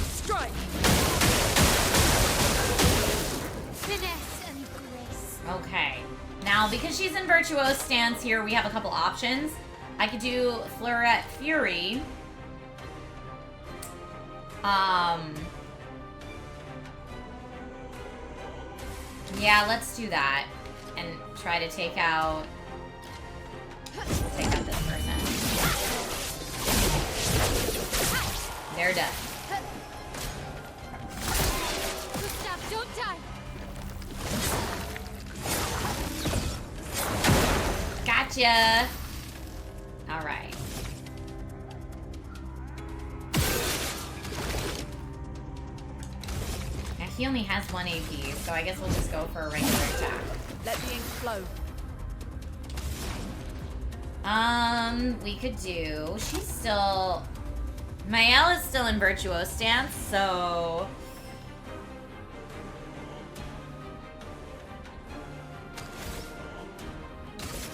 strike. Finesse and grace. Okay. Now, because she's in Virtuose stance here, we have a couple options. I could do Fleuret Fury. Yeah, let's do that. And try to take out this person. They're done. Gustav, don't die. Gotcha. All right. Now he only has 1 AP, so I guess we'll just go for a regular attack. Let the ink flow. We could do. She's still. Mael is still in Virtuose stance, so.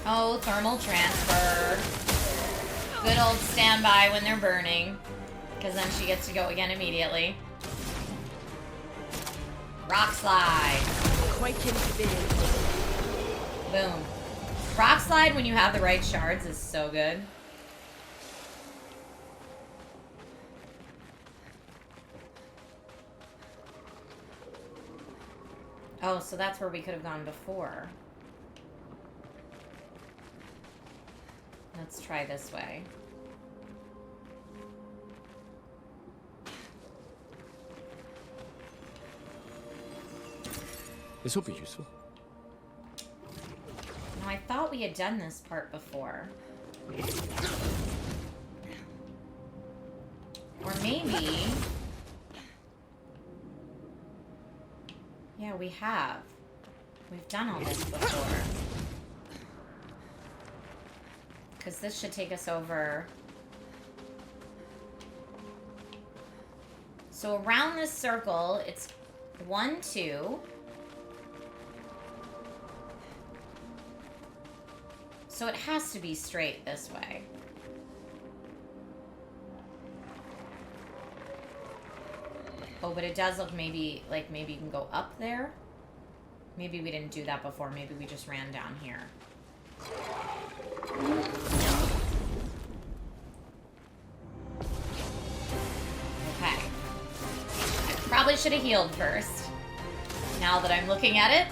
Oh, thermal transfer. Good old standby when they're burning. Because then she gets to go again immediately. Rock slide. Quaking forbidden. Boom. Rock slide when you have the right shards is so good. Oh, so that's where we could have gone before. Let's try this way. This will be useful. No, I thought we had done this part before. Or maybe... Yeah, we have. We've done all this before. Because this should take us over. So around this circle, it's 1, 2. So it has to be straight this way. Oh, but it does look maybe, like maybe you can go up there. Maybe we didn't do that before. Maybe we just ran down here. Okay. I probably should have healed first. Now that I'm looking at it.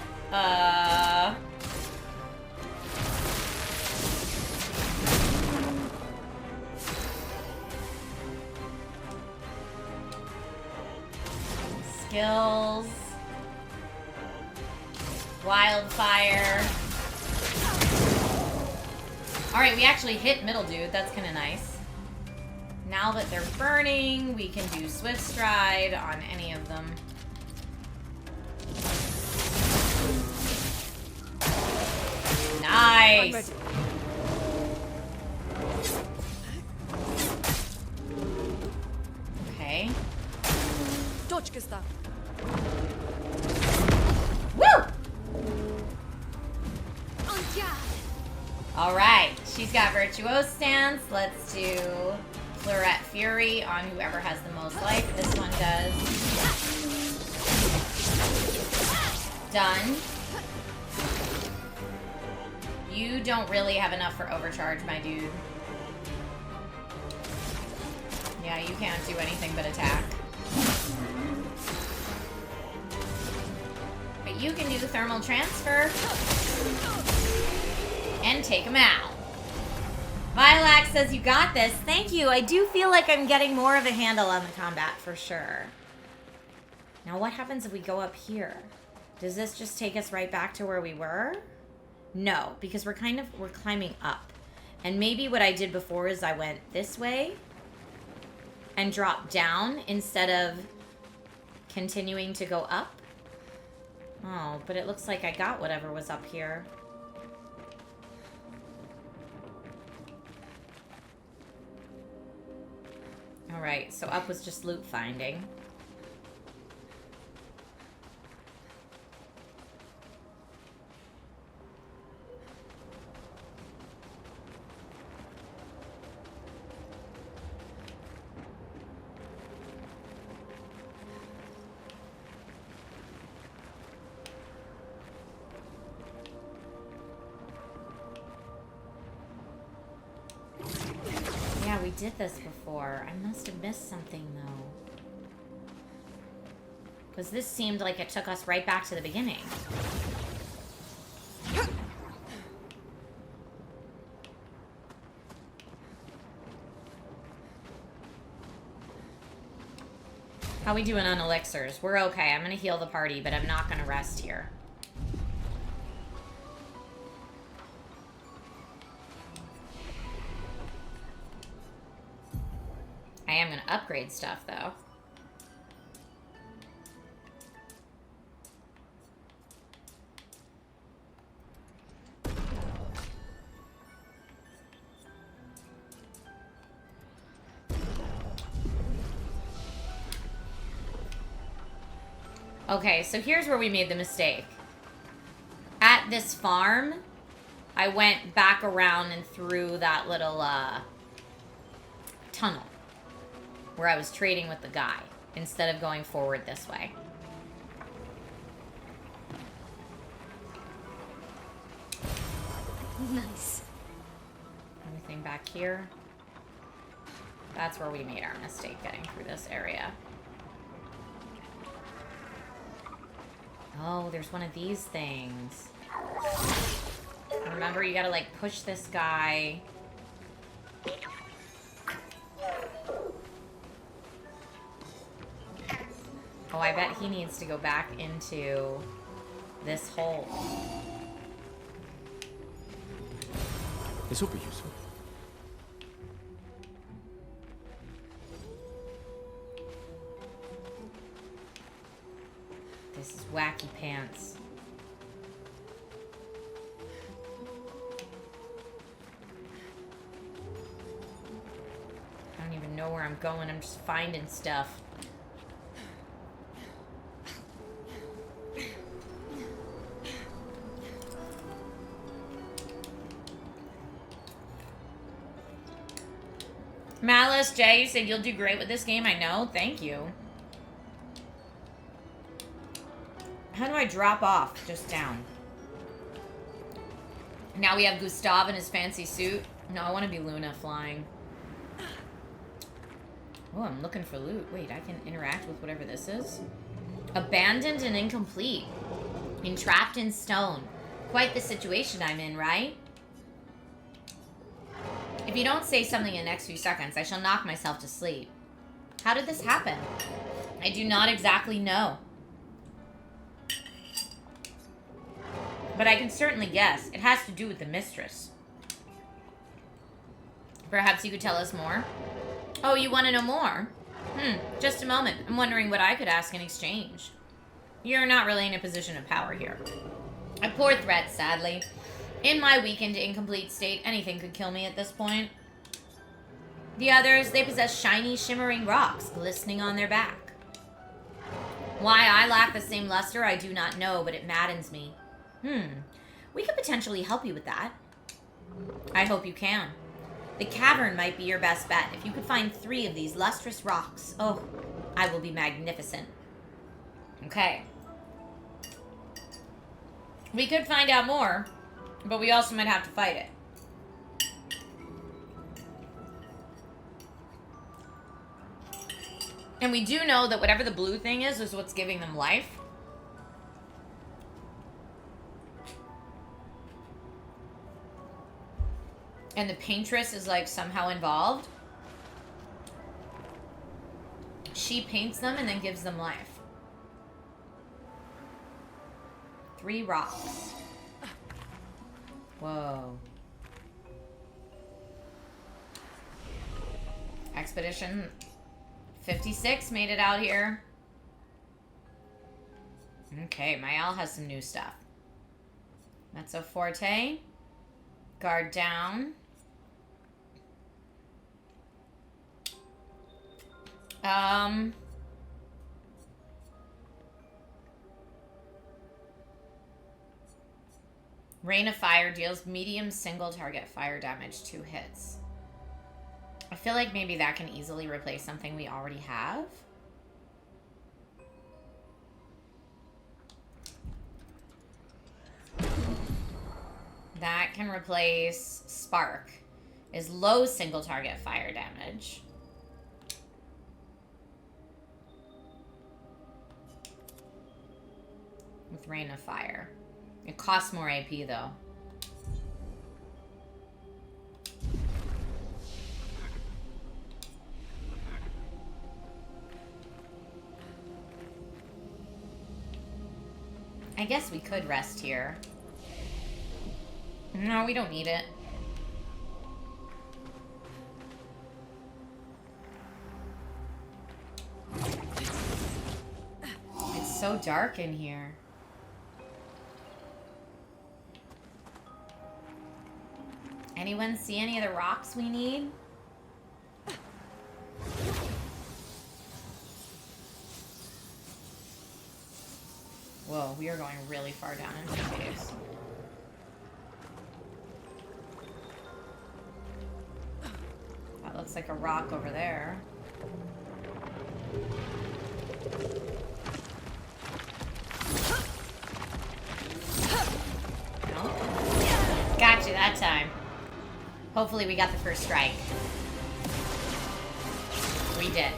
Skills. Wildfire. Alright, we actually hit middle dude. That's kind of nice. Now that they're burning, we can do Swift Stride on any of them. Nice! Okay. Dodge, Gustav. Woo! Alright, she's got Virtuose stance. Let's do Fleuret Fury on whoever has the most life. This one does. Done. You don't really have enough for overcharge, my dude. Yeah, you can't do anything but attack. But you can do the thermal transfer. And take him out. Vilax says you got this. Thank you. I do feel like I'm getting more of a handle on the combat for sure. Now what happens if we go up here? Does this just take us right back to where we were? No, because we're climbing up. And maybe what I did before is I went this way and dropped down instead of continuing to go up. Oh, but it looks like I got whatever was up here. Alright, so up was just loot finding. we did this before. I must have missed something, though. Because this seemed like it took us right back to the beginning. How we doing on elixirs? We're okay. I'm gonna heal the party, but I'm not gonna rest here. I am gonna upgrade stuff, though. Okay, so here's where we made the mistake. At this farm, I went back around and through that little tunnel where I was trading with the guy instead of going forward this way. Nice. Anything back here? That's where we made our mistake getting through this area. Oh, there's one of these things. Remember, you gotta, like, push this guy. Oh, I bet he needs to go back into this hole. This will be useful. This is wacky pants. I don't even know where I'm going. I'm just finding stuff. Malice J, you said you'll do great with this game. I know. Thank you. How do I drop off? Just down. Now we have Gustav in his fancy suit. No, I want to be Luna flying. Oh, I'm looking for loot. Wait, I can interact with whatever this is. Abandoned and incomplete. Entrapped in stone. Quite the situation I'm in, right? If you don't say something in the next few seconds, I shall knock myself to sleep. How did this happen? I do not exactly know. But I can certainly guess. It has to do with the mistress. Perhaps you could tell us more? Oh, you want to know more? Just a moment. I'm wondering what I could ask in exchange. You're not really in a position of power here. A poor threat, sadly. In my weakened, incomplete state, anything could kill me at this point. The others, they possess shiny, shimmering rocks glistening on their back. Why I lack the same luster, I do not know, but it maddens me. We could potentially help you with that. I hope you can. The cavern might be your best bet. If you could find 3 of these lustrous rocks, oh, I will be magnificent. Okay. We could find out more, but we also might have to fight it. And we do know that whatever the blue thing is what's giving them life. And the paintress is, like, somehow involved. She paints them and then gives them life. 3 rocks. Whoa. Expedition 56 made it out here. Okay, Mayal has some new stuff. Mezzo Forte. Guard down. Rain of Fire deals medium single target fire damage, 2 hits. I feel like maybe that can easily replace something we already have. That can replace Spark. is low single target fire damage. With Rain of Fire. It costs more AP though. I guess we could rest here. No, we don't need it. It's so dark in here. Anyone see any of the rocks we need? Whoa, we are going really far down into the caves. That looks like a rock over there. No? Gotcha that time. Hopefully we got the first strike. We did.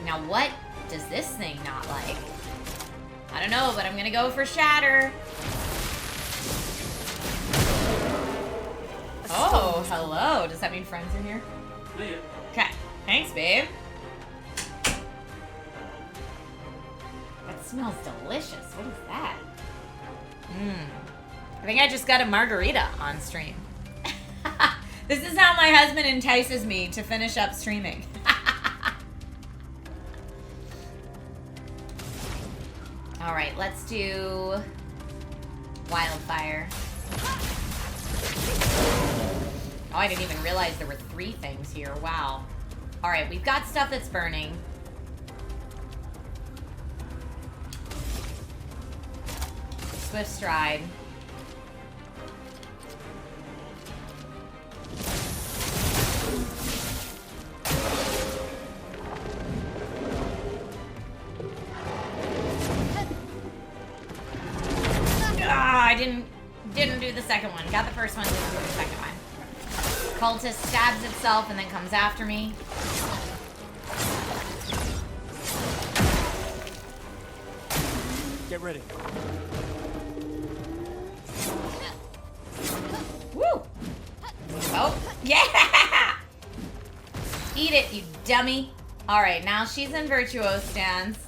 Now what does this thing not like? I don't know, but I'm gonna go for Shatter. Oh, hello. Does that mean friends in here? Yeah. Okay. Thanks, babe. That smells delicious. What is that? I think I just got a margarita on stream. This is how my husband entices me to finish up streaming. All right, let's do Wildfire. Oh, I didn't even realize there were 3 things here. Wow. All right, we've got stuff that's burning. Swift Stride. I didn't do the second one. Got the first one, didn't do the second one. Cultist stabs itself and then comes after me. Get ready. Woo! Oh, yeah! Eat it, you dummy. All right, now she's in Virtuose stance.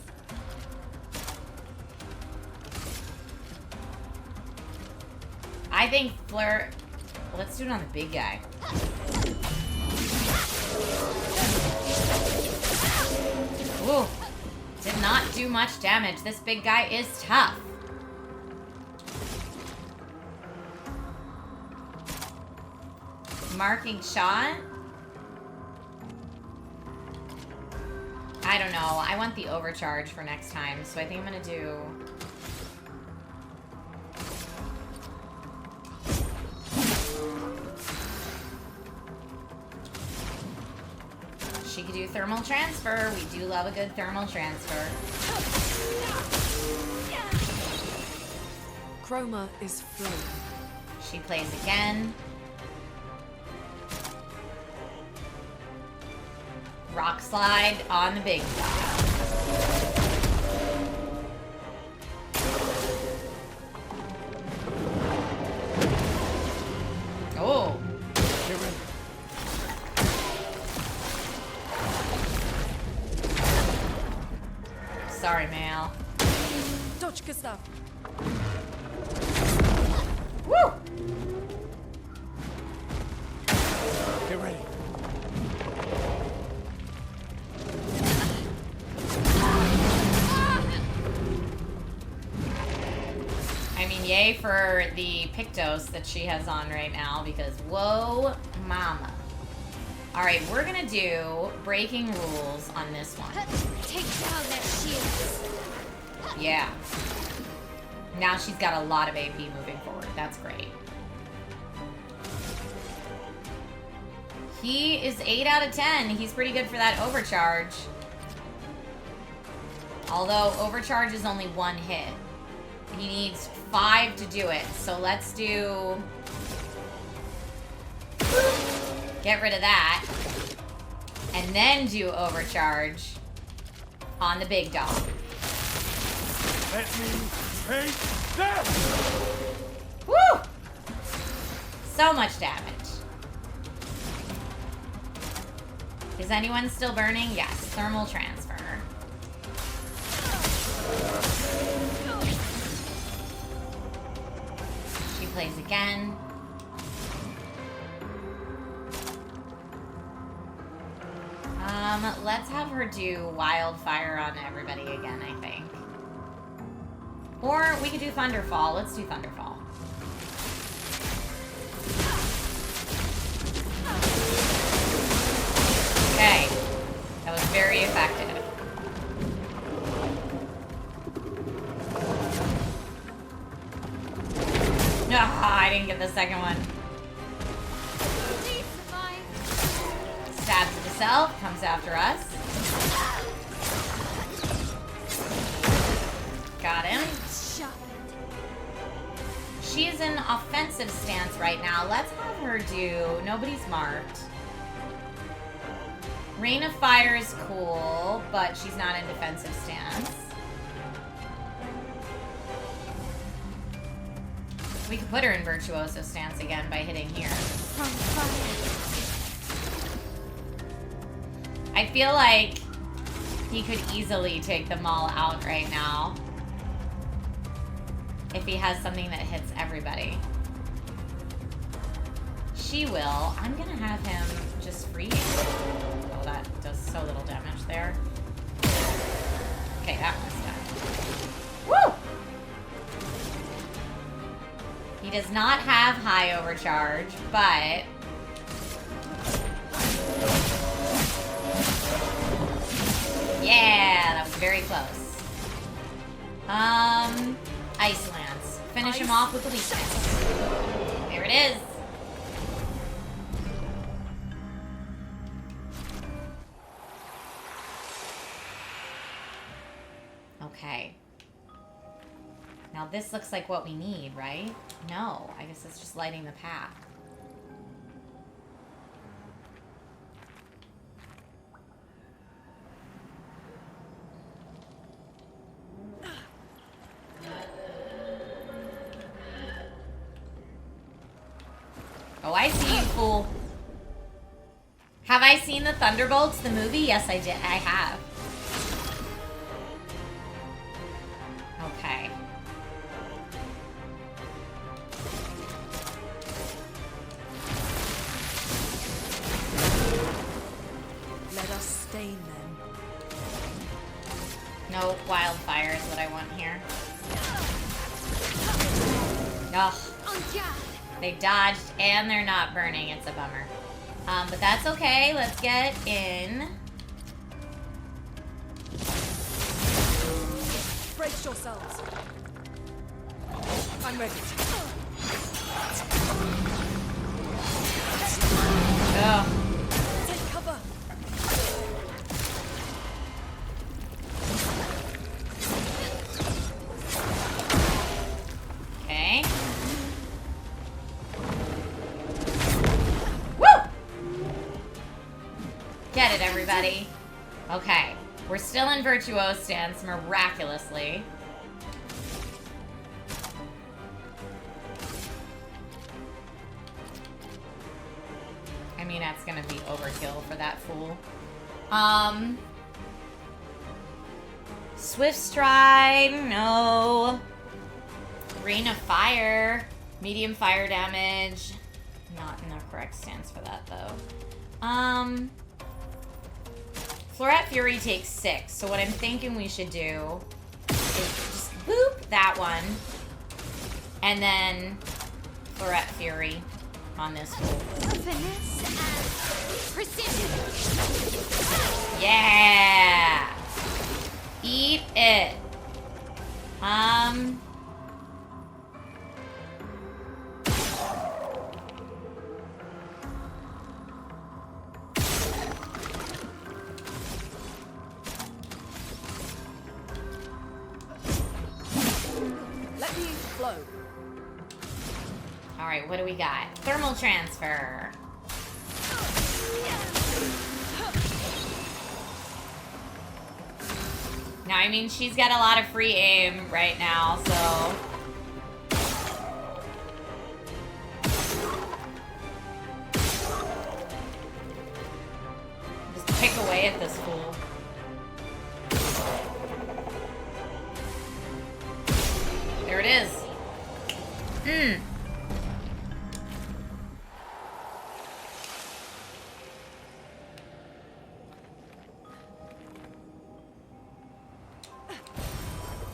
I think Fleur... Let's do it on the big guy. Ooh. Did not do much damage. This big guy is tough. Marking shot? I don't know. I want the overcharge for next time, so I think I'm gonna do... She could do thermal transfer. We do love a good thermal transfer. Chroma is flowing. She plays again. Rock slide on the big guy. Oh. Sorry, Mal. Dodge, Gustav. Woo! Get ready. I mean, yay for the Pictos that she has on right now, because whoa, mama. All right, we're gonna do breaking rules on this one. Take down their shields. Yeah. Now she's got a lot of AP moving forward. That's great. He is 8 out of 10. He's pretty good for that overcharge. Although overcharge is only 1 hit. He needs 5 to do it. So let's do... Get rid of that. And then do overcharge on the big dog. Let me take this! Woo! So much damage. Is anyone still burning? Yes. Thermal transfer. She plays again. Let's have her do wildfire on everybody again, I think. Or we could do Thunderfall. Let's do Thunderfall. Okay. That was very effective. No, I didn't get the second one. Stabs at herself, comes after us. Got him. She is in offensive stance right now. Let's have her do... Nobody's marked. Rain of Fire is cool, but she's not in defensive stance. We could put her in Virtuoso stance again by hitting here. I feel like he could easily take them all out right now. If he has something that hits everybody. She will. I'm gonna have him just free. Oh, that does so little damage there. Okay, that one's done. Woo! He does not have high overcharge, but... Yeah, that was very close. Ice Lance. Finish him off with the weakness. There it is. Okay. Now this looks like what we need, right? No, I guess it's just lighting the path. Oh, I see you, fool. Have I seen the Thunderbolts, the movie? Yes, I did. I have. Okay. Let us stain them. No, wildfire is what I want here. Ugh. They dodged and they're not burning. It's a bummer. But that's okay. Let's get in. Brace yourselves. I'm ready. Ugh. Take cover. Okay. Woo! Get it, everybody. Okay. We're still in Virtuoso stance, miraculously. I mean, that's gonna be overkill for that fool. Swift Stride, no. Rain of Fire, medium fire damage. Not in the correct stance for that, though. Floret Fury takes 6, so what I'm thinking we should do is just boop that one, and then Floret Fury on this fool. Finesse and precision. Yeah! Eat it. Let me flow. Alright, what do we got? Thermal transfer. Now, I mean, she's got a lot of free aim right now, so... Just pick away at this fool. There it is. Mmm.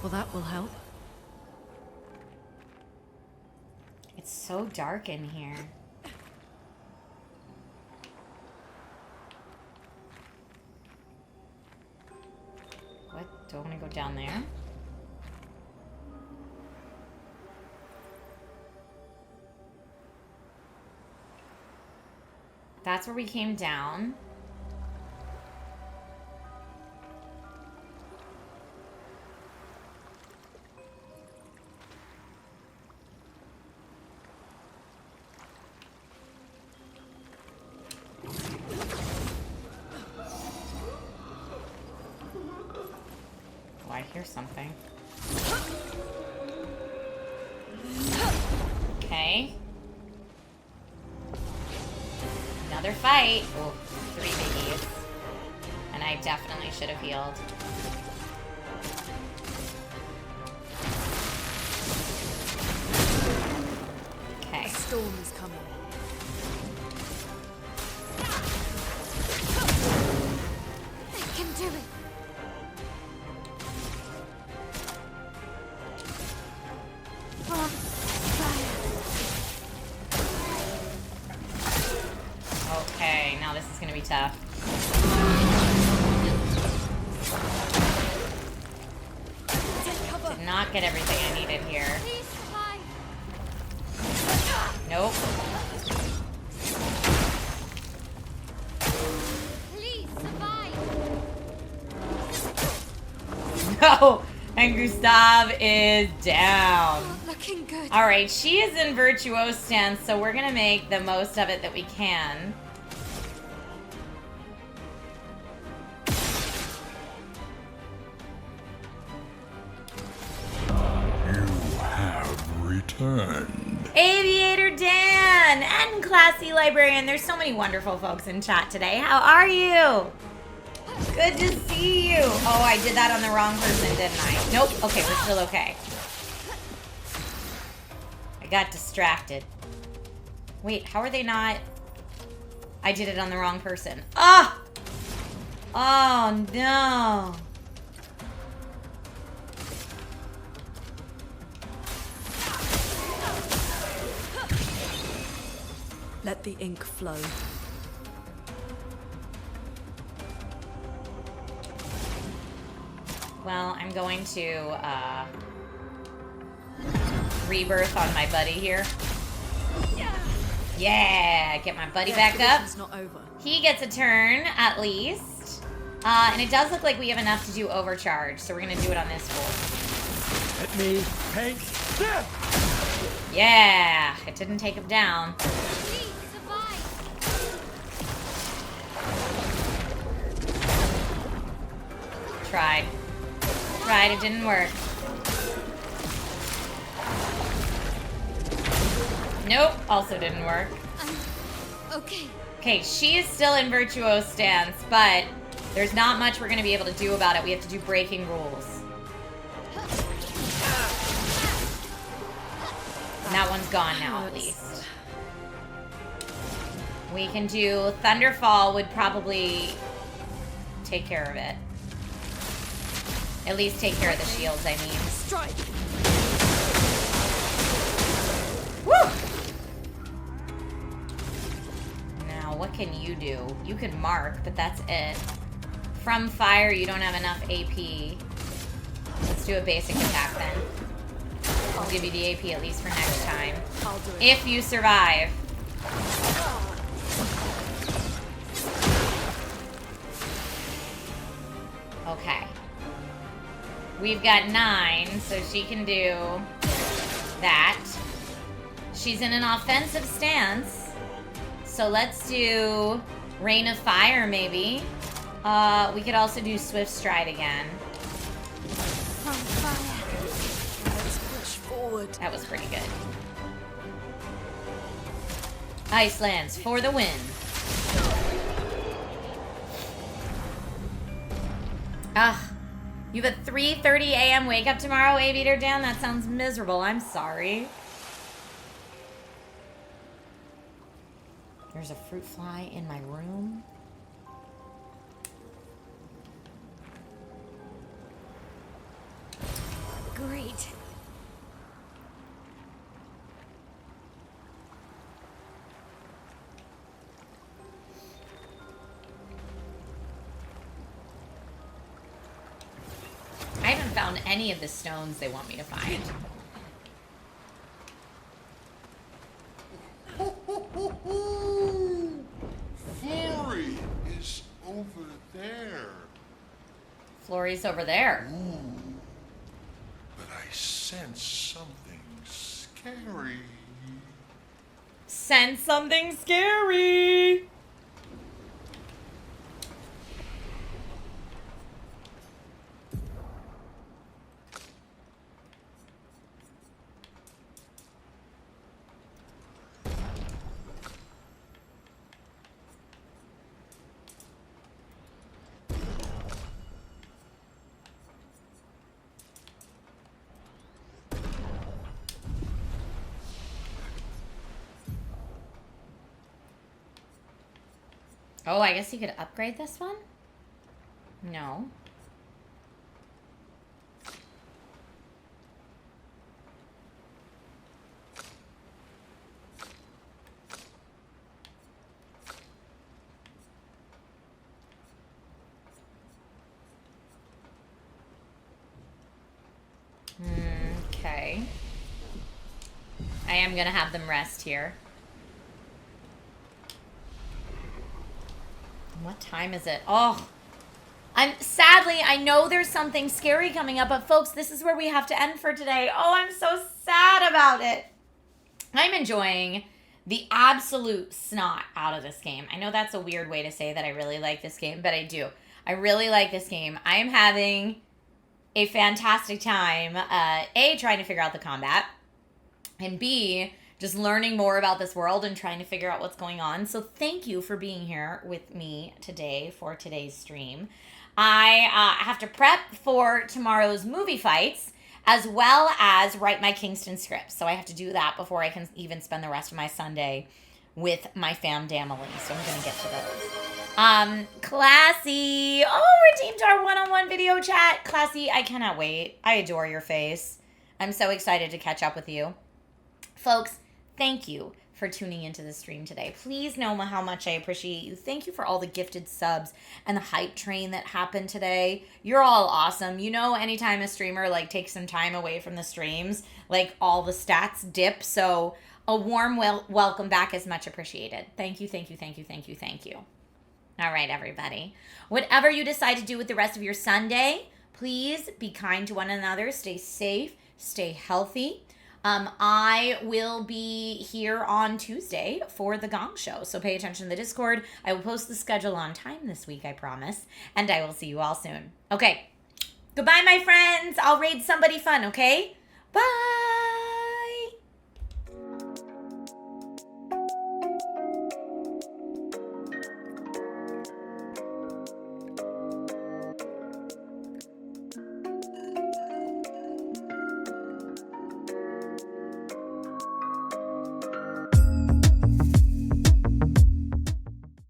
Well, that will help. It's so dark in here. What? Do I want to go down there? That's where we came down. Oh, I hear something. Okay. Another fight. Oh, 3 biggies. And I definitely should have healed. Okay. A storm is coming. I can do it. Okay, now this is gonna be tough. Did not get everything I needed here. Nope. No! And Gustav is down. Looking good. Alright, she is in virtuose stance, so we're gonna make the most of it that we can. You have returned. Aviator Dan and Classy Librarian. There's so many wonderful folks in chat today. How are you? Good to see you. Oh, I did that on the wrong person, didn't I? Nope. Okay, we're still okay. I got distracted. Wait, how are they not? I did it on the wrong person. Ah! Oh, no. Let the ink flow. Well, I'm going to rebirth on my buddy here. Yeah, get my buddy back up. It's not over. He gets a turn at least, and it does look like we have enough to do overcharge, so we're gonna do it on this fool. Let me paint this. Yeah, it didn't take him down. Tried, it didn't work. Nope, also didn't work. Okay. Okay, she is still in virtuose stance, but there's not much we're going to be able to do about it. We have to do breaking rules. And that one's gone now, at least. We can do Thunderfall would probably take care of it. At least take care of the shields, I mean. Strike. Woo! Now, what can you do? You can mark, but that's it. From fire, you don't have enough AP. Let's do a basic attack then. I'll give you the AP at least for next time. I'll do it. If you survive. Okay. We've got 9, so she can do that. She's in an offensive stance. So let's do Rain of Fire, maybe. We could also do Swift Stride again. on fire. Let's push forward. That was pretty good. Icelands for the win. Ah, you have a 3:30 a.m. wake up tomorrow, Aviator Dan? That sounds miserable. I'm sorry. There's a fruit fly in my room. Great. I haven't found any of the stones they want me to find. Flory is over there. Flory's over there. Ooh. But I sense something scary. Sense something scary. Oh, I guess you could upgrade this one? No. Okay. I am gonna have them rest here. What time is it? Oh, sadly, I know there's something scary coming up, but folks, this is where we have to end for today. Oh, I'm so sad about it. I'm enjoying the absolute snot out of this game. I know that's a weird way to say that I really like this game, but I do. I really like this game. I am having a fantastic time, A, trying to figure out the combat, and B, just learning more about this world and trying to figure out what's going on. So thank you for being here with me today for today's stream. I have to prep for tomorrow's movie fights as well as write my Kingston script. So I have to do that before I can even spend the rest of my Sunday with my fam damily. So I'm going to get to those. Classy. Oh, redeemed our one-on-one video chat. Classy, I cannot wait. I adore your face. I'm so excited to catch up with you. Folks, thank you for tuning into the stream today. Please know how much I appreciate you. Thank you for all the gifted subs and the hype train that happened today. You're all awesome. You know, anytime a streamer takes some time away from the streams, all the stats dip. So a warm welcome back is much appreciated. Thank you, thank you, thank you, thank you, thank you. All right, everybody. Whatever you decide to do with the rest of your Sunday, please be kind to one another. Stay safe. Stay healthy. I will be here on Tuesday for the Gong Show, so pay attention to the Discord. I will post the schedule on time this week, I promise, and I will see you all soon. Okay, goodbye, my friends. I'll raid somebody fun, okay? Bye.